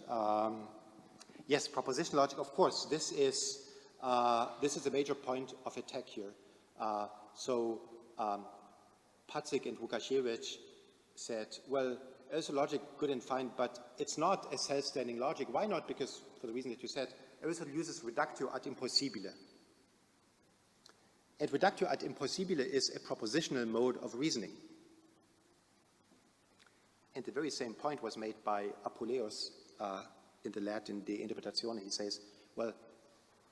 Yes, propositional logic, of course, this is a major point of attack here. Patrick and Łukasiewicz said, well, Aristotle's logic good and fine, but it's not a self-standing logic. Why not? Because, for the reason that you said, Aristotle uses reductio ad impossibile. And reductio ad impossibile is a propositional mode of reasoning. And the very same point was made by Apuleius in the Latin De Interpretatione. He says, well,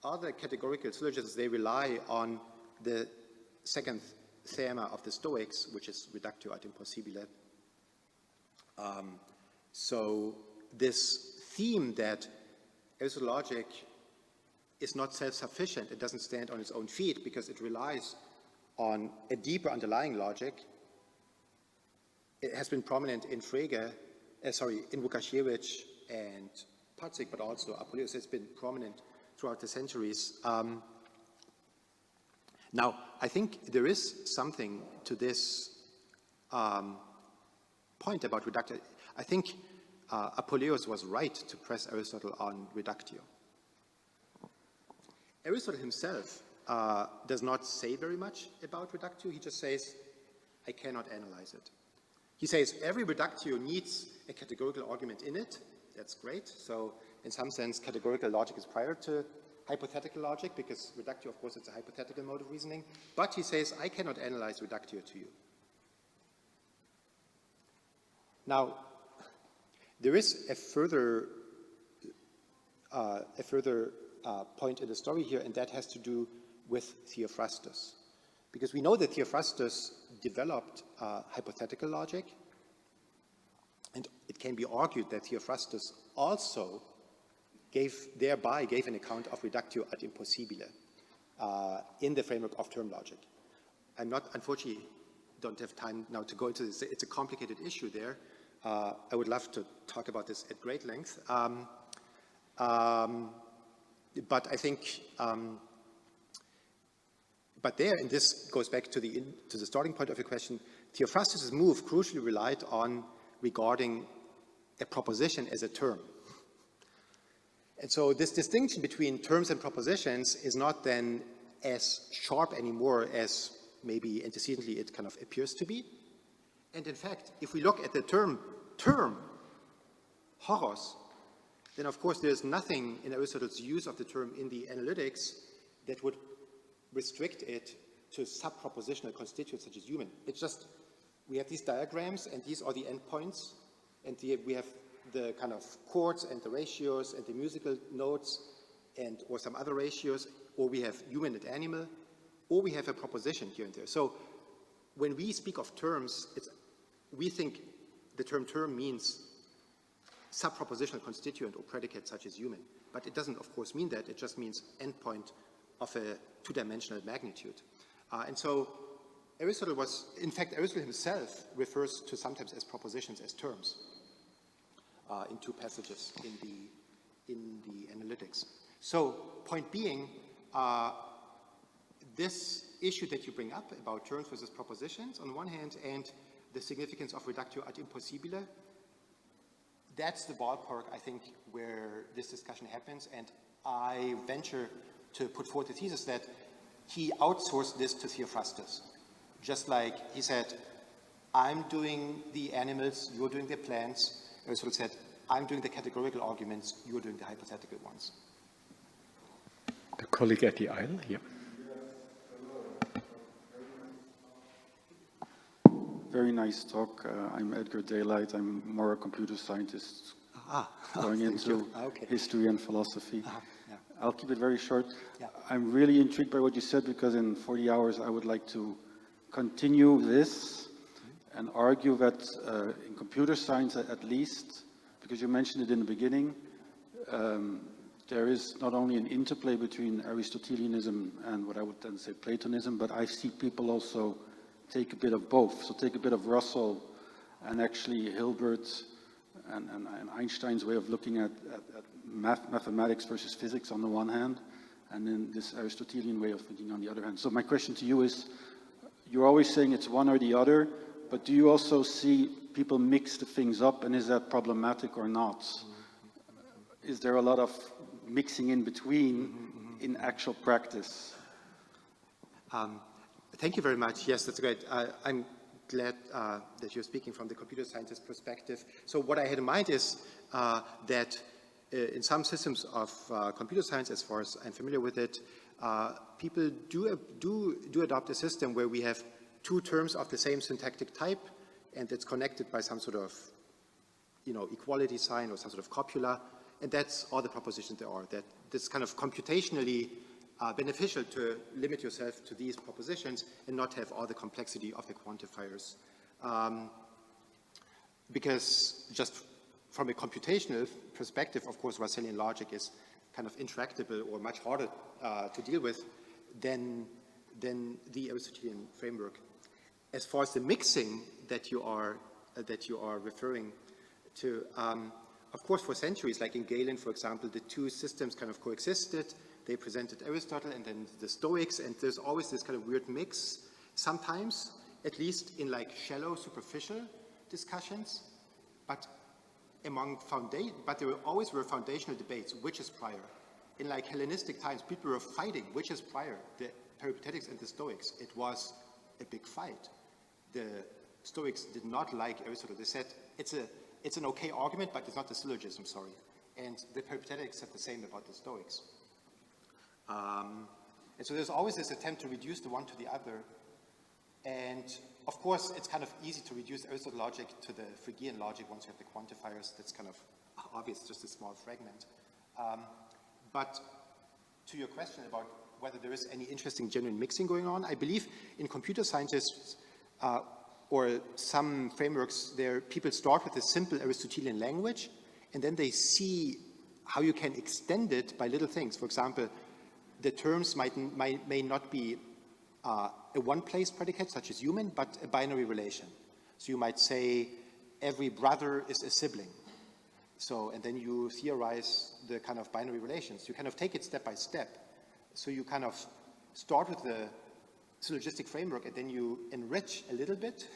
other categorical syllogisms, they rely on the second thema of the Stoics, which is reductio ad impossibile. So this theme that Aristotle's logic is not self-sufficient, it doesn't stand on its own feet because it relies on a deeper underlying logic, it has been prominent in Frege, in Łukasiewicz and Patrick, but also Apuleius has been prominent throughout the centuries. Now, I think there is something to this point about reductio. I think Apuleius was right to press Aristotle on reductio. Aristotle himself does not say very much about reductio. He just says, I cannot analyze it. He says every reductio needs a categorical argument in it. That's great. So in some sense, categorical logic is prior to hypothetical logic, because reductio, of course, it's a hypothetical mode of reasoning. But he says, I cannot analyze reductio to you. Now, there is a further point in the story here, and that has to do with Theophrastus. Because we know that Theophrastus developed hypothetical logic, and it can be argued that Theophrastus also thereby gave an account of reductio ad impossibile in the framework of term logic. Unfortunately, don't have time now to go into this. It's a complicated issue there. I would love to talk about this at great length. But I think, but there, and this goes back to the starting point of your question, Theophrastus' move crucially relied on regarding a proposition as a term. And so this distinction between terms and propositions is not then as sharp anymore as maybe antecedently it kind of appears to be. And in fact, if we look at the term, horos, then of course there's nothing in Aristotle's use of the term in the analytics that would restrict it to sub-propositional constituents such as human. It's just, we have these diagrams and these are the endpoints, and we have the kind of chords and the ratios and the musical notes or some other ratios, or we have human and animal, or we have a proposition here and there. So when we speak of terms, we think the term means sub-propositional constituent or predicate such as human. But it doesn't, of course, mean that. It just means endpoint of a two-dimensional magnitude. And so Aristotle Aristotle himself refers to sometimes as propositions as terms in two passages in the analytics. So point being, this issue that you bring up about terms versus propositions on one hand, and the significance of reductio ad impossibile, that's the ballpark, I think, where this discussion happens. And I venture to put forth the thesis that he outsourced this to Theophrastus. Just like he said, I'm doing the animals, you're doing the plants. Aristotle said, I'm doing the categorical arguments, you're doing the hypothetical ones. The colleague at the aisle, yeah. Very nice talk. I'm Edgar Daylight. I'm more a computer scientist going into history and philosophy. Yeah. I'll keep it very short. Yeah. I'm really intrigued by what you said because in 40 hours I would like to continue this and argue that in computer science at least, because you mentioned it in the beginning, there is not only an interplay between Aristotelianism and what I would then say Platonism, but I see people also take a bit of both. So take a bit of Russell and actually Hilbert and Einstein's way of looking at mathematics versus physics on the one hand, and then this Aristotelian way of thinking on the other hand. So my question to you is, you're always saying it's one or the other, but do you also see people mix the things up, and is that problematic or not? Is there a lot of mixing in between in actual practice? Thank you very much. Yes, that's great. I'm glad that you're speaking from the computer scientist perspective. So what I had in mind is that in some systems of computer science, as far as I'm familiar with it, people do adopt a system where we have two terms of the same syntactic type, and it's connected by some sort of, equality sign or some sort of copula, and that's all the propositions there are. That it's kind of computationally beneficial to limit yourself to these propositions and not have all the complexity of the quantifiers. Because just from a computational perspective, of course, Russellian logic is kind of intractable or much harder to deal with than the Aristotelian framework. As far as the mixing that you are referring to, of course, for centuries, like in Galen, for example, the two systems kind of coexisted. They presented Aristotle and then the Stoics, and there's always this kind of weird mix, sometimes, at least in like shallow, superficial discussions, but there always were foundational debates, which is prior. In like Hellenistic times, people were fighting, which is prior, the Peripatetics and the Stoics. It was a big fight. The Stoics did not like Aristotle. They said, it's an okay argument, but it's not a syllogism, sorry. And the Peripatetics said the same about the Stoics. And so there's always this attempt to reduce the one to the other. And of course, it's kind of easy to reduce Aristotelian logic to the Phrygian logic once you have the quantifiers. That's kind of obvious, just a small fragment. But to your question about whether there is any interesting genuine mixing going on, I believe in computer scientists or some frameworks, people start with a simple Aristotelian language, and then they see how you can extend it by little things. For example, the terms may not be a one-place predicate, such as human, but a binary relation. So you might say every brother is a sibling. So, and then you theorize the kind of binary relations. You kind of take it step by step. So you kind of start with the syllogistic framework, and then you enrich a little bit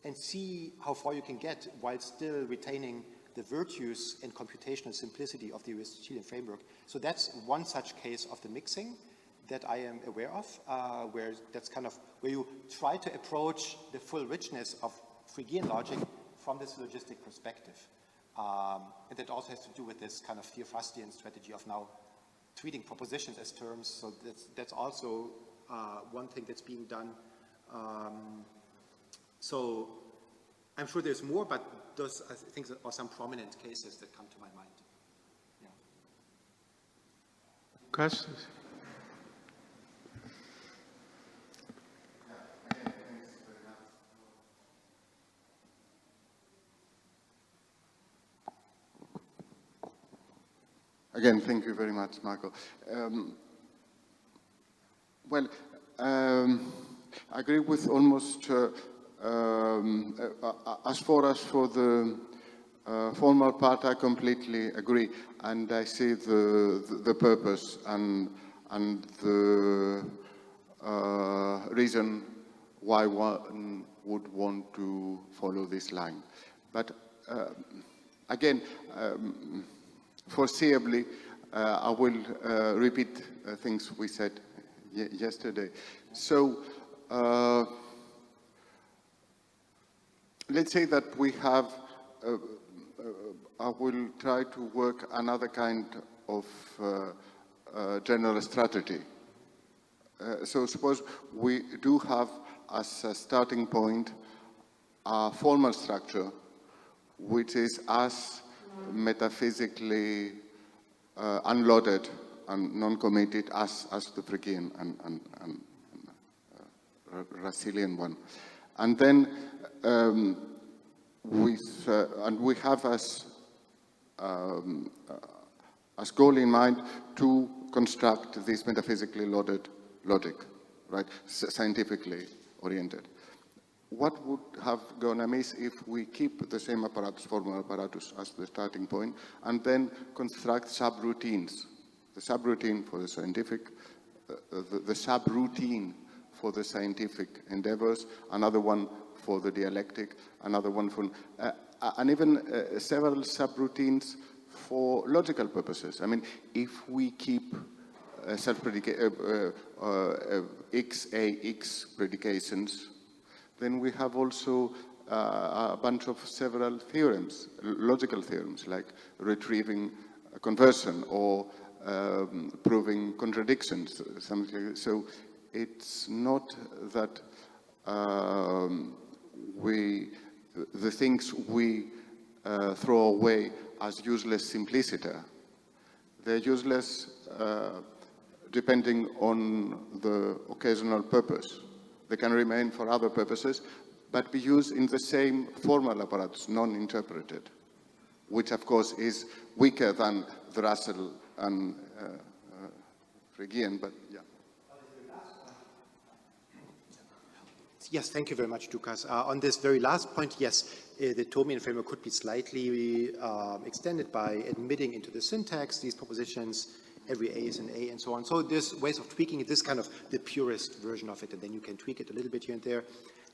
and see how far you can get while still retaining the virtues and computational simplicity of the Aristotelian framework. So that's one such case of the mixing that I am aware of, where that's kind of where you try to approach the full richness of Phrygian logic from the syllogistic perspective. And that also has to do with this kind of Theophrastic strategy of now treating propositions as terms. So that's also one thing that's being done. So I'm sure there's more, but those I think are some prominent cases that come to my mind. Yeah. Questions? Again, thank you very much, Michael. I agree with almost, as far as for the formal part, I completely agree, and I see the purpose and the reason why one would want to follow this line. But again, foreseeably, I will repeat things we said yesterday. So let's say that we have, I will try to work another kind of general strategy. So suppose we do have as a starting point a formal structure which is as metaphysically unloaded and non-committed as the Phrygian and Russellian one. And then and we have as goal in mind to construct this metaphysically loaded logic, right? Scientifically oriented. What would have gone amiss if we keep the same apparatus, formal apparatus, as the starting point, and then construct subroutines? The subroutine for the scientific, the subroutine for the scientific endeavors, another one for the dialectic, another one for, and even several subroutines for logical purposes. I mean, if we keep XAX predications, then we have also a bunch of several theorems, logical theorems, like retrieving a conversion or proving contradictions, something like that. So it's not that the things we throw away as useless simpliciter, they're useless depending on the occasional purpose. They can remain for other purposes, but be used in the same formal apparatus, non-interpreted, which of course is weaker than the Russell and Phrygian, but yeah. Yes, thank you very much, Dukas. On this very last point, yes, the Thomian framework could be slightly extended by admitting into the syntax these propositions, every A is an A, and so on. So there's ways of tweaking it. This is kind of the purest version of it, and then you can tweak it a little bit here and there.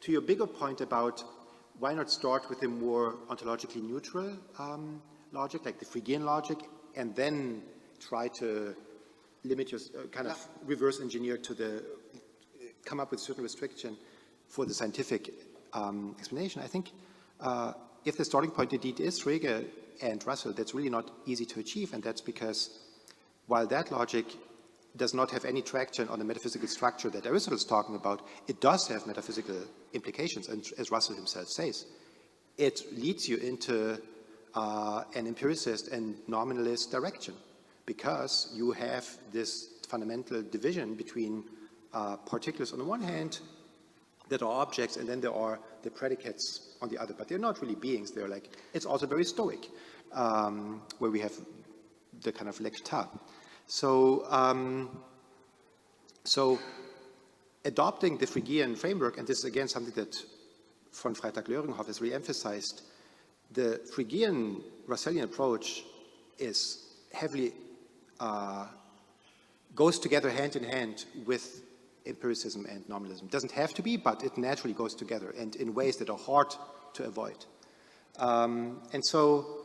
To your bigger point about why not start with a more ontologically neutral logic, like the Phrygian logic, and then try to limit your kind of reverse engineer to the, come up with certain restriction for the scientific explanation. I think if the starting point indeed is Frege and Russell, that's really not easy to achieve, and that's because while that logic does not have any traction on the metaphysical structure that Aristotle is talking about, it does have metaphysical implications, and as Russell himself says, it leads you into an empiricist and nominalist direction, because you have this fundamental division between particulars on the one hand that are objects, and then there are the predicates on the other, but they're not really beings. They're like, it's also very Stoic, where we have the kind of lecta. So, so adopting the Phrygian framework, and this is again something that von Freytag-Löringhoff has re-emphasized, the Phrygian Russellian approach is heavily, goes together hand in hand with empiricism and nominalism. It doesn't have to be, but it naturally goes together, and in ways that are hard to avoid. And so,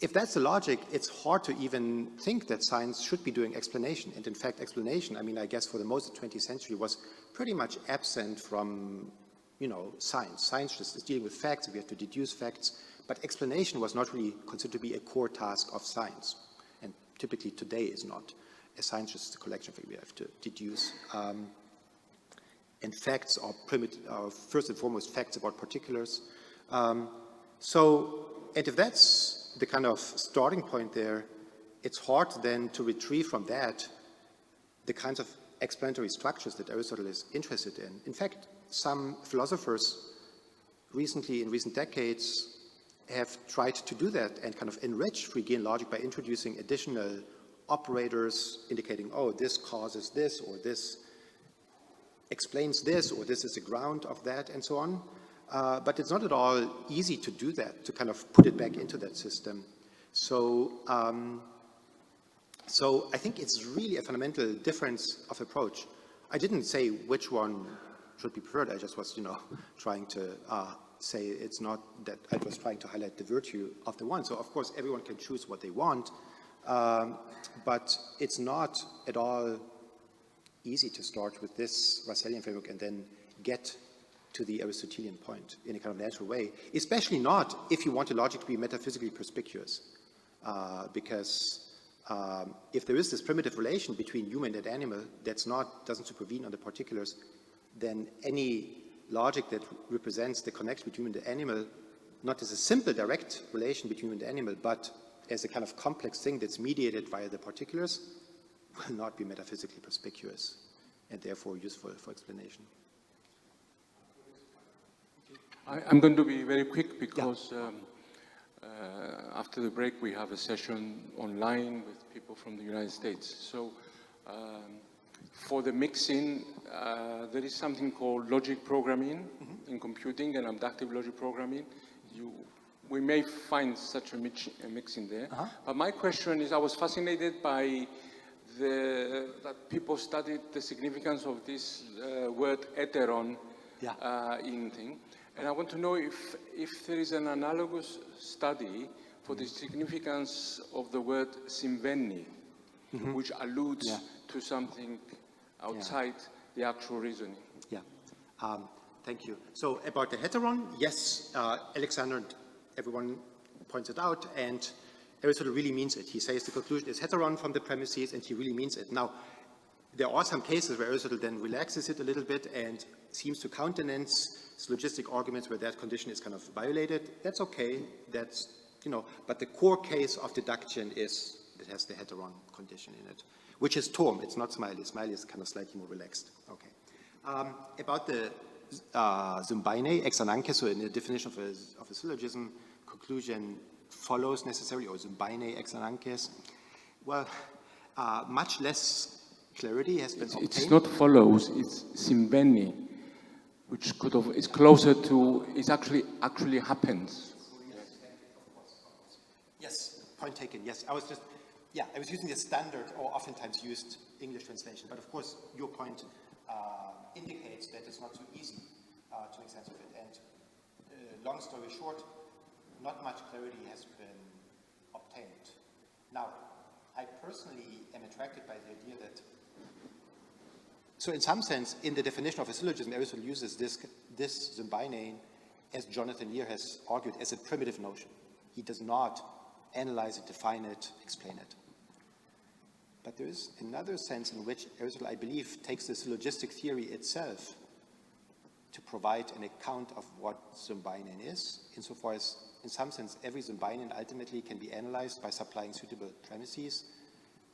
if that's the logic, it's hard to even think that science should be doing explanation. And in fact, explanation, I mean, I guess for the most of the 20th century was pretty much absent from, you know, science. Science just is dealing with facts, we have to deduce facts, but explanation was not really considered to be a core task of science. And typically today is not. A science is just a collection of things we have to deduce. And facts are first and foremost facts about particulars. And if that's the kind of starting point there, it's hard then to retrieve from that the kinds of explanatory structures that Aristotle is interested in. In fact, some philosophers recently, in recent decades, have tried to do that and kind of enrich Phrygian logic by introducing additional operators indicating, oh, this causes this, or this explains this, or this is the ground of that, and so on. But it's not at all easy to do that, to kind of put it back into that system. So, so I think it's really a fundamental difference of approach. I didn't say which one should be preferred. I just was, you know, trying to say it's not that I was trying to highlight the virtue of the one. So of course everyone can choose what they want, but it's not at all easy to start with this Russellian framework and then get to the Aristotelian point in a kind of natural way, especially not if you want a logic to be metaphysically perspicuous. Because if there is this primitive relation between human and animal doesn't supervene on the particulars, then any logic that represents the connection between human and animal, not as a simple direct relation between human and animal, but as a kind of complex thing that's mediated via the particulars, will not be metaphysically perspicuous and therefore useful for explanation. I'm going to be very quick because after the break we have a session online with people from the United States. So for the mixing, there is something called logic programming in computing and abductive logic programming. We may find such a mixing there. But my question is, I was fascinated by that people studied the significance of this word heteron in thing. And I want to know if there is an analogous study for the significance of the word synveni, which alludes to something outside the actual reasoning. Thank you. So about the heteron, yes, Alexander and everyone points it out, and Aristotle really means it. He says the conclusion is heteron from the premises, and he really means it. Now, there are some cases where Aristotle then relaxes it a little bit and seems to countenance syllogistic arguments where that condition is kind of violated. That's okay. That's, but the core case of deduction is it has the heteron condition in it, which is Tom. It's not Smiley. Smiley is kind of slightly more relaxed. Okay. About the Zumbaine, ex ananke, so in the definition of a syllogism, conclusion follows necessarily, or Zumbaine ex anankes. Well, much less clarity has been obtained. It's not follows, it's synveni, which is closer to, it actually happens. Yes, point taken, yes. I was using the standard or oftentimes used English translation, but of course your point indicates that it's not so easy to make sense of it. And long story short, not much clarity has been obtained. Now, I personally am attracted by the idea that, so in some sense, in the definition of a syllogism, Aristotle uses this Zumbaine, as Jonathan Lear has argued, as a primitive notion. He does not analyze it, define it, explain it. But there is another sense in which Aristotle, I believe, takes the syllogistic theory itself to provide an account of what Zumbainen is, insofar as, in some sense, every Zumbainen ultimately can be analyzed by supplying suitable premises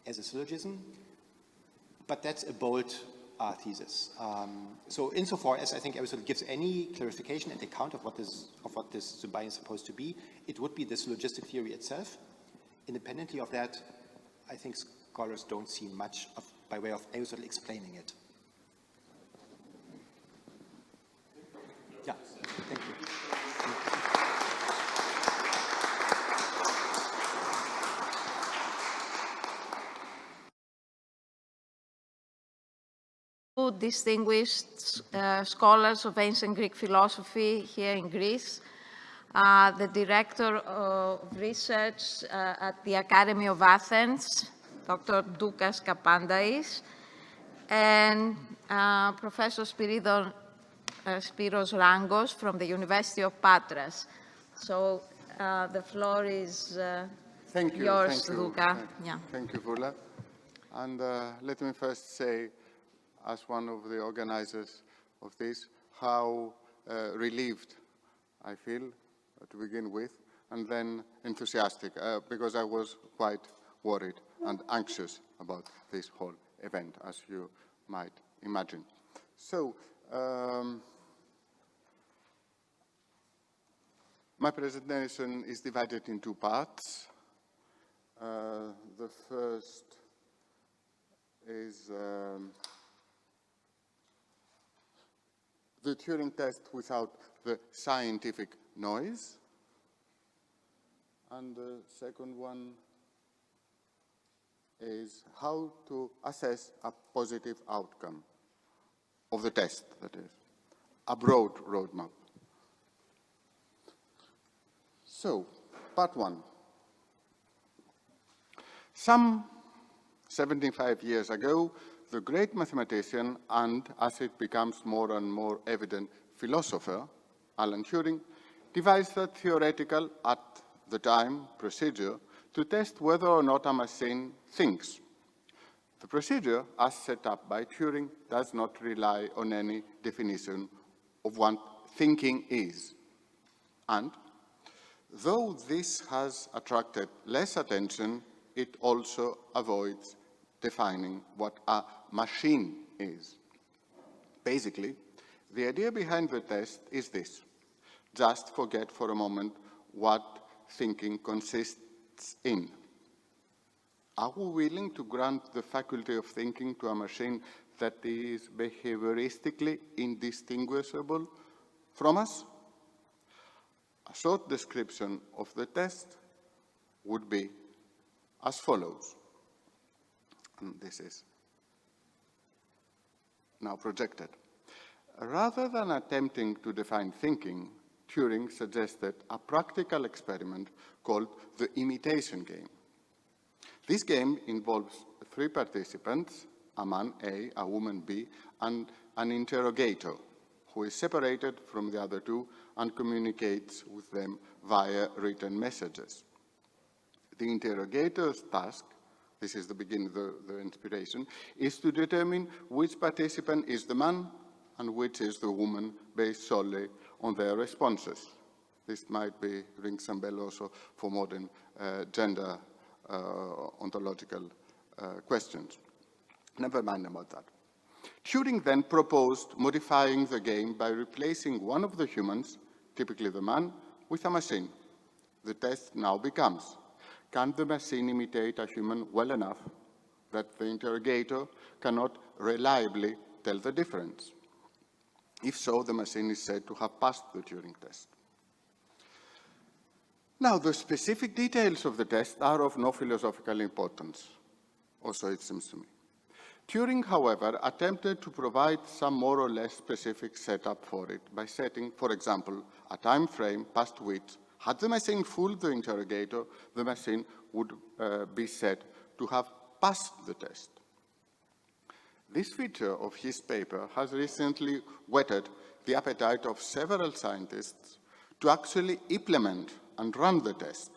as a syllogism. But that's a bold thesis. So insofar as I think Aristotle gives any clarification and account of what this Zumbainen is supposed to be, it would be the syllogistic theory itself. Independently of that, I think scholars don't see much by way of Aristotle explaining it. Yeah, thank you. Distinguished scholars of ancient Greek philosophy here in Greece, the director of research at the Academy of Athens, Dr. Doukas Kapandais, and Professor Spiros Rangos from the University of Patras. So the floor is yours, Douka. Thank you, Vula. And let me first say, as one of the organizers of this, how relieved I feel to begin with, and then enthusiastic, because I was quite worried and anxious about this whole event, as you might imagine. So, my presentation is divided in two parts. The first is the Turing test without the scientific noise. And the second one is how to assess a positive outcome of the test, that is, a broad roadmap. So, part one. Some 75 years ago, the great mathematician and, as it becomes more and more evident, philosopher, Alan Turing, devised a theoretical, at the time, procedure to test whether or not a machine thinks. The procedure, as set up by Turing, does not rely on any definition of what thinking is. And, though this has attracted less attention, it also avoids defining what a machine is. Basically, the idea behind the test is this. Just forget for a moment what thinking consists in. Are we willing to grant the faculty of thinking to a machine that is behavioristically indistinguishable from us? A short description of the test would be as follows. And this is now projected. Rather than attempting to define thinking, Turing suggested a practical experiment called the imitation game. This game involves 3 participants, a man A, a woman B, and an interrogator, who is separated from the other 2 and communicates with them via written messages. The interrogator's task, this is the beginning, the inspiration, is to determine which participant is the man and which is the woman based solely on their responses. This might ring some bell also for modern gender ontological questions. Never mind about that. Turing then proposed modifying the game by replacing one of the humans, typically the man, with a machine. The test now becomes, can the machine imitate a human well enough that the interrogator cannot reliably tell the difference? If so, the machine is said to have passed the Turing test. Now, the specific details of the test are of no philosophical importance, or so it seems to me. Turing, however, attempted to provide some more or less specific setup for it by setting, for example, a time frame past which, had the machine fooled the interrogator, the machine would be said to have passed the test. This feature of his paper has recently whetted the appetite of several scientists to actually implement and run the test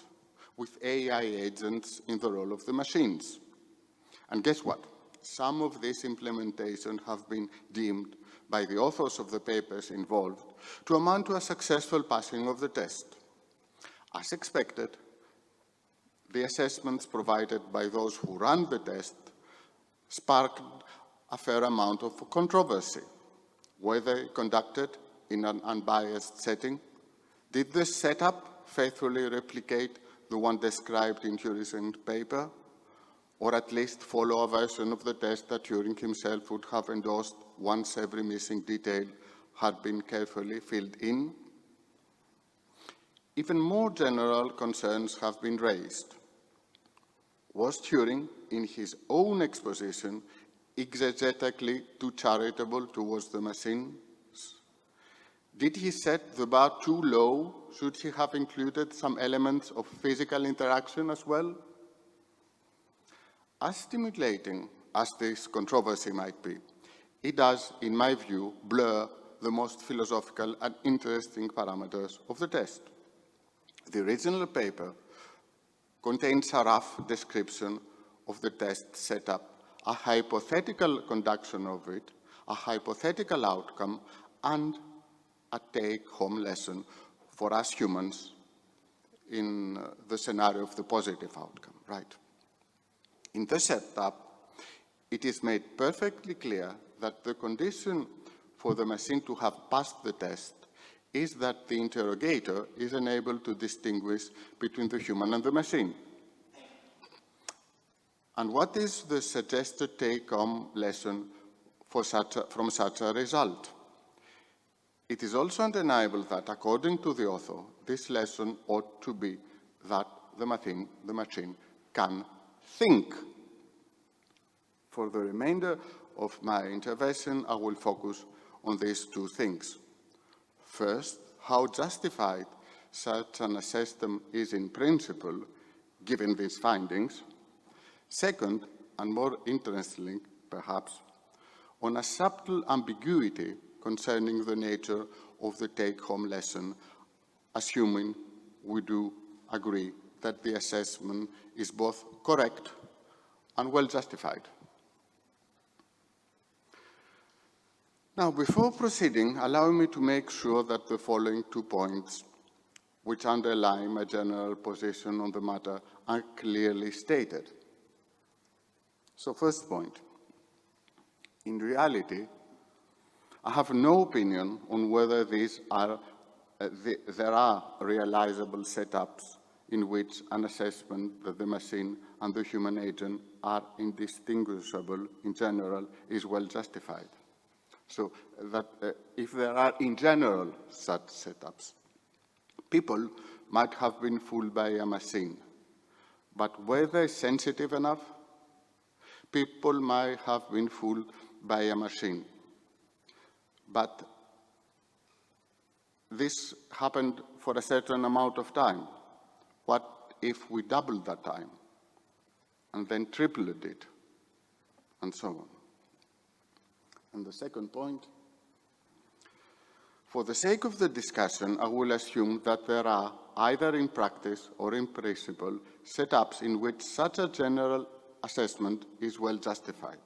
with AI agents in the role of the machines. And guess what? Some of this implementation have been deemed by the authors of the papers involved to amount to a successful passing of the test. As expected, the assessments provided by those who ran the test sparked a fair amount of controversy. Were they conducted in an unbiased setting? Did the setup faithfully replicate the one described in Turing's paper, or at least follow a version of the test that Turing himself would have endorsed once every missing detail had been carefully filled in? Even more general concerns have been raised. Was Turing, in his own exposition, exegetically too charitable towards the machines? Did he set the bar too low? Should he have included some elements of physical interaction as well? As stimulating as this controversy might be, it does, in my view, blur the most philosophical and interesting parameters of the test. The original paper contains a rough description of the test setup, a hypothetical conduction of it, a hypothetical outcome, and a take-home lesson for us humans in the scenario of the positive outcome, right? In the setup, it is made perfectly clear that the condition for the machine to have passed the test is that the interrogator is unable to distinguish between the human and the machine. And what is the suggested take-home lesson from such a result? It is also undeniable that, according to the author, this lesson ought to be that the machine can think. For the remainder of my intervention, I will focus on these two things. First, how justified such an assessment is in principle, given these findings. Second, and more interestingly, perhaps, on a subtle ambiguity concerning the nature of the take-home lesson, assuming we do agree that the assessment is both correct and well justified. Now, before proceeding, allow me to make sure that the following 2 points, which underlie my general position on the matter, are clearly stated. So, first point. In reality, I have no opinion on whether there are realizable setups in which an assessment that the machine and the human agent are indistinguishable in general is well justified. So that if there are in general such setups, people might have been fooled by a machine, but were they sensitive enough? People might have been fooled by a machine. But this happened for a certain amount of time. What if we doubled that time and then tripled it, and so on? And the second point, for the sake of the discussion, I will assume that there are, either in practice or in principle, setups in which such a general assessment is well justified.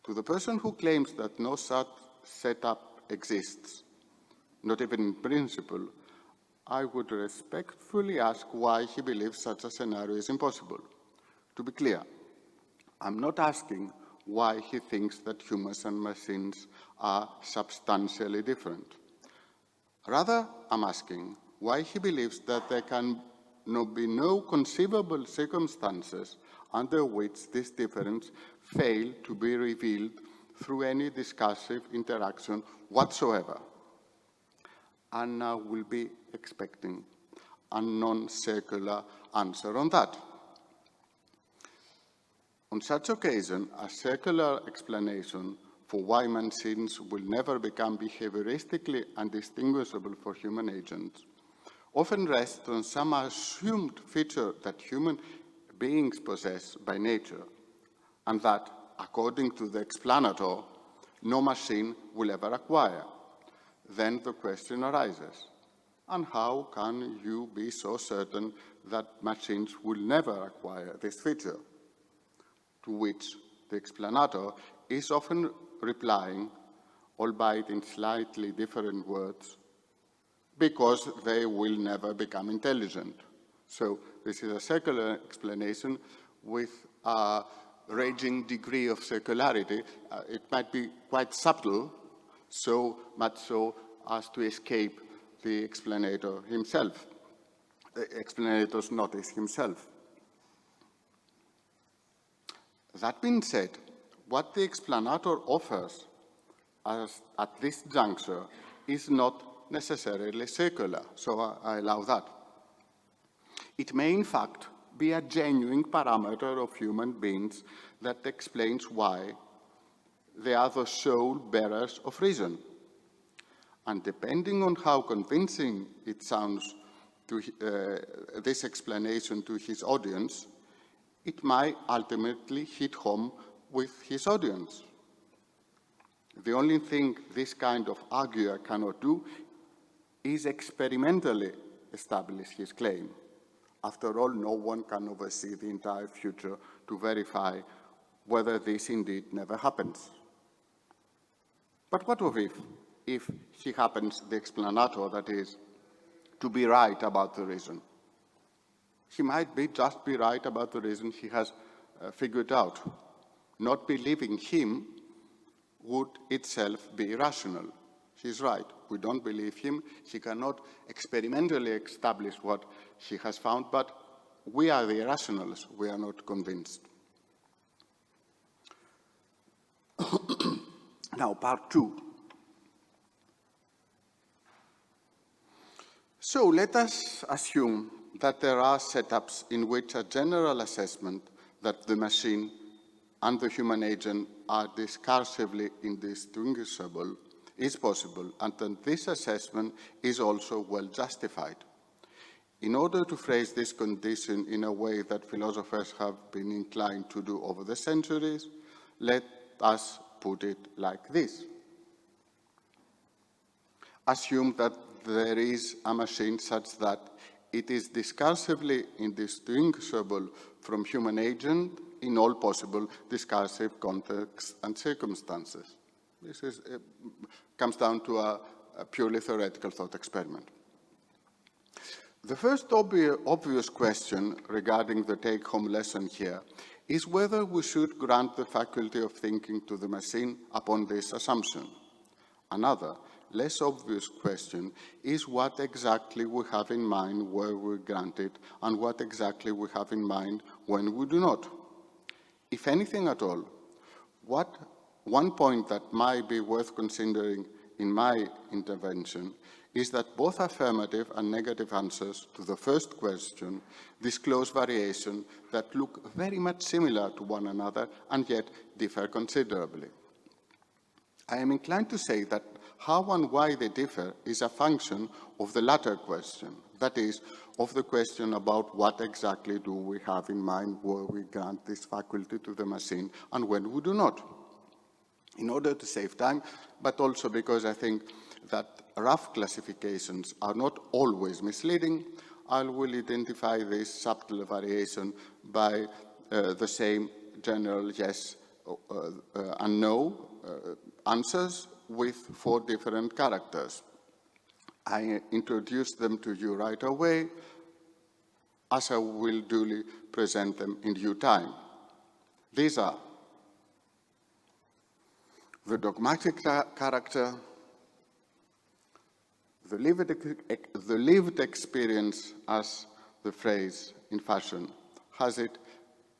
To the person who claims that no such setup exists, not even in principle, I would respectfully ask why he believes such a scenario is impossible. To be clear, I'm not asking why he thinks that humans and machines are substantially different. Rather, I'm asking why he believes that there can be no conceivable circumstances under which this difference fail to be revealed through any discursive interaction whatsoever. And I will be expecting a non-circular answer on that. On such occasion, a circular explanation for why machines will never become behavioristically undistinguishable for human agents often rests on some assumed feature that human beings possess by nature, and that, according to the explanator, no machine will ever acquire. Then the question arises, and how can you be so certain that machines will never acquire this feature? To which the explanator is often replying, albeit in slightly different words, because they will never become intelligent. So this is a circular explanation with a raging degree of circularity. It might be quite subtle, so much so as to escape the explanator himself, the explanator's notice himself. That being said, what the explanator offers at this juncture is not necessarily circular, so I allow that. It may, in fact, be a genuine parameter of human beings that explains why they are the sole bearers of reason. And depending on how convincing it sounds to this explanation to his audience, it might ultimately hit home with his audience. The only thing this kind of arguer cannot do is experimentally establish his claim. After all, no one can oversee the entire future to verify whether this indeed never happens. But what of if he happens, the explanator, that is, to be right about the reason? He might just be right about the reason he has figured out. Not believing him would itself be irrational. He's right. We don't believe him. He cannot experimentally establish what he has found, but we are the irrationalists. We are not convinced. Now, part two. So let us assume that there are setups in which a general assessment that the machine and the human agent are discursively indistinguishable is possible, and that this assessment is also well justified. In order to phrase this condition in a way that philosophers have been inclined to do over the centuries, Let us put it like this. Assume that there is a machine such that it is discursively indistinguishable from human agent in all possible discursive contexts and circumstances. This comes down to a purely theoretical thought experiment. The first obvious question regarding the take-home lesson here is whether we should grant the faculty of thinking to the machine upon this assumption. Another, less obvious question is what exactly we have in mind where we grant it and what exactly we have in mind when we do not. If anything at all, one point that might be worth considering in my intervention is that both affirmative and negative answers to the first question disclose variation that look very much similar to one another and yet differ considerably. I am inclined to say that how and why they differ is a function of the latter question, that is, of the question about what exactly do we have in mind where we grant this faculty to the machine and when we do not. In order to save time, but also because I think that rough classifications are not always misleading, I will identify this subtle variation by the same general yes and no answers with 4 different characters. I introduce them to you right away, as I will duly present them in due time. These are the dogmatic character, the lived experience, as the phrase in fashion has it,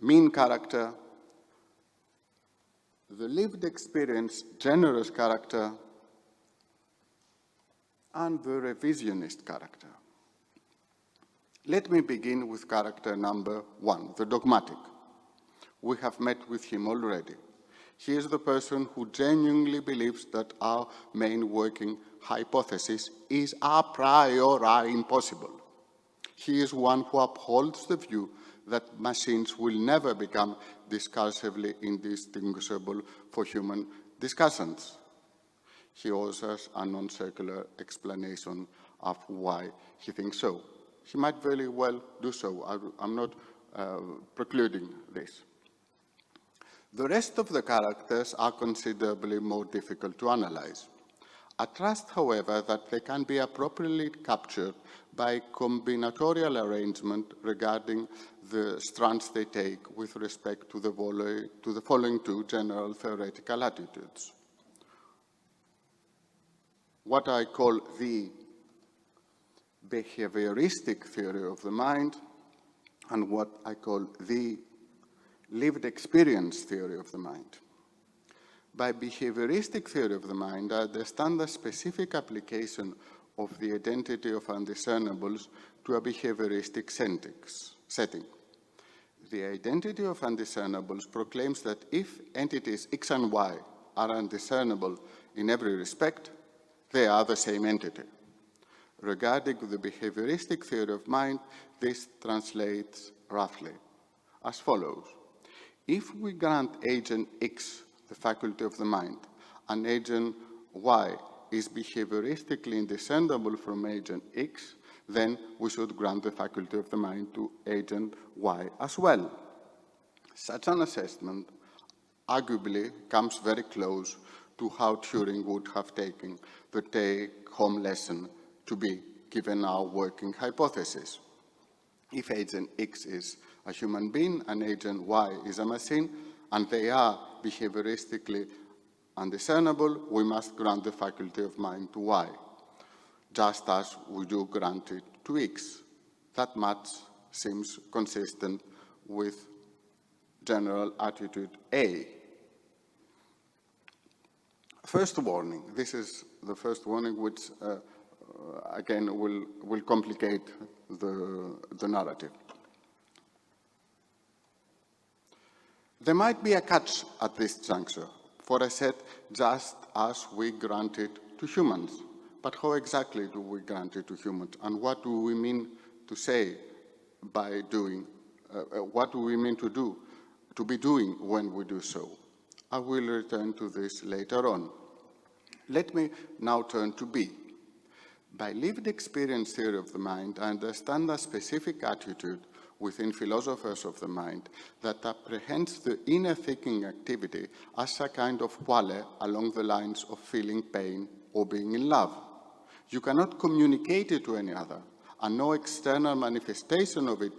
mean character, the lived experience, generous character, and the revisionist character. Let me begin with character number 1, the dogmatic. We have met with him already. He is the person who genuinely believes that our main working hypothesis is a priori impossible. He is one who upholds the view that machines will never become discursively indistinguishable for human discussants. He offers a non-circular explanation of why he thinks so. He might very well do so. I'm not precluding this. The rest of the characters are considerably more difficult to analyze. I trust, however, that they can be appropriately captured by combinatorial arrangement regarding the strands they take with respect to the following 2 general theoretical attitudes. What I call the behavioristic theory of the mind and what I call the lived experience theory of the mind. By behavioristic theory of the mind, I understand the specific application of the identity of undiscernibles to a behavioristic setting. The identity of undiscernibles proclaims that if entities X and Y are undiscernible in every respect, they are the same entity. Regarding the behavioristic theory of mind, this translates roughly as follows. If we grant agent X the faculty of the mind, and agent Y is behavioristically indiscernible from agent X, then we should grant the faculty of the mind to agent Y as well. Such an assessment arguably comes very close to how Turing would have taken the take-home lesson to be, given our working hypothesis. If agent X is a human being and agent Y is a machine, and they are behavioristically undiscernible, we must grant the faculty of mind to Y, just as we do grant it to X. That much seems consistent with general attitude A. First warning. This is the first warning which, again, will complicate the narrative. There might be a catch at this juncture, for I said just as we grant it to humans. But how exactly do we grant it to humans? And what do we mean to say by doing, what do we mean to be doing when we do so? I will return to this later on. Let me now turn to B. By lived experience theory of the mind, I understand a specific attitude within philosophers of the mind that apprehends the inner thinking activity as a kind of quale along the lines of feeling pain or being in love. You cannot communicate it to any other, and no external manifestation of it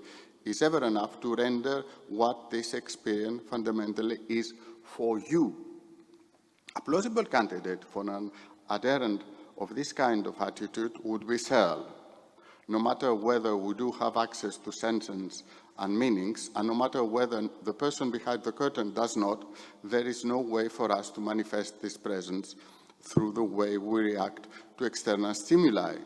is ever enough to render what this experience fundamentally is for you. A plausible candidate for an adherent of this kind of attitude would be Searle. No matter whether we do have access to senses and meanings, and no matter whether the person behind the curtain does not, there is no way for us to manifest this presence through the way we react to external stimuli.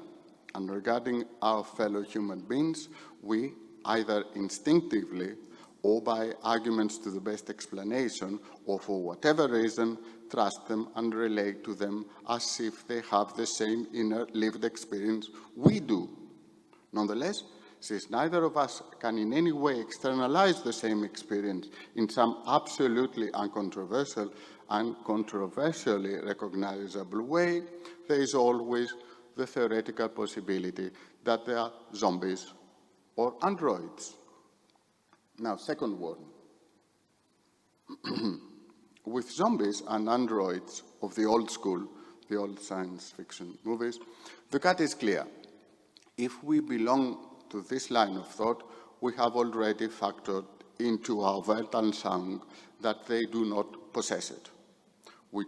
And regarding our fellow human beings, we, either instinctively or by arguments to the best explanation, or for whatever reason, trust them and relate to them as if they have the same inner lived experience we do. Nonetheless, since neither of us can in any way externalize the same experience in some absolutely uncontroversial and controversially recognizable way, there is always the theoretical possibility that they are zombies or androids. Now, second warning. With zombies and androids of the old school, the old science fiction movies, the cut is clear. If we belong to this line of thought, we have already factored into our Weltanschauung that they do not possess it. We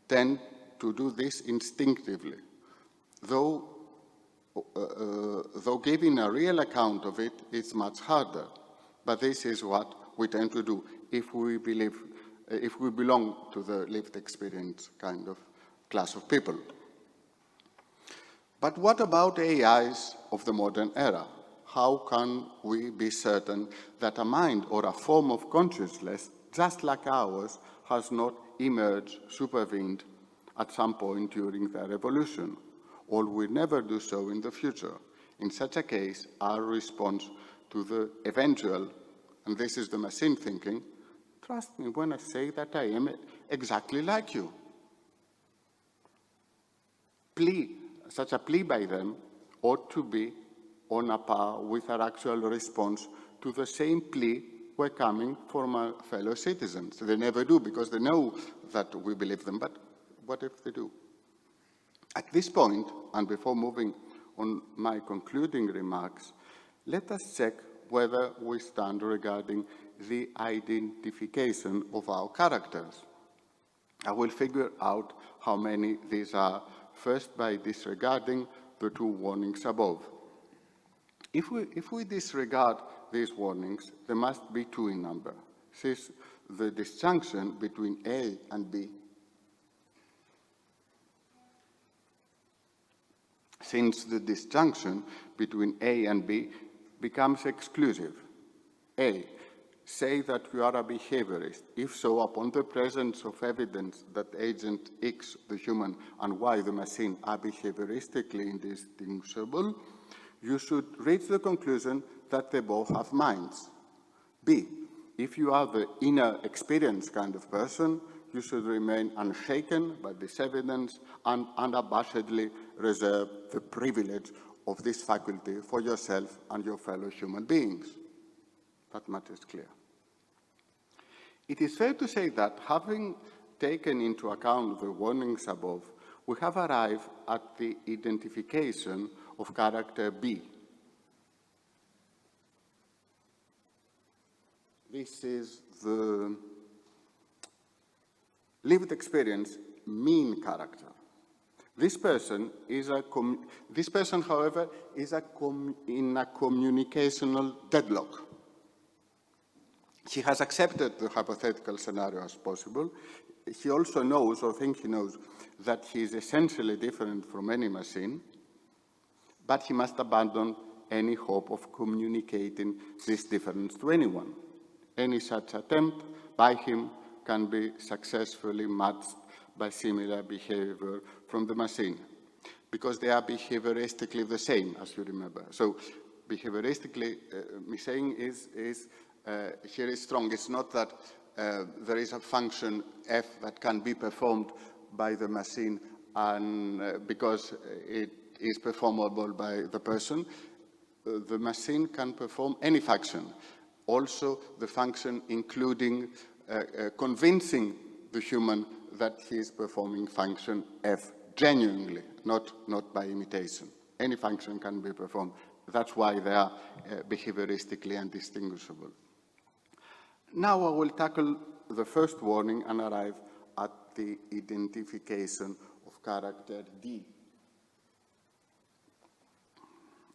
tend to do this instinctively, though giving a real account of it is much harder. But this is what we tend to do if we belong to the lived experience kind of class of people. But what about AIs of the modern era? How can we be certain that a mind or a form of consciousness, just like ours, has not emerged, supervened at some point during their evolution, or will never do so in the future? In such a case, our response to the eventual, and this is the machine thinking, trust me when I say that I am exactly like you. Such a plea by them ought to be on a par with our actual response to the same plea we're coming from our fellow citizens. They never do because they know that we believe them, but what if they do? At this point, and before moving on my concluding remarks, let us check whether we stand regarding the identification of our characters. I will figure out how many these are, first by disregarding the two warnings above. If we disregard these warnings, there must be two in number, since the disjunction between A and B. Since the disjunction between A and B becomes exclusive. A, say that you are a behaviorist. If so, upon the presence of evidence that agent X, the human, and Y, the machine, are behavioristically indistinguishable, you should reach the conclusion that they both have minds. B, if you are the inner experience kind of person, you should remain unshaken by this evidence and unabashedly reserve the privilege of this faculty for yourself and your fellow human beings. That much is clear. It is fair to say that, having taken into account the warnings above, we have arrived at the identification of character B. This is the lived experience mean character. This person, however, is in a communicational deadlock. He has accepted the hypothetical scenario as possible. He also knows, or thinks he knows, that he is essentially different from any machine, but he must abandon any hope of communicating this difference to anyone. Any such attempt by him can be successfully matched by similar behavior from the machine, because they are behavioristically the same, as you remember. So behavioristically, me saying is here is strong. It's not that there is a function f that can be performed by the machine, and because it is performable by the person, the machine can perform any function. Also, the function including convincing the human that he is performing function f genuinely, not by imitation. Any function can be performed. That's why they are behavioristically undistinguishable. Now I will tackle the first warning and arrive at the identification of character D.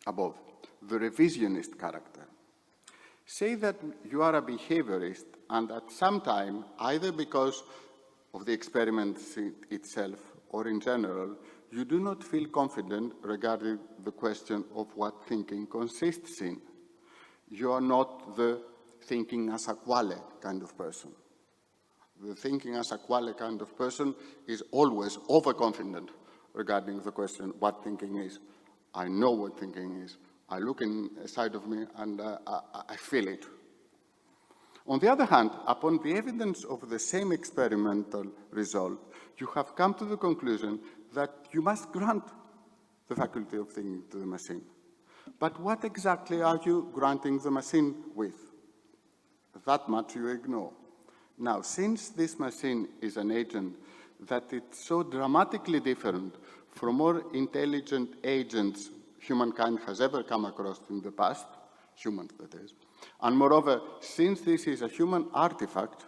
Above, the revisionist character. Say that you are a behaviorist, and at some time, either because of the experiment itself or in general, you do not feel confident regarding the question of what thinking consists in. You are not the thinking as a quale kind of person. The thinking as a quale kind of person is always overconfident regarding the question what thinking is. I know what thinking is. I look inside of me and I feel it. On the other hand, upon the evidence of the same experimental result, you have come to the conclusion that you must grant the faculty of thinking to the machine. But what exactly are you granting the machine with? That much you ignore. Now, since this machine is an agent that is so dramatically different from more intelligent agents humankind has ever come across in the past, humans that is, and moreover, since this is a human artifact,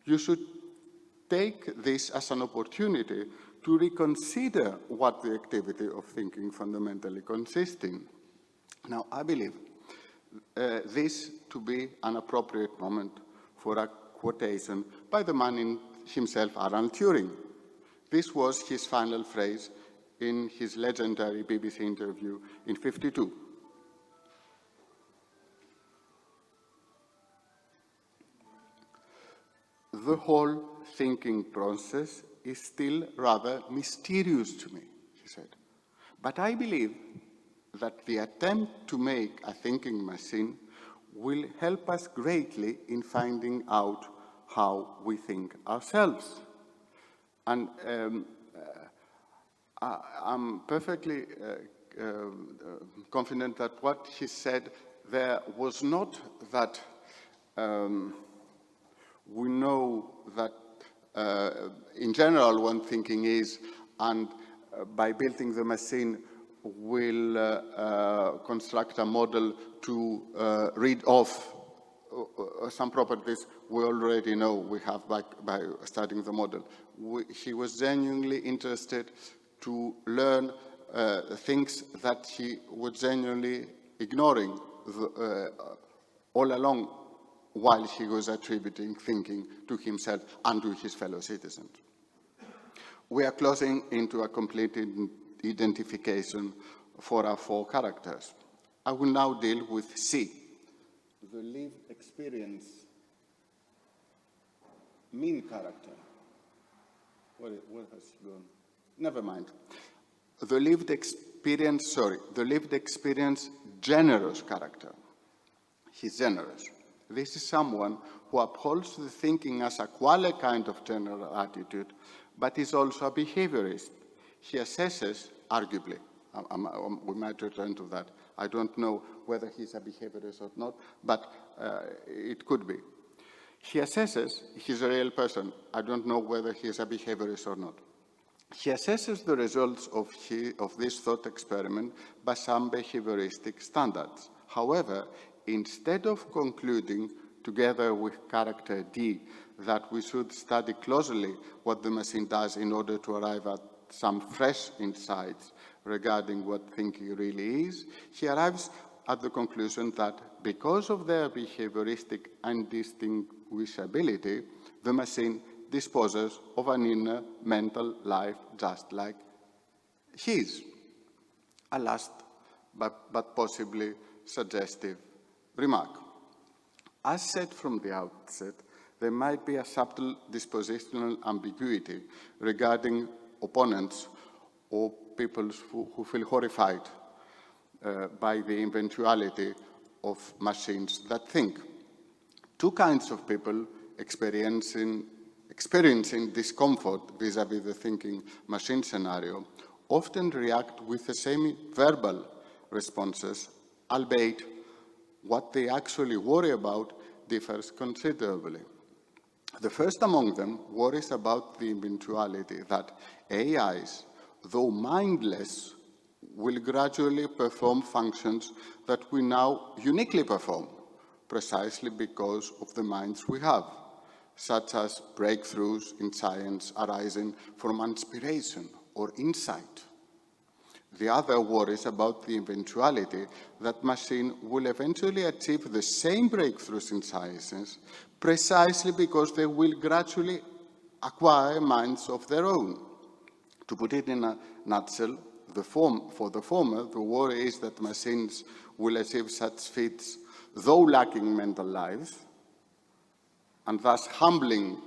you should take this as an opportunity to reconsider what the activity of thinking fundamentally consists in. Now, I believe this to be an appropriate moment for a quotation by the man himself, Alan Turing. This was his final phrase in his legendary BBC interview in '52. The whole thinking process is still rather mysterious to me, he said. But I believe that the attempt to make a thinking machine will help us greatly in finding out how we think ourselves. And I'm perfectly confident that what he said there was not that we know that in general what thinking is, and by building the machine we'll construct a model to read off some properties we already know we have by studying the model. He was genuinely interested to learn things that he was genuinely ignoring all along while he was attributing thinking to himself and to his fellow citizens. We are closing into a complete identification for our four characters. I will now deal with C, the lived experience mean character. What has gone? Never mind. The lived experience generous character. He's generous. This is someone who upholds the thinking as a quale kind of general attitude, but is also a behaviorist. He assesses, arguably, we might return to that. I don't know whether he's a behaviorist or not, but it could be. He assesses, he's a real person. I don't know whether he's a behaviorist or not. He assesses the results of this thought experiment by some behavioristic standards. However, instead of concluding, together with character D, that we should study closely what the machine does in order to arrive at some fresh insights regarding what thinking really is, he arrives at the conclusion that because of their behavioristic undistinguishability, the machine disposes of an inner mental life just like his. A last but possibly suggestive remark. As said from the outset, there might be a subtle dispositional ambiguity regarding opponents or people who feel horrified by the eventuality of machines that think. Two kinds of people experiencing discomfort vis-à-vis the thinking machine scenario often react with the same verbal responses, albeit what they actually worry about differs considerably. The first among them worries about the eventuality that AIs, though mindless, will gradually perform functions that we now uniquely perform, precisely because of the minds we have, such as breakthroughs in science arising from inspiration or insight. The other worries about the eventuality that machine will eventually achieve the same breakthroughs in sciences precisely because they will gradually acquire minds of their own. To put it in a nutshell, for the former, the worry is that machines will achieve such feats, though lacking mental lives, and thus humbling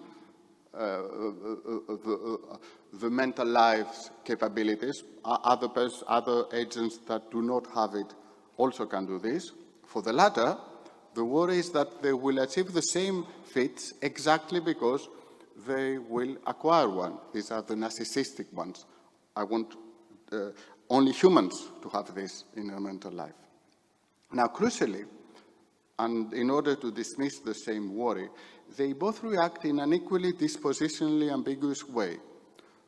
the mental lives capabilities. Other agents that do not have it also can do this. For the latter, the worry is that they will achieve the same feats exactly because they will acquire one. These are the narcissistic ones. I want only humans to have this in their mental life. Now, crucially, and in order to dismiss the same worry, they both react in an equally dispositionally ambiguous way.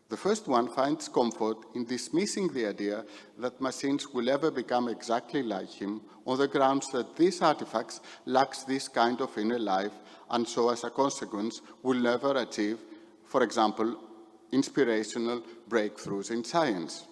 The first one finds comfort in dismissing the idea that machines will ever become exactly like him on the grounds that these artifacts lack this kind of inner life and so as a consequence will never achieve, for example, inspirational breakthroughs in science.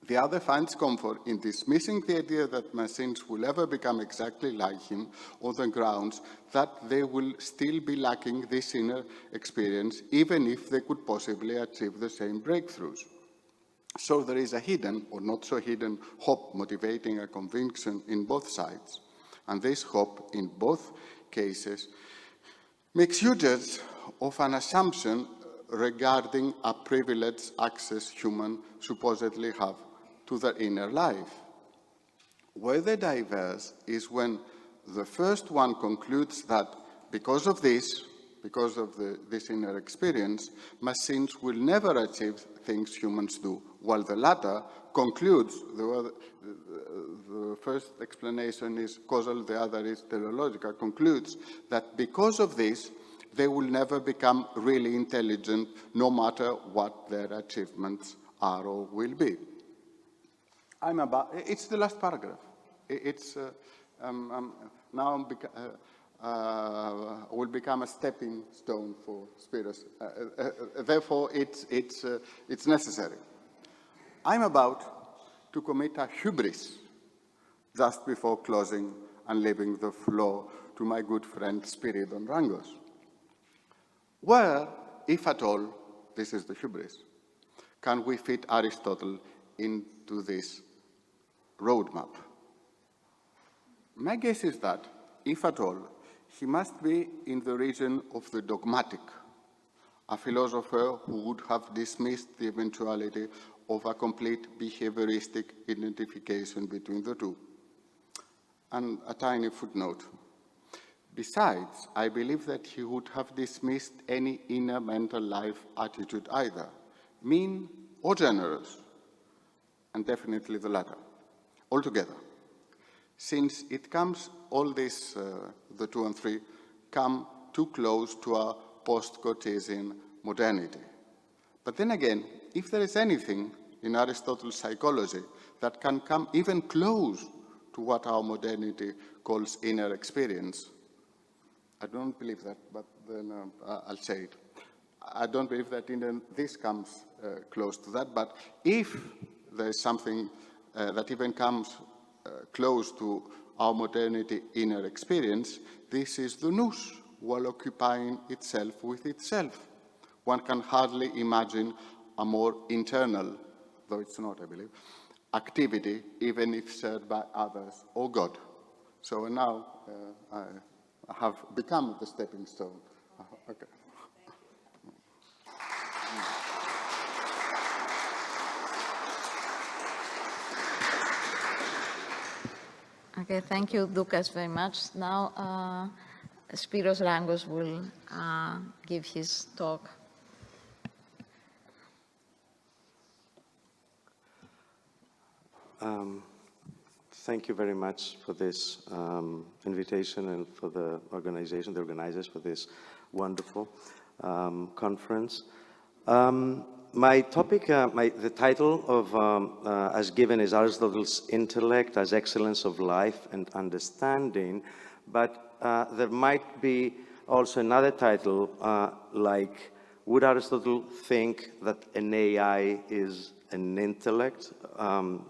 The other finds comfort in dismissing the idea that machines will ever become exactly like him on the grounds that they will still be lacking this inner experience, even if they could possibly achieve the same breakthroughs. So there is a hidden, or not so hidden, hope motivating a conviction in both sides. And this hope, in both cases, makes users of an assumption regarding a privileged access humans supposedly have to their inner life. Where they diverge is when the first one concludes that because of this inner experience, machines will never achieve things humans do, while the latter concludes, the first explanation is causal, the other is teleological, concludes that because of this, they will never become really intelligent, no matter what their achievements are or will be. It's the last paragraph. Now will become a stepping stone for Spiros. Therefore, it's necessary. I'm about to commit a hubris just before closing and leaving the floor to my good friend Spiridon Rangos. Where, if at all, this is the hubris, can we fit Aristotle into this roadmap? My guess is that, if at all, he must be in the region of the dogmatic, a philosopher who would have dismissed the eventuality of a complete behavioristic identification between the two. And a tiny footnote. Besides, I believe that he would have dismissed any inner mental life attitude either, mean or generous, and definitely the latter, altogether. Since it comes, all this, the 2 and 3, come too close to a post-Cartesian modernity. But then again, if there is anything in Aristotle's psychology that can come even close to what our modernity calls inner experience, I don't believe that, but then I'll say it. I don't believe that this comes close to that, but if there is something that even comes close to our modernity inner experience, this is the nous, while occupying itself with itself. One can hardly imagine a more internal, though it's not, I believe, activity, even if shared by others or God. So now I have become the stepping stone. Okay. Okay, thank you, Dukas, very much. Now, Spiros Rangos will give his talk. Thank you very much for this invitation and for the organizers for this wonderful conference. My topic, the title of, as given is Aristotle's Intellect as Excellence of Life and Understanding, but there might be also another title like, would Aristotle think that an AI is an intellect?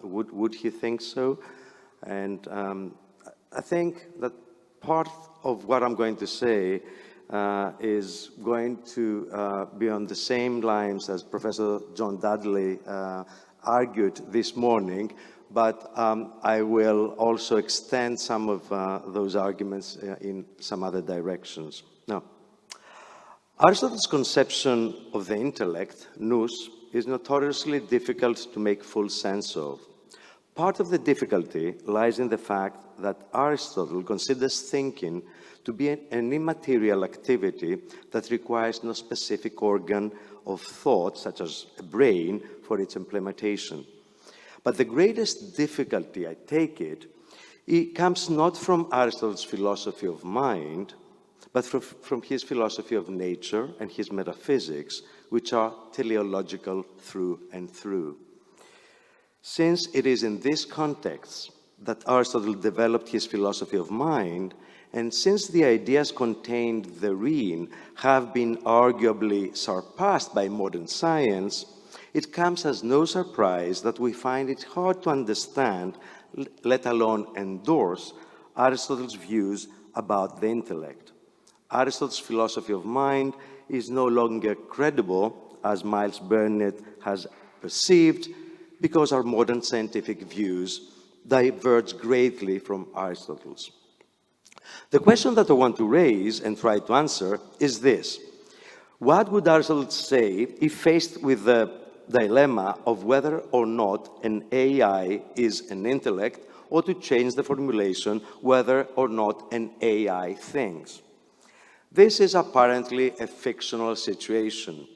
Would he think so? And I think that part of what I'm going to say is going to be on the same lines as Professor John Dudley argued this morning, but I will also extend some of those arguments in some other directions. Now, Aristotle's conception of the intellect, nous, is notoriously difficult to make full sense of. Part of the difficulty lies in the fact that Aristotle considers thinking to be an immaterial activity that requires no specific organ of thought, such as a brain, for its implementation. But the greatest difficulty, I take it comes not from Aristotle's philosophy of mind, but from his philosophy of nature and his metaphysics, which are teleological through and through. Since it is in this context that Aristotle developed his philosophy of mind, and since the ideas contained therein have been arguably surpassed by modern science, it comes as no surprise that we find it hard to understand, let alone endorse, Aristotle's views about the intellect. Aristotle's philosophy of mind is no longer credible, as Miles Burnett has perceived, because our modern scientific views diverge greatly from Aristotle's. The question that I want to raise and try to answer is this. What would Aristotle say if faced with the dilemma of whether or not an AI is an intellect, or to change the formulation, whether or not an AI thinks? This is apparently a fictional situation.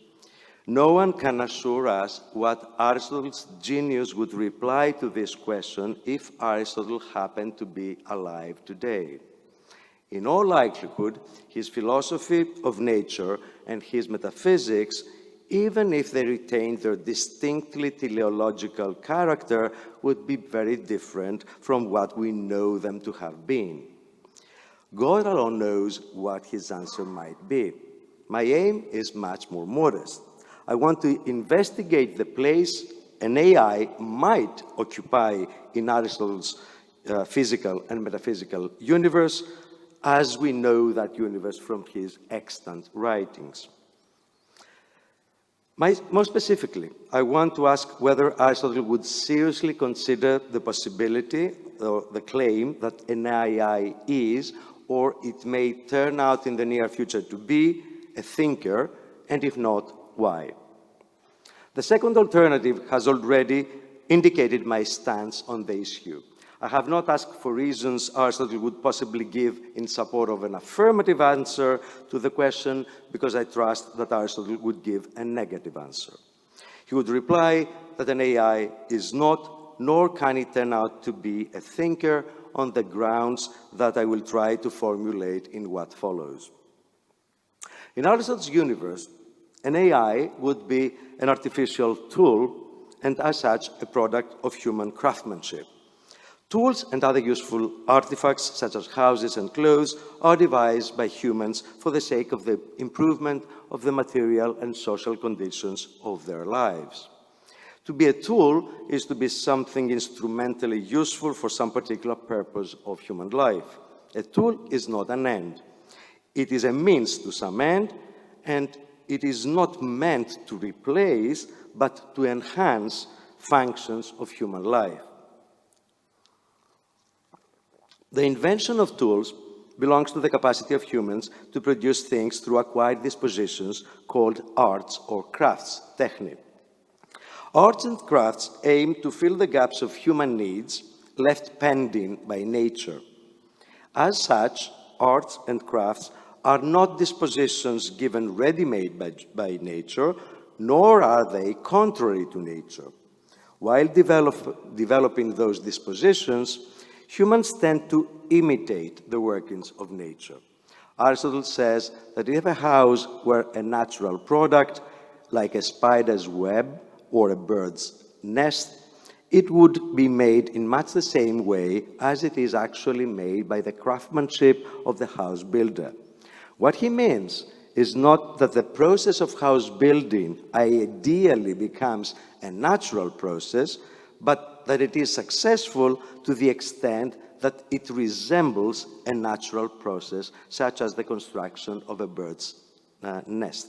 No one can assure us what Aristotle's genius would reply to this question if Aristotle happened to be alive today. In all likelihood, his philosophy of nature and his metaphysics, even if they retained their distinctly teleological character, would be very different from what we know them to have been. God alone knows what his answer might be. My aim is much more modest. I want to investigate the place an AI might occupy in Aristotle's physical and metaphysical universe, as we know that universe from his extant writings. More specifically, I want to ask whether Aristotle would seriously consider the possibility or the claim that an AI is, or it may turn out in the near future to be, a thinker, and if not, why? The second alternative has already indicated my stance on the issue. I have not asked for reasons Aristotle would possibly give in support of an affirmative answer to the question, because I trust that Aristotle would give a negative answer. He would reply that an AI is not, nor can it turn out to be, a thinker on the grounds that I will try to formulate in what follows. In Aristotle's universe, an AI would be an artificial tool, and as such, a product of human craftsmanship. Tools and other useful artifacts, such as houses and clothes, are devised by humans for the sake of the improvement of the material and social conditions of their lives. To be a tool is to be something instrumentally useful for some particular purpose of human life. A tool is not an end. It is a means to some end, and it is not meant to replace, but to enhance functions of human life. The invention of tools belongs to the capacity of humans to produce things through acquired dispositions called arts or crafts, techni. Arts and crafts aim to fill the gaps of human needs left pending by nature. As such, arts and crafts are not dispositions given ready-made by nature, nor are they contrary to nature. While developing those dispositions, humans tend to imitate the workings of nature. Aristotle says that if a house were a natural product, like a spider's web or a bird's nest, it would be made in much the same way as it is actually made by the craftsmanship of the house builder. What he means is not that the process of house building ideally becomes a natural process, but that it is successful to the extent that it resembles a natural process, such as the construction of a bird's nest.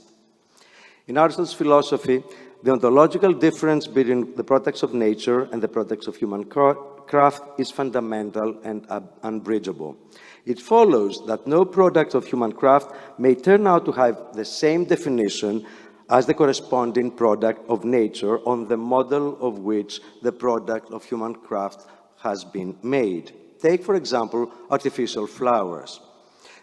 In Aristotle's philosophy, the ontological difference between the products of nature and the products of human craft is fundamental and unbridgeable. It follows that no product of human craft may turn out to have the same definition as the corresponding product of nature on the model of which the product of human craft has been made. Take, for example, artificial flowers.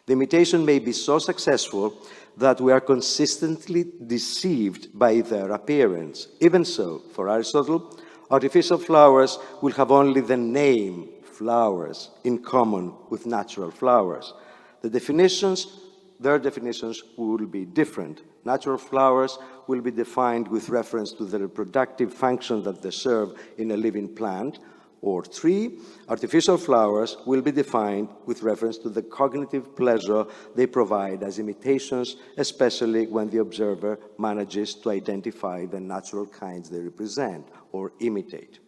The imitation may be so successful that we are consistently deceived by their appearance. Even so, for Aristotle, artificial flowers will have only the name flowers in common with natural flowers. Their definitions will be different. Natural flowers will be defined with reference to the reproductive function that they serve in a living plant or tree. Artificial flowers will be defined with reference to the cognitive pleasure they provide as imitations, especially when the observer manages to identify the natural kinds they represent or imitate.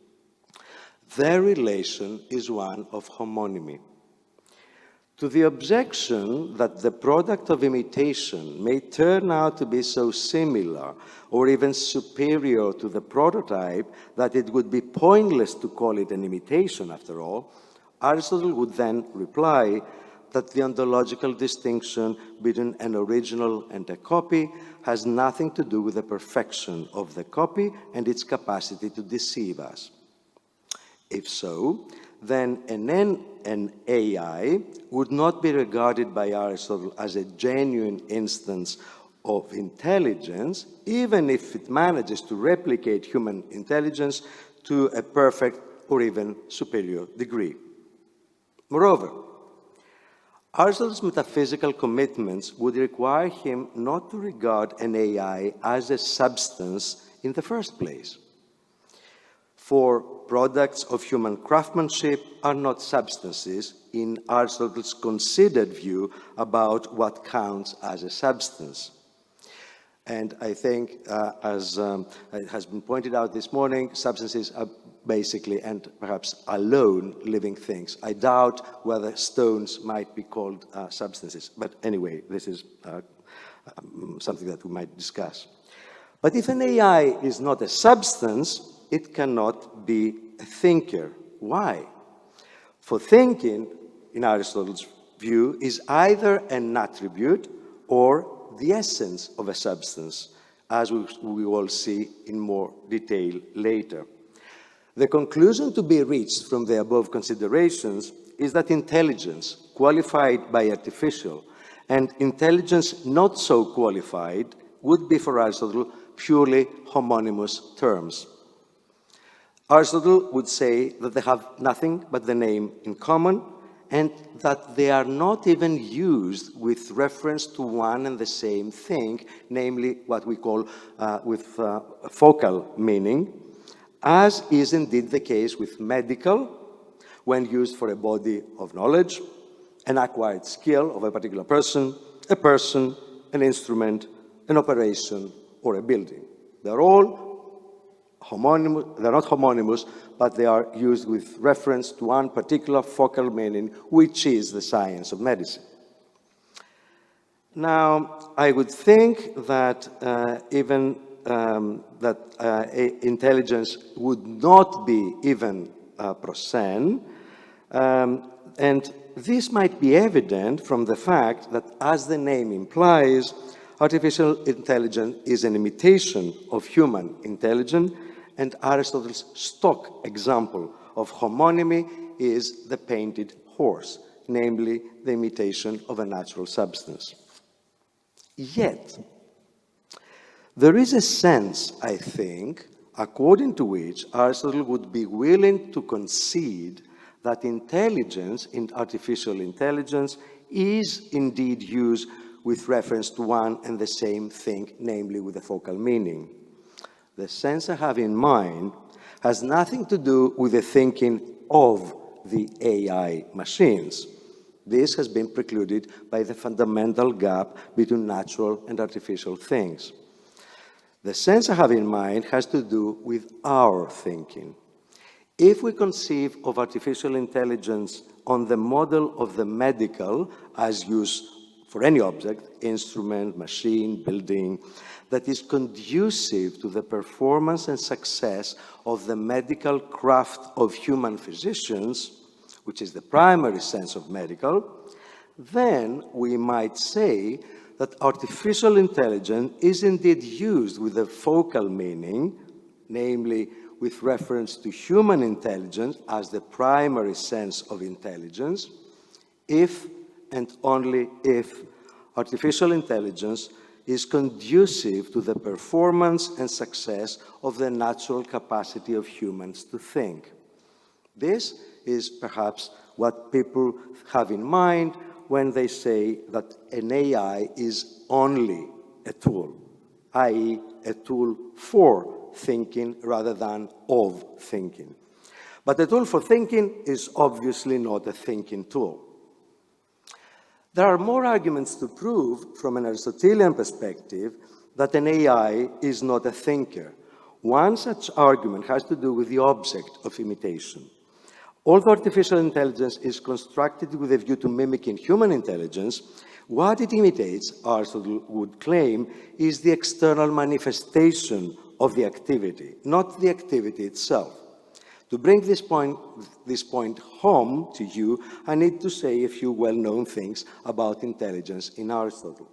Their relation is one of homonymy. To the objection that the product of imitation may turn out to be so similar or even superior to the prototype that it would be pointless to call it an imitation after all, Aristotle would then reply that the ontological distinction between an original and a copy has nothing to do with the perfection of the copy and its capacity to deceive us. If so, then an AI would not be regarded by Aristotle as a genuine instance of intelligence, even if it manages to replicate human intelligence to a perfect or even superior degree. Moreover, Aristotle's metaphysical commitments would require him not to regard an AI as a substance in the first place. For products of human craftsmanship are not substances in Aristotle's considered view about what counts as a substance. And I think, as it has been pointed out this morning, substances are basically and perhaps alone living things. I doubt whether stones might be called substances. But anyway, this is something that we might discuss. But if an AI is not a substance, it cannot be a thinker. Why? For thinking, in Aristotle's view, is either an attribute or the essence of a substance, as we will see in more detail later. The conclusion to be reached from the above considerations is that intelligence, qualified by artificial, and intelligence not so qualified, would be for Aristotle purely homonymous terms. Aristotle would say that they have nothing but the name in common, and that they are not even used with reference to one and the same thing, namely what we call with focal meaning, as is indeed the case with medical, when used for a body of knowledge, an acquired skill of a particular person, an instrument, an operation, or a building. They're all homonymous, they're not homonymous, but they are used with reference to one particular focal meaning, which is the science of medicine. Now, I would think that intelligence would not be even proscene, and this might be evident from the fact that, as the name implies, artificial intelligence is an imitation of human intelligence, and Aristotle's stock example of homonymy is the painted horse. namely the imitation of a natural substance. Yet, there is a sense, I think, according to which Aristotle would be willing to concede that intelligence, artificial intelligence, is indeed used with reference to one and the same thing, namely with a focal meaning. The sense I have in mind has nothing to do with the thinking of the AI machines. This has been precluded by the fundamental gap between natural and artificial things. The sense I have in mind has to do with our thinking. If we conceive of artificial intelligence on the model of the medical, as used for any object, instrument, machine, building, that is conducive to the performance and success of the medical craft of human physicians, which is the primary sense of medical, then we might say that artificial intelligence is indeed used with a focal meaning, namely with reference to human intelligence as the primary sense of intelligence, if and only if artificial intelligence is conducive to the performance and success of the natural capacity of humans to think. This is perhaps what people have in mind when they say that an AI is only a tool, i.e., a tool for thinking rather than of thinking. But a tool for thinking is obviously not a thinking tool. There are more arguments to prove, from an Aristotelian perspective, that an AI is not a thinker. One such argument has to do with the object of imitation. Although artificial intelligence is constructed with a view to mimicking human intelligence, what it imitates, Aristotle would claim, is the external manifestation of the activity, not the activity itself. To bring this point home to you, I need to say a few well-known things about intelligence in Aristotle.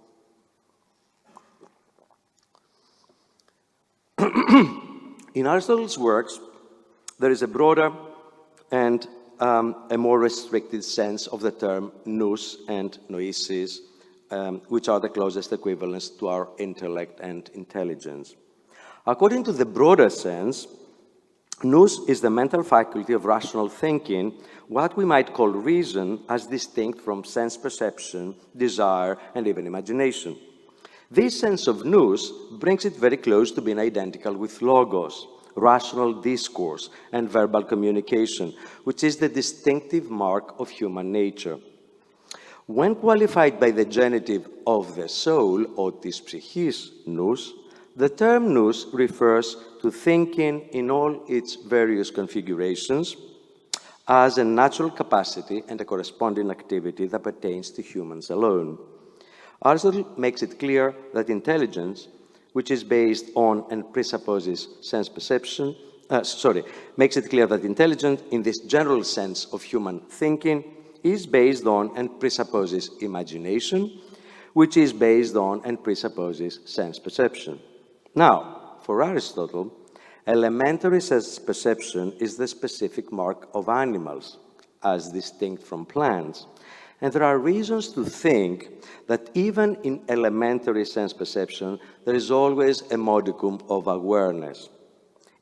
In Aristotle's works, there is a broader and a more restricted sense of the term nous and noesis, which are the closest equivalents to our intellect and intelligence. According to the broader sense, nous is the mental faculty of rational thinking, what we might call reason, as distinct from sense perception, desire, and even imagination. This sense of nous brings it very close to being identical with logos, rational discourse, and verbal communication, which is the distinctive mark of human nature. When qualified by the genitive of the soul, otis psychis nous, the term nous refers to thinking in all its various configurations as a natural capacity and a corresponding activity that pertains to humans alone. Aristotle makes it clear that intelligence, which is based on and presupposes sense perception, makes it clear that intelligence, in this general sense of human thinking, is based on and presupposes imagination, which is based on and presupposes sense perception. Now, for Aristotle, elementary sense perception is the specific mark of animals, as distinct from plants. And there are reasons to think that even in elementary sense perception, there is always a modicum of awareness.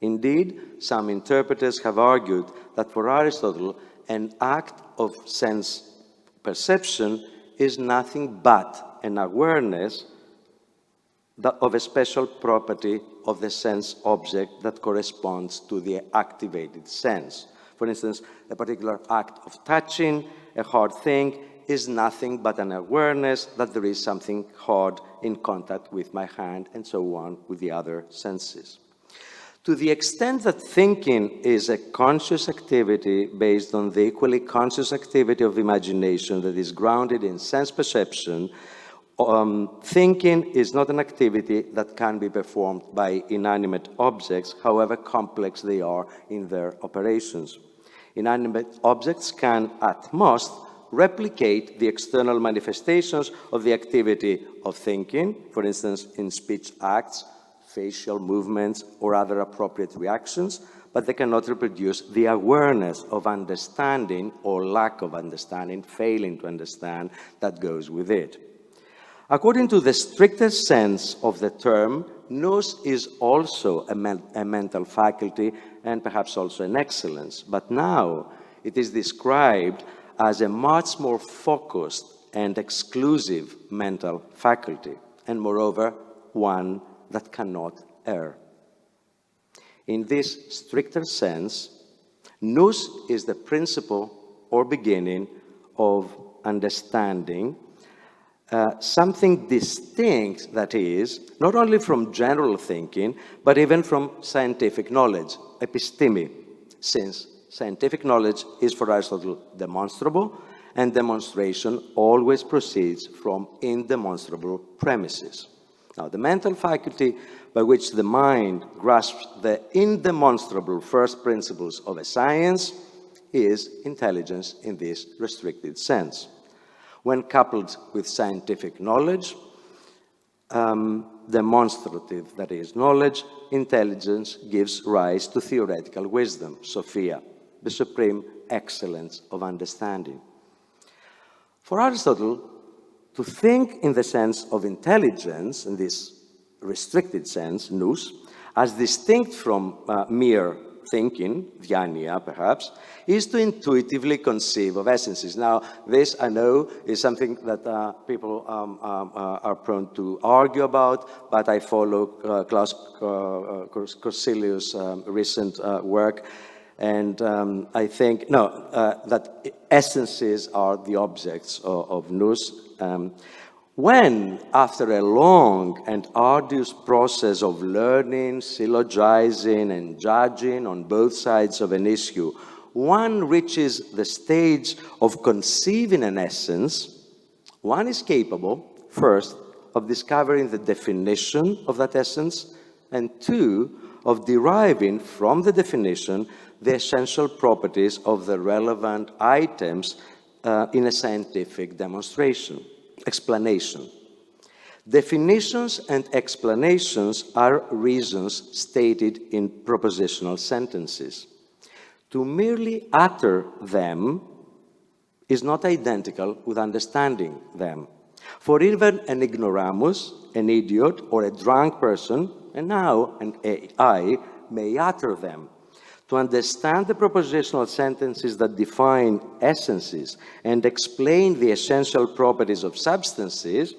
Indeed, some interpreters have argued that for Aristotle, an act of sense perception is nothing but an awareness of a special property of the sense object that corresponds to the activated sense. For instance, a particular act of touching a hard thing is nothing but an awareness that there is something hard in contact with my hand, and so on with the other senses. To the extent that thinking is a conscious activity based on the equally conscious activity of imagination that is grounded in sense perception, thinking is not an activity that can be performed by inanimate objects, however complex they are in their operations. Inanimate objects can, at most, replicate the external manifestations of the activity of thinking, for instance, in speech acts, facial movements, or other appropriate reactions, but they cannot reproduce the awareness of understanding or lack of understanding, failing to understand, that goes with it. According to the strictest sense of the term, nous is also a mental faculty and perhaps also an excellence, but now it is described as a much more focused and exclusive mental faculty, and moreover, one that cannot err. In this stricter sense, nous is the principle or beginning of understanding, something distinct, that is, not only from general thinking, but even from scientific knowledge, episteme, since scientific knowledge is for Aristotle demonstrable, and demonstration always proceeds from indemonstrable premises. Now, the mental faculty by which the mind grasps the indemonstrable first principles of a science is intelligence in this restricted sense. When coupled with scientific knowledge, demonstrative, that is, knowledge, intelligence gives rise to theoretical wisdom, Sophia, the supreme excellence of understanding. For Aristotle, to think in the sense of intelligence, in this restricted sense, nous, as distinct from mere thinking, diania perhaps, is to intuitively conceive of essences. Now, this, I know, is something that people are prone to argue about, but I follow Klaus Corsilius' recent work, and I think, that essences are the objects of nous. When, after a long and arduous process of learning, syllogizing, and judging on both sides of an issue, one reaches the stage of conceiving an essence, one is capable, first, of discovering the definition of that essence, and two, of deriving from the definition the essential properties of the relevant items in a scientific explanation. Definitions and explanations are reasons stated in propositional sentences. To merely utter them is not identical with understanding them. For even an ignoramus, an idiot, or a drunk person, and now an AI, may utter them. To understand the propositional sentences that define essences and explain the essential properties of substances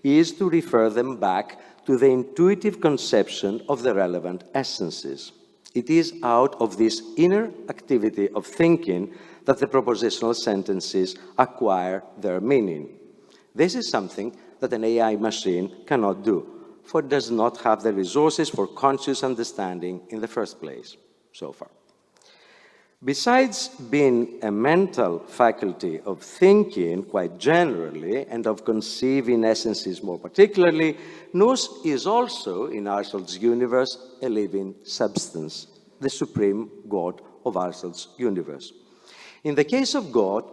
is to refer them back to the intuitive conception of the relevant essences. It is out of this inner activity of thinking that the propositional sentences acquire their meaning. This is something that an AI machine cannot do, for it does not have the resources for conscious understanding in the first place, so far. Besides being a mental faculty of thinking, quite generally, and of conceiving essences more particularly, nous is also, in Aristotle's universe, a living substance, the supreme God of Aristotle's universe. In the case of God,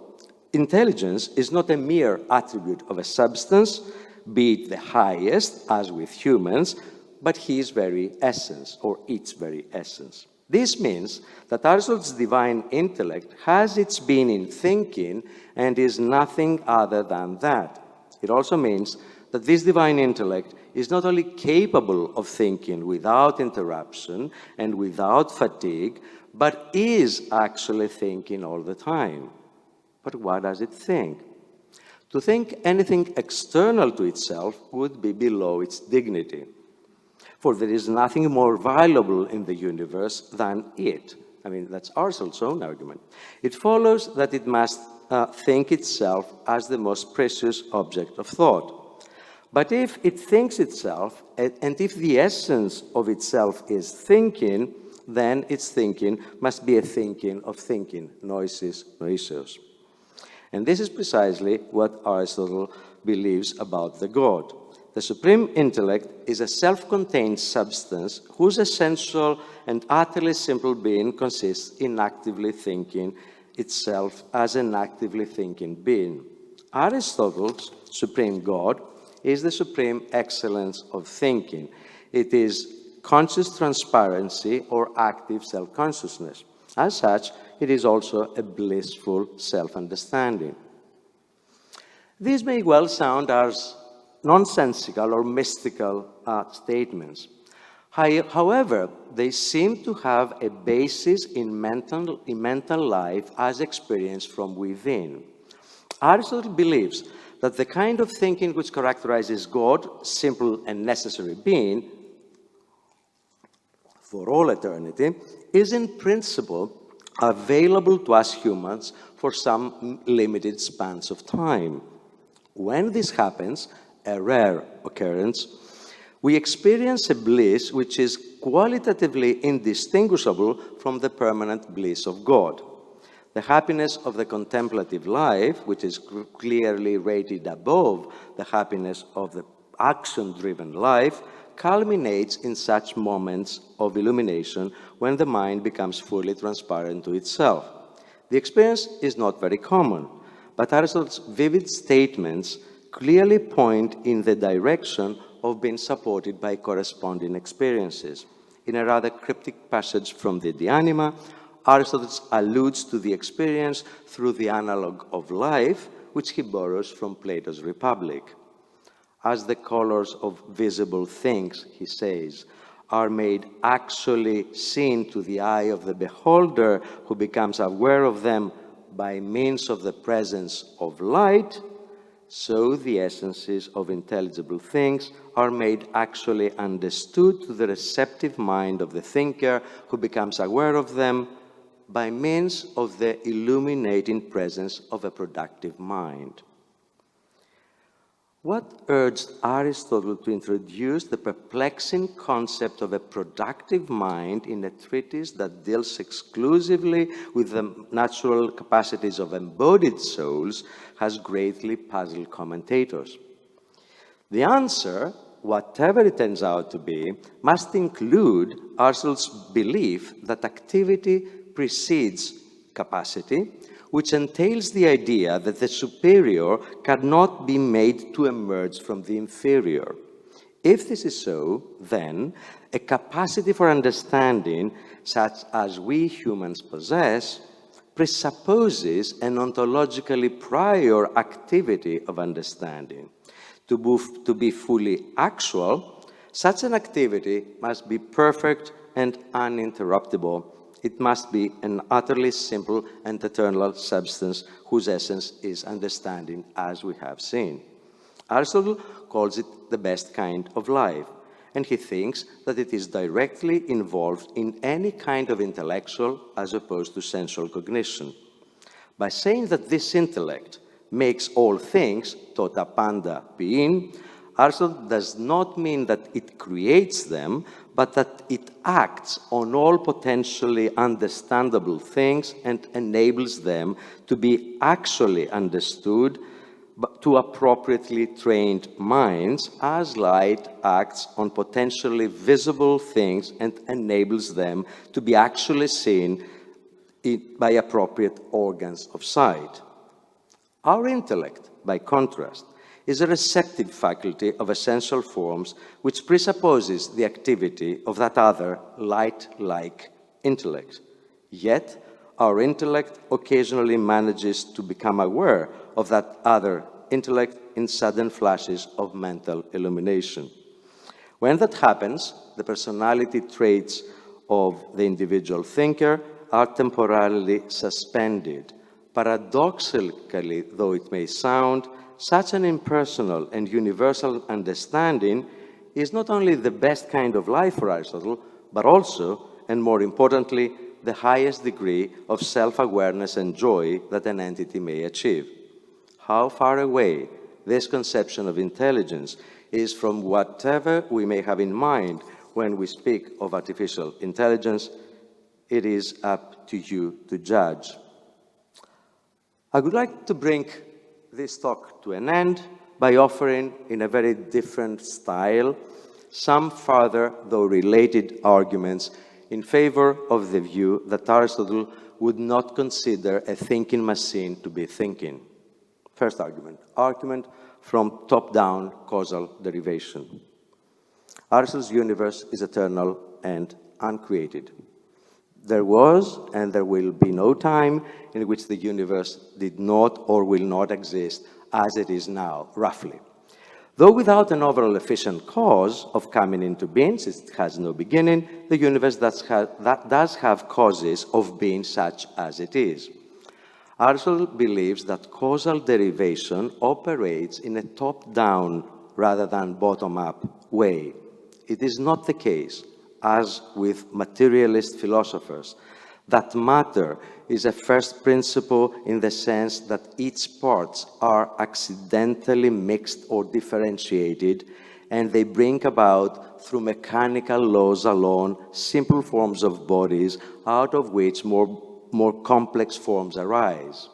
intelligence is not a mere attribute of a substance, be it the highest, as with humans, but his very essence, or its very essence. This means that Aristotle's divine intellect has its being in thinking and is nothing other than that. It also means that this divine intellect is not only capable of thinking without interruption and without fatigue, but is actually thinking all the time. But what does it think? To think anything external to itself would be below its dignity. For there is nothing more valuable in the universe than it. I mean, that's Aristotle's own argument. It follows that it must think itself as the most precious object of thought. But if it thinks itself, and if the essence of itself is thinking, then its thinking must be a thinking of thinking, noisis, noisios. And this is precisely what Aristotle believes about the God. The supreme intellect is a self-contained substance whose essential and utterly simple being consists in actively thinking itself as an actively thinking being. Aristotle's supreme God is the supreme excellence of thinking. It is conscious transparency or active self-consciousness. As such, it is also a blissful self-understanding. These may well sound as nonsensical or mystical statements. However, they seem to have a basis in mental life as experienced from within. Aristotle believes that the kind of thinking which characterizes God, simple and necessary being, for all eternity, is in principle available to us humans for some limited spans of time. When this happens, a rare occurrence, we experience a bliss which is qualitatively indistinguishable from the permanent bliss of God. The happiness of the contemplative life, which is clearly rated above the happiness of the action-driven life, culminates in such moments of illumination when the mind becomes fully transparent to itself. The experience is not very common, but Aristotle's vivid statements clearly point in the direction of being supported by corresponding experiences. In a rather cryptic passage from the De Anima, Aristotle alludes to the experience through the analogue of life, which he borrows from Plato's Republic. As the colors of visible things, he says, are made actually seen to the eye of the beholder who becomes aware of them by means of the presence of light, so the essences of intelligible things are made actually understood to the receptive mind of the thinker who becomes aware of them by means of the illuminating presence of a productive mind. What urged Aristotle to introduce the perplexing concept of a productive mind in a treatise that deals exclusively with the natural capacities of embodied souls has greatly puzzled commentators. The answer, whatever it turns out to be, must include Aristotle's belief that activity precedes capacity, which entails the idea that the superior cannot be made to emerge from the inferior. If this is so, then a capacity for understanding, such as we humans possess, presupposes an ontologically prior activity of understanding. To be fully actual, such an activity must be perfect and uninterruptible. It must be an utterly simple and eternal substance whose essence is understanding, as we have seen. Aristotle calls it the best kind of life, and he thinks that it is directly involved in any kind of intellectual as opposed to sensual cognition. By saying that this intellect makes all things, tota panda being, Aristotle does not mean that it creates them, but that it acts on all potentially understandable things and enables them to be actually understood to appropriately trained minds, as light acts on potentially visible things and enables them to be actually seen by appropriate organs of sight. Our intellect, by contrast, is a receptive faculty of essential forms which presupposes the activity of that other light-like intellect. Yet, our intellect occasionally manages to become aware of that other intellect in sudden flashes of mental illumination. When that happens, the personality traits of the individual thinker are temporarily suspended. Paradoxically, though it may sound, such an impersonal and universal understanding is not only the best kind of life for Aristotle, but also, and more importantly, the highest degree of self-awareness and joy that an entity may achieve. How far away this conception of intelligence is from whatever we may have in mind when we speak of artificial intelligence, it is up to you to judge. I would like to bring this talk to an end by offering, in a very different style, some further, though related, arguments in favor of the view that Aristotle would not consider a thinking machine to be thinking. First argument from top-down causal derivation. Aristotle's universe is eternal and uncreated. There was and there will be no time in which the universe did not or will not exist as it is now, roughly. Though without an overall efficient cause of coming into being, since it has no beginning, the universe does have causes of being such as it is. Aristotle believes that causal derivation operates in a top-down rather than bottom-up way. It is not the case, as with materialist philosophers, that matter is a first principle in the sense that its parts are accidentally mixed or differentiated, and they bring about, through mechanical laws alone, simple forms of bodies out of which more complex forms arise.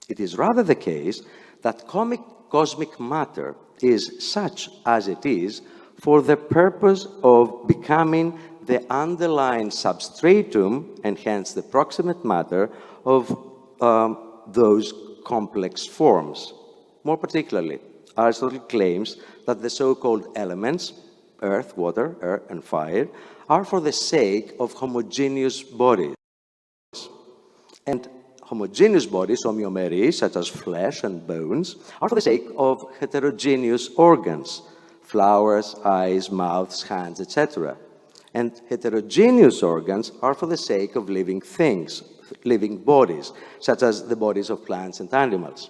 It is rather the case that cosmic matter is such as it is for the purpose of becoming the underlying substratum, and hence the proximate matter, of those complex forms. More particularly, Aristotle claims that the so-called elements, earth, water, air, and fire, are for the sake of homogeneous bodies. And homogeneous bodies, homeomeres, such as flesh and bones, are for the sake of heterogeneous organs, flowers, eyes, mouths, hands, etc. And heterogeneous organs are for the sake of living things, living bodies, such as the bodies of plants and animals.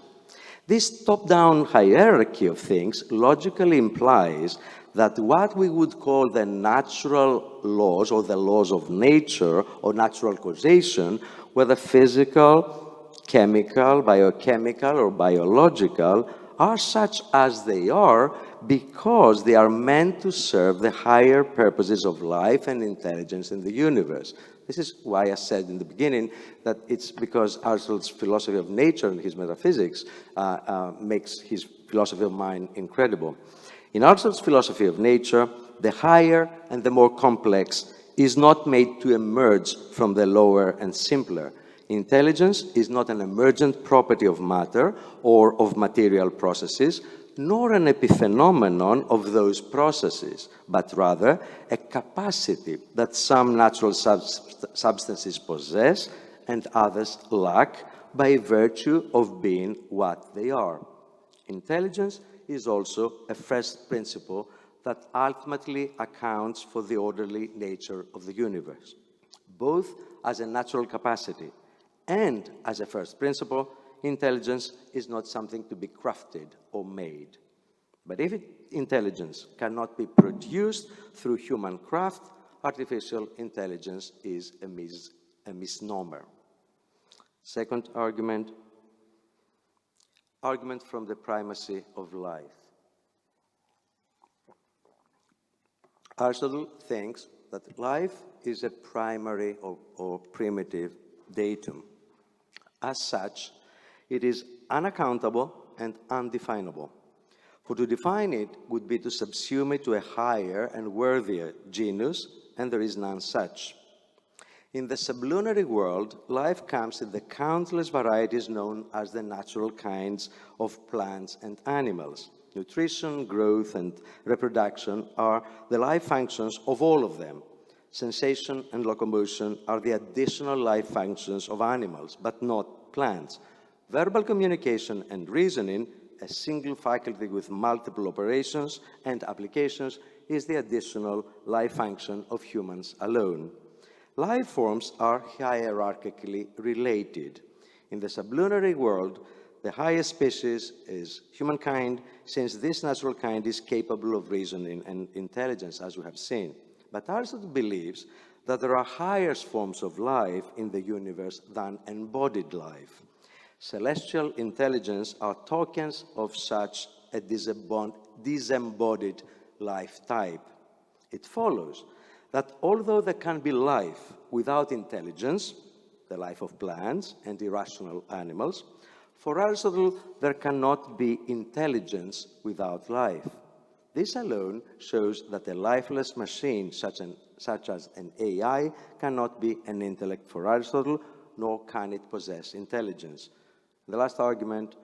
This top-down hierarchy of things logically implies that what we would call the natural laws or the laws of nature or natural causation, whether physical, chemical, biochemical, or biological, are such as they are because they are meant to serve the higher purposes of life and intelligence in the universe. This is why I said in the beginning that it's because Aristotle's philosophy of nature and his metaphysics makes his philosophy of mind incredible. In Aristotle's philosophy of nature, the higher and the more complex is not made to emerge from the lower and simpler. Intelligence is not an emergent property of matter or of material processes, nor an epiphenomenon of those processes, but rather a capacity that some natural substances possess and others lack by virtue of being what they are. Intelligence is also a first principle that ultimately accounts for the orderly nature of the universe. Both as a natural capacity and as a first principle, intelligence is not something to be crafted or made. But if intelligence cannot be produced through human craft, artificial intelligence is a misnomer. Second argument from the primacy of life. Aristotle thinks that life is a primary or primitive datum. As such, it is unaccountable and undefinable. For to define it would be to subsume it to a higher and worthier genus, and there is none such. In the sublunary world, life comes in the countless varieties known as the natural kinds of plants and animals. Nutrition, growth, and reproduction are the life functions of all of them. Sensation and locomotion are the additional life functions of animals, but not plants. Verbal communication and reasoning, a single faculty with multiple operations and applications, is the additional life function of humans alone. Life forms are hierarchically related. In the sublunary world, the highest species is humankind, since this natural kind is capable of reasoning and intelligence, as we have seen. But Aristotle believes that there are higher forms of life in the universe than embodied life. Celestial intelligence are tokens of such a disembodied life type. It follows that although there can be life without intelligence, the life of plants and irrational animals, for Aristotle there cannot be intelligence without life. This alone shows that a lifeless machine, such as an AI, cannot be an intellect for Aristotle, nor can it possess intelligence. The last argument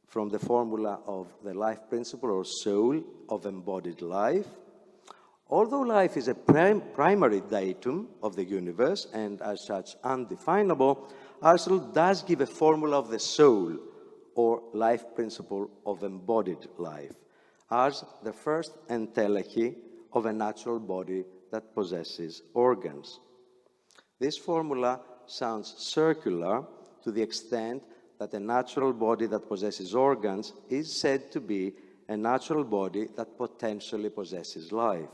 from the formula of the life principle or soul of embodied life. Although life is a primary datum of the universe and as such undefinable, Aristotle does give a formula of the soul, or life principle of embodied life, as the first entelechy of a natural body that possesses organs. This formula sounds circular to the extent that a natural body that possesses organs is said to be a natural body that potentially possesses life.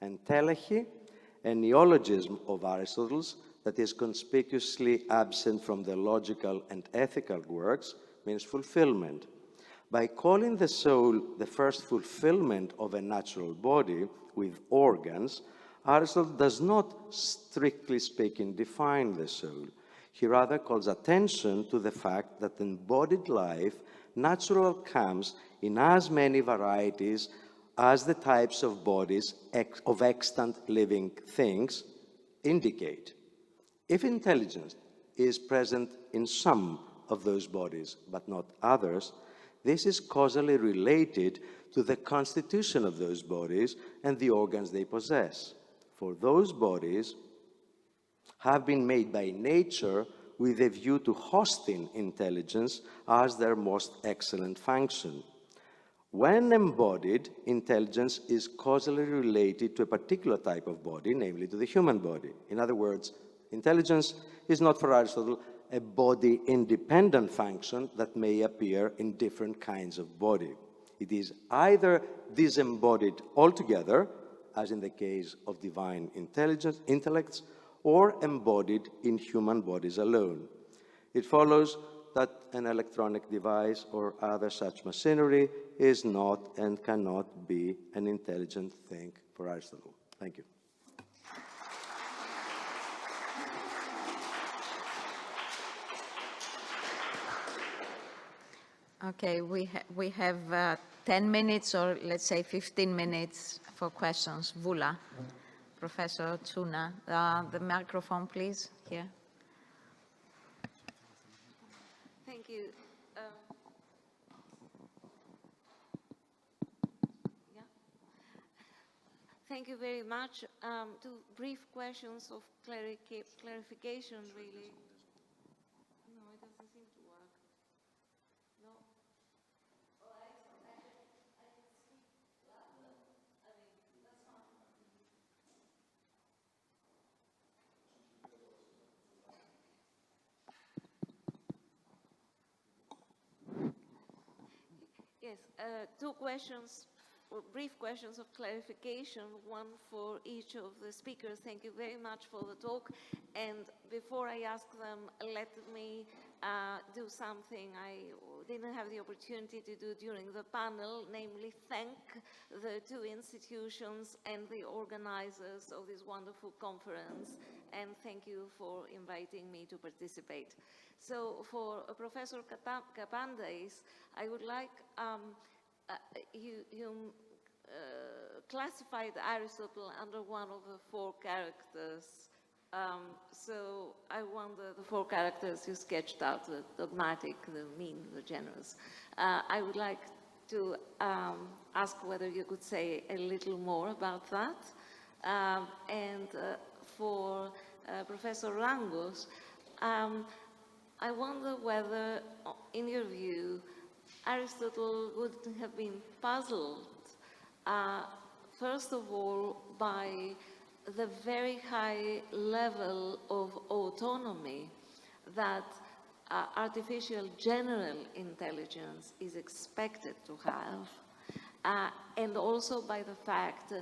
Entelechy, a neologism of Aristotle's that is conspicuously absent from the logical and ethical works, means fulfillment. By calling the soul the first fulfillment of a natural body with organs, Aristotle does not, strictly speaking, define the soul. He rather calls attention to the fact that embodied life naturally comes in as many varieties as the types of bodies of extant living things indicate. If intelligence is present in some of those bodies, but not others, this is causally related to the constitution of those bodies and the organs they possess. For those bodies have been made by nature with a view to hosting intelligence as their most excellent function. When embodied, intelligence is causally related to a particular type of body, namely to the human body. In other words, intelligence is not for Aristotle a body-independent function that may appear in different kinds of body. It is either disembodied altogether, as in the case of divine intellects, or embodied in human bodies alone. It follows that an electronic device or other such machinery is not and cannot be an intelligent thing for Aristotle. Thank you. Okay, we have 10 minutes or let's say 15 minutes for questions. Vula, Professor Tsuna, the microphone please, here. Thank you. Thank you very much. Two brief questions of clarification, really. No, it doesn't seem to work. No. Yes, two questions, or brief questions of clarification, one for each of the speakers. Thank you very much for the talk. And before I ask them, let me do something I didn't have the opportunity to do during the panel, namely thank the two institutions and the organizers of this wonderful conference, and thank you for inviting me to participate. So for Professor Kapandais, I would like, you classified Aristotle under one of the four characters. So I wonder, the four characters you sketched out, the dogmatic, the mean, the generous. I would like to ask whether you could say a little more about that. And for Professor Rangos, I wonder whether, in your view, Aristotle would have been puzzled, first of all, by the very high level of autonomy that artificial general intelligence is expected to have, and also by the fact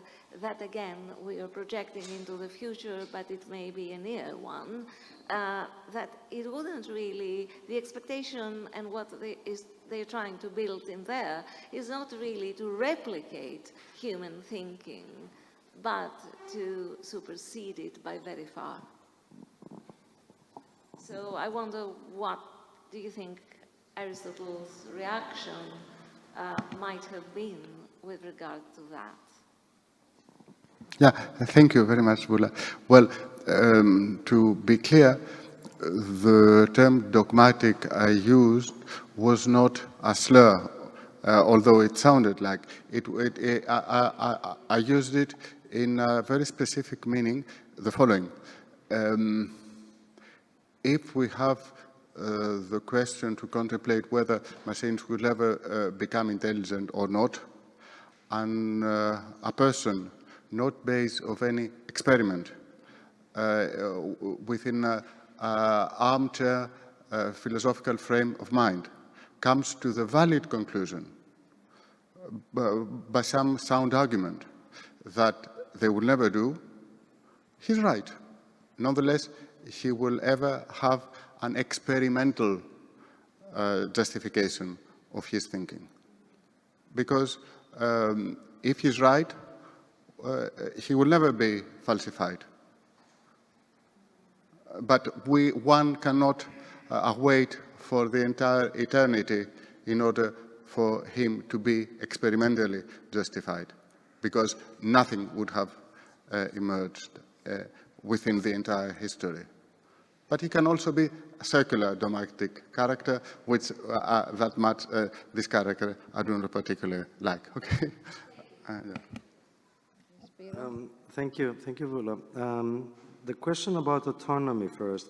that, again, we are projecting into the future, but it may be a near one, that it wouldn't really, the expectation and what they're trying to build in there is not really to replicate human thinking, but to supersede it by very far. So I wonder, what do you think Aristotle's reaction might have been with regard to that? Yeah, thank you very much, Vula. Well, to be clear, the term dogmatic I used was not a slur, although it sounded like it. I used it in a very specific meaning, the following. If we have the question to contemplate whether machines will ever become intelligent or not, and a person not based on any experiment within an armchair philosophical frame of mind comes to the valid conclusion by some sound argument that they will never do, he's right. Nonetheless, he will ever have an experimental justification of his thinking. Because if he's right, he will never be falsified. But one cannot wait for the entire eternity in order for him to be experimentally justified, because nothing would have emerged within the entire history. But he can also be a circular dogmatic character, which that much this character I do not particularly like. Okay. Yeah. Thank you, Vula. The question about autonomy first.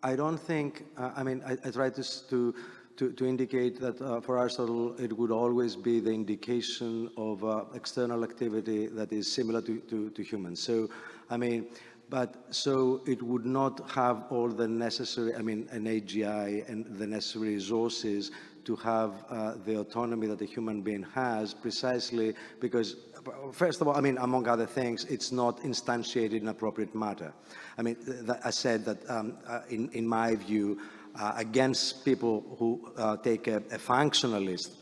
I don't think. I mean, I try to indicate that for Aristotle, it would always be the indication of external activity that is similar to humans. So, I mean, so it would not have all the necessary, I mean, an AGI and the necessary resources to have the autonomy that a human being has, precisely because, first of all, I mean, among other things, it's not instantiated in appropriate matter. I mean, I said that in my view, against people who take a functionalist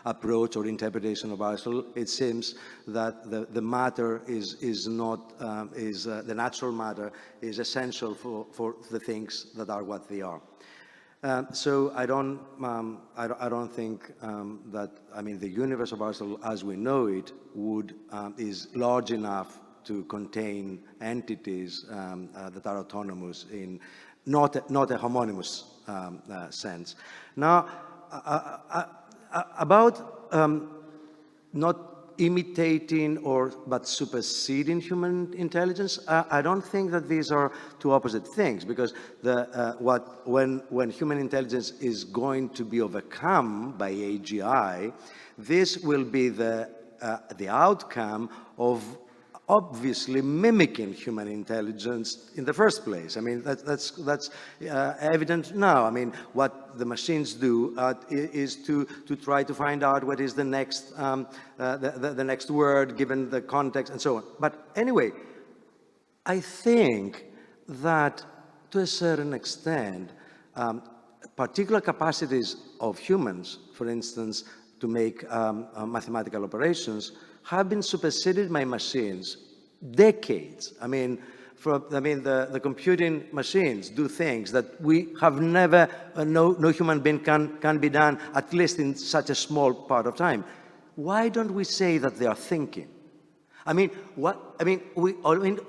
approach or interpretation of Aristotle, it seems that the matter is not, the natural matter is essential for the things that are what they are. So I don't think that, I mean, the universe of Aristotle as we know it is large enough to contain entities that are autonomous in not a homonymous sense. Now, about not imitating but superseding human intelligence, I don't think that these are two opposite things, because when human intelligence is going to be overcome by AGI, this will be the outcome of obviously mimicking human intelligence in the first place. I mean, that's evident now. I mean, what the machines do is to try to find out what is the next the next word given the context and so on. But anyway, I think that to a certain extent, particular capacities of humans, for instance, to make mathematical operations, have been superseded by machines decades. I mean, the computing machines do things that we have never, no human being can be done, at least in such a small part of time. Why don't we say that they are thinking? I mean,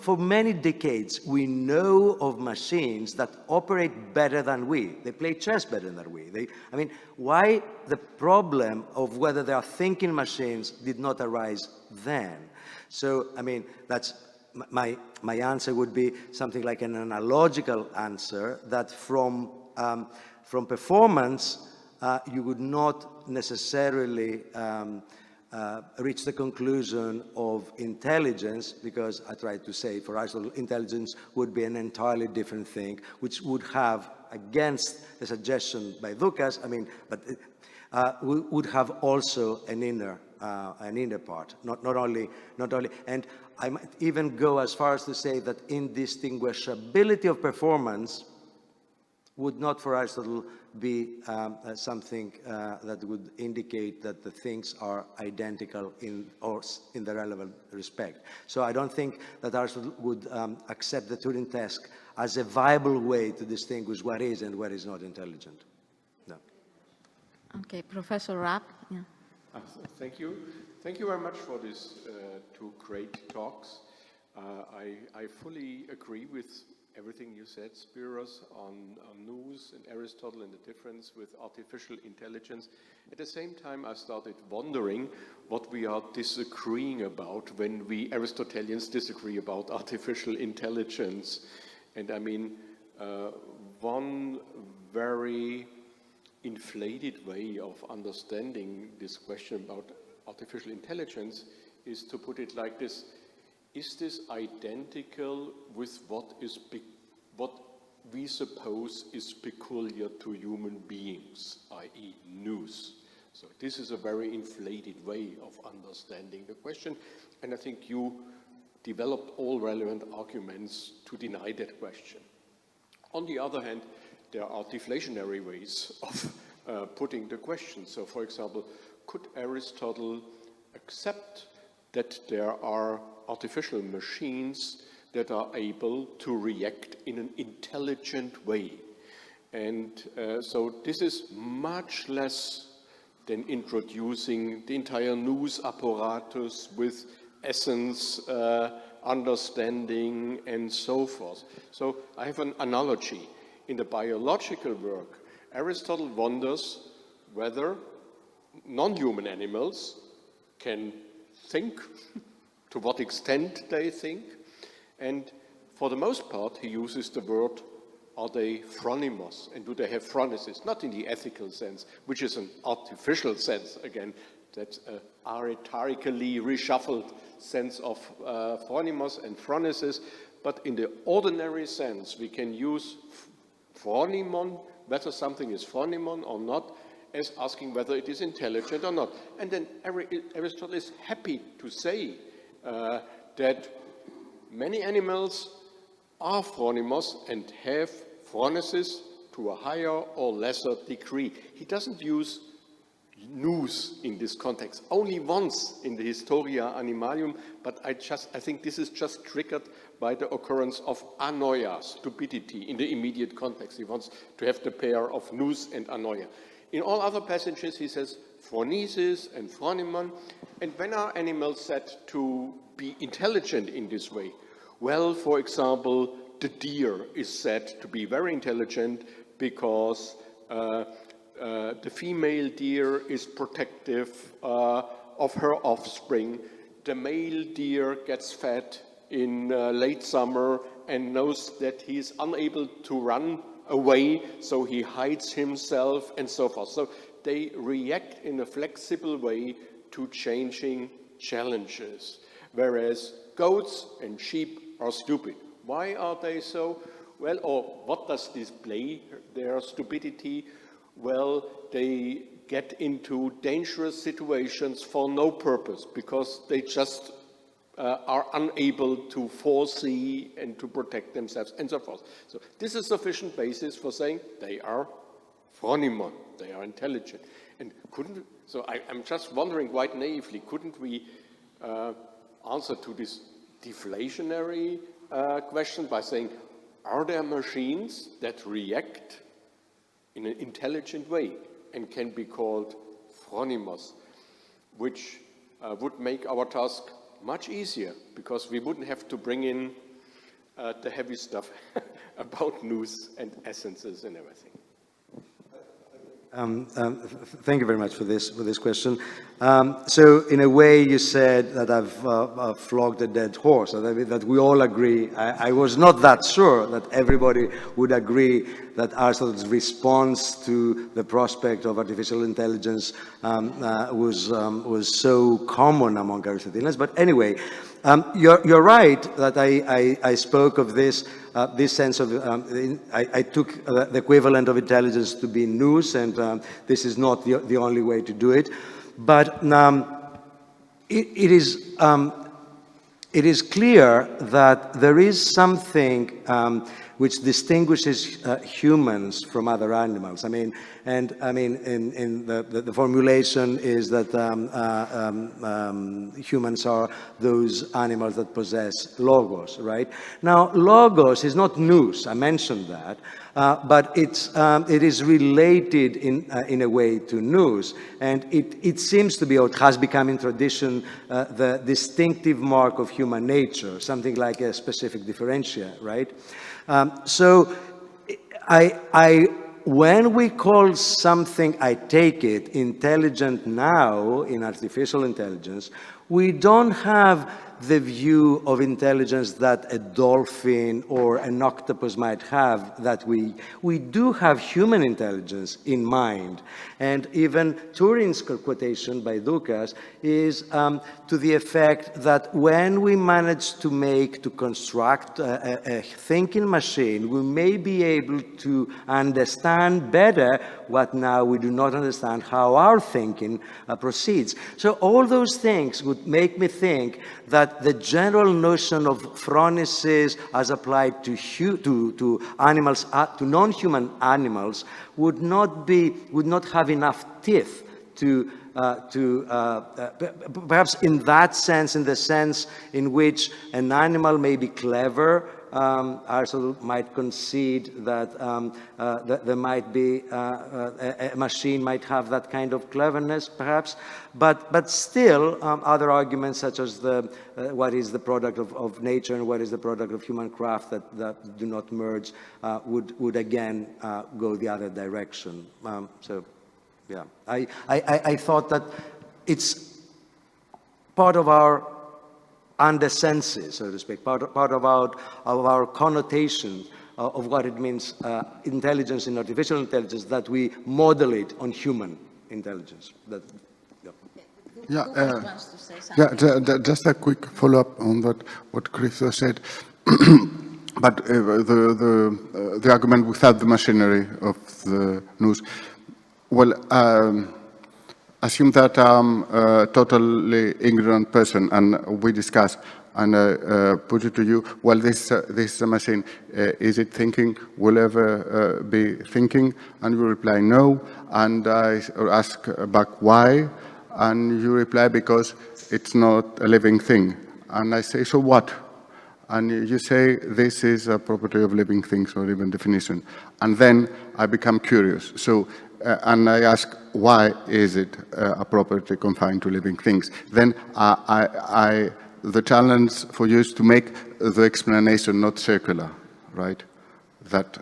for many decades, we know of machines that operate better than we. They play chess better than we. Why the problem of whether they are thinking machines did not arise then? So, I mean, that's my answer would be something like an analogical answer, that from performance, you would not necessarily reach the conclusion of intelligence, because I tried to say for Aristotle, intelligence would be an entirely different thing, which would have, against the suggestion by Lucas, would have also an inner part, not only, and I might even go as far as to say that indistinguishability of performance would not for Aristotle be something that would indicate that the things are identical in the relevant respect. So I don't think that Aristotle would accept the Turing test as a viable way to distinguish what is and what is not intelligent. No. Okay, Professor Rapp. Yeah. Thank you. Thank you very much for these two great talks. I fully agree with everything you said, Spiros, on nous and Aristotle and the difference with artificial intelligence. At the same time, I started wondering what we are disagreeing about when we Aristotelians disagree about artificial intelligence. And I mean, one very inflated way of understanding this question about artificial intelligence is to put it like this. Is this identical with what we suppose is peculiar to human beings, i.e. nous? So this is a very inflated way of understanding the question, and I think you developed all relevant arguments to deny that question. On the other hand, there are deflationary ways of putting the question. So, for example, could Aristotle accept that there are artificial machines that are able to react in an intelligent way? And so this is much less than introducing the entire nous apparatus with essence, understanding, and so forth. So I have an analogy. In the biological work, Aristotle wonders whether non-human animals can think, to what extent they think, and for the most part he uses the word, are they phronimos, and do they have phronesis? Not in the ethical sense, which is an artificial sense, again, that's a rhetorically reshuffled sense of phronimos and phronesis, but in the ordinary sense we can use phronimon, whether something is phronimon or not, as asking whether it is intelligent or not. And then Aristotle is happy to say that many animals are phronimos and have phronesis to a higher or lesser degree. He doesn't use nous in this context, only once in the Historia Animalium, but I think this is just triggered by the occurrence of anoia, stupidity, in the immediate context. He wants to have the pair of nous and anoia. In all other passages, he says phronesis and phronimon. And when are animals said to be intelligent in this way? Well, for example, the deer is said to be very intelligent because the female deer is protective of her offspring. The male deer gets fed in late summer and knows that he is unable to run away, so he hides himself and so forth. So they react in a flexible way to changing challenges, whereas goats and sheep are stupid. Why are they so? Well, or what does display their stupidity? Well, they get into dangerous situations for no purpose because they just are unable to foresee and to protect themselves and so forth. So this is sufficient basis for saying they are phronimon, they are intelligent. And I'm just wondering quite naively, couldn't we answer to this deflationary question by saying, are there machines that react in an intelligent way and can be called phronimos, which would make our task much easier because we wouldn't have to bring in the heavy stuff about nous and essences and everything. Thank you very much for this question. So in a way you said that I've flogged a dead horse, that we all agree. I was not that sure that everybody would agree that Aristotle's response to the prospect of artificial intelligence was so common among Aristotelians. But anyway, you're right that I spoke of this sense of, I took the equivalent of intelligence to be nous, and this is not the only way to do it. But it is clear that there is something which distinguishes humans from other animals. I mean, the formulation is that humans are those animals that possess logos, right? Now, logos is not nous. I mentioned that. but it is related in a way to nous, and it seems to be, or it has become in tradition, the distinctive mark of human nature, something like a specific differentia, right? So when we call something, I take it, intelligent now in artificial intelligence, we don't have the view of intelligence that a dolphin or an octopus might have, that we do have human intelligence in mind. And even Turing's quotation by Dukas is to the effect that when we manage to construct a thinking machine, we may be able to understand better what now we do not understand, how our thinking proceeds. So all those things would make me think that the general notion of phronesis as applied to animals, to non-human animals, would not have enough teeth to perhaps in that sense, in the sense in which an animal may be clever. Aristotle might concede that there might be a machine might have that kind of cleverness, perhaps, but still other arguments such as what is the product of nature and what is the product of human craft that do not merge would again go the other direction. So, yeah, I thought that it's part of our under senses, so to speak, part of our connotation of what it means, intelligence in artificial intelligence, that we model it on human intelligence. Just a quick follow-up on what Christos said. But the argument without the machinery of the nous. Well, assume that I'm a totally ignorant person, and we discuss, and I put it to you, well, this is a machine. Is it thinking? Will ever be thinking? And you reply no, and I ask back why, and you reply because it's not a living thing. And I say, so what? And you say, this is a property of living things, or even definition. And then I become curious. So, and I ask, why is it a property confined to living things? Then the challenge for you is to make the explanation not circular, right? That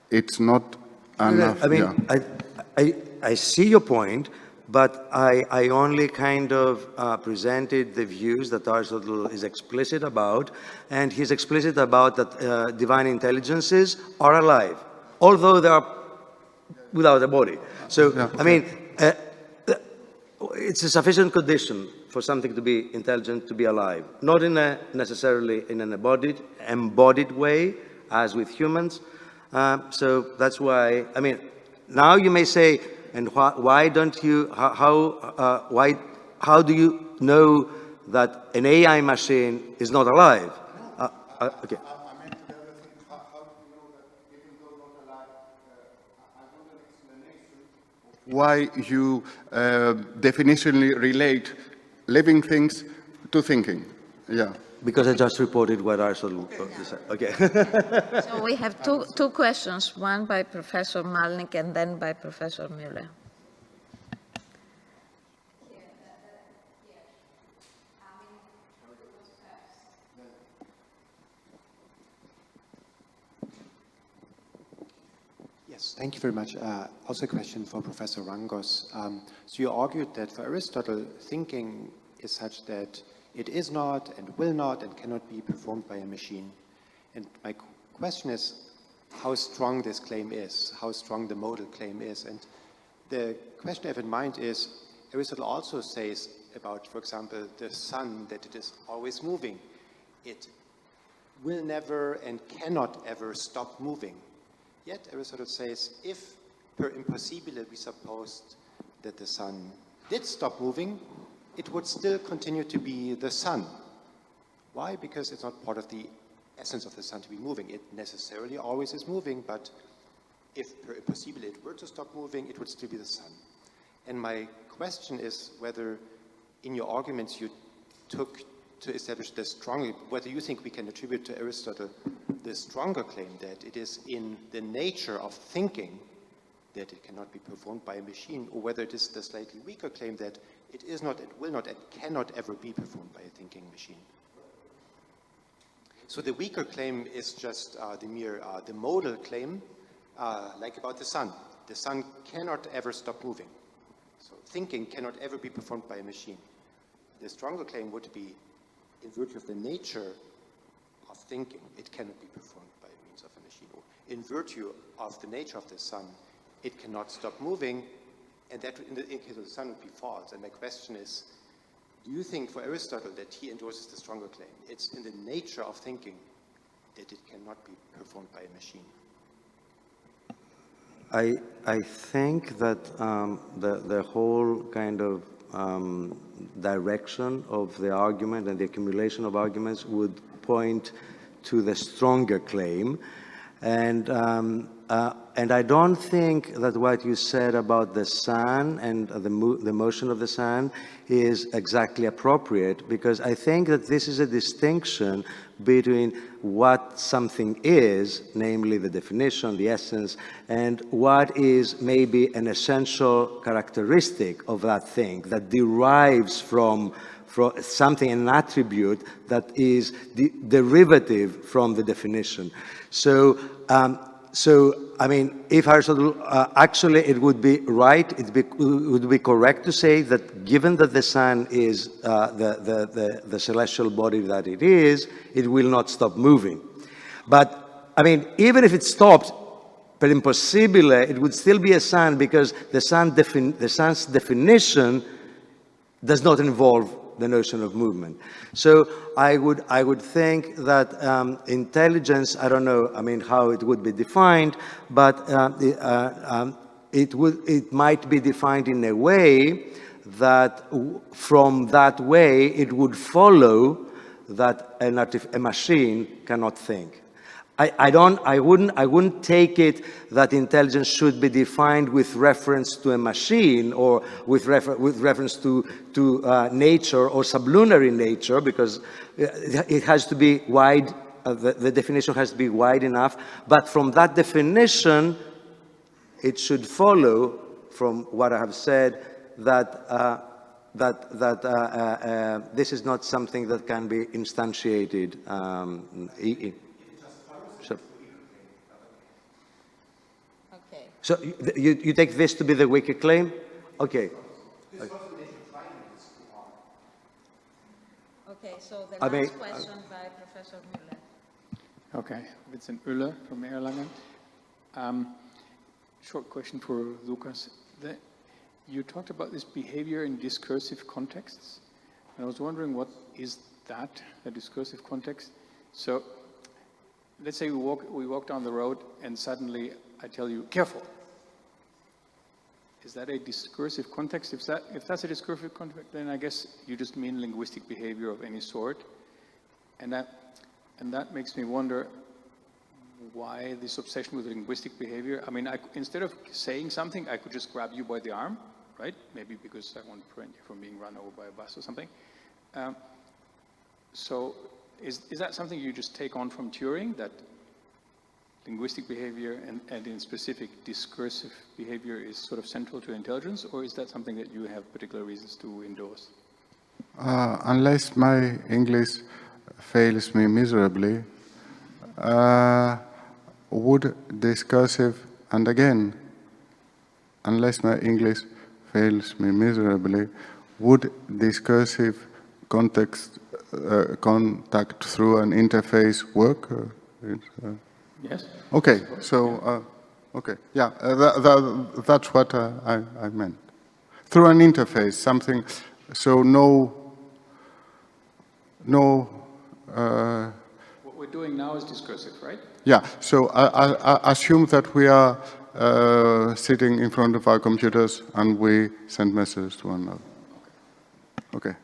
it's not enough. I mean, yeah. I see your point, but I only kind of presented the views that Aristotle is explicit about, and he's explicit about that divine intelligences are alive, although they are without a body. So, yeah, okay. I mean, it's a sufficient condition for something to be intelligent, to be alive. Not necessarily in an embodied way, as with humans. So that's why, I mean, now you may say, and why don't you, how do you know that an AI machine is not alive? Okay. Why you definitionally relate living things to thinking. Yeah. Because I just reported what Aristotle said. Okay. So we have two questions, one by Professor Malnik and then by Professor Müller. Yes, thank you very much. Also a question for Professor Rangos. So you argued that for Aristotle, thinking is such that it is not and will not and cannot be performed by a machine. And my question is how strong this claim is, how strong the modal claim is. And the question I have in mind is, Aristotle also says about, for example, the sun, that it is always moving. It will never and cannot ever stop moving. Yet Aristotle says, if per impossibile we supposed that the sun did stop moving, it would still continue to be the sun. Why? Because it's not part of the essence of the sun to be moving. It necessarily always is moving, but if per impossibile it were to stop moving, it would still be the sun. And my question is whether in your arguments you took to establish the stronger, whether you think we can attribute to Aristotle the stronger claim that it is in the nature of thinking that it cannot be performed by a machine, or whether it is the slightly weaker claim that it is not, it will not, it cannot ever be performed by a thinking machine. So the weaker claim is just the mere, the modal claim, like about the sun. The sun cannot ever stop moving. So thinking cannot ever be performed by a machine. The stronger claim would be, in virtue of the nature of thinking, it cannot be performed by means of a machine. Or in virtue of the nature of the sun, it cannot stop moving, and that in the case of the sun would be false. And my question is, do you think for Aristotle that he endorses the stronger claim? It's in the nature of thinking that it cannot be performed by a machine. I think that the whole kind of direction of the argument and the accumulation of arguments would point to the stronger claim. And I don't think that what you said about the sun and the motion of the sun is exactly appropriate, because I think that this is a distinction between what something is, namely the definition, the essence, and what is maybe an essential characteristic of that thing that derives from something, an attribute that is derivative from the definition. So I mean, if Aristotle, actually it would be right, it would be correct to say that given that the sun is the celestial body that it is, it will not stop moving. But, I mean, even if it stopped, per impossibile, it would still be a sun, because the sun's definition does not involve the notion of movement. So I would think that intelligence, I don't know, I mean, how it would be defined, but it might be defined in a way that from that way it would follow that a machine cannot think. I wouldn't take it that intelligence should be defined with reference to a machine or with reference to nature or sublunary nature, because it has to be wide. The definition has to be wide enough. But from that definition, it should follow from what I have said that this is not something that can be instantiated. So you take this to be the weaker claim? Okay. Okay, so the last question by Professor Müller. Okay, Vincent Müller from Erlangen. Short question for Lukas. You talked about this behavior in discursive contexts. And I was wondering, what is that, a discursive context? So let's say we walk down the road and suddenly I tell you, careful. Is that a discursive context? If that's a discursive context, then I guess you just mean linguistic behavior of any sort. And that makes me wonder why this obsession with linguistic behavior. I mean, instead of saying something, I could just grab you by the arm, right? Maybe because I want to prevent you from being run over by a bus or something. So is that something you just take on from Turing, that linguistic behavior and in specific discursive behavior is sort of central to intelligence, or is that something that you have particular reasons to endorse? Unless my English fails me miserably, would discursive, and again, unless my English fails me miserably, would discursive contact through an interface work? Yes. Okay, so, okay, yeah, that's what I meant. Through an interface, something, so what we're doing now is discursive, right? Yeah, so I assume that we are sitting in front of our computers and we send messages to one another. Okay.